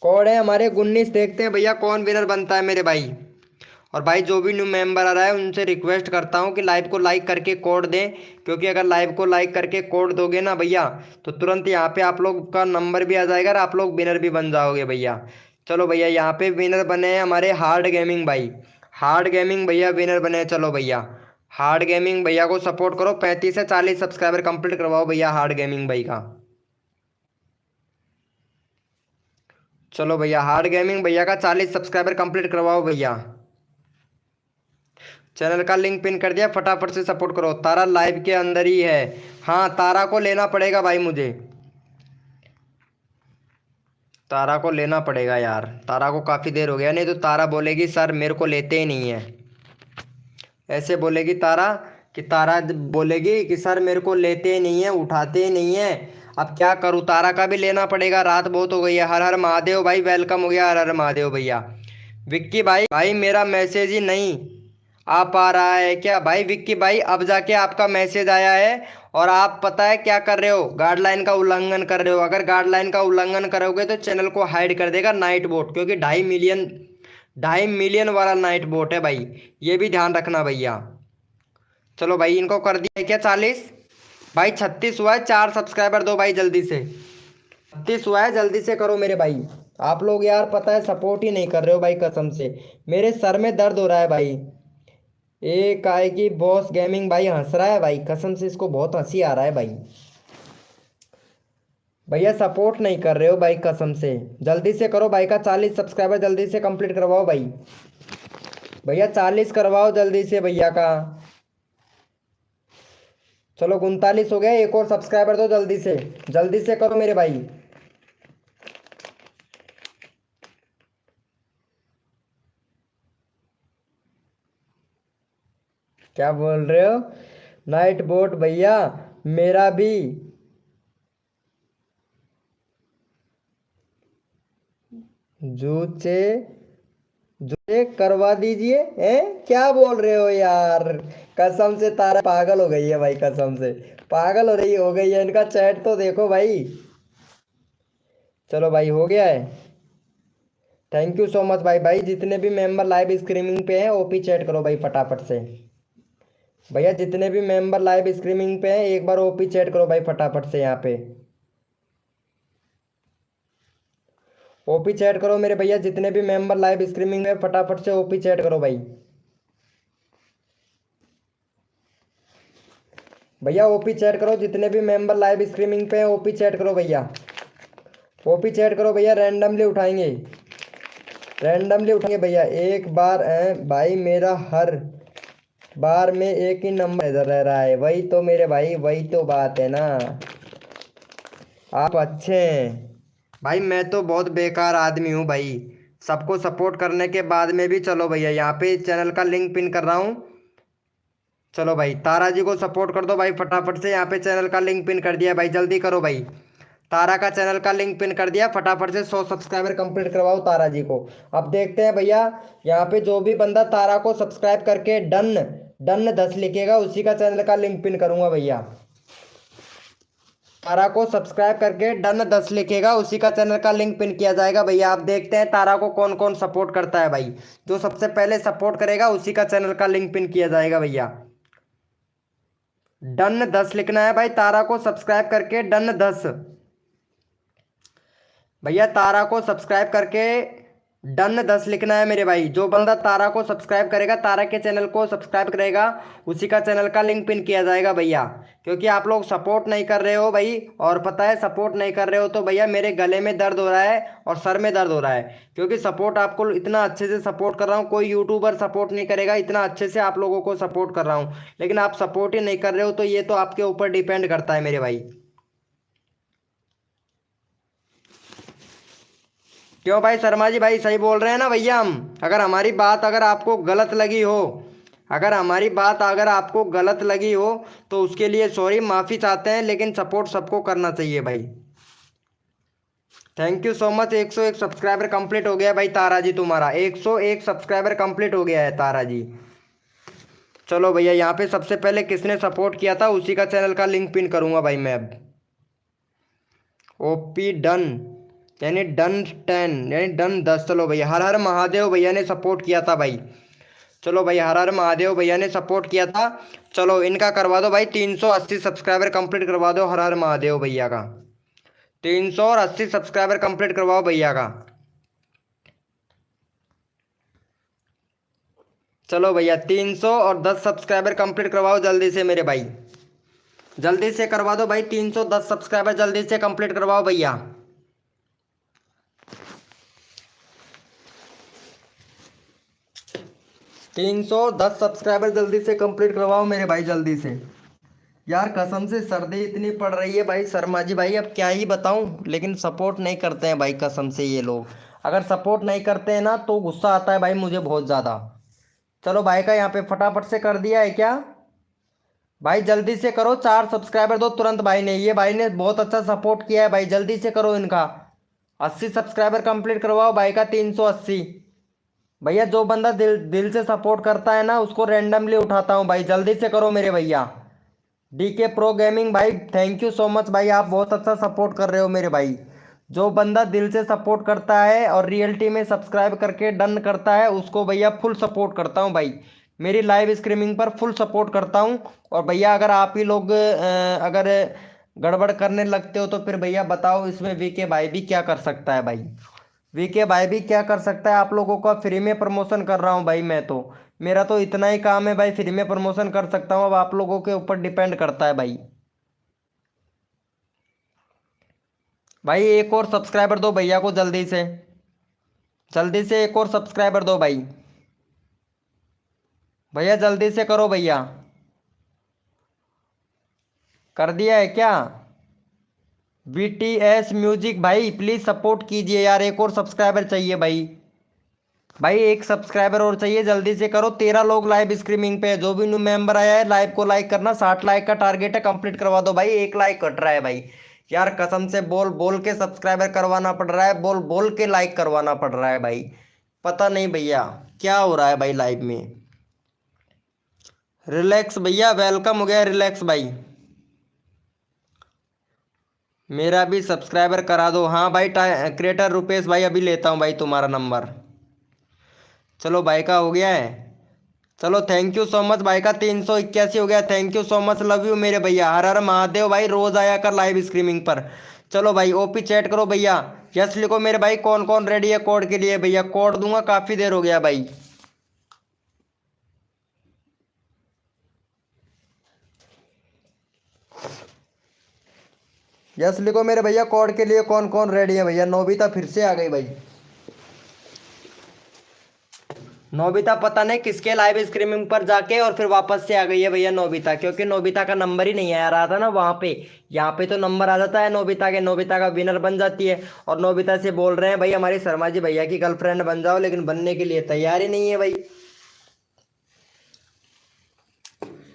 कोड है हमारे 19, देखते हैं भैया कौन विनर बनता है मेरे भाई। और भाई जो भी न्यू मेंबर आ रहा है उनसे रिक्वेस्ट करता हूँ कि लाइव को लाइक करके कोड दें, क्योंकि अगर लाइव को लाइक करके कोड दोगे ना भैया तो तुरंत यहाँ पे आप लोग का नंबर भी आ जाएगा और आप लोग विनर भी बन जाओगे भैया। चलो भैया यहाँ पे विनर बने हैं हमारे हार्ड गेमिंग भाई, हार्ड गेमिंग भैया विनर बने हैं। चलो भैया हार्ड गेमिंग भैया को सपोर्ट करो, 35 से 40 सब्सक्राइबर कंप्लीट करवाओ भैया हार्ड गेमिंग भाई का। चलो भैया हार्ड गेमिंग भैया का 40 सब्सक्राइबर कंप्लीट करवाओ भैया। चैनल का लिंक पिन कर दिया, फटाफट से सपोर्ट करो। तारा लाइव के अंदर ही है, हाँ तारा को लेना पड़ेगा भाई मुझे, तारा को लेना पड़ेगा यार, तारा को काफ़ी देर हो गया, नहीं तो तारा बोलेगी सर मेरे को लेते ही नहीं है, ऐसे बोलेगी तारा, कि तारा बोलेगी कि सर मेरे को लेते ही नहीं है, उठाते ही नहीं है। अब क्या करूँ, तारा का भी लेना पड़ेगा, रात बहुत हो गई है। हर हर महादेव भाई वेलकम हो गया, हर हर महादेव भैया। विक्की भाई, भाई मेरा मैसेज ही नहीं आ पा रहा है क्या भाई? विक्की भाई अब जाके आपका मैसेज आया है और आप पता है क्या कर रहे हो, गाइडलाइन का उल्लंघन कर रहे हो। अगर गाइडलाइन का उल्लंघन करोगे तो चैनल को हाइड कर देगा नाइट बोट, क्योंकि 2.5 मिलियन वाला नाइट बोट है भाई, ये भी ध्यान रखना भैया। चलो भाई इनको कर दिया है क्या 40? भाई 36 हुआ है, 4 सब्सक्राइबर दो भाई जल्दी से, 36 हुआ है, जल्दी से करो मेरे भाई। आप लोग यार पता है सपोर्ट ही नहीं कर रहे हो भाई, कसम से मेरे सर में दर्द हो रहा है भाई। एक आएगी बॉस गेमिंग भाई हंस रहा है भाई, कसम से इसको बहुत हंसी आ रहा है भाई। भैया सपोर्ट नहीं कर रहे हो भाई, कसम से जल्दी से करो भाई का 40 सब्सक्राइबर जल्दी से कंप्लीट करवाओ भाई। भैया 40 करवाओ जल्दी से भैया का। चलो 39 हो गया, एक और सब्सक्राइबर दो जल्दी से करो मेरे भाई। क्या बोल रहे हो नाइट बोट भैया, मेरा भी जूचे जूचे करवा दीजिए। क्या बोल रहे हो यार, कसम से तारा पागल हो गई है भाई, कसम से पागल हो गई है, इनका चैट तो देखो भाई। चलो भाई हो गया है, थैंक यू सो मच भाई। भाई जितने भी मेंबर लाइव स्ट्रीमिंग पे हैं ओपी चैट करो भाई फटाफट से। भैया जितने भी मेंबर लाइव स्ट्रीमिंग पे हैं एक बार ओपी चैट करो भाई फटाफट से, यहाँ पे ओपी चैट करो मेरे भैया। जितने भी मेंबर लाइव स्ट्रीमिंग में फटाफट से ओपी चैट करो भाई। भैया ओपी चैट करो, जितने भी मेंबर लाइव स्ट्रीमिंग पे हैं ओपी चैट करो भैया, ओपी चैट करो भैया। रैंडमली उठाएंगे भैया एक बार भाई, मेरा हर बार में एक ही नंबर इधर रह रहा है। वही तो मेरे भाई, वही तो बात है ना, आप अच्छे हैं भाई, मैं तो बहुत बेकार आदमी हूँ भाई, सबको सपोर्ट करने के बाद में भी। चलो भैया यहाँ पे चैनल का लिंक पिन कर रहा हूँ। चलो भाई तारा जी को सपोर्ट कर दो भाई फटाफट से, यहाँ पे चैनल का लिंक पिन कर दिया भाई, जल्दी करो भाई। तारा का चैनल का लिंक पिन कर दिया, फटाफट से 100 सब्सक्राइबर कंप्लीट करवाओ तारा जी को। अब देखते हैं भैया, यहाँ पे जो भी बंदा तारा को सब्सक्राइब करके डन डन 10 लिखेगा उसी का चैनल का लिंक पिन करूंगा भैया। तारा को सब्सक्राइब करके डन 10 लिखेगा उसी का चैनल का लिंक पिन किया जाएगा भैया। आप देखते हैं तारा को कौन कौन सपोर्ट करता है भाई। जो सबसे पहले सपोर्ट करेगा उसी का चैनल का लिंक पिन किया जाएगा भैया। डन 10 लिखना है भाई, तारा को सब्सक्राइब करके डन 10 भैया। तारा को सब्सक्राइब करके डन 10 लिखना है मेरे भाई। जो बंदा तारा को सब्सक्राइब करेगा, तारा के चैनल को सब्सक्राइब करेगा, उसी का चैनल का लिंक पिन किया जाएगा भैया। क्योंकि आप लोग सपोर्ट नहीं कर रहे हो भाई, और पता है सपोर्ट नहीं कर रहे हो तो भैया मेरे गले में दर्द हो रहा है और सर में दर्द हो रहा है। क्योंकि सपोर्ट आपको इतना अच्छे से सपोर्ट कर रहा हूँ, कोई यूट्यूबर सपोर्ट नहीं करेगा इतना अच्छे से आप लोगों को सपोर्ट कर रहा हूँ, लेकिन आप सपोर्ट ही नहीं कर रहे हो। तो ये तो आपके ऊपर डिपेंड करता है मेरे भाई। क्यों भाई शर्मा जी भाई, सही बोल रहे हैं ना भैया हम। अगर हमारी बात अगर आपको गलत लगी हो, अगर हमारी बात अगर आपको गलत लगी हो तो उसके लिए सॉरी, माफ़ी चाहते हैं, लेकिन सपोर्ट सबको करना चाहिए भाई। Thank you so much. 101 subscriber complete हो गया भाई तारा जी तुम्हारा, 101 सब्सक्राइबर कंप्लीट हो गया है तारा जी। चलो भैया, यहाँ पे सबसे पहले किसने सपोर्ट किया था उसी का चैनल का लिंक पिन करूँगा भाई मैं अब। ओपी डन यानी डन 10 यानी डन 10। चलो भैया, हर हर महादेव भैया ने सपोर्ट किया था भाई। चलो भाई, हर हर महादेव भैया ने सपोर्ट किया था। चलो इनका करवा दो भाई 380 सब्सक्राइबर कंप्लीट करवा दो हर हर महादेव भैया का। 380 सब्सक्राइबर कंप्लीट करवाओ भैया का। चलो भैया 310 सब्सक्राइबर कंप्लीट करवाओ जल्दी से मेरे भाई, जल्दी से करवा दो भाई। 310 सब्सक्राइबर जल्दी से कंप्लीट करवाओ भैया। 310 सब्सक्राइबर जल्दी से कंप्लीट करवाओ मेरे भाई, जल्दी से। यार कसम से सर्दी इतनी पड़ रही है भाई शर्मा जी भाई, अब क्या ही बताऊं, लेकिन सपोर्ट नहीं करते हैं भाई कसम से ये लोग। अगर सपोर्ट नहीं करते हैं ना तो गुस्सा आता है भाई मुझे बहुत ज़्यादा। चलो भाई का यहाँ पे फटाफट से कर दिया है क्या भाई, जल्दी से करो। 4 सब्सक्राइबर दो तुरंत भाई ने, ये भाई ने बहुत अच्छा सपोर्ट किया है भाई, जल्दी से करो इनका। 80 सब्सक्राइबर कंप्लीट करवाओ भाई का, 380 भैया। जो बंदा दिल दिल से सपोर्ट करता है ना उसको रैंडमली उठाता हूँ भाई, जल्दी से करो मेरे भैया। डीके प्रो गेमिंग भाई, थैंक यू सो मच भाई, आप बहुत अच्छा सपोर्ट कर रहे हो मेरे भाई। जो बंदा दिल से सपोर्ट करता है और रियलिटी में सब्सक्राइब करके डन करता है उसको भैया फुल सपोर्ट करता हूँ भाई। मेरी लाइव स्ट्रीमिंग पर फुल सपोर्ट करता हूँ। और भैया अगर आप ही लोग अगर गड़बड़ करने लगते हो तो फिर भैया बताओ इसमें वीके भाई भी क्या कर सकता है भाई। वीके भाई भी क्या कर सकता है, आप लोगों का फ्री में प्रमोशन कर रहा हूँ भाई मैं तो। मेरा तो इतना ही काम है भाई, फ्री में प्रमोशन कर सकता हूँ, अब आप लोगों के ऊपर डिपेंड करता है भाई। भाई एक और सब्सक्राइबर दो भैया को जल्दी से, जल्दी से एक और सब्सक्राइबर दो भाई। भैया जल्दी से करो भैया। कर दिया है क्या BTS म्यूजिक भाई, प्लीज़ सपोर्ट कीजिए यार, एक और सब्सक्राइबर चाहिए भाई। भाई एक सब्सक्राइबर और चाहिए, जल्दी से करो। 13 लोग लाइव स्ट्रीमिंग पे है, जो भी न्यू मेंबर आया है लाइव को लाइक करना। 60 लाइक का टारगेट है, कंप्लीट करवा दो भाई। 1 लाइक कट रहा है भाई यार, कसम से बोल बोल के सब्सक्राइबर करवाना पड़ रहा है, बोल बोल के लाइक करवाना पड़ रहा है भाई। पता नहीं भैया क्या हो रहा है भाई लाइव में। रिलैक्स भैया, वेलकम हो गया रिलैक्स भाई। मेरा भी सब्सक्राइबर करा दो। हाँ भाई क्रिएटर रुपेश भाई, अभी लेता हूँ भाई तुम्हारा नंबर। चलो भाई का हो गया है। चलो थैंक यू सो मच भाई का 381 हो गया, thank you so much, love you मेरे भैया। हर हर महादेव भाई, रोज आया कर लाइव स्ट्रीमिंग पर। चलो भाई ओपी चैट करो भैया, यस लिखो मेरे भाई। कौन कौन रेडी है कोड के लिए भैया, कोड दूंगा, काफ़ी देर हो गया भाई। यस लिखो मेरे भैया कोड के लिए, कौन कौन रेडी है भैया। नोबिता फिर से आ गई भाई, नोबिता पता नहीं किसके लाइव स्ट्रीमिंग पर जाके और फिर वापस से आ गई है भैया नोबिता, क्योंकि नोबिता का नंबर ही नहीं आ रहा था ना वहाँ पे। यहाँ पे तो नंबर आ जाता है नोबिता के, नोबिता का विनर बन जाती है। और नोबिता से बोल रहे हैं भाई हमारी शर्मा जी भैया की गर्लफ्रेंड बन जाओ, लेकिन बनने के लिए तैयार ही नहीं है भाई।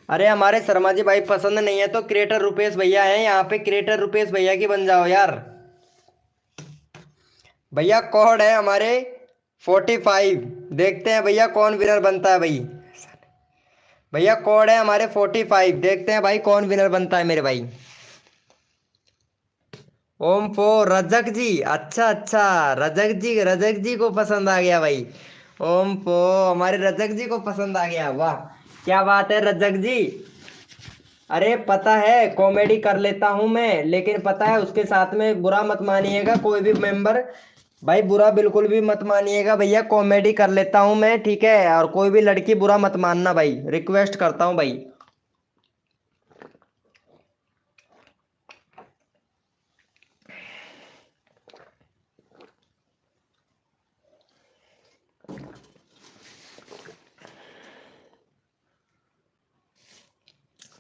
अरे हमारे शर्मा जी भाई पसंद नहीं है तो क्रिएटर रुपेश भैया हैं यहाँ पे, क्रिएटर रुपेश भैया की बन जाओ यार। भैया कोड है हमारे 45। देखते हैं भैया कौन विनर बनता है भाई। भैया कोड है हमारे 45, देखते हैं भाई कौन विनर बनता है मेरे भाई। ओम फो रजक जी, अच्छा अच्छा, रजक जी को पसंद आ गया भाई। ओम फो हमारे रजक जी को पसंद आ गया, वाह क्या बात है रजक जी। अरे पता है कॉमेडी कर लेता हूं मैं, लेकिन पता है उसके साथ में बुरा मत मानिएगा कोई भी मेंबर भाई, बुरा बिल्कुल भी मत मानिएगा भैया, कॉमेडी कर लेता हूं मैं ठीक है, और कोई भी लड़की बुरा मत मानना भाई, रिक्वेस्ट करता हूं भाई।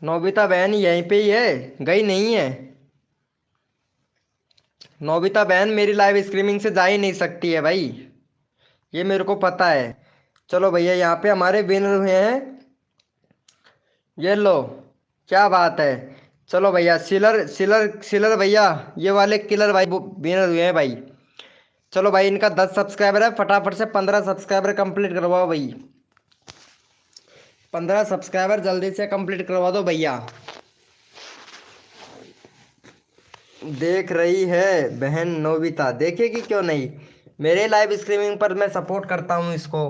नोबिता बहन यहीं पे ही है, गई नहीं है। नोबिता बहन मेरी लाइव स्ट्रीमिंग से जा ही नहीं सकती है भाई, ये मेरे को पता है। चलो भैया यहाँ पे हमारे विनर हुए हैं, ये लो, क्या बात है। चलो भैया सिलर सिलर सिलर भैया, ये वाले किलर भाई विनर हुए हैं भाई। चलो भाई इनका 10 सब्सक्राइबर है, फटाफट से 15 सब्सक्राइबर कंप्लीट करवाओ भाई, 15 सब्सक्राइबर जल्दी से कंप्लीट करवा दो भैया। देख रही है बहन नोबिता, देखेगी क्यों नहीं, मेरे लाइव स्ट्रीमिंग पर मैं सपोर्ट करता हूँ इसको,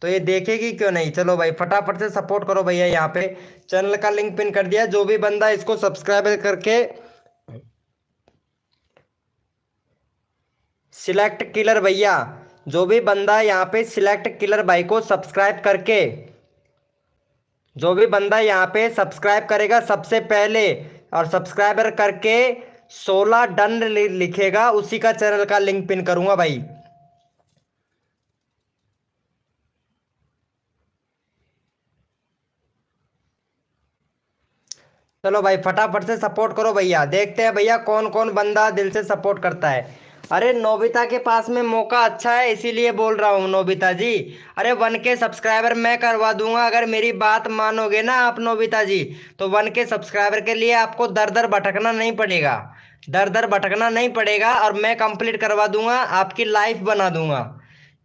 तो ये देखेगी क्यों नहीं। चलो भाई फटाफट से सपोर्ट करो भैया, यहाँ पे चैनल का लिंक पिन कर दिया, जो भी बंदा इसको सब्सक्राइब करके सिलेक्ट किलर भैया, जो भी बंदा यहाँ पे सिलेक्ट किलर भाई को सब्सक्राइब करके, जो भी बंदा यहाँ पे सब्सक्राइब करेगा सबसे पहले और सब्सक्राइबर करके 16 डन लिखेगा, उसी का चैनल का लिंक पिन करूंगा भाई। चलो भाई फटाफट से सपोर्ट करो भैया, देखते हैं भैया कौन कौन बंदा दिल से सपोर्ट करता है। अरे नोबिता के पास में मौका अच्छा है इसीलिए बोल रहा हूँ नोबिता जी। अरे 1K सब्सक्राइबर मैं करवा दूंगा, अगर मेरी बात मानोगे ना आप नोबिता जी, तो 1K सब्सक्राइबर के लिए आपको दर दर भटकना नहीं पड़ेगा, दर दर भटकना नहीं पड़ेगा, और मैं कंप्लीट करवा दूंगा, आपकी लाइफ बना दूंगा।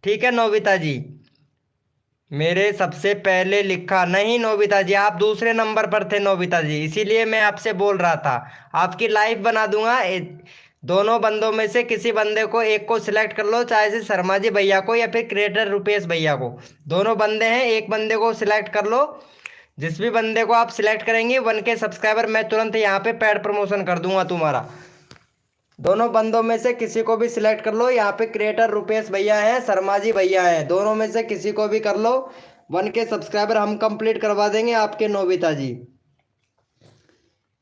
ठीक है नोबिता जी, मेरे सबसे पहले लिखा नहीं नोबिता जी, आप दूसरे नंबर पर थे नोबिता जी, इसीलिए मैं आपसे बोल रहा था, आपकी लाइफ बना दूंगा। दोनों बंदों में से किसी बंदे को एक को सिलेक्ट कर लो, चाहे से शर्मा जी भैया को या फिर क्रिएटर रुपेश भैया को, दोनों बंदे हैं, एक बंदे को सिलेक्ट कर लो। जिस भी बंदे को आप सिलेक्ट करेंगे 1K सब्सक्राइबर मैं तुरंत यहाँ पे पेड प्रमोशन कर दूंगा तुम्हारा। दोनों बंदों में से किसी को भी सिलेक्ट कर लो, यहाँ पे क्रिएटर रुपेश भैया हैं, शर्मा जी भैया हैं, दोनों में से किसी को भी कर लो, 1K सब्सक्राइबर हम कंप्लीट करवा देंगे आपके नोबिता जी।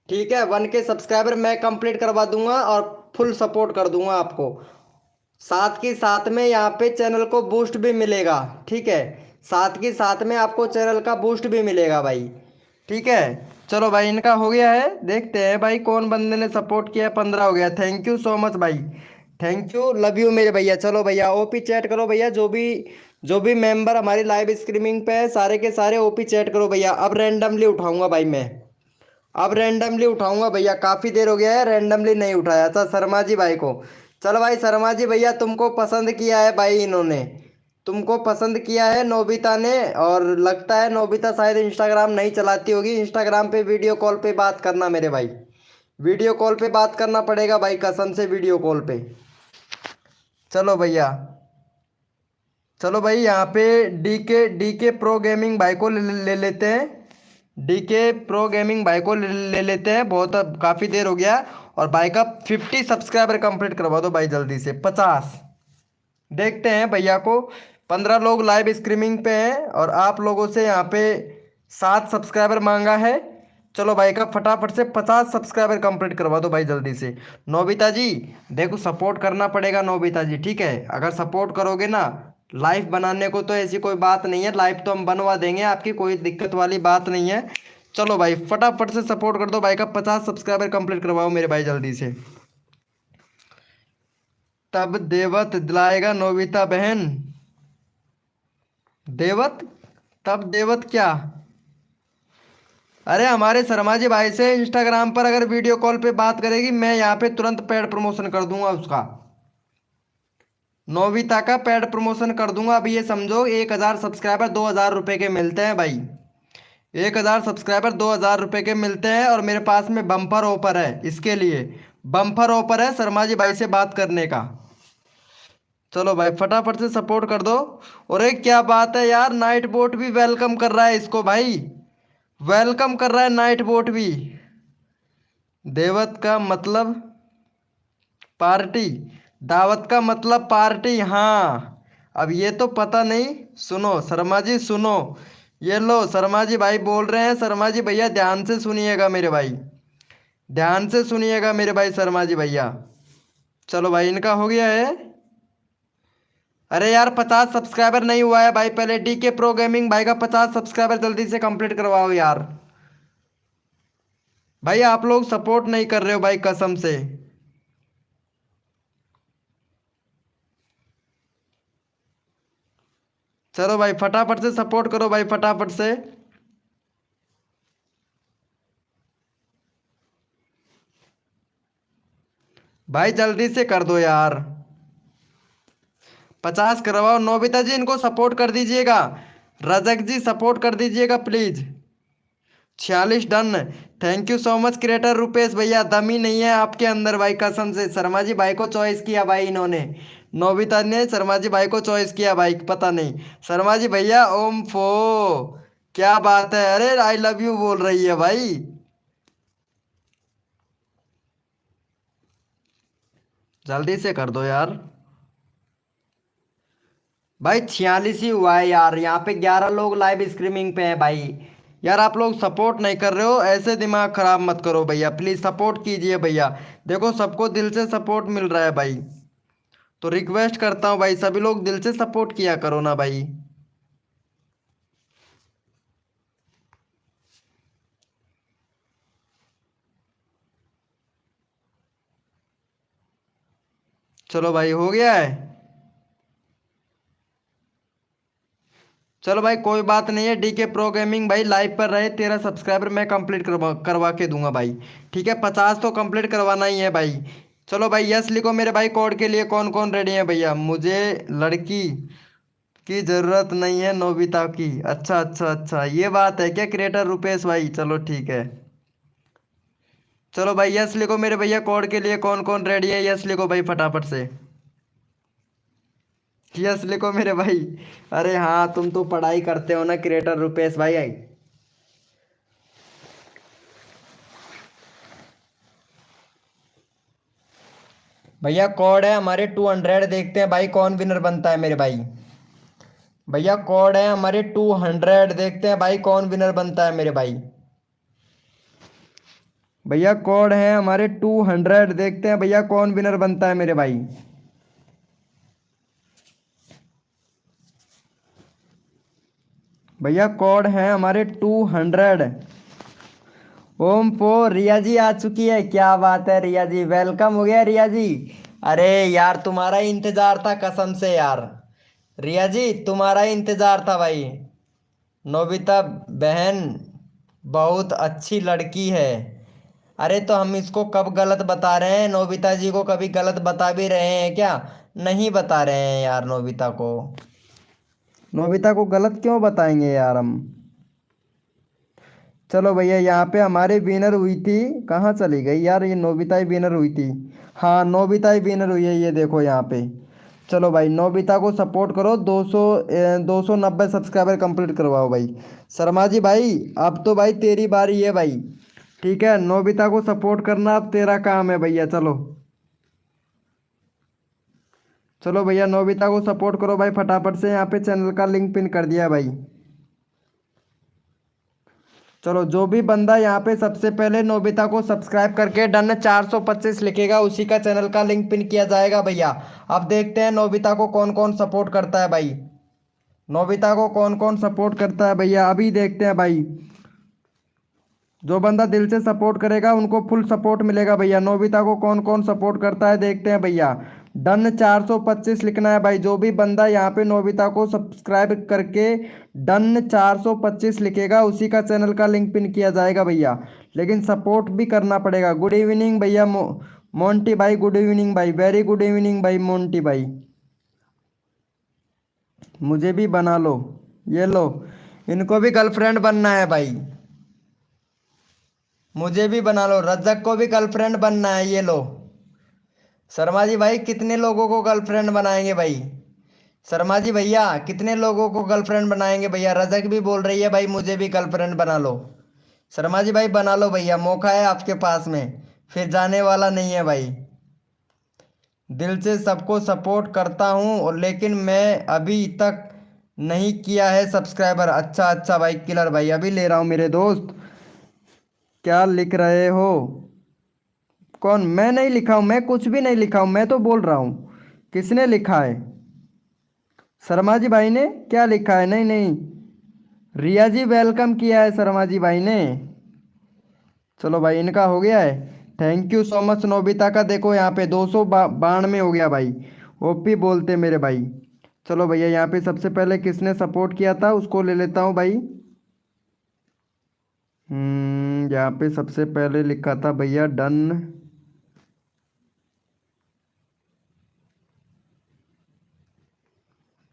ठीक है 1K सब्सक्राइबर मैं कंप्लीट करवा दूंगा और फुल सपोर्ट कर दूंगा आपको, साथ के साथ में यहाँ पे चैनल को बूस्ट भी मिलेगा। ठीक है, साथ के साथ में आपको चैनल का बूस्ट भी मिलेगा भाई। ठीक है चलो भाई इनका हो गया है, देखते हैं भाई कौन बंदे ने सपोर्ट किया है। 15 हो गया, थैंक यू सो मच भाई, थैंक यू, लव यू मेरे भैया। चलो भैया ओपी चैट करो भैया, जो भी मेंबर हमारी लाइव स्ट्रीमिंग पे है सारे के सारे ओपी चैट करो भैया। अब रैंडमली उठाऊंगा भाई मैं, अब रैंडमली उठाऊंगा भैया, काफ़ी देर हो गया है रैंडमली नहीं उठाया था शर्मा जी भाई को। चलो भाई शर्मा जी भैया तुमको पसंद किया है भाई, इन्होंने तुमको पसंद किया है नोबिता ने, और लगता है नोबिता शायद इंस्टाग्राम नहीं चलाती होगी, इंस्टाग्राम पे वीडियो कॉल पे बात करना मेरे भाई, वीडियो कॉल पे बात करना पड़ेगा भाई, कसम से वीडियो कॉल पे। चलो भैया, चलो भाई यहाँ पे डीके प्रो गेमिंग भाई को ले लेते हैं, डीके प्रो गेमिंग भाई को ले लेते हैं, बहुत अब काफ़ी देर हो गया। और भाई का 50 सब्सक्राइबर कंप्लीट करवा दो भाई जल्दी से, 50। देखते हैं भैया को, 15 लोग लाइव स्ट्रीमिंग पे हैं और आप लोगों से यहाँ पे 7 सब्सक्राइबर मांगा है। चलो भाई का फटाफट से 50 सब्सक्राइबर कंप्लीट करवा दो भाई जल्दी से। नोबिता जी देखो सपोर्ट करना पड़ेगा नोबिता जी, ठीक है, अगर सपोर्ट करोगे ना लाइव बनाने को तो ऐसी कोई बात नहीं है, लाइव तो हम बनवा देंगे आपकी, कोई दिक्कत वाली बात नहीं है। चलो भाई फटाफट से सपोर्ट कर दो, भाई का 50 सब्सक्राइबर कंप्लीट करवाओ मेरे भाई जल्दी से, तब देवत दिलाएगा नोबिता बहन। देवत, तब देवत क्या, अरे हमारे शर्मा जी भाई से इंस्टाग्राम पर अगर वीडियो कॉल पे बात करेगी, मैं यहाँ पे तुरंत पेड प्रमोशन कर दूंगा उसका। नोबिता का पेड प्रमोशन कर दूंगा। अब ये समझो 1,000 सब्सक्राइबर 2,000 रुपये के मिलते हैं भाई। 1,000 सब्सक्राइबर 2,000 रुपये के मिलते हैं, और मेरे पास में बम्पर ऑफर है इसके लिए। बम्पर ऑफर है शर्मा जी भाई से बात करने का। चलो भाई फटाफट से सपोर्ट कर दो। और एक क्या बात है यार, नाइट बोट भी वेलकम कर रहा है इसको भाई। वेलकम कर रहा है नाइट बोट भी। देवत का मतलब पार्टी, दावत का मतलब पार्टी। हाँ, अब ये तो पता नहीं। सुनो शर्मा जी सुनो, ये लो शर्मा जी भाई बोल रहे हैं। शर्मा जी भैया ध्यान से सुनिएगा मेरे भाई, ध्यान से सुनिएगा मेरे भाई शर्मा जी भैया। चलो भाई इनका हो गया है। अरे यार 50 सब्सक्राइबर नहीं हुआ है भाई, पहले डीके प्रो गेमिंग भाई का 50 सब्सक्राइबर जल्दी से कंप्लीट करवाओ यार। भाई आप लोग सपोर्ट नहीं कर रहे हो भाई कसम से। चलो भाई फटाफट से सपोर्ट करो भाई फटाफट से। भाई जल्दी से कर दो यार, 50 करवाओ। नोबिता जी इनको सपोर्ट कर दीजिएगा, रजक जी सपोर्ट कर दीजिएगा please. 46 done. Thank you so much creator Rupesh भैया, दम ही नहीं है आपके अंदर भाई कसम से। शर्मा जी भाई को चॉइस किया भाई इन्होंने, नोबिता ने शर्मा जी भाई को चॉइस किया भाई, पता नहीं। शर्मा जी भैया ओम फो, क्या बात है। अरे आई लव यू बोल रही है भाई। जल्दी से कर दो यार। भाई 46 ही हुआ है यार, यहाँ पे 11 लोग लाइव स्ट्रीमिंग पे हैं भाई। यार आप लोग सपोर्ट नहीं कर रहे हो, ऐसे दिमाग खराब मत करो भैया, प्लीज़ सपोर्ट कीजिए भैया। देखो सबको दिल से सपोर्ट मिल रहा है भाई, तो रिक्वेस्ट करता हूँ भाई सभी लोग दिल से सपोर्ट किया करो ना भाई। चलो भाई हो गया है। चलो भाई कोई बात नहीं है, डीके प्रो गेमिंग भाई लाइव पर रहे, 13 सब्सक्राइबर मैं कंप्लीट करवा के दूंगा भाई। ठीक है 50 तो कंप्लीट करवाना ही है भाई। चलो भाई यस लिखो मेरे भाई, कोड के लिए कौन कौन रेडी है भैया। मुझे लड़की की ज़रूरत नहीं है नोबिता की। अच्छा अच्छा अच्छा, ये बात है क्या क्रिएटर रुपेश भाई, चलो ठीक है। चलो भाई यस लिखो मेरे भैया, कोड के लिए कौन कौन रेडी है, यस लिखो भाई फटाफट से। यस लिखो मेरे भाई। अरे हाँ तुम तो पढ़ाई करते हो ना क्रिएटर रुपेश भाई। आई भैया कोड है हमारे 200, देखते हैं भाई कौन विनर बनता है मेरे भाई। भैया कोड है हमारे 200, देखते हैं भाई कौन विनर बनता है मेरे भाई। भैया कोड है हमारे 200, देखते हैं भैया कौन विनर बनता है मेरे भाई। भैया कोड है हमारे 200। ओम पो रिया जी आ चुकी है, क्या बात है रिया जी, वेलकम हो गया रिया जी। अरे यार तुम्हारा ही इंतजार था कसम से यार, रिया जी तुम्हारा ही इंतजार था भाई। नोबिता बहन बहुत अच्छी लड़की है। अरे तो हम इसको कब गलत बता रहे हैं, नोबिता जी को कभी गलत बता भी रहे हैं क्या? नहीं बता रहे हैं यार नोबिता को। नोबिता को गलत क्यों बताएंगे यार हम। चलो भैया यहाँ पे हमारी विनर हुई थी, कहाँ चली गई यार ये नोबिता ही विनर हुई थी। हाँ नोबिता ही विनर हुई है, ये देखो यहाँ पे। चलो भाई नोबिता को सपोर्ट करो, 290 सब्सक्राइबर कंप्लीट करवाओ भाई। शर्मा जी भाई अब तो भाई तेरी बारी है भाई। ठीक है नोबिता को सपोर्ट करना अब तेरा काम है भैया। चलो चलो भैया नोबिता को सपोर्ट करो भाई फटाफट से, यहाँ पे चैनल का लिंक पिन कर दिया है भाई। चलो जो भी बंदा यहाँ पे सबसे पहले नोबिता को सब्सक्राइब करके डन 425 लिखेगा, उसी का चैनल का लिंक पिन किया जाएगा भैया। अब देखते हैं नोबिता को कौन कौन सपोर्ट करता है भाई। नोबिता को कौन कौन सपोर्ट करता है भैया, अभी देखते हैं भाई। जो बंदा दिल से सपोर्ट करेगा उनको फुल सपोर्ट मिलेगा भैया। नोबिता को कौन कौन सपोर्ट करता है देखते हैं भैया। डन 425 लिखना है भाई। जो भी बंदा यहाँ पे नोबिता को सब्सक्राइब करके डन 425 लिखेगा उसी का चैनल का लिंक पिन किया जाएगा भैया। लेकिन सपोर्ट भी करना पड़ेगा। गुड इवनिंग भैया मोंटी भाई, गुड इवनिंग भाई, वेरी गुड इवनिंग भाई मोंटी भाई। मुझे भी बना लो, ये लो, इनको भी गर्लफ्रेंड बनना है भाई। मुझे भी बना लो, रजक को भी गर्लफ्रेंड बनना है, ये लो। शर्मा जी भाई कितने लोगों को गर्लफ्रेंड बनाएंगे भाई? शर्मा जी भैया कितने लोगों को गर्लफ्रेंड बनाएंगे भैया? रजक भी बोल रही है भाई मुझे भी गर्लफ्रेंड बना लो। शर्मा जी भाई बना लो भैया, मौका है आपके पास में, फिर जाने वाला नहीं है भाई। दिल से सबको सपोर्ट करता हूँ और लेकिन मैं अभी तक नहीं किया है सब्सक्राइबर। अच्छा अच्छा भाई किलर भाई, अभी ले रहा हूँ मेरे दोस्त। क्या लिख रहे हो? कौन? मैं नहीं लिखा हूँ, मैं कुछ भी नहीं लिखा हूँ, मैं तो बोल रहा हूँ। किसने लिखा है? शर्मा जी भाई ने क्या लिखा है? नहीं नहीं, रिया जी वेलकम किया है शर्मा जी भाई ने। चलो भाई इनका हो गया है। Thank you so much Nobita का। देखो यहाँ पे 292 हो गया भाई। ओपी बोलते मेरे भाई। चलो भैया यहाँ पे सबसे पहले किसने सपोर्ट किया था उसको ले लेता हूँ भाई। यहाँ पे सबसे पहले लिखा था भैया डन।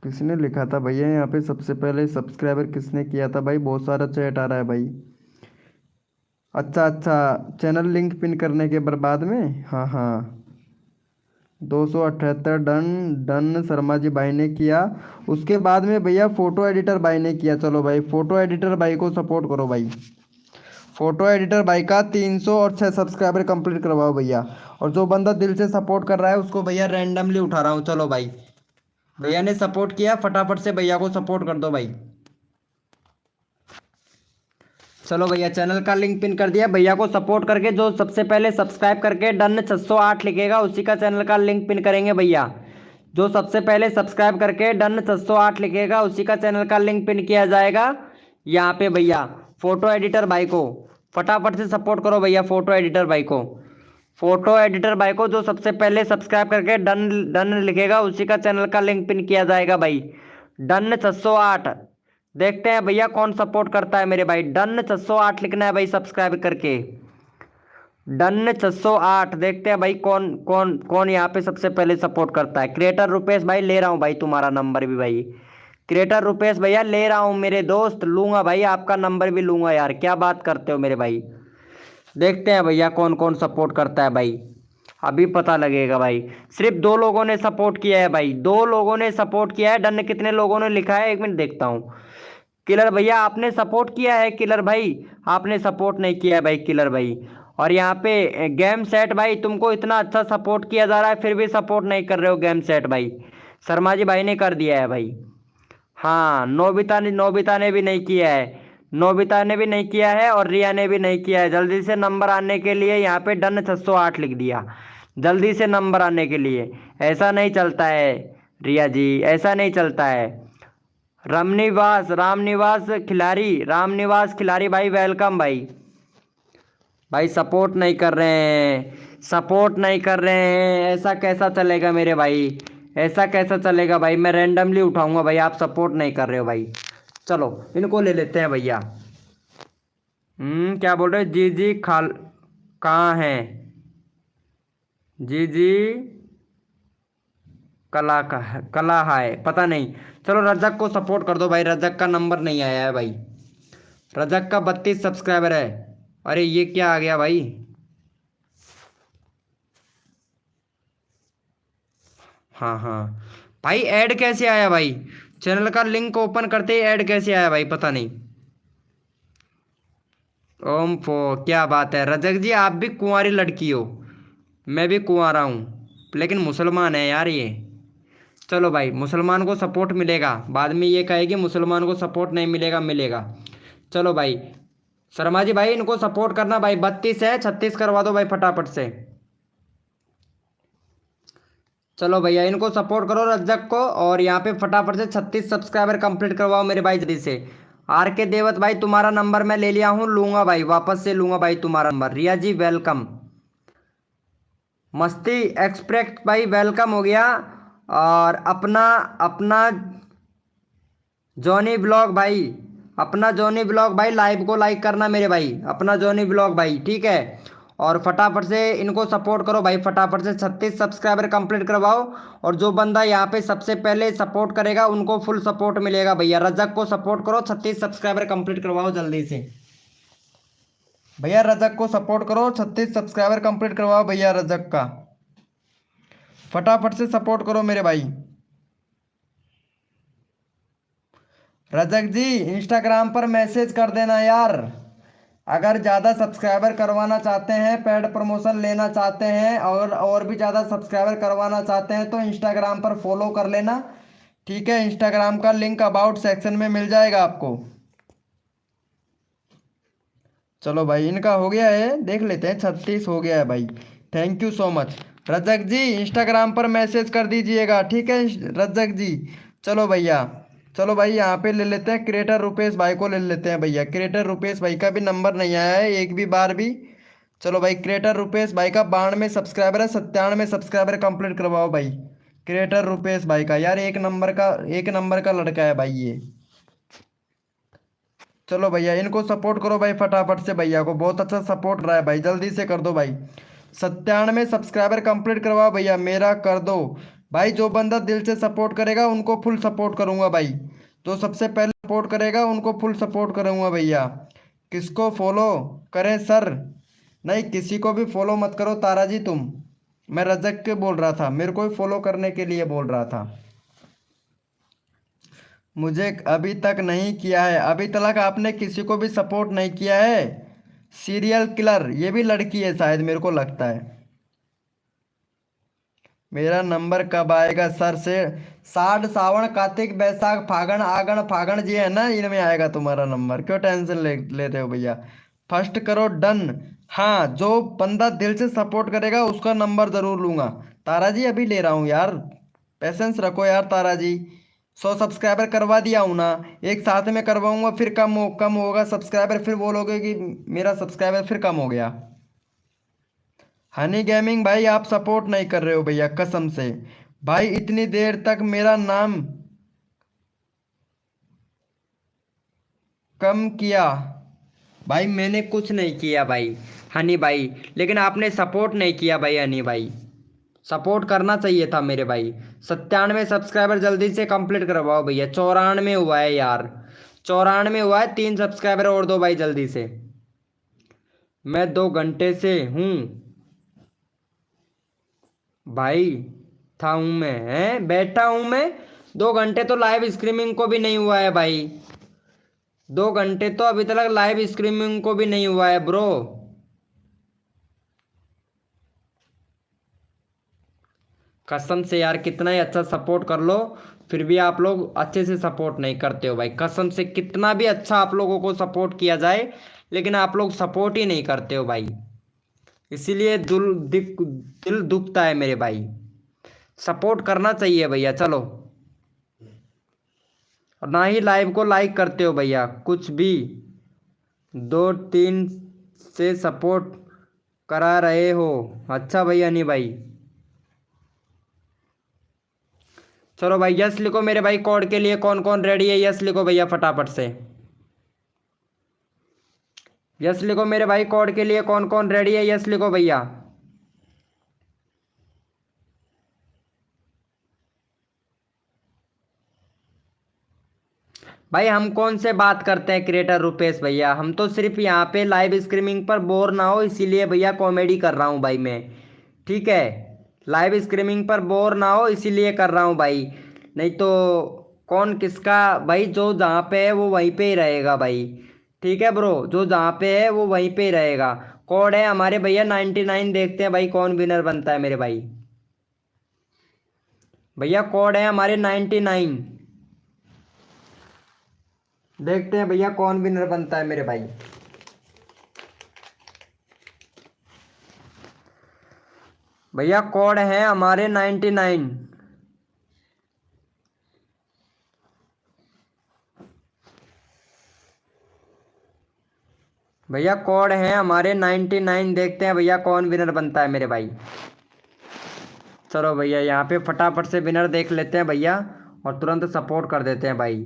किसने लिखा था भैया यहाँ पे सबसे पहले सब्सक्राइबर किसने किया था भाई? बहुत सारा चैट आ रहा है भाई। अच्छा अच्छा, चैनल लिंक पिन करने के बाद में, हाँ हाँ, 278 डन। डन शर्मा जी भाई ने किया। उसके बाद में भैया फोटो एडिटर भाई ने किया। चलो भाई फोटो एडिटर भाई को सपोर्ट करो भाई। फोटो एडिटर भाई का 306 सब्सक्राइबर कंप्लीट करवाओ भैया। और जो बंदा दिल से सपोर्ट कर रहा है उसको भैया रैंडमली उठा रहा हूँ। चलो भाई भैया ने सपोर्ट किया, फटाफट से भैया को सपोर्ट कर दो भाई। चलो भैया चैनल का लिंक पिन कर दिया। भैया को सपोर्ट करके जो सबसे पहले सब्सक्राइब करके डन 608 लिखेगा उसी का चैनल का लिंक पिन करेंगे भैया। जो सबसे पहले सब्सक्राइब करके डन 608 लिखेगा उसी का चैनल का लिंक पिन किया जाएगा यहाँ पे भैया। फोटो एडिटर भाई को फटाफट से सपोर्ट करो भैया। फोटो एडिटर भाई को, फोटो एडिटर भाई को जो सबसे पहले सब्सक्राइब करके डन डन लिखेगा उसी का चैनल का लिंक पिन किया जाएगा भाई। डन 608। देखते हैं भैया कौन सपोर्ट करता है मेरे भाई। डन 608 लिखना है भाई सब्सक्राइब करके। डन 608। देखते हैं भाई कौन कौन कौन यहाँ पे सबसे पहले सपोर्ट करता है। क्रिएटर रुपेश भाई ले रहा हूँ भाई तुम्हारा नंबर भी भाई। क्रिएटर रुपेश भैया ले रहा हूँ मेरे दोस्त, लूंगा भाई आपका नंबर भी लूंगा यार, क्या बात करते हो मेरे भाई। देखते हैं भैया कौन कौन सपोर्ट करता है भाई, अभी पता लगेगा भाई। सिर्फ 2 लोगों ने सपोर्ट किया है भाई, 2 लोगों ने सपोर्ट किया है। डन कितने लोगों ने लिखा है 1 मिनट देखता हूँ। किलर भैया आपने सपोर्ट किया है? किलर भाई आपने सपोर्ट नहीं किया है भाई किलर भाई। और यहाँ पे गेम सेट भाई तुमको इतना अच्छा सपोर्ट किया जा रहा है फिर भी सपोर्ट नहीं कर रहे हो गेम सेट भाई। शर्मा जी भाई ने कर दिया है भाई। हाँ नोबिता ने भी नहीं किया है। नोबिता ने भी नहीं किया है और रिया ने भी नहीं किया है। जल्दी से नंबर आने के लिए यहाँ पे डन 608 लिख दिया। जल्दी से नंबर आने के लिए। ऐसा नहीं चलता है रिया जी, ऐसा नहीं चलता है। रामनिवास खिलाड़ी भाई वेलकम भाई। भाई सपोर्ट नहीं कर रहे हैं, सपोर्ट नहीं कर रहे हैं, ऐसा कैसा चलेगा मेरे भाई? ऐसा कैसा चलेगा भाई? मैं रैंडमली उठाऊंगा भाई, आप सपोर्ट नहीं कर रहे हो भाई। चलो इनको ले लेते हैं भैया। क्या बोल रहे हो? जी जी खाल कहाँ है? जी जी कला है पता नहीं। चलो रजक को सपोर्ट कर दो भाई, रजक का नंबर नहीं आया है भाई। रजक का 32 सब्सक्राइबर है। अरे ये क्या आ गया भाई? हाँ हाँ भाई, ऐड कैसे आया भाई? चैनल का लिंक ओपन करते ही ऐड कैसे आया भाई, पता नहीं। ओम फो क्या बात है रजक जी, आप भी कुंवारी लड़की हो, मैं भी कुंवारा हूँ लेकिन मुसलमान है यार ये। चलो भाई मुसलमान को सपोर्ट मिलेगा, बाद में ये कहेगी मुसलमान को सपोर्ट नहीं मिलेगा, मिलेगा। चलो भाई शर्मा जी भाई इनको सपोर्ट करना भाई। 32 है, 36 करवा दो भाई फटाफट से। चलो भैया इनको सपोर्ट करो रज्जक को, और यहाँ पे फटाफट से 36 सब्सक्राइबर कंप्लीट करवाओ मेरे भाई जल्दी से। आर के देवत भाई तुम्हारा नंबर मैं ले लिया हूँ, लूंगा भाई वापस से लूंगा भाई तुम्हारा नंबर। रिया जी वेलकम। मस्ती एक्सप्रेस भाई वेलकम हो गया। और अपना अपना जॉनी ब्लॉग भाई, अपना जॉनी ब्लॉग भाई लाइव को लाइक करना मेरे भाई, अपना जॉनी ब्लॉग भाई, ठीक है। और फटाफट से इनको सपोर्ट करो भाई, फटाफट से 36 सब्सक्राइबर कंप्लीट करवाओ। और जो बंदा यहाँ पे सबसे पहले सपोर्ट करेगा उनको फुल सपोर्ट मिलेगा भैया। रजक को सपोर्ट करो, 36 सब्सक्राइबर कंप्लीट करवाओ जल्दी से भैया। रजक को सपोर्ट करो, 36 सब्सक्राइबर कंप्लीट करवाओ भैया रजक का। फटाफट से सपोर्ट करो मेरे भाई। रजक जी इंस्टाग्राम पर मैसेज कर देना यार, अगर ज़्यादा सब्सक्राइबर करवाना चाहते हैं, पेड प्रमोशन लेना चाहते हैं और भी ज़्यादा सब्सक्राइबर करवाना चाहते हैं तो इंस्टाग्राम पर फॉलो कर लेना, ठीक है। इंस्टाग्राम का लिंक अबाउट सेक्शन में मिल जाएगा आपको। चलो भाई इनका हो गया है, देख लेते हैं, 36 हो गया है भाई। Thank you so much Rajak ji, Instagram पर मैसेज कर दीजिएगा, ठीक है रजक जी। चलो भैया, चलो भाई यहाँ पे ले लेते हैं क्रिएटर रुपेश भाई को, ले लेते हैं भैया। क्रिएटर रुपेश भाई का भी नंबर नहीं आया है एक भी बार भी। चलो भाई क्रिएटर रुपेश भाई का 92 सब्सक्राइबर है, 97 सब्सक्राइबर कंप्लीट करवाओ भाई क्रिएटर रुपेश भाई का। यार एक नंबर का लड़का है भाई ये। चलो भैया इनको सपोर्ट करो भाई फटाफट से, भैया को बहुत अच्छा सपोर्ट रहा है भाई, जल्दी से कर दो भाई। 97 सब्सक्राइबर कंप्लीट करवाओ भैया मेरा, कर दो भाई। जो बंदा दिल से सपोर्ट करेगा उनको फुल सपोर्ट करूंगा भाई, जो सबसे पहले सपोर्ट करेगा उनको फुल सपोर्ट करूंगा भैया। किसको फॉलो करें सर? नहीं किसी को भी फॉलो मत करो तारा जी तुम, मैं रजक के बोल रहा था, मेरे को ही फॉलो करने के लिए बोल रहा था। मुझे अभी तक नहीं किया है, अभी तक आपने किसी को भी सपोर्ट नहीं किया है। सीरियल किलर, ये भी लड़की है शायद मेरे को लगता है। मेरा नंबर कब आएगा सर से? साढ़ सावन कार्तिक बैसाख फागण आगण फागण जी है ना, इनमें आएगा तुम्हारा नंबर, क्यों टेंशन लेते हो भैया। फर्स्ट करो डन। हाँ जो बंदा दिल से सपोर्ट करेगा उसका नंबर जरूर लूंगा। तारा जी अभी ले रहा हूँ यार, पेशेंस रखो यार तारा जी। 100 सब्सक्राइबर करवा दिया हूँ ना, एक साथ में करवाऊंगा, फिर कम होगा सब्सक्राइबर, फिर बोलोगे कि मेरा सब्सक्राइबर फिर कम हो गया। हनी गेमिंग भाई आप सपोर्ट नहीं कर रहे हो भैया कसम से, भाई इतनी देर तक मेरा नाम कम किया। भाई मैंने कुछ नहीं किया भाई हनी भाई, लेकिन आपने सपोर्ट नहीं किया भाई हनी भाई, सपोर्ट करना चाहिए था मेरे भाई। 97 सब्सक्राइबर जल्दी से कंप्लीट करवाओ भैया। 94 हुआ है यार, 94 हुआ है, 3 सब्सक्राइबर और दो भाई जल्दी से। मैं 2 घंटे से हूँ भाई, था हूँ मैं, है बैठा हूँ मैं। 2 घंटे तो लाइव स्ट्रीमिंग को भी नहीं हुआ है भाई, 2 घंटे तो अभी तक लाइव स्ट्रीमिंग को भी नहीं हुआ है ब्रो। कसम से यार कितना ही अच्छा सपोर्ट कर लो, फिर भी आप लोग अच्छे से सपोर्ट नहीं करते हो भाई। कसम से कितना भी अच्छा आप लोगों को सपोर्ट किया जाए, लेकिन आप लोग सपोर्ट ही नहीं करते हो भाई, इसीलिए दिल दुखता है मेरे भाई। सपोर्ट करना चाहिए भैया। चलो, और ना ही लाइव को लाइक करते हो भैया कुछ भी। 2-3 से सपोर्ट करा रहे हो, अच्छा भैया नहीं भाई। चलो भाई यस लिखो मेरे भाई, कोड के लिए कौन कौन रेडी है यस लिखो भैया फटाफट से। यस लिखो मेरे भाई, कोड के लिए कौन कौन रेडी है यस लिखो भैया। भाई हम कौन से बात करते हैं क्रिएटर रुपेश भैया, हम तो सिर्फ यहाँ पे लाइव स्ट्रीमिंग पर बोर ना हो इसीलिए भैया कॉमेडी कर रहा हूँ भाई मैं, ठीक है। लाइव स्ट्रीमिंग पर बोर ना हो इसीलिए कर रहा हूँ भाई, नहीं तो कौन किसका भाई, जो जहाँ पे है वो वहीं पे ही रहेगा भाई, ठीक है ब्रो, जो जहाँ पे है वो वहीं पे ही रहेगा। कोड है हमारे भैया 99, देखते हैं भाई कौन विनर बनता है मेरे भाई। भैया कोड है हमारे 99, देखते हैं भैया कौन विनर बनता है मेरे भाई। भैया कोड है हमारे 99। भैया कोड है हमारे 99, देखते हैं भैया कौन विनर बनता है मेरे भाई। चलो भैया यहाँ पे फटाफट से विनर देख लेते हैं भैया और तुरंत सपोर्ट कर देते हैं भाई।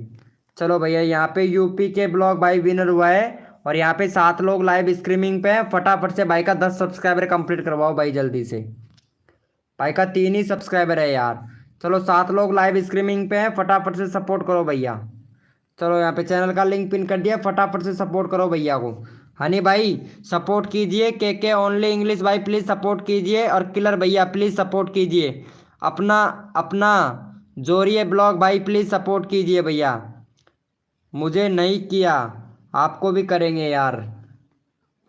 चलो भैया यहाँ पे यूपी के ब्लॉग भाई विनर हुआ है और यहाँ पे 7 लोग लाइव स्ट्रीमिंग पे हैं। फटाफट से भाई का 10 सब्सक्राइबर कंप्लीट करवाओ भाई जल्दी से। भाई का 3 ही सब्सक्राइबर है यार। चलो 7 लोग लाइव स्ट्रीमिंग पे हैं, फटाफट से सपोर्ट करो भैया। चलो यहाँ पे चैनल का लिंक पिन कर दिया, फटाफट से सपोर्ट करो भैया को। हनी भाई सपोर्ट कीजिए, के ओनली इंग्लिश भाई प्लीज़ सपोर्ट कीजिए और किलर भैया प्लीज़ सपोर्ट कीजिए। अपना अपना जोरिए ब्लॉग भाई प्लीज़ सपोर्ट कीजिए भैया। मुझे नहीं किया, आपको भी करेंगे यार।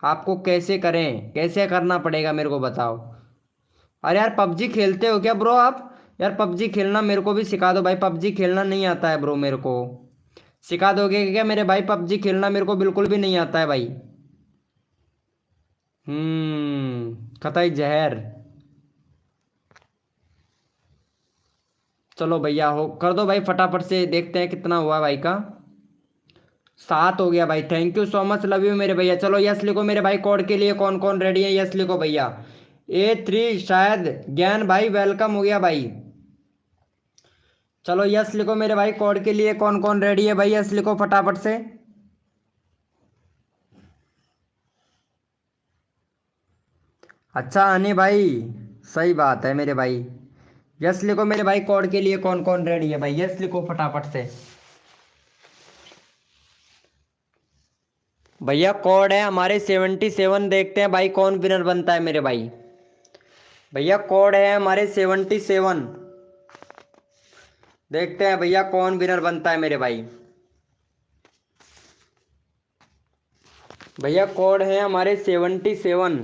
आपको कैसे करें, कैसे करना पड़ेगा मेरे को बताओ। अरे यार पबजी खेलते हो क्या ब्रो आप? यार पबजी खेलना मेरे को भी सिखा दो भाई, पबजी खेलना नहीं आता है ब्रो मेरे को। सिखा दोगे क्या मेरे भाई? पबजी खेलना मेरे को बिल्कुल भी नहीं आता है भाई। कतई जहर। चलो भैया हो कर दो भाई फटाफट से, देखते हैं कितना हुआ भाई का। 7 हो गया भाई। Thank you so much, love you मेरे भैया। चलो यस लिखो मेरे भाई, कोड के लिए कौन कौन रेडी है यस लिखो भैया। A3 शायद ज्ञान भाई वेलकम हो गया भाई। चलो यस लिखो मेरे भाई, कोड के लिए कौन कौन रेडी है भाई यस लिखो फटाफट से। अच्छा हनी भाई सही बात है मेरे भाई। यस लिखो मेरे भाई, कोड के लिए कौन कौन रेडी है भाई यस लिखो फटाफट से। भैया कोड है हमारे 77, देखते हैं भाई कौन विनर बनता है मेरे भाई। भैया कोड है हमारे 77, देखते हैं भैया कौन विनर बनता है मेरे भाई। भैया कोड है हमारे 77,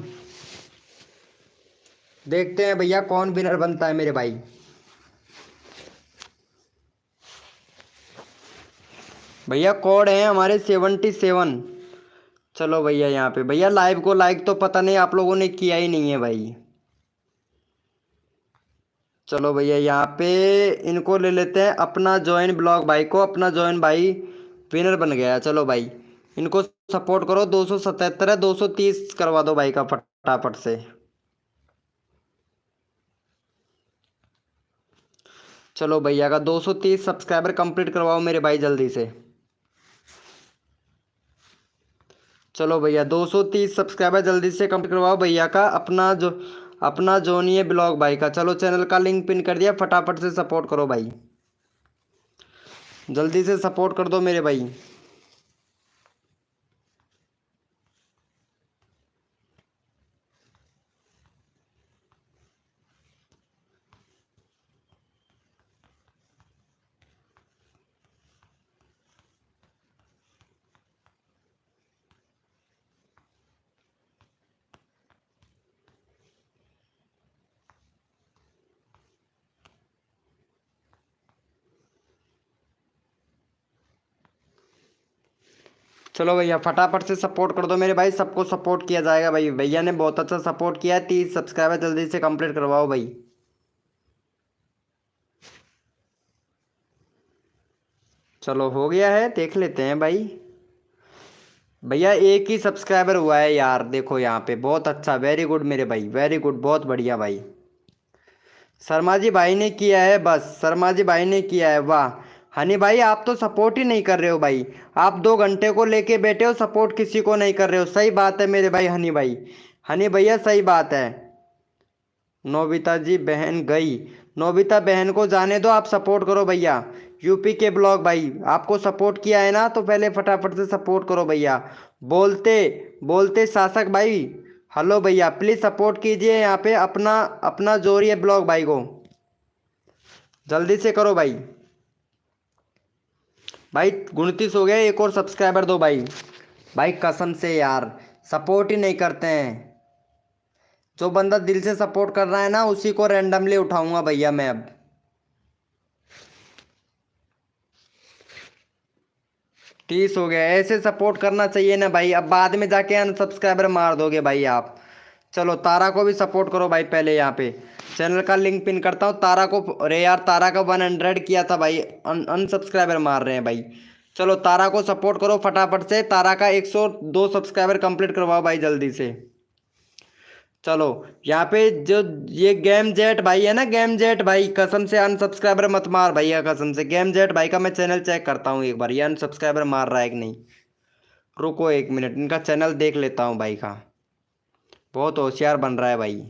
देखते हैं भैया कौन विनर बनता है मेरे भाई। भैया कोड है हमारे 77। चलो भैया यहाँ पे भैया लाइव को लाइक तो पता नहीं आप लोगों ने किया ही नहीं है भाई। चलो भैया यहाँ पे इनको ले लेते हैं, अपना जॉइन ब्लॉग भाई को, अपना जॉइन भाई विनर बन गया। चलो भाई इनको सपोर्ट करो, 277 है, 230 करवा दो भाई का फटाफट से। चलो भैया का 230 सब्सक्राइबर कंप्लीट करवाओ मेरे भाई जल्दी से। चलो भैया 230 सब्सक्राइबर जल्दी से कंप्लीट करवाओ भैया का, अपना जोनिए ब्लॉग भाई का। चलो चैनल का लिंक पिन कर दिया, फटाफट से सपोर्ट करो भाई, जल्दी से सपोर्ट कर दो मेरे भाई। चलो भैया फटाफट से सपोर्ट कर दो मेरे भाई, सबको सपोर्ट किया जाएगा भाई। भैया ने बहुत अच्छा सपोर्ट किया है, 30 सब्सक्राइबर जल्दी से कंप्लीट करवाओ भाई। चलो हो गया है, देख लेते हैं भाई। भैया एक ही सब्सक्राइबर हुआ है यार, देखो यहाँ पे बहुत अच्छा, वेरी गुड मेरे भाई, वेरी गुड, बहुत बढ़िया भाई। शर्मा जी भाई ने किया है, बस शर्मा जी भाई ने किया है, वाह। हनी भाई आप तो सपोर्ट ही नहीं कर रहे हो भाई, आप 2 घंटे को लेके बैठे हो, सपोर्ट किसी को नहीं कर रहे हो। सही बात है मेरे भाई हनी भाई, हनी भैया सही बात है। नोबिता जी बहन गई, नोबिता बहन को जाने दो, आप सपोर्ट करो भैया। यूपी के ब्लॉग भाई आपको सपोर्ट किया है ना, तो पहले फटाफट से सपोर्ट करो भैया। बोलते बोलते शासक भाई हेलो भैया, प्लीज़ सपोर्ट कीजिए यहाँ पे अपना अपना जोरिए ब्लॉग भाई को, जल्दी से करो भाई। भाई 29 हो गए, एक और सब्सक्राइबर दो भाई। भाई कसम से यार सपोर्ट ही नहीं करते हैं, जो बंदा दिल से सपोर्ट कर रहा है ना उसी को रैंडमली उठाऊंगा भैया मैं अब। 30 हो गया, ऐसे सपोर्ट करना चाहिए ना भाई, अब बाद में जाके अनसब्सक्राइबर मार दोगे भाई आप। चलो तारा को भी सपोर्ट करो भाई, पहले यहाँ पे चैनल का लिंक पिन करता हूँ तारा को। अरे यार तारा का 100 किया था भाई, अनसब्सक्राइबर मार रहे हैं भाई। चलो तारा को सपोर्ट करो फटाफट से, तारा का 102 सब्सक्राइबर कंप्लीट करवाओ भाई जल्दी से। चलो यहाँ पे जो ये गेम जेट भाई है ना, गेम जेट भाई, कसम से अनसब्सक्राइबर मत मार भैया, कसम से। गेम जेट भाई का मैं चैनल चेक करता हूँ एक बार, ये अनसब्सक्राइबर मार रहा है कि नहीं। रुको 1 मिनट, इनका चैनल देख लेता हूँ भाई का। बहुत होशियार बन रहा है भाई।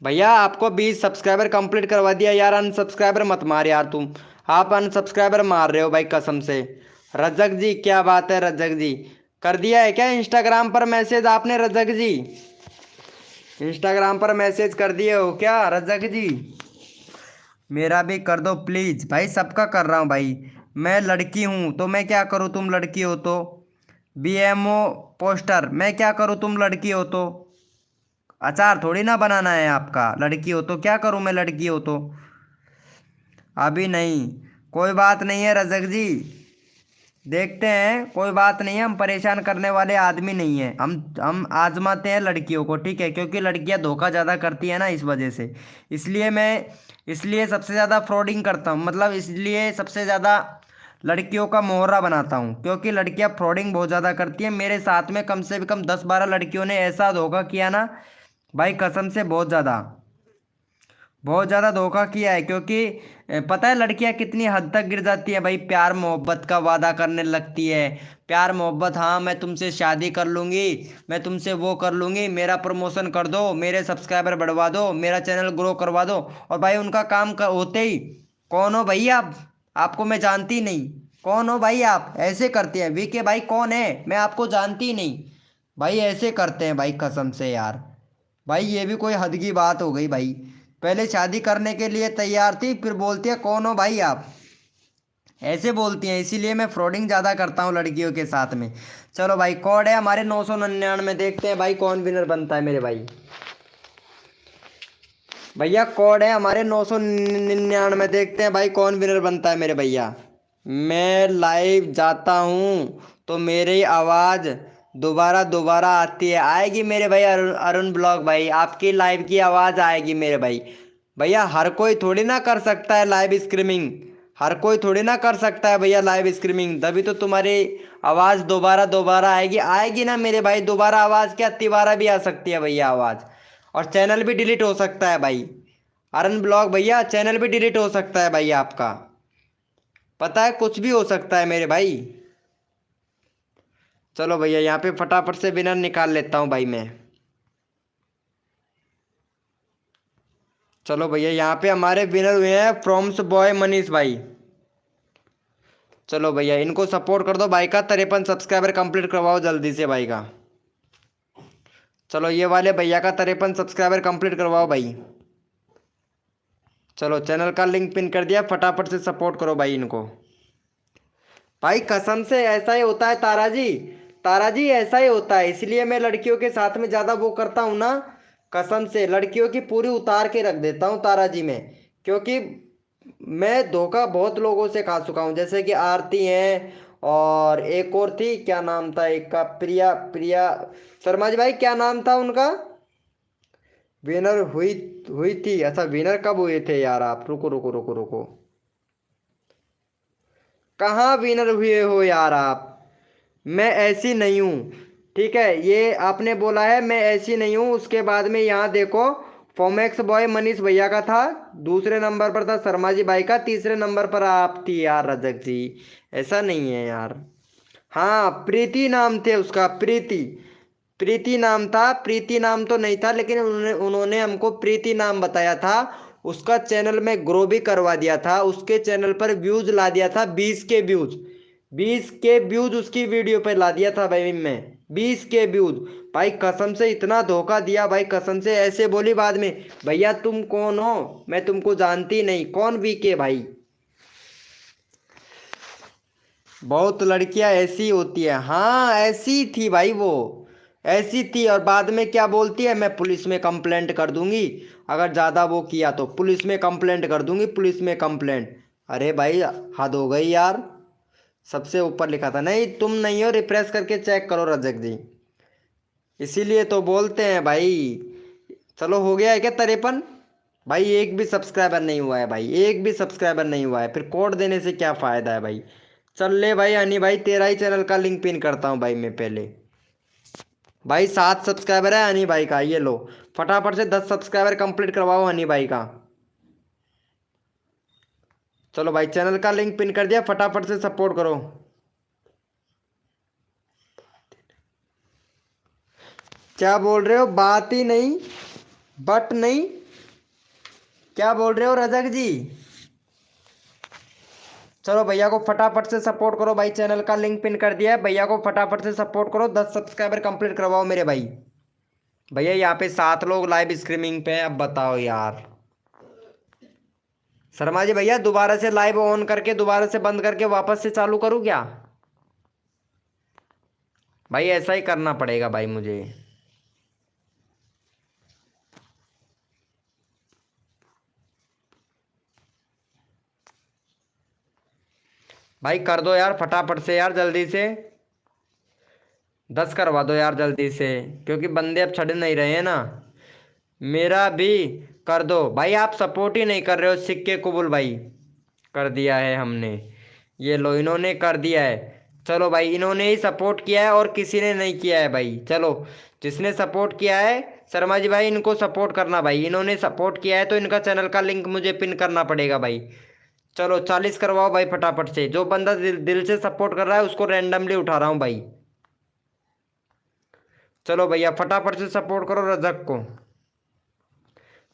भैया आपको 20 सब्सक्राइबर कंप्लीट करवा दिया यार, अनसब्सक्राइबर मत मार यार तुम। आप अनसब्सक्राइबर मार रहे हो भाई कसम से। रजक जी क्या बात है रजक जी, कर दिया है क्या इंस्टाग्राम पर मैसेज आपने रजक जी? इंस्टाग्राम पर मैसेज कर दिए हो क्या रजक जी? मेरा भी कर दो प्लीज भाई, सबका कर रहा हूँ भाई। मैं लड़की हूँ तो मैं क्या करूँ, तुम लड़की हो तो। बीएमओ पोस्टर, मैं क्या करूँ तुम लड़की हो तो। अचार थोड़ी ना बनाना है आपका, लड़की हो तो क्या करूँ मैं, लड़की हो तो। अभी नहीं, कोई बात नहीं है रजक जी, देखते हैं, कोई बात नहीं है। हम परेशान करने वाले आदमी नहीं है, हम आजमाते हैं लड़कियों को, ठीक है, क्योंकि लड़कियां धोखा ज़्यादा करती है ना इस वजह से। इसलिए मैं, इसलिए सबसे ज़्यादा फ्रॉडिंग करता हूँ, मतलब इसलिए सबसे ज़्यादा लड़कियों का मोहरा बनाता हूँ, क्योंकि लड़कियां फ्रॉडिंग बहुत ज़्यादा करती हैं। मेरे साथ में कम से कम 10-12 लड़कियों ने ऐसा धोखा किया ना भाई, कसम से बहुत ज़्यादा, बहुत ज़्यादा धोखा किया है। क्योंकि पता है लड़कियां कितनी हद तक गिर जाती हैं भाई, प्यार मोहब्बत का वादा करने लगती है। प्यार मोहब्बत, हाँ मैं तुमसे शादी कर लूँगी, मैं तुमसे वो कर लूँगी, मेरा प्रमोशन कर दो, मेरे सब्सक्राइबर बढ़वा दो, मेरा चैनल ग्रो करवा दो। और भाई उनका काम होते ही, कौन हो भाई आप, आपको मैं जानती नहीं, कौन हो भाई आप, ऐसे करते हैं वीके भाई, कौन है, मैं आपको जानती नहीं भाई, ऐसे करते हैं भाई कसम से यार। भाई ये भी कोई हद की बात हो गई भाई, पहले शादी करने के लिए तैयार थी, फिर बोलती है कौन हो भाई आप, ऐसे बोलती हैं। इसीलिए मैं फ्रॉडिंग ज़्यादा करता हूँ लड़कियों के साथ में। चलो भाई कोड है हमारे 999, देखते हैं भाई कौन विनर बनता है मेरे भाई। भैया कोड है हमारे 999, देखते हैं भाई कौन विनर बनता है मेरे भैया। मैं लाइव जाता हूँ तो मेरी आवाज़ दोबारा दोबारा आती है, आएगी मेरे भाई अरुण अरुण ब्लॉग भाई, आपकी लाइव की आवाज़ आएगी मेरे भाई। भैया हर कोई थोड़ी ना कर सकता है लाइव स्ट्रीमिंग, हर कोई थोड़ी ना कर सकता है भैया लाइव स्ट्रीमिंग, तभी तो तुम्हारी आवाज़ दोबारा दोबारा आएगी, आएगी ना मेरे भाई दोबारा आवाज़, क्या तिबारा भी आ सकती है भैया आवाज़। और चैनल भी डिलीट हो सकता है भाई, अरुण ब्लॉग भैया चैनल भी डिलीट हो सकता है भाई आपका, पता है कुछ भी हो सकता है मेरे भाई। चलो भैया यहाँ पे फटाफट से विनर निकाल लेता हूँ भाई मैं। चलो भैया यहाँ पे हमारे विनर हुए हैं फ्रॉम्स बॉय मनीष भाई। चलो भैया इनको सपोर्ट कर दो भाई का, 53 सब्सक्राइबर कंप्लीट करवाओ जल्दी से भाई का। चलो ये वाले भैया का 53 सब्सक्राइबर कंप्लीट करवाओ भाई। चलो चैनल का लिंक पिन कर दिया, फटाफट से सपोर्ट करो भाई इनको। भाई कसम से ऐसा ही होता है तारा जी, तारा जी ऐसा ही होता है, इसलिए मैं लड़कियों के साथ में ज़्यादा वो करता हूँ ना, कसम से लड़कियों की पूरी उतार के रख देता हूँ तारा जी में। क्योंकि मैं धोखा बहुत लोगों से खा चुका हूँ, जैसे कि आरती हैं, और एक और थी, क्या नाम था एक का, प्रिया प्रिया शर्मा जी भाई, क्या नाम था उनका, विनर हुई हुई थी। अच्छा विनर कब हुए थे यार आप, रुको रुको रुको रुको, कहाँ विनर हुए हो यार आप, मैं ऐसी नहीं हूँ, ठीक है, ये आपने बोला है मैं ऐसी नहीं हूँ। उसके बाद में यहाँ देखो, फॉमेक्स बॉय मनीष भैया का था, दूसरे नंबर पर था शर्मा जी भाई का, तीसरे नंबर पर आप थी यार रजक जी, ऐसा नहीं है यार। हाँ प्रीति नाम थे उसका, प्रीति, प्रीति नाम था, प्रीति नाम तो नहीं था, लेकिन उन्होंने उन्होंने हमको प्रीति नाम बताया था। उसका चैनल में ग्रो भी करवा दिया था, उसके चैनल पर व्यूज ला दिया था 20 के व्यूज, 20 के व्यूज उसकी वीडियो पे ला दिया था भाई मैं, 20 के व्यूज। भाई कसम से इतना धोखा दिया भाई, कसम से ऐसे बोली बाद में, भैया तुम कौन हो, मैं तुमको जानती नहीं, कौन वीके भाई। बहुत लड़कियां ऐसी होती है, हाँ ऐसी थी भाई वो, ऐसी थी। और बाद में क्या बोलती है, मैं पुलिस में कंप्लेंट कर दूंगी, अगर ज़्यादा वो किया तो पुलिस में कंप्लेंट कर दूंगी, पुलिस में कंप्लेंट। अरे भाई हद हो गई यार, सबसे ऊपर लिखा था, नहीं तुम नहीं हो, रिफ्रेश करके चेक करो रजक जी, इसीलिए तो बोलते हैं भाई। चलो हो गया है क्या 53 भाई, एक भी सब्सक्राइबर नहीं हुआ है भाई, एक भी सब्सक्राइबर नहीं हुआ है, फिर कोड देने से क्या फ़ायदा है भाई। चल ले भाई हनी भाई, तेरा ही चैनल का लिंक पिन करता हूँ भाई मैं पहले। भाई 7 सब्सक्राइबर है हनी भाई का, ये लो फटाफट से 10 सब्सक्राइबर कंप्लीट करवाओ हनी भाई का। चलो भाई चैनल का लिंक पिन कर दिया, फटाफट से सपोर्ट करो। क्या बोल रहे हो, बात ही नहीं, बट नहीं, क्या बोल रहे हो रजक जी। चलो भैया को फटाफट से सपोर्ट करो भाई, चैनल का लिंक पिन कर दिया है, भैया को फटाफट से सपोर्ट करो, 10 सब्सक्राइबर कंप्लीट करवाओ मेरे भाई। भैया यहाँ पे 7 लोग लाइव स्ट्रीमिंग पे हैं, अब बताओ यार। शर्मा जी भैया दोबारा से लाइव ऑन करके दोबारा से बंद करके वापस से चालू करूँ क्या? भाई ऐसा ही करना पड़ेगा भाई मुझे। भाई कर दो यार फटाफट से यार, जल्दी से 10 करवा दो यार जल्दी से, क्योंकि बंदे अब छड़ नहीं रहे हैं ना। मेरा भी कर दो भाई, आप सपोर्ट ही नहीं कर रहे हो। सिक्के कबूल भाई कर दिया है हमने, ये लो इन्होंने कर दिया है। चलो भाई इन्होंने ही सपोर्ट किया है और किसी ने नहीं किया है भाई। चलो जिसने सपोर्ट किया है शर्मा जी भाई इनको सपोर्ट करना भाई, इन्होंने सपोर्ट किया है तो इनका चैनल का लिंक मुझे पिन करना पड़ेगा भाई। चलो 40 करवाओ भाई फटाफट से, जो बंदा दिल से सपोर्ट कर रहा है उसको रैंडमली उठा रहा हूँ भाई। चलो भैया फटाफट से सपोर्ट करो रजक को।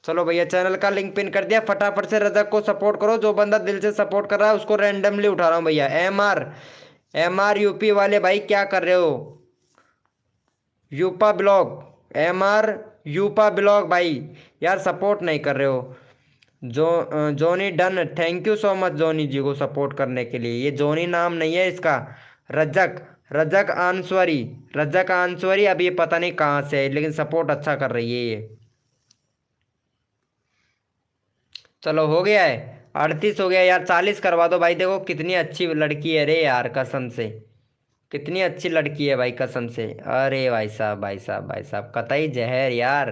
चलो भैया चैनल का लिंक पिन कर दिया, फटाफट से रजक को सपोर्ट करो, जो बंदा दिल से सपोर्ट कर रहा है उसको रैंडमली उठा रहा हूँ भैया। एम आर यूपी वाले भाई क्या कर रहे हो? यूपा ब्लॉग, यूपा ब्लॉग भाई यार सपोर्ट नहीं कर रहे हो। Johnny done, thank you so much Johnny ji को सपोर्ट करने के लिए। ये जोनी नाम नहीं है इसका, रजक, रजक आंसवरी अब ये पता नहीं कहाँ से है, लेकिन सपोर्ट अच्छा कर रही है ये। चलो हो गया है, 38 हो गया यार, 40 करवा दो भाई। देखो कितनी अच्छी लड़की है रे यार, कसम से कितनी अच्छी लड़की है भाई कसम से। अरे भाई साहब भाई साहब भाई साहब, कतई जहर यार,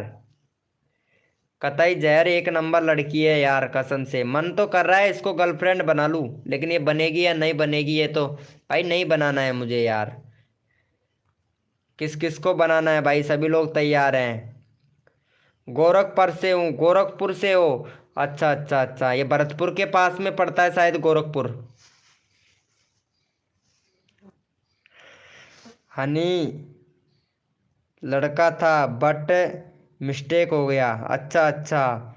कतई जहर, एक नंबर लड़की है यार कसम से। मन तो कर रहा है इसको गर्लफ्रेंड बना लूं, लेकिन ये बनेगी या नहीं बनेगी ये तो भाई नहीं बनाना है मुझे यार। किस किस को बनाना है भाई, सभी लोग तैयार हैं। गोरखपुर से हूँ, गोरखपुर से हो? अच्छा अच्छा अच्छा, ये भरतपुर के पास में पड़ता है शायद गोरखपुर। हनी लड़का था बट मिस्टेक हो गया, अच्छा अच्छा।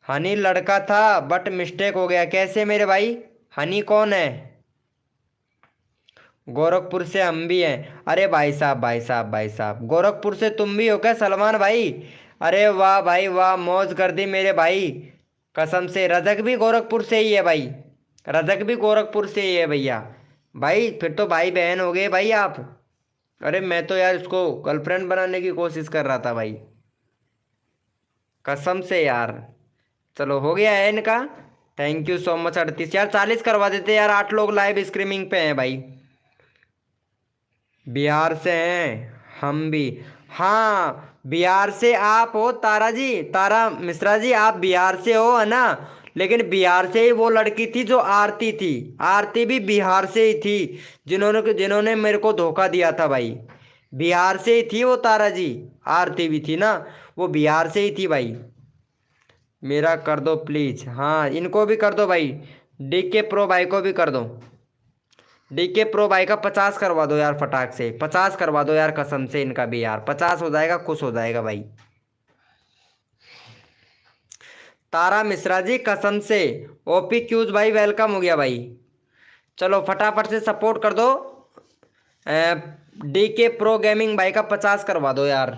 हनी लड़का था बट मिस्टेक हो गया, कैसे मेरे भाई? हनी कौन है? गोरखपुर से हम भी हैं। अरे भाई साहब भाई साहब भाई साहब, गोरखपुर से तुम भी हो क्या सलमान भाई? अरे वाह भाई वाह, मौज कर दी मेरे भाई कसम से। रजक भी गोरखपुर से ही है भाई, रजक भी गोरखपुर से ही है भैया। भाई फिर तो भाई बहन हो गए भाई आप। अरे मैं तो यार इसको गर्लफ्रेंड बनाने की कोशिश कर रहा था भाई, कसम से यार। चलो हो गया है इनका, थैंक यू सो मच। 38 यार, 40 करवा देते यार, 8 लोग लाइव स्ट्रीमिंग पे हैं भाई। बिहार से हैं हम भी। हाँ बिहार से आप हो तारा जी, तारा मिश्रा जी, आप बिहार से हो है ना? लेकिन बिहार से ही वो लड़की थी जो आरती थी, आरती भी बिहार से ही थी, जिन्होंने जिन्होंने मेरे को धोखा दिया था भाई। बिहार से ही थी वो तारा जी, आरती भी थी ना, वो बिहार से ही थी भाई। मेरा कर दो प्लीज, हाँ इनको भी कर दो भाई, डीके प्रो भाई को भी कर दो। डीके प्रो भाई का 50 करवा दो यार, फटाक से 50 करवा दो यार कसम से, इनका भी यार 50 हो जाएगा, खुश हो जाएगा भाई। तारा मिश्रा जी कसम से, ओपी क्यूज भाई वेलकम हो गया भाई। चलो फटाफट से सपोर्ट कर दो। डीके प्रो गेमिंग भाई का 50 करवा दो यार,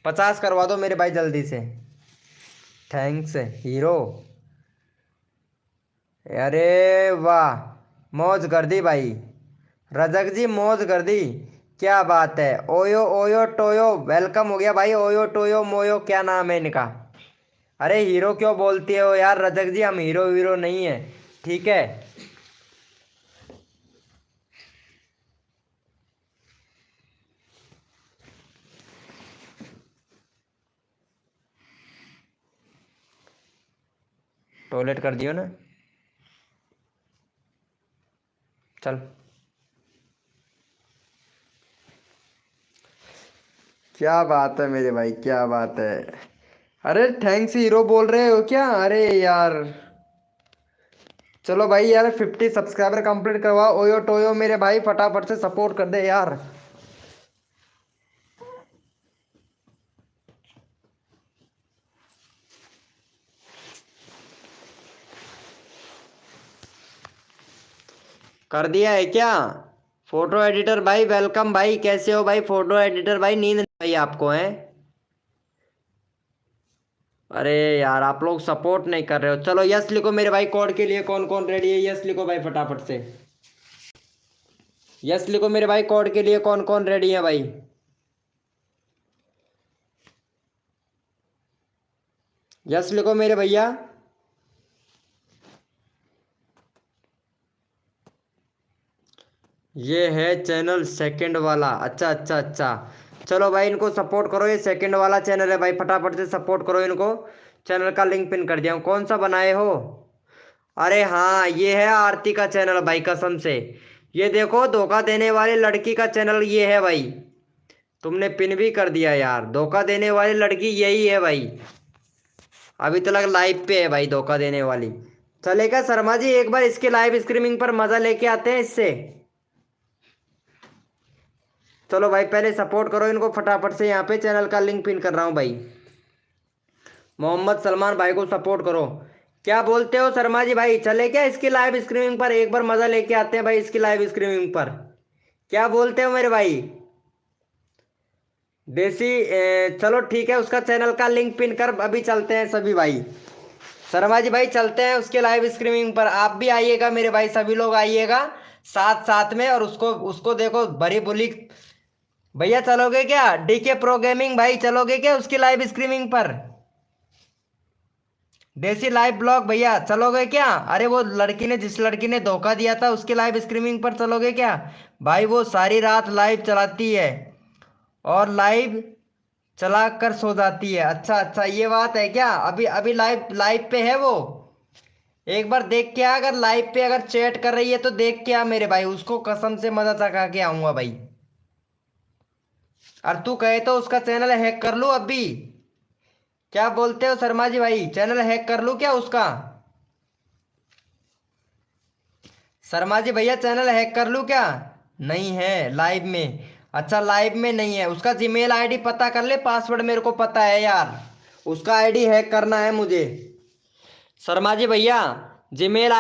50 करवा दो मेरे भाई जल्दी से। थैंक्स हीरो, अरे वाह, मौज कर दी भाई, रजक जी मौज कर दी, क्या बात है। ओयो ओयो टोयो वेलकम हो गया भाई, ओयो टोयो मोयो क्या नाम है इनका। अरे हीरो क्यों बोलती हो यार रजक जी, हम हीरो वीरो नहीं है, ठीक है। टॉयलेट कर दियो ना। चल। क्या बात है मेरे भाई, क्या बात है। अरे थैंक्स हीरो बोल रहे हो क्या? अरे यार चलो भाई यार, 50 सब्सक्राइबर कंप्लीट करवा। ओयो टोयो मेरे भाई फटाफट से सपोर्ट कर दे यार। कर दिया है क्या? फोटो एडिटर भाई वेलकम भाई, कैसे हो भाई फोटो एडिटर भाई? नींद नहीं भाई आपको है? अरे यार आप लोग सपोर्ट नहीं कर रहे हो। चलो यस लिखो मेरे भाई, कोड के लिए कौन कौन रेडी है? यस लिखो भाई फटाफट से। यस लिखो मेरे भाई, कोड के लिए कौन कौन रेडी है भाई? यस लिखो मेरे भैया। ये है चैनल सेकंड वाला, अच्छा अच्छा अच्छा। चलो भाई इनको सपोर्ट करो, ये सेकंड वाला चैनल है भाई, फटाफट से सपोर्ट करो इनको। चैनल का लिंक पिन कर दिया हूँ। कौन सा बनाए हो? अरे हाँ ये है आरती का चैनल भाई, कसम से। ये देखो धोखा देने वाली लड़की का चैनल ये है भाई। तुमने पिन भी कर दिया यार। धोखा देने वाली लड़की यही है भाई, अभी तक लाइव पे है भाई धोखा देने वाली। चलेगा शर्मा जी, एक बार इसके लाइव स्ट्रीमिंग पर मजा लेके आते हैं इससे। चलो भाई पहले सपोर्ट करो इनको फटाफट से, यहाँ पे चैनल का लिंक पिन कर रहा हूँ भाई। मोहम्मद सलमान भाई को सपोर्ट करो। क्या बोलते हो शर्मा जी भाई, चले क्या इसकी लाइव स्ट्रीमिंग पर? एक बार मजा लेके आते हैं भाई इसकी लाइव स्ट्रीमिंग पर। क्या बोलते हो मेरे भाई? देसी चलो ठीक है, उसका चैनल का लिंक पिन कर अभी चलते हैं सभी भाई। शर्मा जी भाई चलते हैं उसके लाइव स्ट्रीमिंग पर, आप भी आइएगा मेरे भाई, सभी लोग आइएगा साथ साथ में। और उसको उसको देखो भरी बुली। भैया चलोगे क्या? डीके प्रो गेमिंग भाई चलोगे क्या उसकी लाइव स्ट्रीमिंग पर? देसी लाइव ब्लॉग भैया चलोगे क्या? अरे वो लड़की ने, जिस लड़की ने धोखा दिया था उसकी लाइव स्ट्रीमिंग पर चलोगे क्या? भाई वो सारी रात लाइव चलाती है और लाइव चला कर सो जाती है। अच्छा अच्छा ये बात है क्या? अभी अभी लाइव लाइव पे है वो? एक बार देख के आ, अगर लाइव पे अगर चैट कर रही है तो देख के आ मेरे भाई, उसको कसम से मजा चखा के आऊंगा भाई। और तू कहे तो उसका चैनल हैक कर लूं अभी? क्या बोलते हो शर्मा जी भाई, चैनल हैक कर लूं क्या उसका? शर्मा जी भैया चैनल हैक कर लूं क्या? नहीं है लाइव में? अच्छा लाइव में नहीं है, उसका जीमेल आईडी पता कर ले, पासवर्ड मेरे को पता है यार, उसका आईडी हैक करना है मुझे। शर्मा जी भैया जीमेल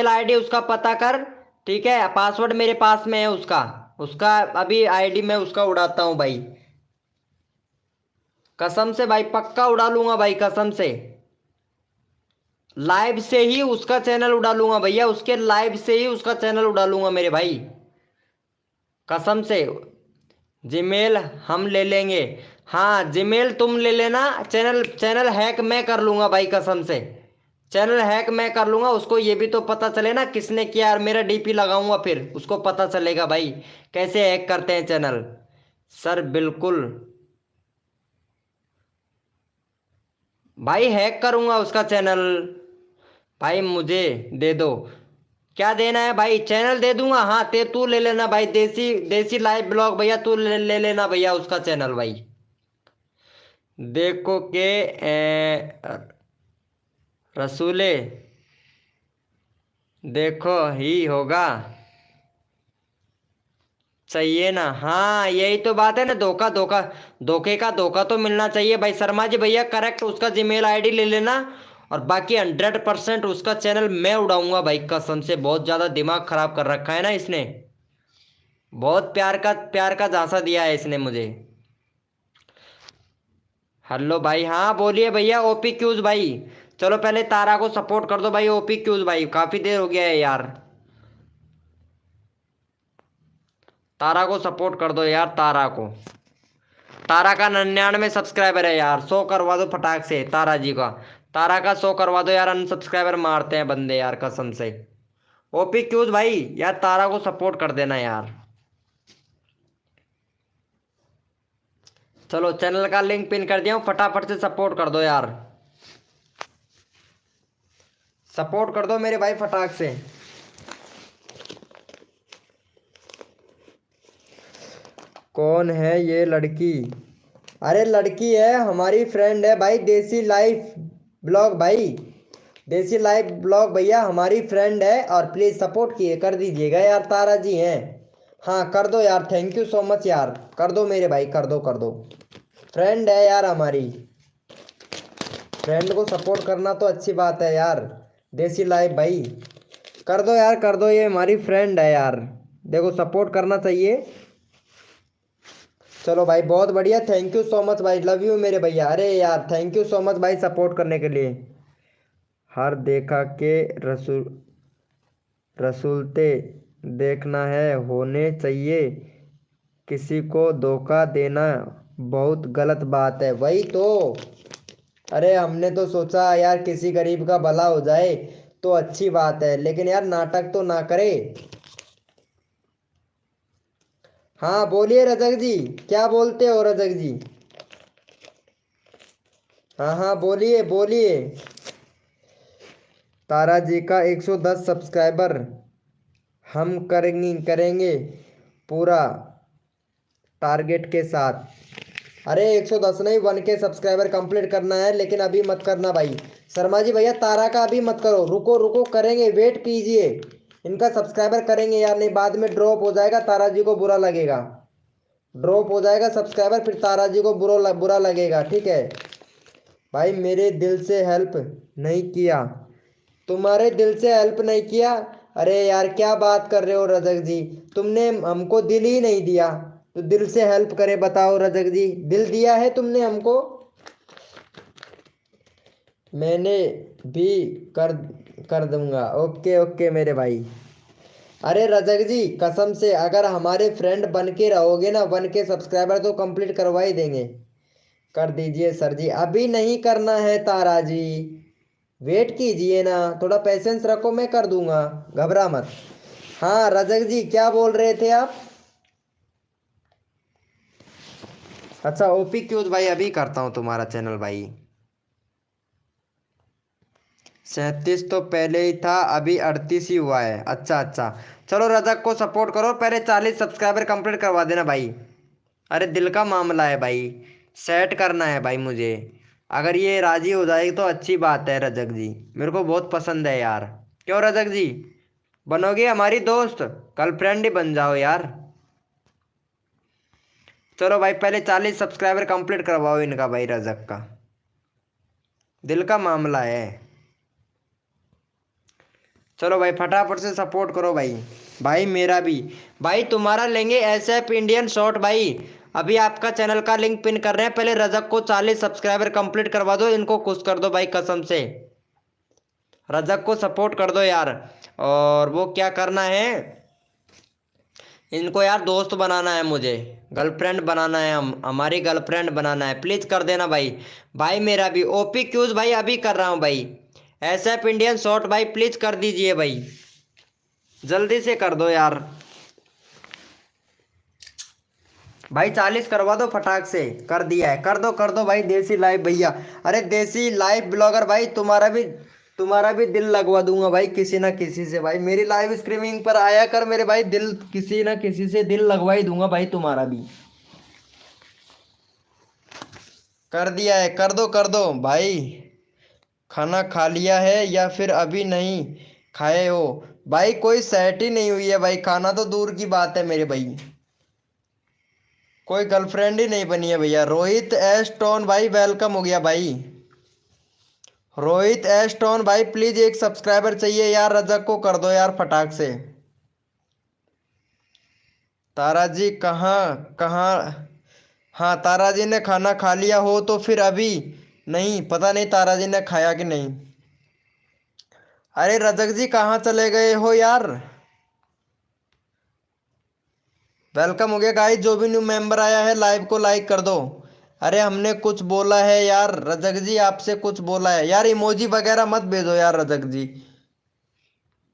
आईडी उसका पता कर, ठीक है? पासवर्ड मेरे पास में है उसका। उसका अभी आईडी मैं उसका उड़ाता हूँ भाई, कसम से भाई पक्का उड़ा लूंगा भाई, कसम से। लाइव से ही उसका चैनल उड़ा लूंगा भैया, उसके लाइव से ही उसका चैनल उड़ा लूंगा मेरे भाई, कसम से। जीमेल हम ले लेंगे। हाँ जीमेल तुम ले लेना, चैनल चैनल हैक मैं कर लूंगा भाई, कसम से। चैनल हैक मैं कर लूंगा, उसको ये भी तो पता चले ना किसने किया। और मेरा डीपी लगाऊंगा फिर उसको पता चलेगा भाई कैसे हैक करते हैं चैनल। सर बिल्कुल भाई हैक करूंगा उसका चैनल। भाई मुझे दे दो। क्या देना है भाई? चैनल दे दूंगा। हाँ ते तू ले लेना भाई, देसी देसी लाइव ब्लॉग भैया तू ले लेना भैया उसका चैनल भाई। देखो के रसूले देखो ही होगा, चाहिए ना? हाँ यही तो बात है ना, धोखा धोखा, धोखे का धोखा तो मिलना चाहिए भाई। शर्मा जी भैया करेक्ट, उसका जीमेल आईडी ले लेना। और बाकी 100% उसका चैनल मैं उड़ाऊंगा भाई, कसम से। बहुत ज़्यादा दिमाग खराब कर रखा है ना इसने, बहुत प्यार का झांसा दिया है इसने मुझे। हेलो भाई, हाँ बोलिए भैया। ओपी क्यूज भाई चलो पहले तारा को सपोर्ट कर दो भाई। ओपी क्यूज भाई काफ़ी देर हो गया है यार, तारा को सपोर्ट कर दो यार। तारा को, तारा का 99 सब्सक्राइबर है यार, 100 करवा दो फटाक से तारा जी का। तारा का 100 करवा दो यार, अनसब्सक्राइबर मारते हैं बंदे यार, कसम से। ओपी क्यूज भाई यार तारा को सपोर्ट कर देना यार। चलो चैनल का लिंक पिन कर दिया हूँ, फटाफट से सपोर्ट कर दो यार। सपोर्ट कर दो मेरे भाई फटाक से। कौन है ये लड़की? अरे लड़की है, हमारी फ्रेंड है भाई, देसी लाइफ ब्लॉग भाई। देसी लाइफ ब्लॉग भैया हमारी फ्रेंड है, और प्लीज़ सपोर्ट किए कर दीजिएगा यार। तारा जी हैं, हाँ कर दो यार, थैंक यू सो मच यार, कर दो मेरे भाई, कर दो कर दो। फ्रेंड है यार हमारी, फ्रेंड को सपोर्ट करना तो अच्छी बात है यार। देसी लाइफ भाई कर दो यार, कर दो, ये हमारी फ्रेंड है यार, देखो सपोर्ट करना चाहिए। चलो भाई बहुत बढ़िया, थैंक यू सो मच भाई, लव यू मेरे भैया। अरे यार थैंक यू सो मच भाई सपोर्ट करने के लिए। हर देखा के रसूल रसूलते देखना है होने चाहिए, किसी को धोखा देना बहुत गलत बात है। वही तो, अरे हमने तो सोचा यार किसी गरीब का भला हो जाए तो अच्छी बात है, लेकिन यार नाटक तो ना करे। हाँ बोलिए रजक जी, क्या बोलते हो रजक जी? हाँ हाँ बोलिए बोलिए। तारा जी का 110 सब्सक्राइबर हम करेंगे पूरा टारगेट के साथ। अरे 110 नहीं, 1K सब्सक्राइबर कंप्लीट करना है, लेकिन अभी मत करना भाई। शर्मा जी भैया तारा का अभी मत करो, रुको रुको, करेंगे, वेट कीजिए, इनका सब्सक्राइबर करेंगे यार, नहीं बाद में ड्रॉप हो जाएगा, तारा जी को बुरा लगेगा। ड्रॉप हो जाएगा सब्सक्राइबर, फिर तारा जी को बुरा लगेगा, ठीक है भाई। मेरे दिल से हेल्प नहीं किया, तुम्हारे दिल से हेल्प नहीं किया? अरे यार क्या बात कर रहे हो रजक जी, तुमने हमको दिल ही नहीं दिया तो दिल से हेल्प करे? बताओ रजक जी, दिल दिया है तुमने हमको? मैंने भी कर कर दूंगा, ओके ओके मेरे भाई। अरे रजक जी कसम से अगर हमारे फ्रेंड बन के रहोगे ना, 1K सब्सक्राइबर तो कंप्लीट करवा ही देंगे। कर दीजिए सर जी, अभी नहीं करना है तारा जी, वेट कीजिए ना, थोड़ा पेशेंस रखो, मैं कर दूंगा, घबरा मत। हाँ रजक जी क्या बोल रहे थे आप? अच्छा ओपी क्यूज भाई, अभी करता हूँ तुम्हारा चैनल भाई। 37 तो पहले ही था, अभी 38 ही हुआ है। अच्छा अच्छा, चलो रजक को सपोर्ट करो, पहले 40 सब्सक्राइबर कंप्लीट करवा देना भाई। अरे दिल का मामला है भाई, सेट करना है भाई मुझे। अगर ये राजी हो जाएगी तो अच्छी बात है रजक जी, मेरे को बहुत पसंद है यार। क्यों रजक जी, बनोगे हमारी दोस्त, गर्लफ्रेंड ही बन जाओ यार। चलो भाई पहले 40 सब्सक्राइबर कंप्लीट करवाओ इनका भाई, रजक का दिल का मामला है। चलो भाई फटाफट से सपोर्ट करो भाई। भाई मेरा भी, भाई तुम्हारा लेंगे SF इंडियन शॉर्ट भाई। अभी आपका चैनल का लिंक पिन कर रहे हैं, पहले रजक को 40 सब्सक्राइबर कंप्लीट करवा दो, इनको खुश कर दो भाई, कसम से रजक को सपोर्ट कर दो यार। और वो क्या करना है, इनको यार दोस्त बनाना है, मुझे गर्लफ्रेंड बनाना है, हमारी गर्लफ्रेंड बनाना है, प्लीज़ कर देना भाई। भाई मेरा भी ओपी क्यूज भाई अभी कर रहा हूँ भाई। SF इंडियन शॉर्ट भाई प्लीज़ कर दीजिए भाई, जल्दी से कर दो यार भाई, 40 करवा दो फटाक से। कर दिया है, कर दो भाई देसी लाइव भैया। अरे देसी लाइव ब्लॉगर भाई, तुम्हारा भी दिल लगवा दूंगा भाई किसी ना किसी से भाई, मेरी लाइव स्ट्रीमिंग पर आया कर मेरे भाई, दिल किसी ना किसी से दिल लगवा ही दूंगा भाई तुम्हारा भी। कर दिया है, कर दो भाई। खाना खा लिया है या फिर अभी नहीं खाए हो? भाई कोई सेट ही नहीं हुई है भाई, खाना तो दूर की बात है मेरे भाई, कोई गर्लफ्रेंड ही नहीं बनी है भैया। रोहित एस टोन भाई वेलकम हो गया भाई। रोहित एस टोन भाई प्लीज एक सब्सक्राइबर चाहिए यार, रजक को कर दो यार फटाक से। तारा जी कहाँ कहाँ? हाँ तारा जी ने खाना खा लिया हो तो फिर अभी नहीं, पता नहीं तारा जी ने खाया कि नहीं। अरे रजक जी कहाँ चले गए हो यार? वेलकम हो गया गाइस, जो भी न्यू मेंबर आया है लाइव को लाइक कर दो। अरे हमने कुछ बोला है यार रजक जी, आपसे कुछ बोला है यार, इमोजी वगैरह मत भेजो यार रजक जी,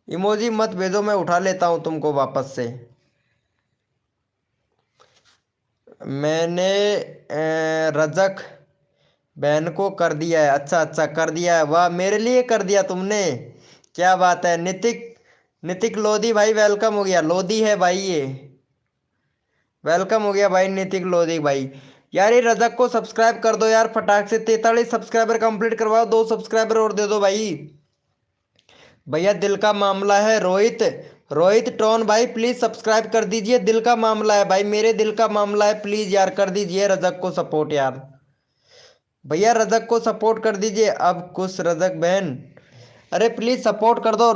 इमोजी मत भेजो, मैं उठा लेता हूँ तुमको वापस से। मैंने रजक बहन को कर दिया है, अच्छा अच्छा कर दिया है, वाह मेरे लिए कर दिया तुमने, क्या बात है। नितिक नितिक लोधी भाई वेलकम हो गया, लोधी है भाई ये। वेलकम हो गया भाई नितिक लोधी भाई। यार ये रजक को सब्सक्राइब कर दो यार फटाक से, 43 सब्सक्राइबर कंप्लीट करवाओ, 2 सब्सक्राइबर और दे दो भाई। भैया दिल का मामला है रोहित, रोहित टोन भाई प्लीज सब्सक्राइब कर दीजिए, दिल का मामला है भाई, मेरे दिल का मामला है, प्लीज यार कर दीजिए रजक को सपोर्ट यार। भैया रजक को सपोर्ट कर दीजिए, अब कुछ रजक बहन, अरे प्लीज सपोर्ट कर दो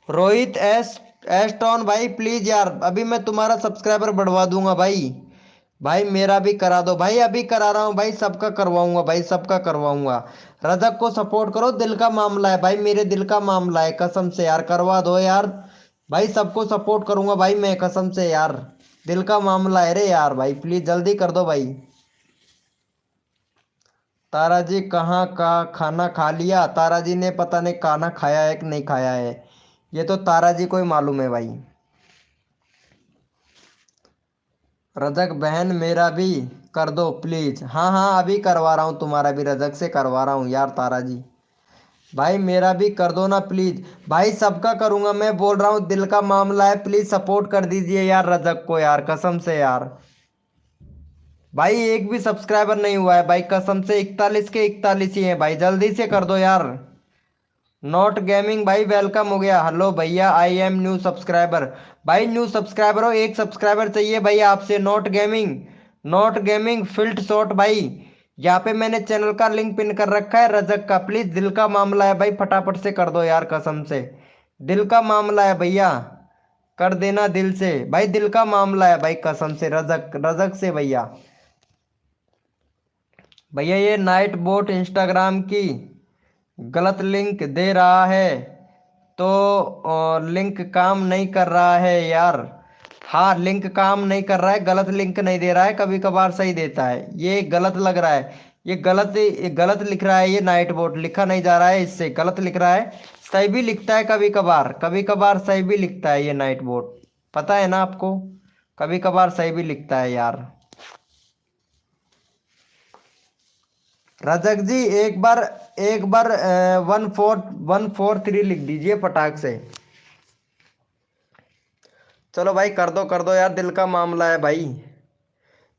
रोहित एस एस टॉन भाई प्लीज यार, अभी मैं तुम्हारा सब्सक्राइबर बढ़वा दूंगा भाई। भाई मेरा भी करा दो भाई, अभी करा रहा हूँ भाई, सबका करवाऊंगा भाई, सबका करवाऊंगा। रजक को सपोर्ट करो, दिल का मामला है भाई, मेरे दिल का मामला है, कसम से यार करवा दो यार। भाई सबको सपोर्ट करूंगा भाई मैं, कसम से यार, दिल का मामला है रे यार, भाई प्लीज जल्दी कर दो भाई। तारा जी कहाँ का खाना खा लिया? तारा जी ने पता नहीं खाना खाया है कि नहीं खाया है, ये तो तारा जी को ही मालूम है भाई। रजक बहन मेरा भी कर दो प्लीज, हाँ हाँ अभी करवा रहा हूँ, तुम्हारा भी रजक से करवा रहा हूँ यार तारा जी। भाई मेरा भी कर दो ना प्लीज, भाई सबका करूँगा, मैं बोल रहा हूँ दिल का मामला है, प्लीज सपोर्ट कर दीजिए यार रजक को यार, कसम से यार। भाई एक भी सब्सक्राइबर नहीं हुआ है भाई, कसम से 41 के 41 ही हैं भाई, जल्दी से कर दो यार। नॉट गेमिंग भाई वेलकम हो गया, हेलो भैया आई एम न्यू सब्सक्राइबर। भाई न्यू सब्सक्राइबर हो, एक सब्सक्राइबर चाहिए भाई आपसे। नॉट गेमिंग, नॉट गेमिंग फिल्ट शॉट भाई, यहाँ पे मैंने चैनल का लिंक पिन कर रखा है रजक का, प्लीज दिल का मामला है भाई, फटाफट से कर दो यार, कसम से दिल का मामला है भैया, कर देना दिल से भाई, दिल का मामला है भाई, कसम से रजक रजक से भैया। भैया ये नाइट बोट इंस्टाग्राम की गलत लिंक दे रहा है, तो लिंक काम नहीं कर रहा है यार। हाँ लिंक काम नहीं कर रहा है, गलत लिंक नहीं दे रहा है, कभी कभार सही देता है, ये गलत लग रहा है, ये गलत लिख रहा है, ये नाइट बोट लिखा नहीं जा रहा है, इससे गलत लिख रहा है, सही भी लिखता है कभी कभार सही भी लिखता है ये नाइट बोट, पता है ना आपको, कभी कभार सही भी लिखता है यार। रजक जी एक बार 14143 लिख दीजिए फटाक से। चलो भाई कर दो यार, दिल का मामला है भाई।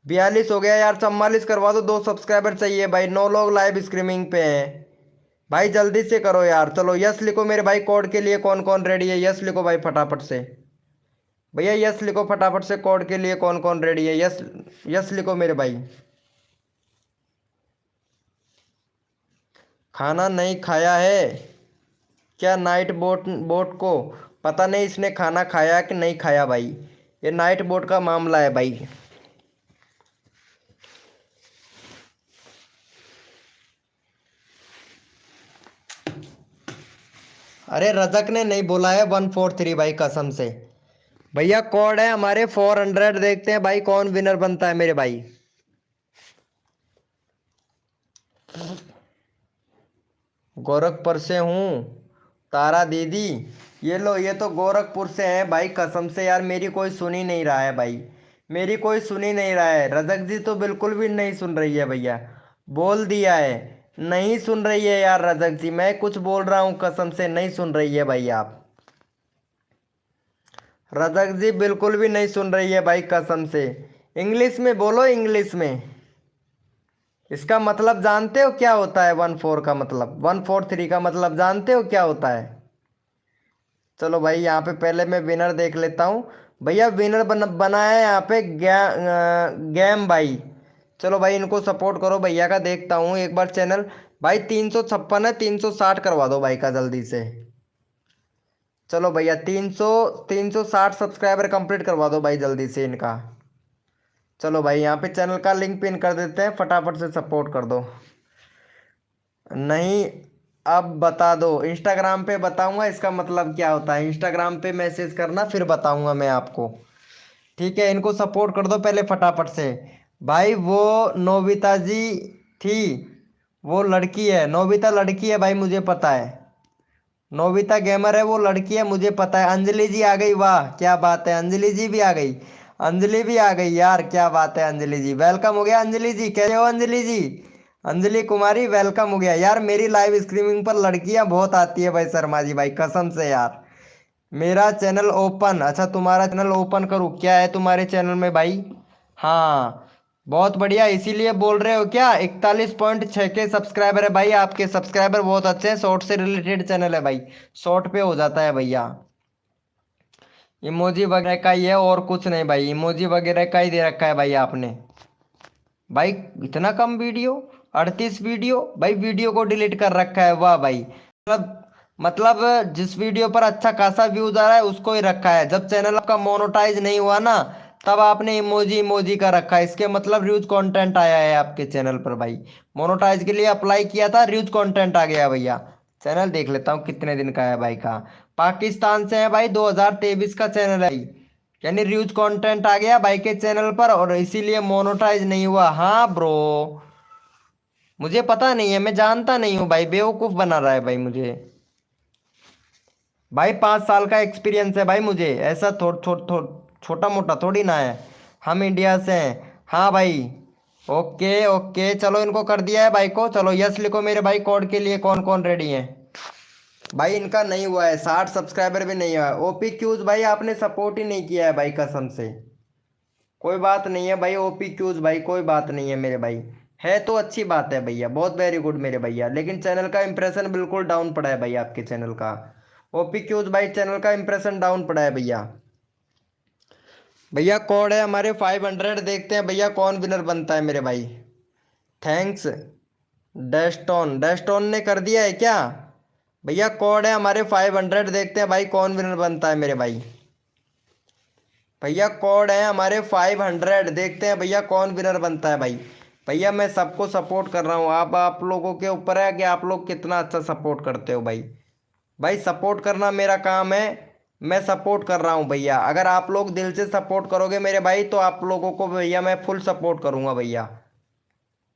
42 हो गया यार, 44 करवा दो, 2 सब्सक्राइबर चाहिए भाई, 9 लोग लाइव स्ट्रीमिंग पे हैं भाई, जल्दी से करो यार। चलो यस लिखो मेरे भाई, कोड के लिए कौन कौन रेडी है, यस लिखो भाई फटाफट से। भैया यस लिखो फटाफट से, कोड के लिए कौन कौन रेडी है, यस यस लिखो मेरे भाई। खाना नहीं खाया है क्या नाइट बोट बोट को? पता नहीं इसने खाना खाया कि नहीं खाया भाई, ये नाइट बोट का मामला है भाई। अरे रजक ने नहीं बोला है 143 भाई, कसम से भैया कोड है हमारे 400, देखते हैं भाई कौन विनर बनता है मेरे भाई। गोरखपुर से हूँ तारा दीदी, ये लो ये तो गोरखपुर से हैं भाई, कसम से यार मेरी कोई सुन ही नहीं रहा है भाई, मेरी कोई सुन ही नहीं रहा है, रजक जी तो बिल्कुल भी नहीं सुन रही है भैया, बोल दिया है नहीं सुन रही है यार रजक जी, मैं कुछ बोल रहा हूँ कसम से नहीं सुन रही है भाई आप, रजक जी बिल्कुल भी नहीं सुन रही है भाई कसम से। इंग्लिश में बोलो, इंग्लिश में, इसका मतलब जानते हो क्या होता है 14 का मतलब, 143 का मतलब जानते हो क्या होता है? चलो भाई यहाँ पे पहले मैं विनर देख लेता हूँ। भैया विनर बनाया है यहाँ पे गेम भाई, चलो भाई इनको सपोर्ट करो भैया का, देखता हूँ एक बार चैनल। भाई 356 है, 360 करवा दो भाई का जल्दी से। चलो भैया 360 सब्सक्राइबर कंप्लीट करवा दो भाई जल्दी से इनका। चलो भाई यहाँ पे चैनल का लिंक पिन कर देते हैं, फटाफट से सपोर्ट कर दो। नहीं अब बता दो, इंस्टाग्राम पे बताऊंगा इसका मतलब क्या होता है, इंस्टाग्राम पे मैसेज करना फिर बताऊंगा मैं आपको, ठीक है। इनको सपोर्ट कर दो पहले फटाफट से। भाई वो नोबिता जी थी, वो लड़की है, नोबिता लड़की है भाई मुझे पता है, नोबिता गेमर है वो लड़की है मुझे पता है। अंजलि जी आ गई, वाह क्या बात है, अंजलि जी भी आ गई, अंजलि भी आ गई यार, क्या बात है अंजलि जी, वेलकम हो गया अंजलि जी, कैसे हो अंजलि जी? अंजलि कुमारी वेलकम हो गया यार, मेरी लाइव स्ट्रीमिंग पर लड़कियां बहुत आती है भाई शर्मा जी भाई, कसम से यार मेरा चैनल ओपन, अच्छा तुम्हारा चैनल ओपन करूँ, क्या है तुम्हारे चैनल में भाई? हाँ बहुत बढ़िया, इसीलिए बोल रहे हो क्या? 41.6 के सब्सक्राइबर है भाई, आपके सब्सक्राइबर बहुत अच्छे हैं। शॉर्ट से रिलेटेड चैनल है भाई, शॉर्ट पे हो जाता है भैया। इमोजी वगैरह का ही है और कुछ नहीं भाई, इमोजी वगैरह का ही दे रखा है भाई आपने। भाई इतना कम वीडियो, 38 वीडियो भाई, वीडियो को डिलीट कर रखा है, वाह भाई। मतलब जिस वीडियो पर अच्छा खासा व्यूज आ रहा है उसको ही रखा है। जब चैनल आपका मोनेटाइज नहीं हुआ ना, तब आपने इमोजी इमोजी का रखा है, इसके मतलब र्यूज कंटेंट आया है आपके चैनल पर भाई। मोनेटाइज के लिए अप्लाई किया था, र्यूज कंटेंट आ गया भैया। चैनल देख लेता हूँ कितने दिन का है भाई का। पाकिस्तान से है भाई, 2023 का चैनल है, यानी र्यूज कंटेंट आ गया भाई के चैनल पर, और इसीलिए मोनेटाइज नहीं हुआ। हाँ ब्रो, मुझे पता नहीं है, मैं जानता नहीं हूँ भाई, बेवकूफ़ बना रहा है भाई मुझे। भाई 5 साल का एक्सपीरियंस है भाई मुझे, ऐसा छोटा मोटा थोड़ी ना है। हम इंडिया से हैं। हाँ भाई, ओके ओके, चलो इनको कर दिया है भाई को। चलो यस लिखो मेरे भाई, कोड के लिए कौन कौन रेडी है? भाई इनका नहीं हुआ है, 60 सब्सक्राइबर भी नहीं हुआ है। ओपी क्यूज भाई आपने सपोर्ट ही नहीं किया है भाई, कसम से। कोई बात नहीं है भाई, ओपी क्यूज भाई कोई बात नहीं है मेरे भाई। है तो अच्छी बात है भैया, बहुत वेरी गुड मेरे भैया, लेकिन चैनल का इंप्रेशन बिल्कुल डाउन पड़ा है भाई आपके चैनल का। ओपी क्यूज भाई चैनल का इंप्रेशन डाउन पड़ा है भैया। भैया कोड है हमारे 500, देखते हैं भैया कौन विनर बनता है मेरे भाई। थैंक्स डेस्टोन, डेस्टोन ने कर दिया है क्या? भैया कोड है हमारे 500, देखते हैं भाई कौन विनर बनता है मेरे भाई। भैया कोड है हमारे 500, देखते हैं भैया कौन विनर बनता है भाई। भैया मैं सबको सपोर्ट कर रहा हूँ, आप लोगों के ऊपर है कि आप लोग कितना अच्छा सपोर्ट करते हो भाई। भाई सपोर्ट करना मेरा काम है, मैं सपोर्ट कर रहा हूँ भैया। अगर आप लोग दिल से सपोर्ट करोगे मेरे भाई, तो आप लोगों को भैया मैं फुल सपोर्ट करूँगा भैया।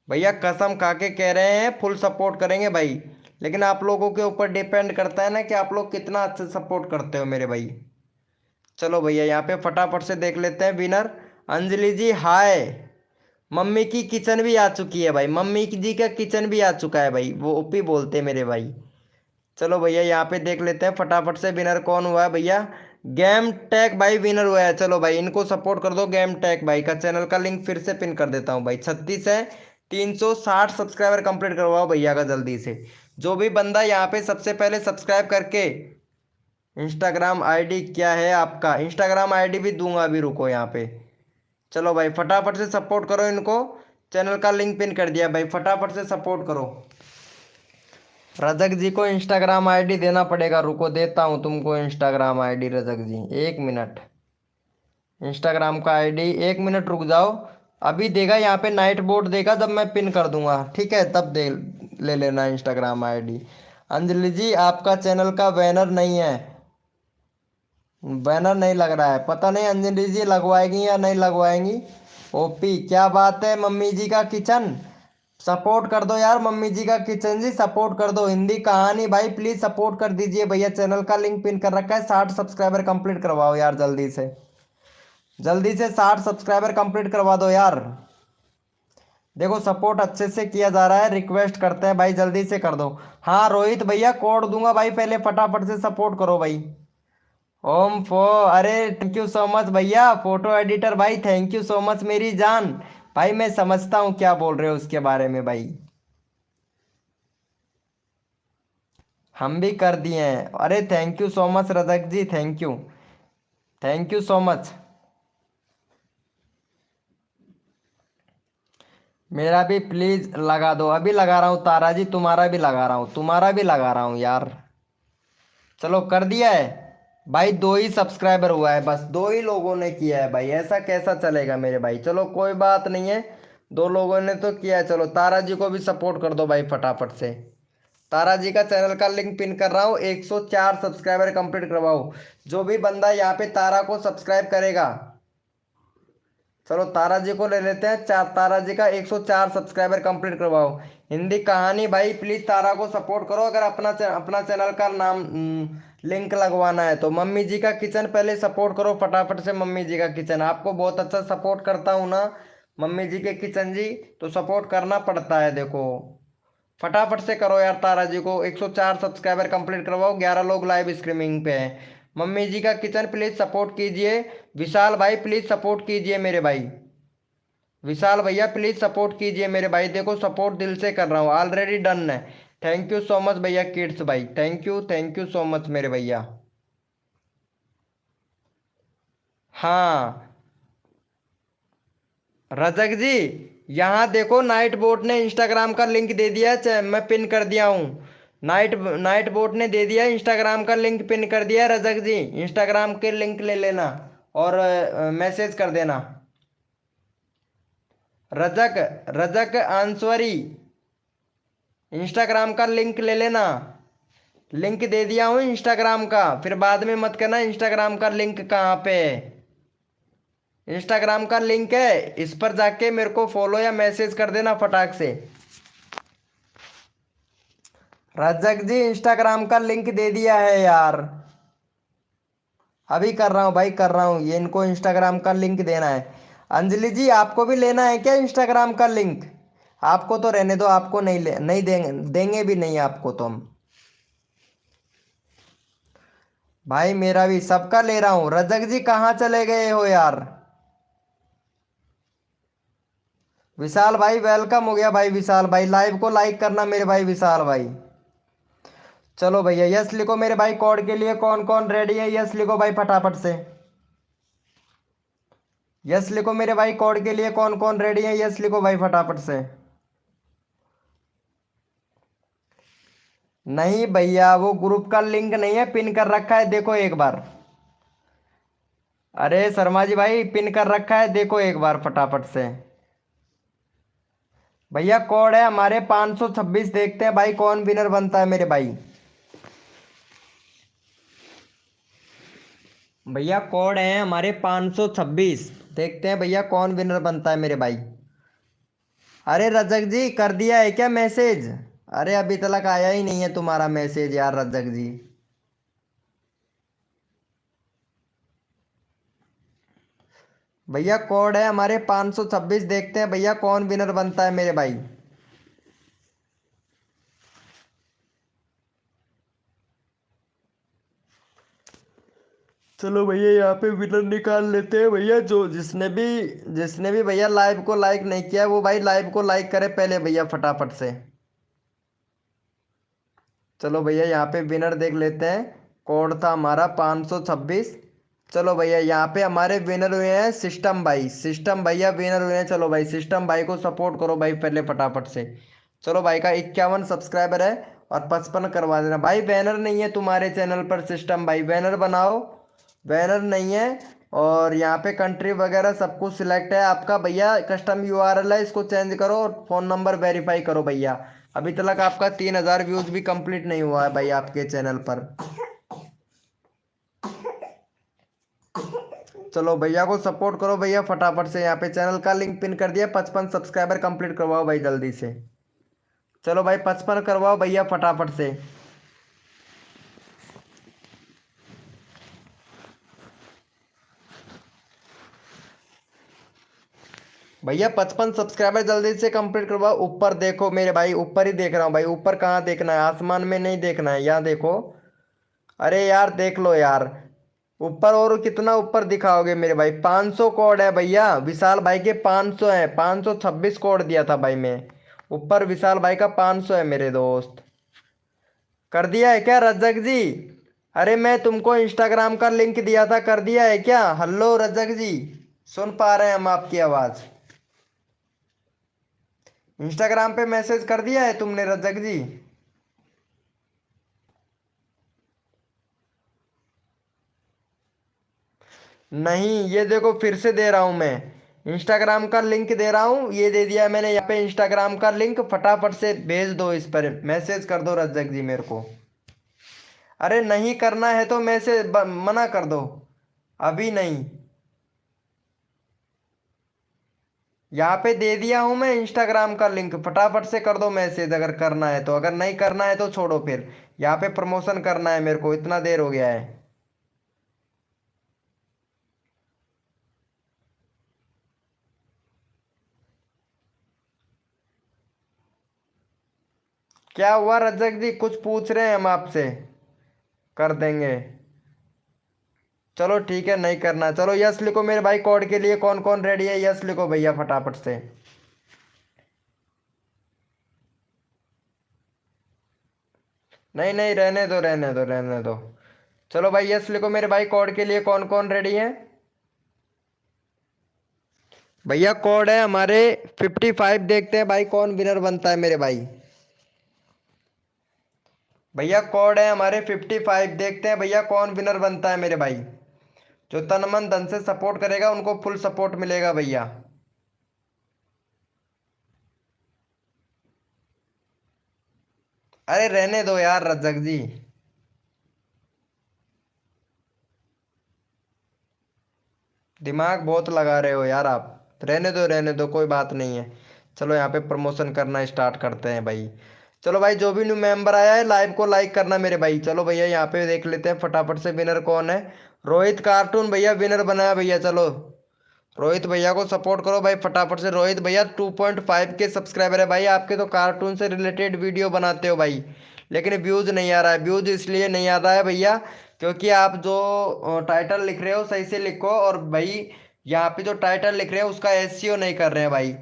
भैया कसम खा के कह रहे हैं, फुल सपोर्ट करेंगे भाई। लेकिन आप लोगों के ऊपर डिपेंड करता है ना कि आप लोग कितना अच्छा सपोर्ट करते हो मेरे भाई। चलो भैया यहाँ पे फटाफट से देख लेते हैं विनर। अंजलि जी हाय। मम्मी की किचन भी आ चुकी है भाई, मम्मी की जी का किचन भी आ चुका है भाई, वो ओपी बोलते हैं मेरे भाई। चलो भैया यहाँ पे देख लेते हैं फटाफट से विनर कौन हुआ है भैया। गेम टैग भाई विनर हुआ है। चलो भाई इनको सपोर्ट कर दो, गेम टैग भाई का चैनल का लिंक फिर से पिन कर देता हूँ भाई। 36 है, 360 सब्सक्राइबर कंप्लीट करवाओ भैया का जल्दी से। जो भी बंदा यहाँ पे सबसे पहले सब्सक्राइब करके, इंस्टाग्राम आईडी क्या है आपका? इंस्टाग्राम आईडी भी दूंगा अभी, रुको यहाँ पे। चलो भाई फटाफट से सपोर्ट करो इनको, चैनल का लिंक पिन कर दिया भाई, फटाफट से सपोर्ट करो। रजक जी को इंस्टाग्राम आईडी देना पड़ेगा, रुको देता हूँ तुमको इंस्टाग्राम आईडी रजक जी, 1 मिनट। इंस्टाग्राम का आईडी 1 मिनट रुक जाओ, अभी देगा यहाँ पे, नाइट बोर्ड देगा जब मैं पिन कर दूंगा, ठीक है? तब दे ले लेना इंस्टाग्राम आईडी। अंजलि जी आपका चैनल का बैनर नहीं है, बैनर नहीं लग रहा है, पता नहीं अंजलि जी लगवाएंगी या नहीं लगवाएंगी। ओपी क्या बात है, मम्मी जी का किचन सपोर्ट कर दो यार, मम्मी जी का किचन जी सपोर्ट कर दो। हिंदी कहानी भाई प्लीज सपोर्ट कर दीजिए भैया, चैनल का लिंक पिन कर रखा है। 60 सब्सक्राइबर कंप्लीट करवाओ यार जल्दी से, जल्दी से 60 सब्सक्राइबर कंप्लीट करवा दो यार। देखो सपोर्ट अच्छे से किया जा रहा है, रिक्वेस्ट करते हैं भाई जल्दी से कर दो। हाँ रोहित भैया कोड दूंगा भाई, पहले फटाफट से सपोर्ट करो भाई। ओम फो, अरे थैंक यू सो मच भैया, फोटो एडिटर भाई थैंक यू सो मच मेरी जान। भाई मैं समझता हूँ क्या बोल रहे हो उसके बारे में भाई, हम भी कर दिए हैं। अरे thank you so much Rajak ji, thank you, thank you so much. मेरा भी प्लीज लगा दो, अभी लगा रहा हूँ तारा जी, तुम्हारा भी लगा रहा हूँ, तुम्हारा भी लगा रहा हूँ यार। चलो कर दिया है भाई, 2 ही सब्सक्राइबर हुआ है बस, 2 ही लोगों ने किया है भाई, ऐसा कैसा चलेगा मेरे भाई? चलो कोई बात नहीं है, 2 लोगों ने तो किया है। चलो तारा जी को भी सपोर्ट कर दो भाई फटाफट से। तारा जी का चैनल का लिंक पिन कर रहा हूँ, 104 सब्सक्राइबर कंप्लीट करवाओ। जो भी बंदा यहाँ पे तारा को सब्सक्राइब करेगा, चलो तारा जी को ले लेते हैं, तारा जी का 104 सब्सक्राइबर कंप्लीट करवाओ। हिंदी कहानी भाई प्लीज तारा को सपोर्ट करो, अगर अपना चैनल का नाम लिंक लगवाना है तो। मम्मी जी का किचन पहले सपोर्ट करो फटाफट से, मम्मी जी का किचन आपको बहुत अच्छा सपोर्ट करता हूँ ना मम्मी जी के किचन जी, तो सपोर्ट करना पड़ता है देखो। फटाफट से करो यार, तारा जी को 104 सब्सक्राइबर कंप्लीट करवाओ, 11 लोग लाइव स्ट्रीमिंग पे हैं। मम्मी जी का किचन प्लीज़ सपोर्ट कीजिए। विशाल भाई प्लीज़ सपोर्ट कीजिए मेरे भाई। विशाल भैया प्लीज़ सपोर्ट कीजिए मेरे भाई। देखो सपोर्ट दिल से कर रहा हूँ, ऑलरेडी डन है। थैंक यू सो मच भैया किड्स भाई, थैंक यू सो मच मेरे भैया। हाँ रजक जी, यहाँ देखो नाइट बोट ने इंस्टाग्राम का लिंक दे दिया है, मैं पिन कर दिया हूँ। नाइट नाइट बोट ने दे दिया इंस्टाग्राम का लिंक, पिन कर दिया है रजक जी। इंस्टाग्राम के लिंक ले लेना और मैसेज कर देना। रजक रजक आंसवरी, इंस्टाग्राम का लिंक ले लेना। लिंक दे दिया हूँ इंस्टाग्राम का, फिर बाद में मत कहना इंस्टाग्राम का लिंक कहाँ पे है। इंस्टाग्राम का लिंक है, इस पर जाके मेरे को फॉलो या मैसेज कर देना फटाक से। रजक जी इंस्टाग्राम का लिंक दे दिया है यार, अभी कर रहा हूँ भाई, कर रहा हूँ। ये इनको इंस्टाग्राम का लिंक देना है। अंजलि जी आपको भी लेना है क्या इंस्टाग्राम का लिंक? आपको तो रहने दो, आपको नहीं देंगे, देंगे भी नहीं आपको तो हम। भाई मेरा भी सबका ले रहा हूँ। रजक जी कहाँ चले गए हो यार? विशाल भाई वेलकम हो गया भाई। विशाल भाई लाइव को लाइक करना मेरे भाई विशाल भाई। चलो भैया यस लिखो मेरे भाई। कोड के लिए कौन कौन रेडी है? यस लिखो भाई फटाफट से। यस लिखो मेरे भाई, कोड के लिए कौन कौन रेडी है? यस लिखो भाई फटाफट से। नहीं भैया वो ग्रुप का लिंक नहीं है, पिन कर रखा है, देखो एक बार। अरे शर्मा जी भाई पिन कर रखा है, देखो एक बार फटाफट से। भैया कोड है हमारे 526, देखते हैं भाई कौन विनर बनता है मेरे भाई। भैया कोड है हमारे 526, देखते हैं भैया कौन विनर बनता है मेरे भाई। अरे रजक जी कर दिया है क्या मैसेज? अरे अभी तक आया ही नहीं है तुम्हारा मैसेज यार रजक जी। भैया कोड है हमारे 526, देखते हैं भैया कौन विनर बनता है मेरे भाई। चलो भैया यहाँ पे विनर निकाल लेते हैं भैया। जो जिसने भी भैया लाइव को लाइक नहीं किया वो भाई लाइव को लाइक करे पहले भैया फटाफट से। चलो भैया यहाँ पे विनर देख लेते हैं। कोड था हमारा 526। चलो भैया यहाँ पे हमारे विनर हुए हैं सिस्टम भाई। सिस्टम भैया विनर हुए हैं। चलो भाई सिस्टम भाई को सपोर्ट करो भाई पहले फटाफट से। चलो भाई का 51 सब्सक्राइबर है और 55 करवा देना भाई। बैनर नहीं है तुम्हारे चैनल पर सिस्टम भाई, बैनर बनाओ। बैनर नहीं है। और यहाँ पे कंट्री वगैरह सब कुछ सिलेक्ट है आपका भैया। कस्टम यूआरएल है, इसको चेंज करो और फ़ोन नंबर वेरीफाई करो भैया। अभी तक आपका 3000 व्यूज़ भी कंप्लीट नहीं हुआ है भाई आपके चैनल पर। चलो भैया को सपोर्ट करो भैया फटाफट से। यहाँ पे चैनल का लिंक पिन कर दिया। 55 सब्सक्राइबर कंप्लीट करवाओ भाई जल्दी से। चलो भाई 55 करवाओ भैया फटाफट से। भैया 55 सब्सक्राइबर जल्दी से कंप्लीट करवाओ। ऊपर देखो मेरे भाई, ऊपर ही देख रहा हूँ भाई। ऊपर कहाँ देखना है? आसमान में नहीं देखना है, यहाँ देखो। अरे यार देख लो यार ऊपर। और कितना ऊपर दिखाओगे मेरे भाई? 500 कोड है भैया विशाल भाई के। 500 है, 526 कोड दिया था भाई मैं। ऊपर विशाल भाई का 500 है मेरे दोस्त। कर दिया है क्या रजक जी? अरे मैं तुमको इंस्टाग्राम का लिंक दिया था, कर दिया है क्या? हेलो रजक जी, सुन पा रहे हैं हम आपकी आवाज़। इंस्टाग्राम पे मैसेज कर दिया है तुमने रजक जी? नहीं ये देखो फिर से दे रहा हूं मैं। इंस्टाग्राम का लिंक दे रहा हूं, ये दे दिया मैंने यहाँ पे इंस्टाग्राम का लिंक। फटाफट से भेज दो, इस पर मैसेज कर दो रजक जी मेरे को। अरे नहीं करना है तो मैसेज मना कर दो, अभी नहीं। यहाँ पे दे दिया हूं मैं इंस्टाग्राम का लिंक, फटाफट से कर दो मैसेज अगर करना है तो। अगर नहीं करना है तो छोड़ो फिर। यहाँ पे प्रमोशन करना है मेरे को, इतना देर हो गया है। क्या हुआ रजक जी? कुछ पूछ रहे हैं हम आपसे? कर देंगे। चलो ठीक है, नहीं करना। चलो यस लिखो मेरे भाई, कोड के लिए कौन कौन रेडी है, यस लिखो भैया फटाफट से। नहीं नहीं, रहने दो रहने दो रहने दो। चलो भाई यस लिखो मेरे भाई, कोड के लिए कौन कौन रेडी है। भैया कोड है हमारे 55, देखते हैं भाई कौन विनर बनता है मेरे भाई। भैया कोड है हमारे 55, देखते हैं भैया कौन विनर बनता है मेरे भाई। जो तन मन धन से सपोर्ट करेगा उनको फुल सपोर्ट मिलेगा भैया। अरे रहने दो यार रजक जी। दिमाग बहुत लगा रहे हो यार आप। रहने दो कोई बात नहीं है। चलो यहाँ पे प्रमोशन करना स्टार्ट करते हैं भाई। चलो भाई जो भी न्यू मेंबर आया है लाइव को लाइक करना मेरे भाई। चलो भैया यहाँ पे देख लेते हैं फटाफट से विनर कौन है। रोहित कार्टून भैया विनर बनाया भैया। चलो रोहित भैया को सपोर्ट करो भाई फटाफट से। रोहित भैया 2.5 के सब्सक्राइबर है भाई आपके, तो कार्टून से रिलेटेड वीडियो बनाते हो भाई, लेकिन व्यूज़ नहीं आ रहा है। व्यूज़ इसलिए नहीं आ रहा है भैया क्योंकि आप जो टाइटल लिख रहे हो सही से लिखो, और भाई यहाँ पे जो टाइटल लिख रहे हो उसका एसईओ नहीं कर रहे हैं भाई।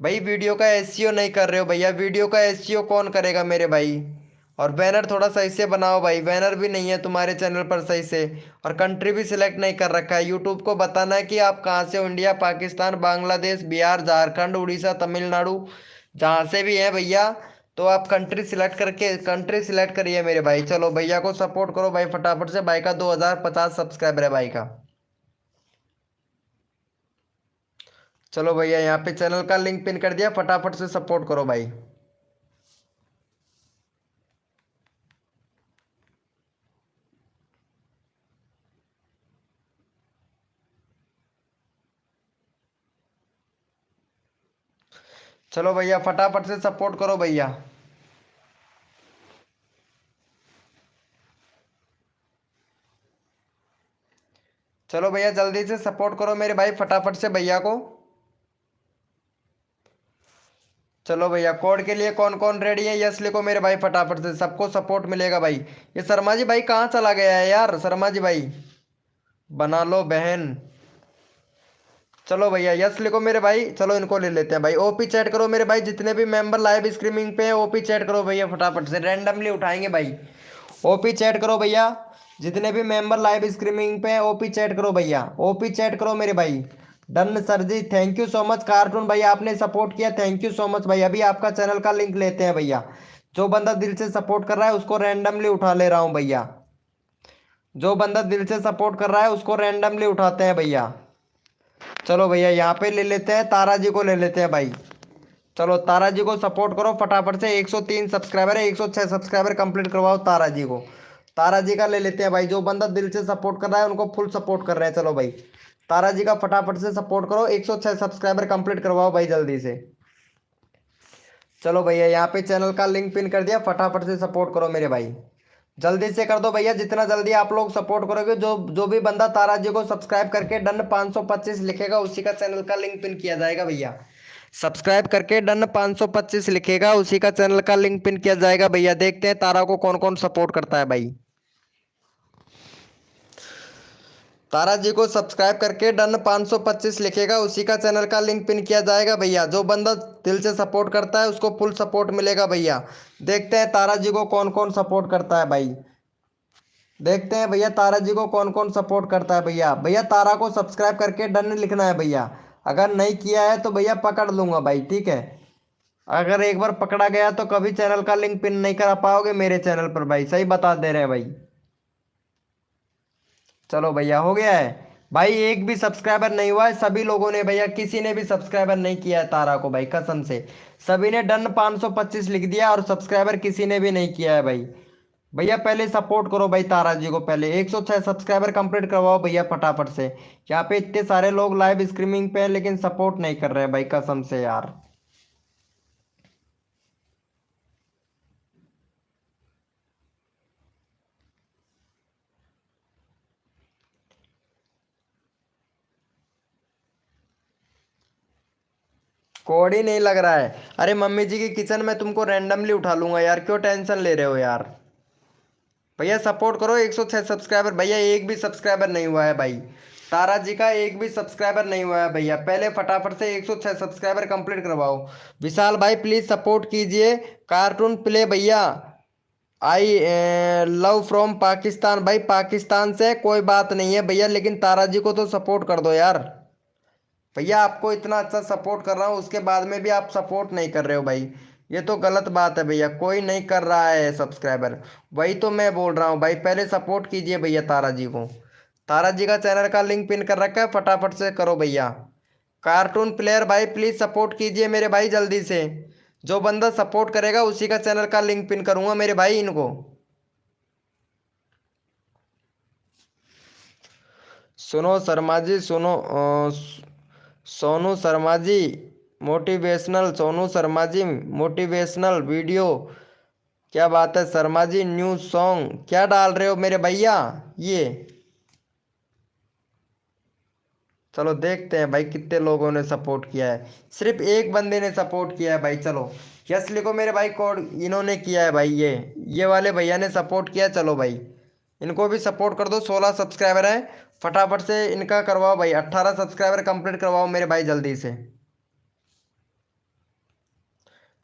भाई वीडियो का एसईओ नहीं कर रहे हो भैया, वीडियो का एसईओ कौन करेगा मेरे भाई। और बैनर थोड़ा सही से बनाओ भाई, बैनर भी नहीं है तुम्हारे चैनल पर सही से। और कंट्री भी सिलेक्ट नहीं कर रखा है। यूट्यूब को बताना है कि आप कहाँ से हो, इंडिया, पाकिस्तान, बांग्लादेश, बिहार, झारखंड, उड़ीसा, तमिलनाडु, जहाँ से भी है भैया। तो आप कंट्री सिलेक्ट करके कंट्री सिलेक्ट करिए मेरे भाई। चलो भैया को सपोर्ट करो भाई फटाफट से। भाई का 2050 सब्सक्राइबर है भाई का। चलो भैया यहाँ पे चैनल का लिंक पिन कर दिया, फटाफट से सपोर्ट करो भाई। चलो भैया फटाफट से सपोर्ट करो भैया। चलो भैया जल्दी से सपोर्ट करो मेरे भाई फटाफट से भैया को। चलो भैया कोड के लिए कौन कौन रेडी है, यस लिखो मेरे भाई फटाफट से, सबको सपोर्ट मिलेगा भाई। ये शर्मा जी भाई कहाँ चला गया है यार, शर्मा जी भाई बना लो बहन। चलो भैया यस लिखो मेरे भाई। चलो इनको ले लेते हैं भाई। ओपी चैट करो मेरे भाई, जितने भी मेंबर लाइव स्ट्रीमिंग पे हैं ओपी चैट करो भैया फटाफट से, रैंडमली उठाएंगे भाई। ओपी चैट करो भैया, जितने भी मेंबर लाइव स्ट्रीमिंग पे हैं ओपी चैट करो भैया। ओपी चैट करो मेरे भाई। Done sir ji, thank you so much cartoon भाई, आपने सपोर्ट किया, थैंक यू सो मच भाई। अभी आपका चैनल का लिंक लेते हैं भैया। जो बंदा दिल से सपोर्ट कर रहा है उसको रैंडमली उठा ले रहा हूँ भैया। जो बंदा दिल से सपोर्ट कर रहा है उसको रैंडमली उठाते हैं भैया। चलो भैया यहाँ पे ले लेते हैं, तारा जी को ले लेते हैं भाई। चलो तारा जी को सपोर्ट करो फटाफट से। 103 सब्सक्राइबर है, 106 सब्सक्राइबर कंप्लीट करवाओ तारा जी को। तारा जी का ले लेते हैं भाई। जो बंदा दिल से सपोर्ट कर रहा है उनको फुल सपोर्ट कर रहे हैं। चलो भाई तारा जी का फटाफट से सपोर्ट करो, 106 सब्सक्राइबर कंप्लीट करवाओ भाई जल्दी से। चलो भैया यहाँ पे चैनल का लिंक पिन कर दिया, फटाफट से सपोर्ट करो मेरे भाई। जल्दी से कर दो भैया, जितना जल्दी आप लोग सपोर्ट करोगे। जो जो भी बंदा तारा जी को सब्सक्राइब करके डन 525 लिखेगा उसी का चैनल का लिंक पिन किया जाएगा भैया। सब्सक्राइब करके डन 525 लिखेगा उसी का चैनल का लिंक पिन किया जाएगा भैया। देखते हैं तारा को कौन कौन सपोर्ट करता है भाई। तारा जी को सब्सक्राइब करके डन 525 लिखेगा उसी का चैनल का लिंक पिन किया जाएगा भैया। जो बंदा दिल से सपोर्ट करता है उसको फुल सपोर्ट मिलेगा भैया। देखते हैं तारा जी को कौन कौन सपोर्ट करता है भाई। देखते हैं भैया तारा जी को कौन कौन सपोर्ट करता है भैया। भैया तारा को सब्सक्राइब करके डन लिखना है भैया। अगर नहीं किया है तो भैया पकड़ लूंगा भाई, ठीक है। अगर एक बार पकड़ा गया तो कभी चैनल का लिंक पिन नहीं करा पाओगे मेरे चैनल पर भाई, सही बता दे रहे हैं भाई। चलो भैया हो गया है भाई। एक भी सब्सक्राइबर नहीं हुआ है, सभी लोगों ने भैया, किसी ने भी सब्सक्राइबर नहीं किया है तारा को भाई, कसम से। सभी ने डन 525 लिख दिया और सब्सक्राइबर किसी ने भी नहीं किया है भाई। भैया पहले सपोर्ट करो भाई तारा जी को, पहले 106 सब्सक्राइबर कंप्लीट करवाओ भैया फटाफट से। यहाँ पे इतने सारे लोग लाइव स्ट्रीमिंग पे हैं लेकिन सपोर्ट नहीं कर रहे हैं भाई, कसम से यार। कोड ही नहीं लग रहा है। अरे मम्मी जी की किचन में तुमको रैंडमली उठा लूंगा यार, क्यों टेंशन ले रहे हो यार। भैया सपोर्ट करो। 106 सब्सक्राइबर भैया, एक भी सब्सक्राइबर नहीं हुआ है भाई। तारा जी का एक भी सब्सक्राइबर नहीं हुआ है भैया। पहले फटाफट से 106 सब्सक्राइबर कंप्लीट करवाओ। विशाल भाई प्लीज सपोर्ट कीजिए। कार्टून प्ले भैया, आई लव फ्रॉम पाकिस्तान भाई, पाकिस्तान से कोई बात नहीं है भैया, लेकिन तारा जी को तो सपोर्ट कर दो यार। भैया आपको इतना अच्छा सपोर्ट कर रहा हूँ, उसके बाद में भी आप सपोर्ट नहीं कर रहे हो भाई, ये तो गलत बात है भैया। कोई नहीं कर रहा है सब्सक्राइबर, वही तो मैं बोल रहा हूँ भाई। पहले सपोर्ट कीजिए भैया तारा जी को। तारा जी का चैनल का लिंक पिन कर रखा है, फटाफट से करो भैया। कार्टून प्लेयर भाई प्लीज सपोर्ट कीजिए मेरे भाई जल्दी से। जो बंदा सपोर्ट करेगा उसी का चैनल का लिंक पिन करूंगा मेरे भाई इनको। सुनो शर्मा जी, सुनो Sonu Sharma ji motivational, Sonu Sharma ji motivational video, क्या बात है शर्मा जी। न्यू सॉन्ग क्या डाल रहे हो मेरे भैया ये। चलो देखते हैं भाई कितने लोगों ने सपोर्ट किया है। सिर्फ एक बंदे ने सपोर्ट किया है भाई। चलो यस लिखो मेरे भाई, कोड इन्होंने किया है भाई, ये वाले भैया ने सपोर्ट किया। चलो भाई इनको भी सपोर्ट कर दो। 16 सब्सक्राइबर हैं, फटाफट से इनका करवाओ भाई। 18 सब्सक्राइबर कंप्लीट करवाओ मेरे भाई जल्दी से।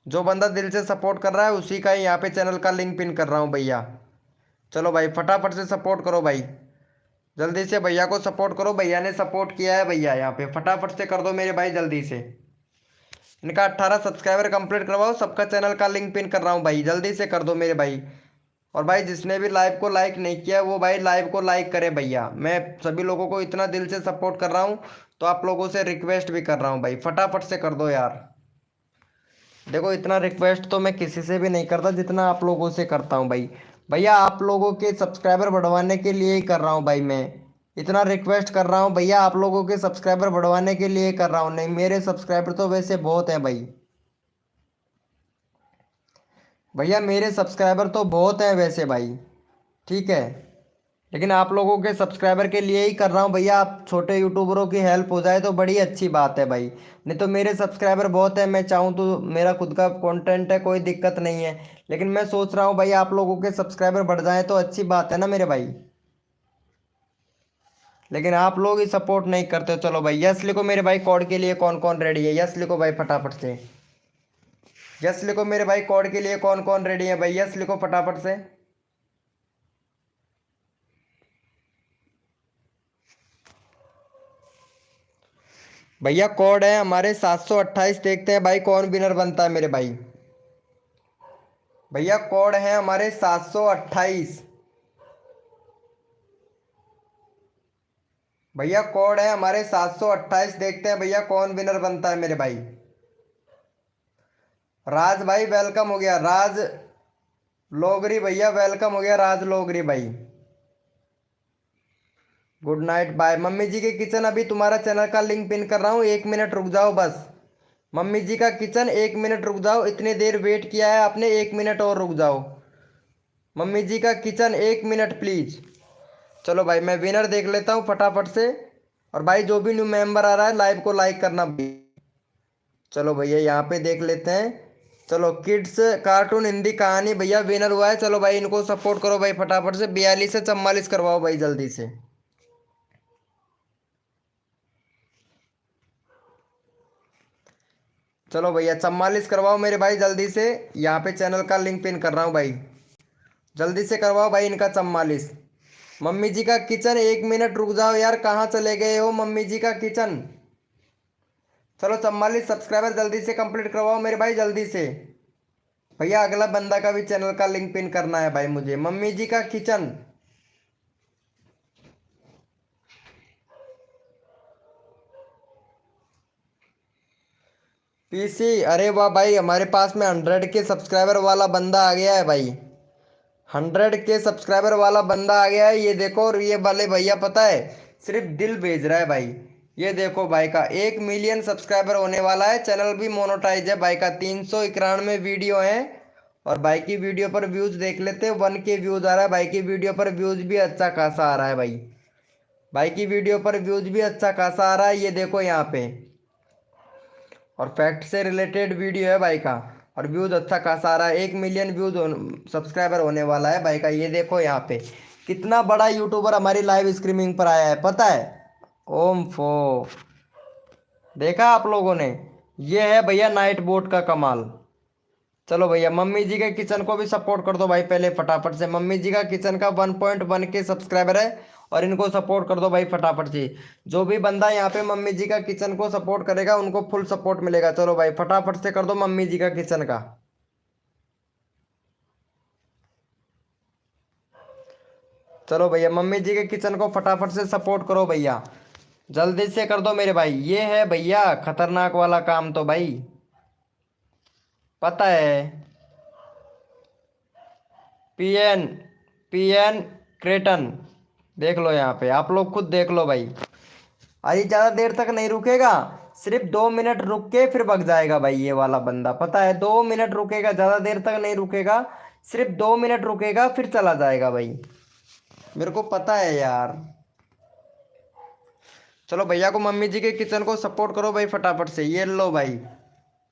जो बंदा दिल से सपोर्ट कर रहा है उसी का ही यहाँ पे चैनल का लिंक पिन कर रहा हूँ भैया। चलो भाई फटाफट से सपोर्ट करो भाई, जल्दी से भैया को सपोर्ट करो। भैया ने सपोर्ट किया है भैया, यहाँ पे फटाफट से कर दो मेरे भाई जल्दी से। इनका 18 सब्सक्राइबर कंप्लीट करवाओ, सबका चैनल का लिंक पिन कर रहा हूँ भाई, जल्दी से कर दो मेरे भाई। और भाई जिसने भी लाइव को लाइक नहीं किया वो भाई लाइव को लाइक करे भैया। मैं सभी लोगों को इतना दिल से सपोर्ट कर रहा हूँ, तो आप लोगों से रिक्वेस्ट भी कर रहा हूँ भाई, फटाफट से कर दो यार। देखो इतना रिक्वेस्ट तो मैं किसी से भी नहीं करता जितना आप लोगों से करता हूँ भाई। भैया आप लोगों के सब्सक्राइबर बढ़वाने के लिए ही कर रहा हूँ भाई, मैं इतना रिक्वेस्ट कर रहा हूँ भैया, आप लोगों के सब्सक्राइबर बढ़वाने के लिए कर रहा हूँ। नहीं मेरे सब्सक्राइबर तो वैसे बहुत हैं भाई, भैया मेरे सब्सक्राइबर तो बहुत हैं वैसे भाई, ठीक है। लेकिन आप लोगों के सब्सक्राइबर के लिए ही कर रहा हूँ भैया। आप छोटे यूट्यूबरों की हेल्प हो जाए तो बड़ी अच्छी बात है भाई। नहीं तो मेरे सब्सक्राइबर बहुत है, मैं चाहूँ तो मेरा खुद का कंटेंट है, कोई दिक्कत नहीं है। लेकिन मैं सोच रहा हूँ भाई आप लोगों के सब्सक्राइबर बढ़ जाए तो अच्छी बात है ना मेरे भाई। लेकिन आप लोग ही सपोर्ट नहीं करते हो। चलो भाई यस लिखो मेरे भाई, कोड के लिए कौन कौन रेडी है, यस लिखो भाई फटाफट से। यस लिखो मेरे भाई, कोड के लिए कौन कौन रेडी है भाई, यस लिखो फटाफट से। भैया कोड है हमारे 728, देखते हैं भाई कौन विनर बनता है मेरे भाई। भैया कोड है हमारे 728, भैया कोड है हमारे 728, देखते हैं भैया कौन विनर बनता है मेरे भाई। राज भाई वेलकम हो गया, राज लोगरी भैया वेलकम हो गया, राज लोगरी भाई। Good night bye. Mummy ji के किचन अभी तुम्हारा चैनल का लिंक पिन कर रहा हूँ, 1 मिनट रुक जाओ बस। मम्मी जी का किचन 1 मिनट रुक जाओ, इतनी देर वेट किया है आपने, 1 मिनट और रुक जाओ। मम्मी जी का किचन 1 मिनट प्लीज। चलो भाई मैं विनर देख लेता हूँ फटाफट से। और भाई जो भी न्यू मेंबर आ रहा है लाइव को लाइक करना भाई। चलो भैया यहाँ पे देख लेते हैं। चलो किड्स कार्टून हिंदी कहानी भैया विनर हुआ है। चलो भाई इनको सपोर्ट करो भाई फटाफट से, 42 से 44 करवाओ भाई जल्दी से। चलो भैया 44 करवाओ मेरे भाई जल्दी से। यहाँ पे चैनल का लिंक पिन कर रहा हूँ भाई, जल्दी से करवाओ भाई इनका 44। मम्मी जी का किचन 1 मिनट रुक जाओ यार, कहाँ चले गए हो मम्मी जी का किचन। चलो 44 सब्सक्राइबर जल्दी से कंप्लीट करवाओ मेरे भाई जल्दी से। भैया अगला बंदा का भी चैनल का लिंक पिन करना है भाई मुझे। मम्मी जी का किचन, पीसी, अरे वाह भाई हमारे पास में 100 के सब्सक्राइबर वाला बंदा आ गया है भाई। 100 के सब्सक्राइबर वाला बंदा आ गया है, ये देखो। और ये वाले भैया पता है सिर्फ दिल भेज रहा है भाई। ये देखो भाई का 1 मिलियन सब्सक्राइबर होने वाला है, चैनल भी मोनोटाइज है भाई का। 391 वीडियो है। और भाई की वीडियो पर व्यूज देख लेते हैं, 1K व्यूज आ रहा है भाई की वीडियो पर, व्यूज भी अच्छा खासा आ रहा है भाई। भाई की वीडियो पर व्यूज भी अच्छा खासा आ रहा है, ये देखो यहाँ पे। और फैक्ट से रिलेटेड वीडियो है भाई का। और व्यूज़ अच्छा खासा आ रहा है। 1 मिलियन व्यूज़ सब्सक्राइबर होने वाला है भाई का। ये देखो यहाँ पे कितना बड़ा यूट्यूबर हमारी लाइव स्ट्रीमिंग पर आया है, पता है। ओम फो, देखा आप लोगों ने। ये है भैया नाइट बोट का कमाल। चलो भैया मम्मी जी के किचन को भी सपोर्ट कर दो भाई पहले फटाफट से। मम्मी जी का किचन का 1.1 के सब्सक्राइबर है और इनको सपोर्ट कर दो भाई फटाफट से। जो भी बंदा यहाँ पे मम्मी जी का किचन को सपोर्ट करेगा उनको फुल सपोर्ट मिलेगा। चलो भाई फटाफट से कर दो मम्मी जी का किचन का। चलो भैया मम्मी जी के किचन को फटाफट से सपोर्ट करो भैया, जल्दी से कर दो मेरे भाई। ये है भैया खतरनाक वाला काम तो भाई, पता है। पीएन पीएन क्रेटन, देख लो यहाँ पे, आप लोग खुद देख लो भाई। अरे ज़्यादा देर तक नहीं रुकेगा, सिर्फ 2 मिनट रुक के फिर भग जाएगा भाई ये वाला बंदा, पता है। 2 मिनट रुकेगा, ज़्यादा देर तक नहीं रुकेगा, सिर्फ 2 मिनट रुकेगा फिर चला जाएगा भाई, मेरे को पता है यार। चलो भैया को मम्मी जी के किचन को सपोर्ट करो भाई फटाफट से। ये लो भाई,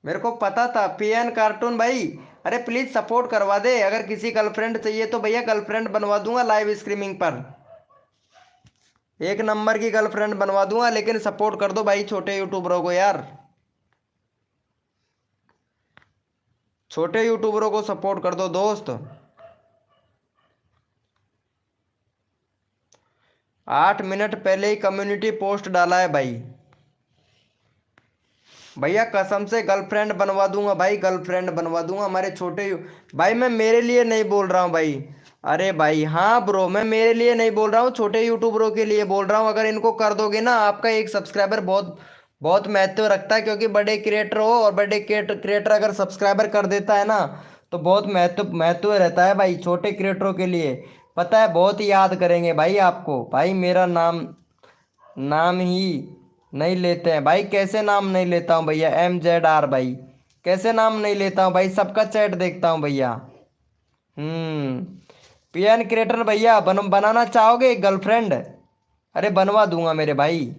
मेरे को पता था पीएन कार्टून भाई। अरे प्लीज़ सपोर्ट करवा दे। अगर किसी गर्लफ्रेंड चाहिए तो भैया गर्लफ्रेंड बनवा दूंगा लाइव स्ट्रीमिंग पर, 1 नंबर की गर्लफ्रेंड बनवा दूंगा। लेकिन सपोर्ट कर दो भाई छोटे यूट्यूबरों को यार, छोटे यूट्यूबरों को सपोर्ट कर दो दोस्त। 8 मिनट पहले ही कम्युनिटी पोस्ट डाला है भाई। भैया कसम से गर्लफ्रेंड बनवा दूंगा भाई, गर्लफ्रेंड बनवा दूंगा हमारे छोटे भाई। मैं मेरे लिए नहीं बोल रहा हूँ भाई। अरे भाई हाँ ब्रो, मैं मेरे लिए नहीं बोल रहा हूँ, छोटे यूट्यूबरों के लिए बोल रहा हूँ। अगर इनको कर दोगे ना, आपका एक सब्सक्राइबर बहुत बहुत महत्व रखता है। क्योंकि बड़े क्रिएटर हो और बड़े क्रिएटर अगर सब्सक्राइबर कर देता है ना तो बहुत महत्व महत्व रहता है भाई छोटे क्रिएटरों के लिए, पता है। बहुत याद करेंगे भाई आपको भाई। मेरा नाम नाम ही नहीं लेते हैं भाई। कैसे नाम नहीं लेता हूँ भैया, MZR भाई, कैसे नाम नहीं लेता हूँ भाई, सबका चैट देखता हूँ भैया। पीएन क्रिएटर भैया बनाना चाहोगे गर्लफ्रेंड? अरे बनवा दूंगा मेरे भाई,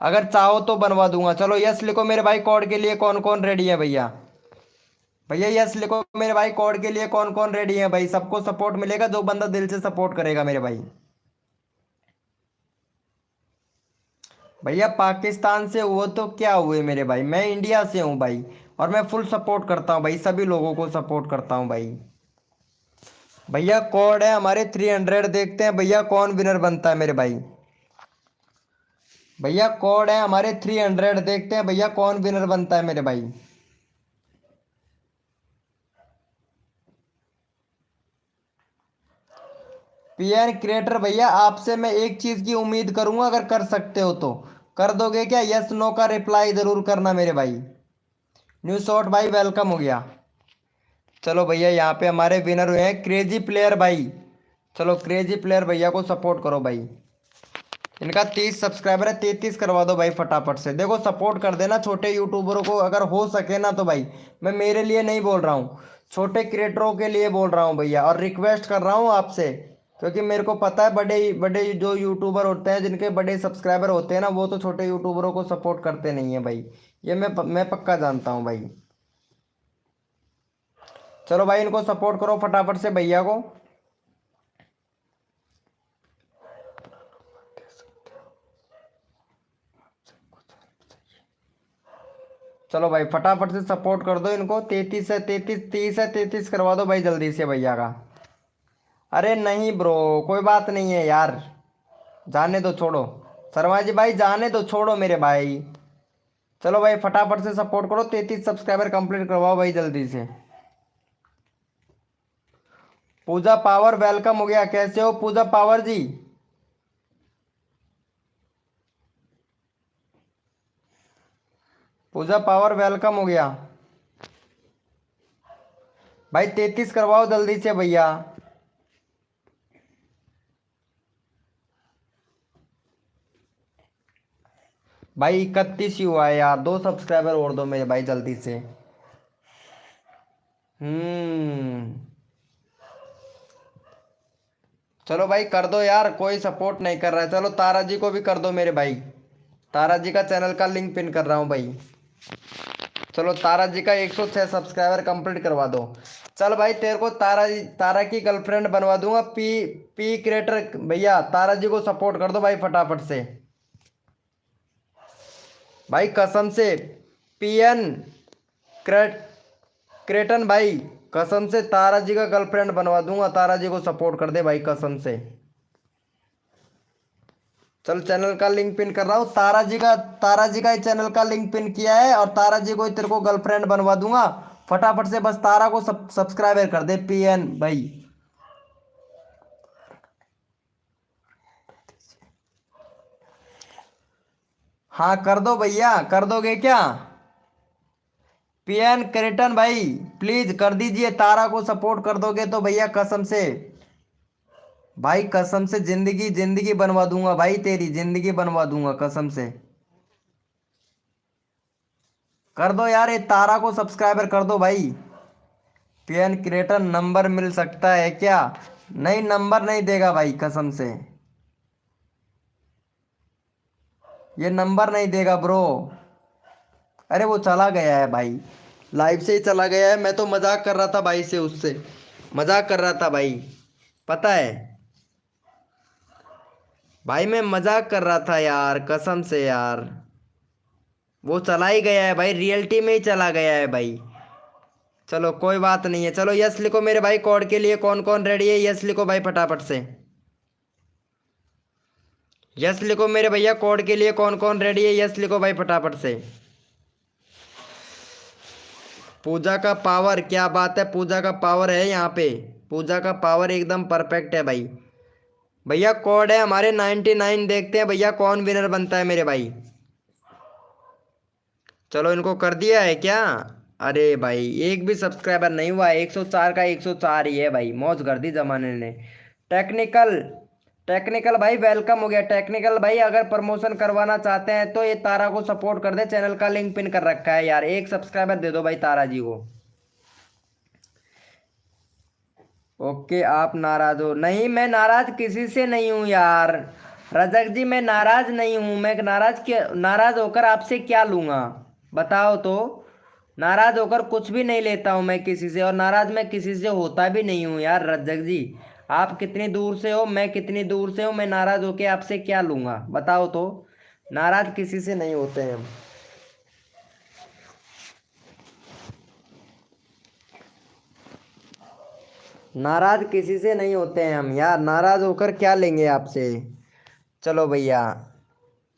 अगर चाहो तो बनवा दूंगा। चलो यस लिखो मेरे भाई, कोड के लिए कौन कौन रेडी है भैया। भैया यस लिखो मेरे भाई, कोड के लिए कौन कौन रेडी है भाई। सबको सपोर्ट मिलेगा जो बंदा दिल से सपोर्ट करेगा मेरे भाई। भैया पाकिस्तान से हुए तो क्या हुए मेरे भाई, मैं इंडिया से हूँ भाई। और मैं फुल सपोर्ट करता हूँ भाई, सभी लोगों को सपोर्ट करता हूँ भाई। भैया कोड है हमारे 300, देखते हैं भैया कौन विनर बनता है मेरे भाई। भैया कोड है हमारे 300, देखते हैं भैया कौन विनर बनता है मेरे भाई। पीएन क्रिएटर भैया आपसे मैं एक चीज की उम्मीद करूंगा, अगर कर सकते हो तो कर दोगे क्या? यस नो का रिप्लाई जरूर करना मेरे भाई। न्यू शॉट भाई वेलकम हो गया। चलो भैया यहाँ पे हमारे विनर हुए हैं क्रेजी प्लेयर भाई। चलो क्रेजी प्लेयर भैया को सपोर्ट करो भाई। इनका 30 सब्सक्राइबर है, 33 करवा दो भाई फटाफट से। देखो सपोर्ट कर देना छोटे यूट्यूबरों को अगर हो सके ना तो भाई। मैं मेरे लिए नहीं बोल रहा हूँ, छोटे क्रिएटरों के लिए बोल रहा हूँ भैया। और रिक्वेस्ट कर रहा हूँ आपसे, क्योंकि मेरे को पता है बड़े बड़े जो यूट्यूबर होते हैं जिनके बड़े सब्सक्राइबर होते हैं ना, वो तो छोटे यूट्यूबरों को सपोर्ट करते नहीं है भाई। ये मैं पक्का जानता हूँ भाई। चलो भाई इनको सपोर्ट करो फटाफट से भैया को। चलो भाई फटाफट से सपोर्ट कर दो इनको। 33 है, 33 30 है, 33 करवा दो भाई जल्दी से भैया का। अरे नहीं ब्रो कोई बात नहीं है यार, जाने दो, छोड़ो शर्मा जी भाई, जाने दो, छोड़ो मेरे भाई। चलो भाई फटाफट से सपोर्ट करो, 33 सब्सक्राइबर कंप्लीट करवाओ भाई जल्दी से। पूजा पावर वेलकम हो गया, कैसे हो पूजा पावर जी? पूजा पावर वेलकम हो गया भाई, 33 करवाओ जल्दी से भैया। भाई 31 ही हुआ है यार, 2 सब्सक्राइबर और दो मेरे भाई जल्दी से। चलो भाई कर दो यार, कोई सपोर्ट नहीं कर रहा है। चलो तारा जी को भी कर दो मेरे भाई, तारा जी का चैनल का लिंक पिन कर रहा हूँ भाई। चलो तारा जी का 106 सब्सक्राइबर कंप्लीट करवा दो। चल भाई तेरे को तारा की गर्लफ्रेंड बनवा दूंगा। पी पी क्रिएटर भैया, तारा जी को सपोर्ट कर दो भाई फटाफट से भाई, कसम से। पीएन क्रेटन भाई, कसम से तारा जी का गर्लफ्रेंड बनवा दूंगा। तारा जी को सपोर्ट कर दे भाई कसम से। चल चैनल का लिंक पिन कर रहा हूँ। तारा जी का चैनल का लिंक पिन किया है, और तारा जी को तेरे को गर्लफ्रेंड बनवा दूंगा। फटाफट से बस तारा को सब्सक्राइबर कर दे पीएन भाई। हाँ कर दो भैया, कर दोगे क्या? पीएन क्रेटन भाई प्लीज कर दीजिए, तारा को सपोर्ट कर दोगे तो भैया कसम से भाई, कसम से जिंदगी जिंदगी बनवा दूंगा भाई, तेरी जिंदगी बनवा दूंगा कसम से। कर दो यार, ये तारा को सब्सक्राइबर कर दो भाई। पीएन क्रिएटर नंबर मिल सकता है क्या? नहीं, नंबर नहीं देगा भाई कसम से, ये नंबर नहीं देगा ब्रो। अरे वो चला गया है भाई, लाइव से ही चला गया है। मैं तो मजाक कर रहा था भाई से, उससे मजाक कर रहा था भाई, पता है भाई, मैं मजाक कर रहा था यार कसम से यार। वो चला ही गया है भाई, रियलिटी में ही चला गया है भाई। चलो कोई बात नहीं है। चलो यस लिखो मेरे भाई, कोड के लिए कौन कौन रेडी है? यस लिखो भाई फटाफट से, यस लिखो मेरे भैया, कोड के लिए कौन कौन रेडी है? यस लिखो भाई फटाफट से। पूजा का पावर, क्या बात है, पूजा का पावर है यहाँ पे, पूजा का पावर एकदम परफेक्ट है भाई। भैया कोड है हमारे 99, देखते हैं भैया कौन विनर बनता है मेरे भाई। चलो इनको कर दिया है क्या? अरे भाई एक भी सब्सक्राइबर नहीं हुआ है, 104 का 104 ही है भाई, मौज कर दी जमाने ने। टेक्निकल टेक्निकल भाई वेलकम हो गया। टेक्निकल भाई अगर प्रमोशन करवाना चाहते हैं तो ये तारा को सपोर्ट कर दे, चैनल का लिंक पिन कर रखा है यार। एक सब्सक्राइबर दे दो भाई तारा जी को। ओके आप नाराज हो? नहीं मैं नाराज किसी से नहीं हूँ यार रजक जी, मैं नाराज नहीं हूँ। मैं नाराज होकर आपसे क्या लूँगा बताओ तो? नाराज होकर कुछ भी नहीं लेता हूँ मैं किसी से, और नाराज मैं किसी से होता भी नहीं हूँ यार रजक जी। आप कितनी दूर से हो, मैं कितनी दूर से हूँ, मैं नाराज होके आपसे क्या लूँगा बताओ तो? नाराज किसी से नहीं होते हैं हम। नाराज किसी से नहीं होते हैं हम यार, नाराज होकर क्या लेंगे आपसे। चलो भैया,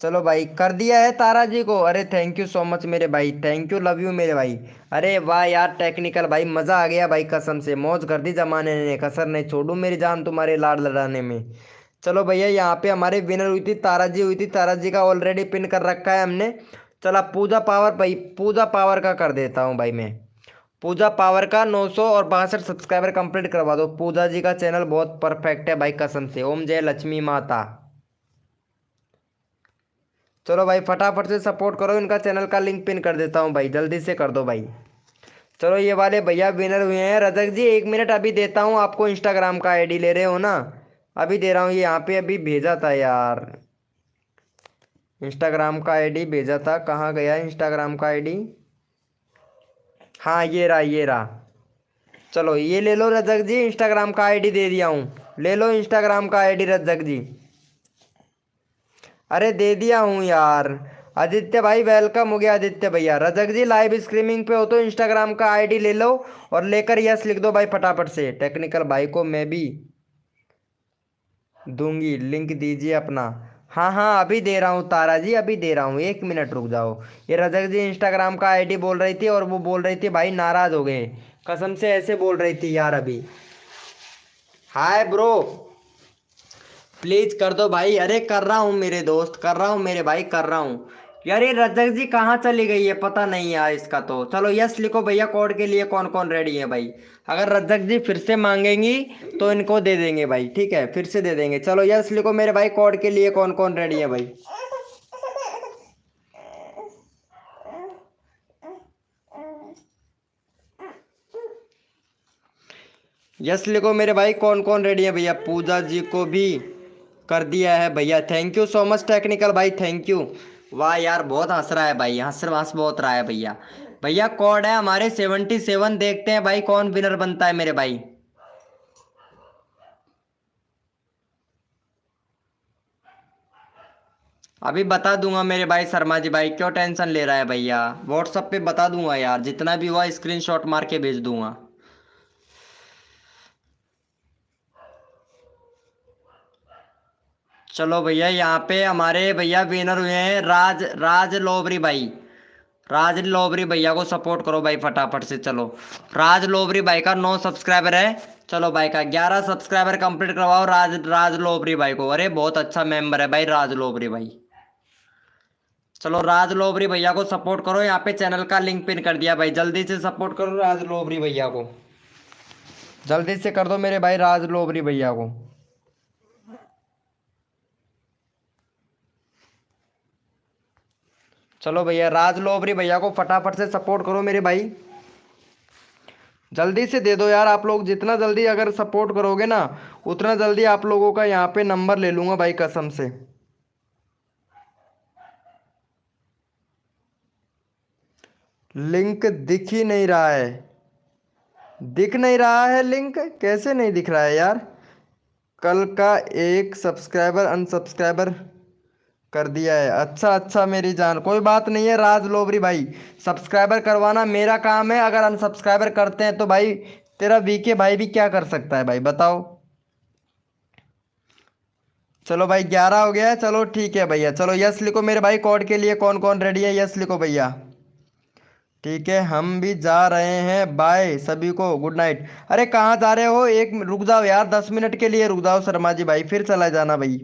चलो भाई कर दिया है तारा जी को। अरे थैंक यू सो मच मेरे भाई, थैंक यू, लव यू मेरे भाई। अरे वाह यार टेक्निकल भाई, मज़ा आ गया भाई कसम से, मौज कर दी जमाने ने, कसर नहीं छोड़ू मेरी जान तुम्हारे लाड लड़ाने में। चलो भैया यहाँ पे हमारे विनर हुई थी तारा जी, हुई थी तारा जी का ऑलरेडी पिन कर रखा है हमने। चला पूजा पावर भाई, पूजा पावर का कर देता हूँ भाई मैं। पूजा पावर का 962 सब्सक्राइबर कंप्लीट करवा दो। पूजा जी का चैनल बहुत परफेक्ट है भाई कसम से। ओम जय लक्ष्मी माता। चलो भाई फटाफट से सपोर्ट करो, इनका चैनल का लिंक पिन कर देता हूँ भाई, जल्दी से कर दो भाई। चलो ये वाले भैया विनर हुए हैं। रजक जी 1 मिनट अभी देता हूँ आपको, इंस्टाग्राम का आईडी ले रहे हो ना? अभी दे रहा हूँ, ये यहाँ पे अभी भेजा था यार, इंस्टाग्राम का आईडी भेजा था, कहाँ गया इंस्टाग्राम का आईडी? हाँ ये रहा ये रहा। चलो ये ले लो रजक जी, इंस्टाग्राम का आईडी दे दिया हूँ, ले लो इंस्टाग्राम का आईडी रजक जी। अरे दे दिया हूँ यार। आदित्य भाई वेलकम हो गया आदित्य भैया। रजक जी लाइव स्ट्रीमिंग पे हो तो इंस्टाग्राम का आईडी ले लो और लेकर यस लिख दो भाई फटाफट से। टेक्निकल भाई को मैं भी दूंगी, लिंक दीजिए अपना। हाँ हाँ अभी दे रहा हूँ तारा जी, अभी दे रहा हूँ, 1 मिनट रुक जाओ। ये रजक जी इंस्टाग्राम का आईडी बोल रही थी, और वो बोल रही थी भाई नाराज़ हो गए, कसम से ऐसे बोल रही थी यार अभी। हाय ब्रो प्लीज कर दो भाई। अरे कर रहा हूँ मेरे दोस्त, कर रहा हूँ मेरे भाई, कर रहा हूँ यार। ये रजक जी कहाँ चली गई है पता नहीं यार इसका तो। चलो यस लिखो भैया, कोड के लिए कौन कौन रेडी है भाई? अगर रजक जी फिर से मांगेंगी तो इनको दे देंगे भाई, ठीक है फिर से दे देंगे। चलो यस लिखो मेरे भाई, कोड के लिए कौन कौन रेडी है भाई? यस लिखो मेरे भाई, कौन कौन रेडी है भैया? पूजा जी को भी कर दिया है भैया, thank you so much technical भाई, थैंक यू। वाह यार बहुत हंस रहा है भाई, हंस बहुत रहा है भैया। भैया कोड है हमारे 77, देखते हैं भाई कौन विनर बनता है मेरे भाई। अभी बता दूंगा मेरे भाई शर्मा जी भाई, क्यों टेंशन ले रहा है भैया, व्हाट्सएप पे बता दूंगा यार, जितना भी हुआ स्क्रीनशॉट मार के भेज दूंगा। चलो भैया यहाँ पे हमारे भैया विनर हुए हैं राज राज लोबरी भाई। राज लोबरी भैया को सपोर्ट करो भाई फटाफट से। चलो राज लोबरी भाई का 9 सब्सक्राइबर है। चलो भाई का 11 सब्सक्राइबर कंप्लीट करवाओ राज लोबरी भाई को। अरे बहुत अच्छा मेंबर है भाई राज लोबरी भाई। चलो राज लोबरी भैया को सपोर्ट करो, यहाँ पे चैनल का लिंक पिन कर दिया भाई, जल्दी से सपोर्ट करो राज लोबरी भैया को, जल्दी से कर दो मेरे भाई राज लोबरी भैया को। चलो भैया राज लोबरी भैया को फटाफट से सपोर्ट करो मेरे भाई, जल्दी से दे दो यार। आप लोग जितना जल्दी अगर सपोर्ट करोगे ना, उतना जल्दी आप लोगों का यहाँ पे नंबर ले लूँगा भाई कसम से। लिंक दिख ही नहीं रहा है, दिख नहीं रहा है लिंक, कैसे नहीं दिख रहा है यार। कल का एक सब्सक्राइबर अनसब्सक्राइबर कर दिया है। अच्छा अच्छा मेरी जान, कोई बात नहीं है राज लोबरी भाई, सब्सक्राइबर करवाना मेरा काम है, अगर अनसब्सक्राइबर करते हैं तो भाई तेरा वीके भाई भी क्या कर सकता है भाई बताओ। चलो भाई 11 हो गया है, चलो ठीक है भैया। चलो यस लिखो मेरे भाई, कोड के लिए कौन कौन रेडी है, यस लिखो भैया। ठीक है हम भी जा रहे हैं, बाय सभी को, गुड नाइट। अरे कहाँ जा रहे हो, एक रुक जाओ यार, 10 मिनट के लिए रुक जाओ शर्मा जी भाई, फिर चला जाना भाई।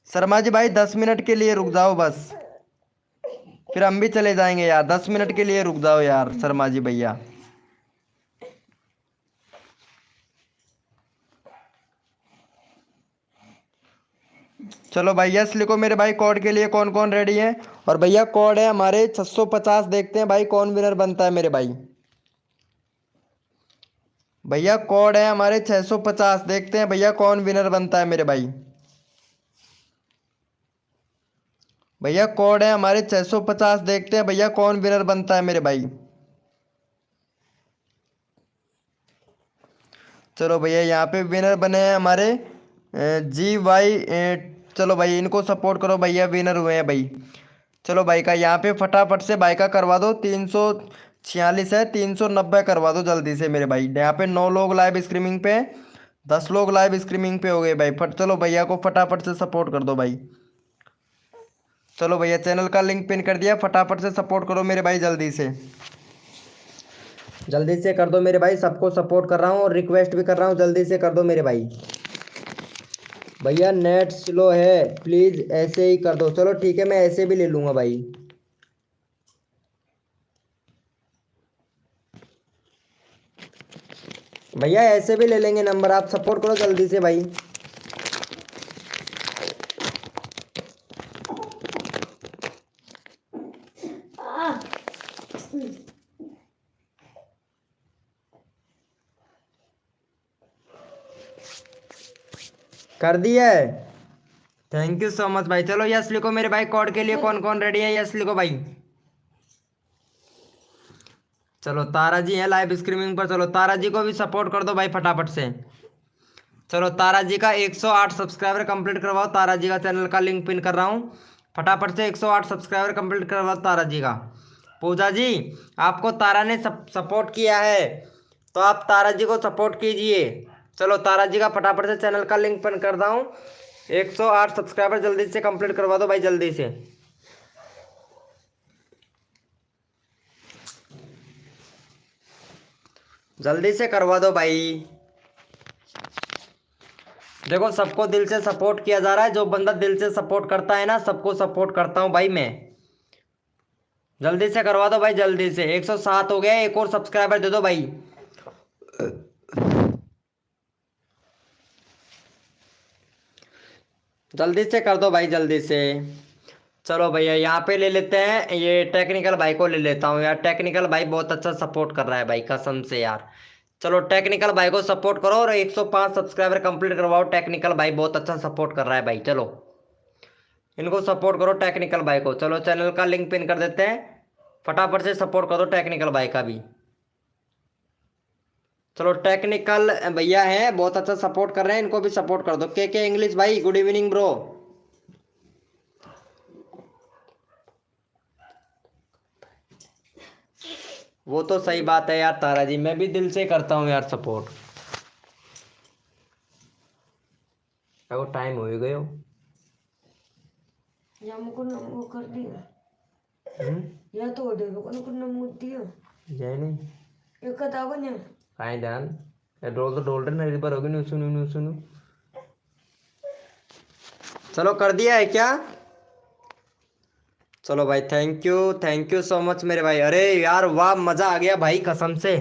शर्मा जी भाई 10 मिनट के लिए रुक जाओ बस, फिर हम भी चले जाएंगे यार, 10 मिनट के लिए रुक जाओ यार शर्मा जी भैया। चलो भाई यस लिखो मेरे भाई, कोड के लिए कौन कौन रेडी है। और भैया कोड है हमारे 650, देखते हैं भाई कौन विनर बनता है मेरे भाई। भैया कोड है हमारे 650, देखते हैं भैया कौन विनर बनता है मेरे भाई। भैया कोड है हमारे 650, देखते हैं भैया कौन विनर बनता है मेरे भाई। चलो भैया यहाँ पे विनर बने हैं हमारे जी वाई। चलो भाई इनको सपोर्ट करो भैया, विनर हुए हैं भाई। चलो भाई का यहाँ पे फटाफट से भाई का करवा दो, 346 है, 390 करवा दो जल्दी से मेरे भाई। यहाँ पे 9 लोग लाइव स्ट्रीमिंग पे, 10 लोग लाइव स्ट्रीमिंग पे हो गए भाई। चलो भैया को फटाफट से सपोर्ट कर दो भाई। चलो भैया चैनल का लिंक पिन कर दिया, फटाफट से सपोर्ट करो मेरे भाई, जल्दी से जल्दी से कर दो मेरे भाई। सबको सपोर्ट कर रहा हूँ और रिक्वेस्ट भी कर रहा हूँ, जल्दी से कर दो मेरे भाई। भैया नेट स्लो है प्लीज़ ऐसे ही कर दो। चलो ठीक है मैं ऐसे भी ले लूँगा भाई। भैया ऐसे भी ले लेंगे नंबर, आप सपोर्ट करो जल्दी से भाई। कर दिया है, थैंक यू सो मच भाई। चलो यस लिखो मेरे भाई, कोड के लिए कौन कौन रेडी है, यस लिखो भाई। चलो तारा जी है लाइव स्ट्रीमिंग पर, चलो तारा जी को भी सपोर्ट कर दो भाई फटाफट से। चलो तारा जी का 108 सब्सक्राइबर कंप्लीट करवाओ, तारा जी का चैनल का लिंक पिन कर रहा हूँ, फटाफट से 108 सब्सक्राइबर कंप्लीट करवाओ तारा जी का। पूजा जी आपको तारा ने सपोर्ट किया है, तो आप तारा जी को सपोर्ट कीजिए। चलो तारा जी का फटाफट से चैनल का लिंक पिन कर रहा हूँ, 108 सब्सक्राइबर जल्दी से कंप्लीट करवा दो भाई, जल्दी से। जल्दी से करवा दो भाई। देखो सबको दिल से सपोर्ट किया जा रहा है, जो बंदा दिल से सपोर्ट करता है ना, सबको सपोर्ट करता हूँ भाई मैं। जल्दी से करवा दो भाई, जल्दी से। 107 हो गया, एक और सब्सक्राइबर दे दो भाई। जल्दी से कर दो भाई, जल्दी से। चलो भैया यहाँ पे ले लेते हैं, ये टेक्निकल भाई को ले लेता हूँ यार, टेक्निकल भाई बहुत अच्छा सपोर्ट कर रहा है भाई कसम से यार। चलो टेक्निकल भाई को सपोर्ट करो और 105 सब्सक्राइबर कंप्लीट करवाओ, टेक्निकल भाई बहुत अच्छा सपोर्ट कर रहा है भाई। चलो इनको सपोर्ट करो टेक्निकल भाई को। चलो चैनल का लिंक पिन कर देते हैं, फटाफट से सपोर्ट कर दो टेक्निकल भाई का भी। चलो टेक्निकल भैया हैं, बहुत अच्छा सपोर्ट कर रहे हैं, इनको भी सपोर्ट कर दो। के इंग्लिश भाई गुड इवनिंग ब्रो। वो तो सही बात है यार तारा जी, मैं भी दिल से करता हूँ यार सपोर्ट। वो टाइम हो ही गयो या मुको न वो कर दिया या तो ओडे को न मुक दिया जय नहीं एक कथा बने काई ध्यान डोल तो डोल रहे ना पर होगी नहीं सुनू। चलो कर दिया है क्या? चलो भाई थैंक यू सो मच मेरे भाई। अरे यार वाह मजा आ गया भाई कसम से।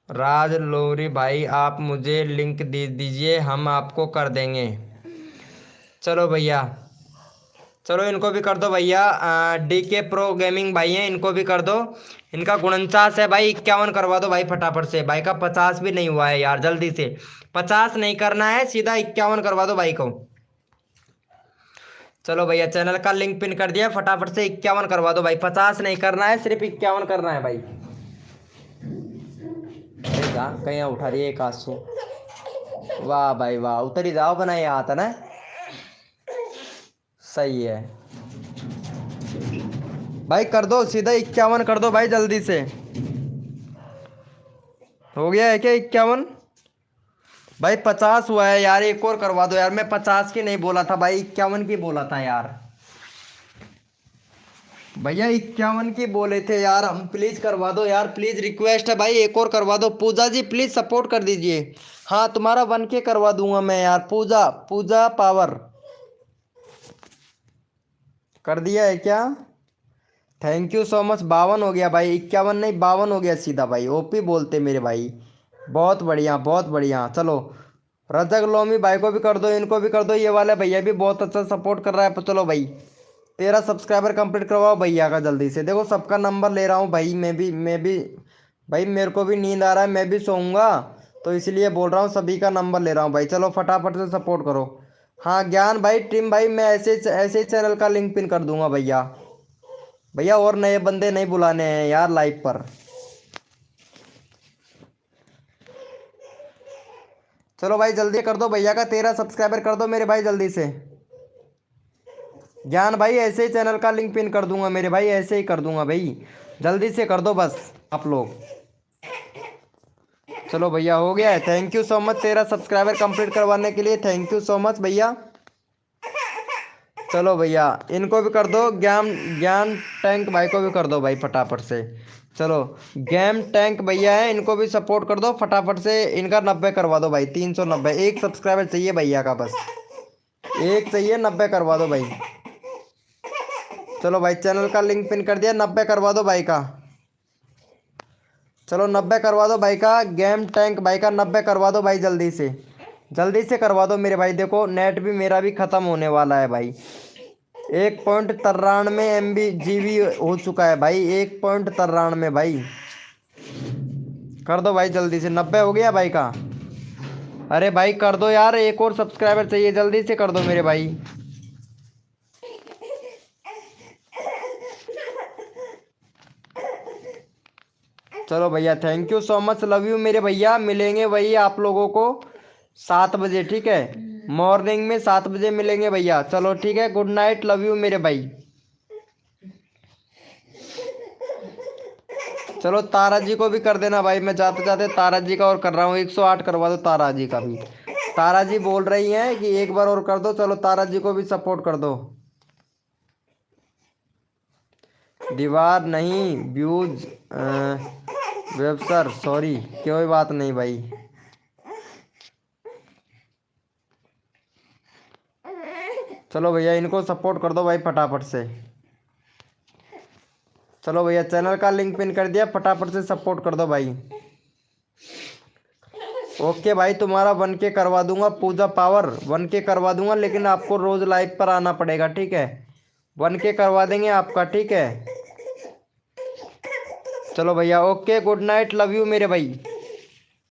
राज लोरी भाई आप मुझे लिंक दे दीजिए, हम आपको कर देंगे। चलो भैया, चलो इनको भी कर दो भैया। DK प्रो गेमिंग भाई हैं, इनको भी कर दो। इनका 49 है भाई, 51 करवा दो भाई फटाफट से। भाई का 50 भी नहीं हुआ है यार, जल्दी से 50 नहीं करना है, सीधा 51 करवा दो भाई को। चलो भैया चैनल का लिंक पिन कर दिया, फटाफट से 51 करवा दो भाई। 50 नहीं करना है, सिर्फ 51 करना है भाई। कहीं उठा रही है एक आंसू। वाह भाई वाह, उतर ही जाओ बना ये आता ना, सही है भाई। कर दो सीधा 51 कर दो भाई जल्दी से। हो गया है क्या 51? भाई 50 हुआ है यार, एक और करवा दो यार। मैं 50 की नहीं बोला था भाई, 51 की बोला था यार भैया, 51 की बोले थे यार हम। प्लीज करवा दो यार, प्लीज रिक्वेस्ट है भाई, एक और करवा दो। पूजा जी प्लीज सपोर्ट कर दीजिए। हाँ तुम्हारा 1K करवा दूंगा मैं यार। पूजा पावर कर दिया है क्या? Thank you so much. 52 हो गया भाई, 51 नहीं 52 हो गया सीधा भाई। ओपी बोलते मेरे भाई, बहुत बढ़िया बहुत बढ़िया। चलो रजक लोमी भाई को भी कर दो, इनको भी कर दो। ये वाले भैया भी बहुत अच्छा सपोर्ट कर रहा है। चलो भाई 13 सब्सक्राइबर कंप्लीट करवाओ भैया का जल्दी से। देखो सबका नंबर ले रहा हूँ भाई, मैं भी भाई, मेरे को भी नींद आ रहा है, मैं भी सोऊंगा, तो इसलिए बोल रहा हूँ सभी का नंबर ले रहा हूँ भाई। चलो फटाफट से सपोर्ट करो। हाँ ज्ञान भाई टीम भाई, मैं ऐसे ही चैनल का लिंक पिन कर दूंगा भैया। भैया और नए बंदे नहीं बुलाने हैं यार लाइव पर। चलो भाई जल्दी कर दो भैया का 13 सब्सक्राइबर कर दो मेरे भाई जल्दी से। ज्ञान भाई ऐसे ही चैनल का लिंक पिन कर दूंगा मेरे भाई, ऐसे ही कर दूंगा भाई, जल्दी से कर दो बस आप लोग। चलो भैया हो गया है, thank you so much 13 subscriber complete करवाने के लिए, थैंक यू सो मच भैया। चलो भैया इनको भी कर दो, ज्ञान टैंक भाई को भी कर दो भाई फटाफट से। चलो गेम टैंक भैया है, इनको भी सपोर्ट कर दो फटाफट से। इनका 90 करवा दो भाई, 390। एक सब्सक्राइबर चाहिए भैया का, बस एक चाहिए, 90 करवा दो भाई। चलो भाई चैनल का लिंक पिन कर दिया, 90 करवा दो भाई का। चलो 90 करवा दो भाई का। गेम टैंक भाई का 90 करवा दो भाई, जल्दी से करवा दो मेरे भाई। देखो नेट भी मेरा भी ख़त्म होने वाला है भाई। 1.93 MB हो चुका है भाई, 1.93 भाई। कर दो भाई जल्दी से, 90 हो गया भाई का। अरे भाई कर दो यार, एक और सब्सक्राइबर चाहिए, जल्दी से कर दो मेरे भाई। चलो भैया thank you so much, love you मेरे भैया। मिलेंगे वही आप लोगों को 7 बजे, ठीक है? मॉर्निंग में 7 बजे मिलेंगे भैया। चलो ठीक है, गुड नाइट, लव यू मेरे भाई। चलो तारा जी को भी कर देना भाई, मैं जाते जाते तारा जी का और कर रहा हूँ। 108 करवा दो तारा जी का भी। तारा जी बोल रही हैं कि एक बार और कर दो, चलो तारा जी को भी सपोर्ट कर दो। दीवार नहीं व्यूज वेब सर, सॉरी कोई बात नहीं भाई। चलो भैया इनको सपोर्ट कर दो भाई फटाफट से। चलो भैया चैनल का लिंक पिन कर दिया, फटाफट से सपोर्ट कर दो भाई। ओके भाई तुम्हारा 1K करवा दूंगा, पूजा पावर 1K करवा दूंगा, लेकिन आपको रोज लाइव पर आना पड़ेगा, ठीक है? 1K करवा देंगे आपका, ठीक है? चलो भैया okay, good night, love you मेरे भाई।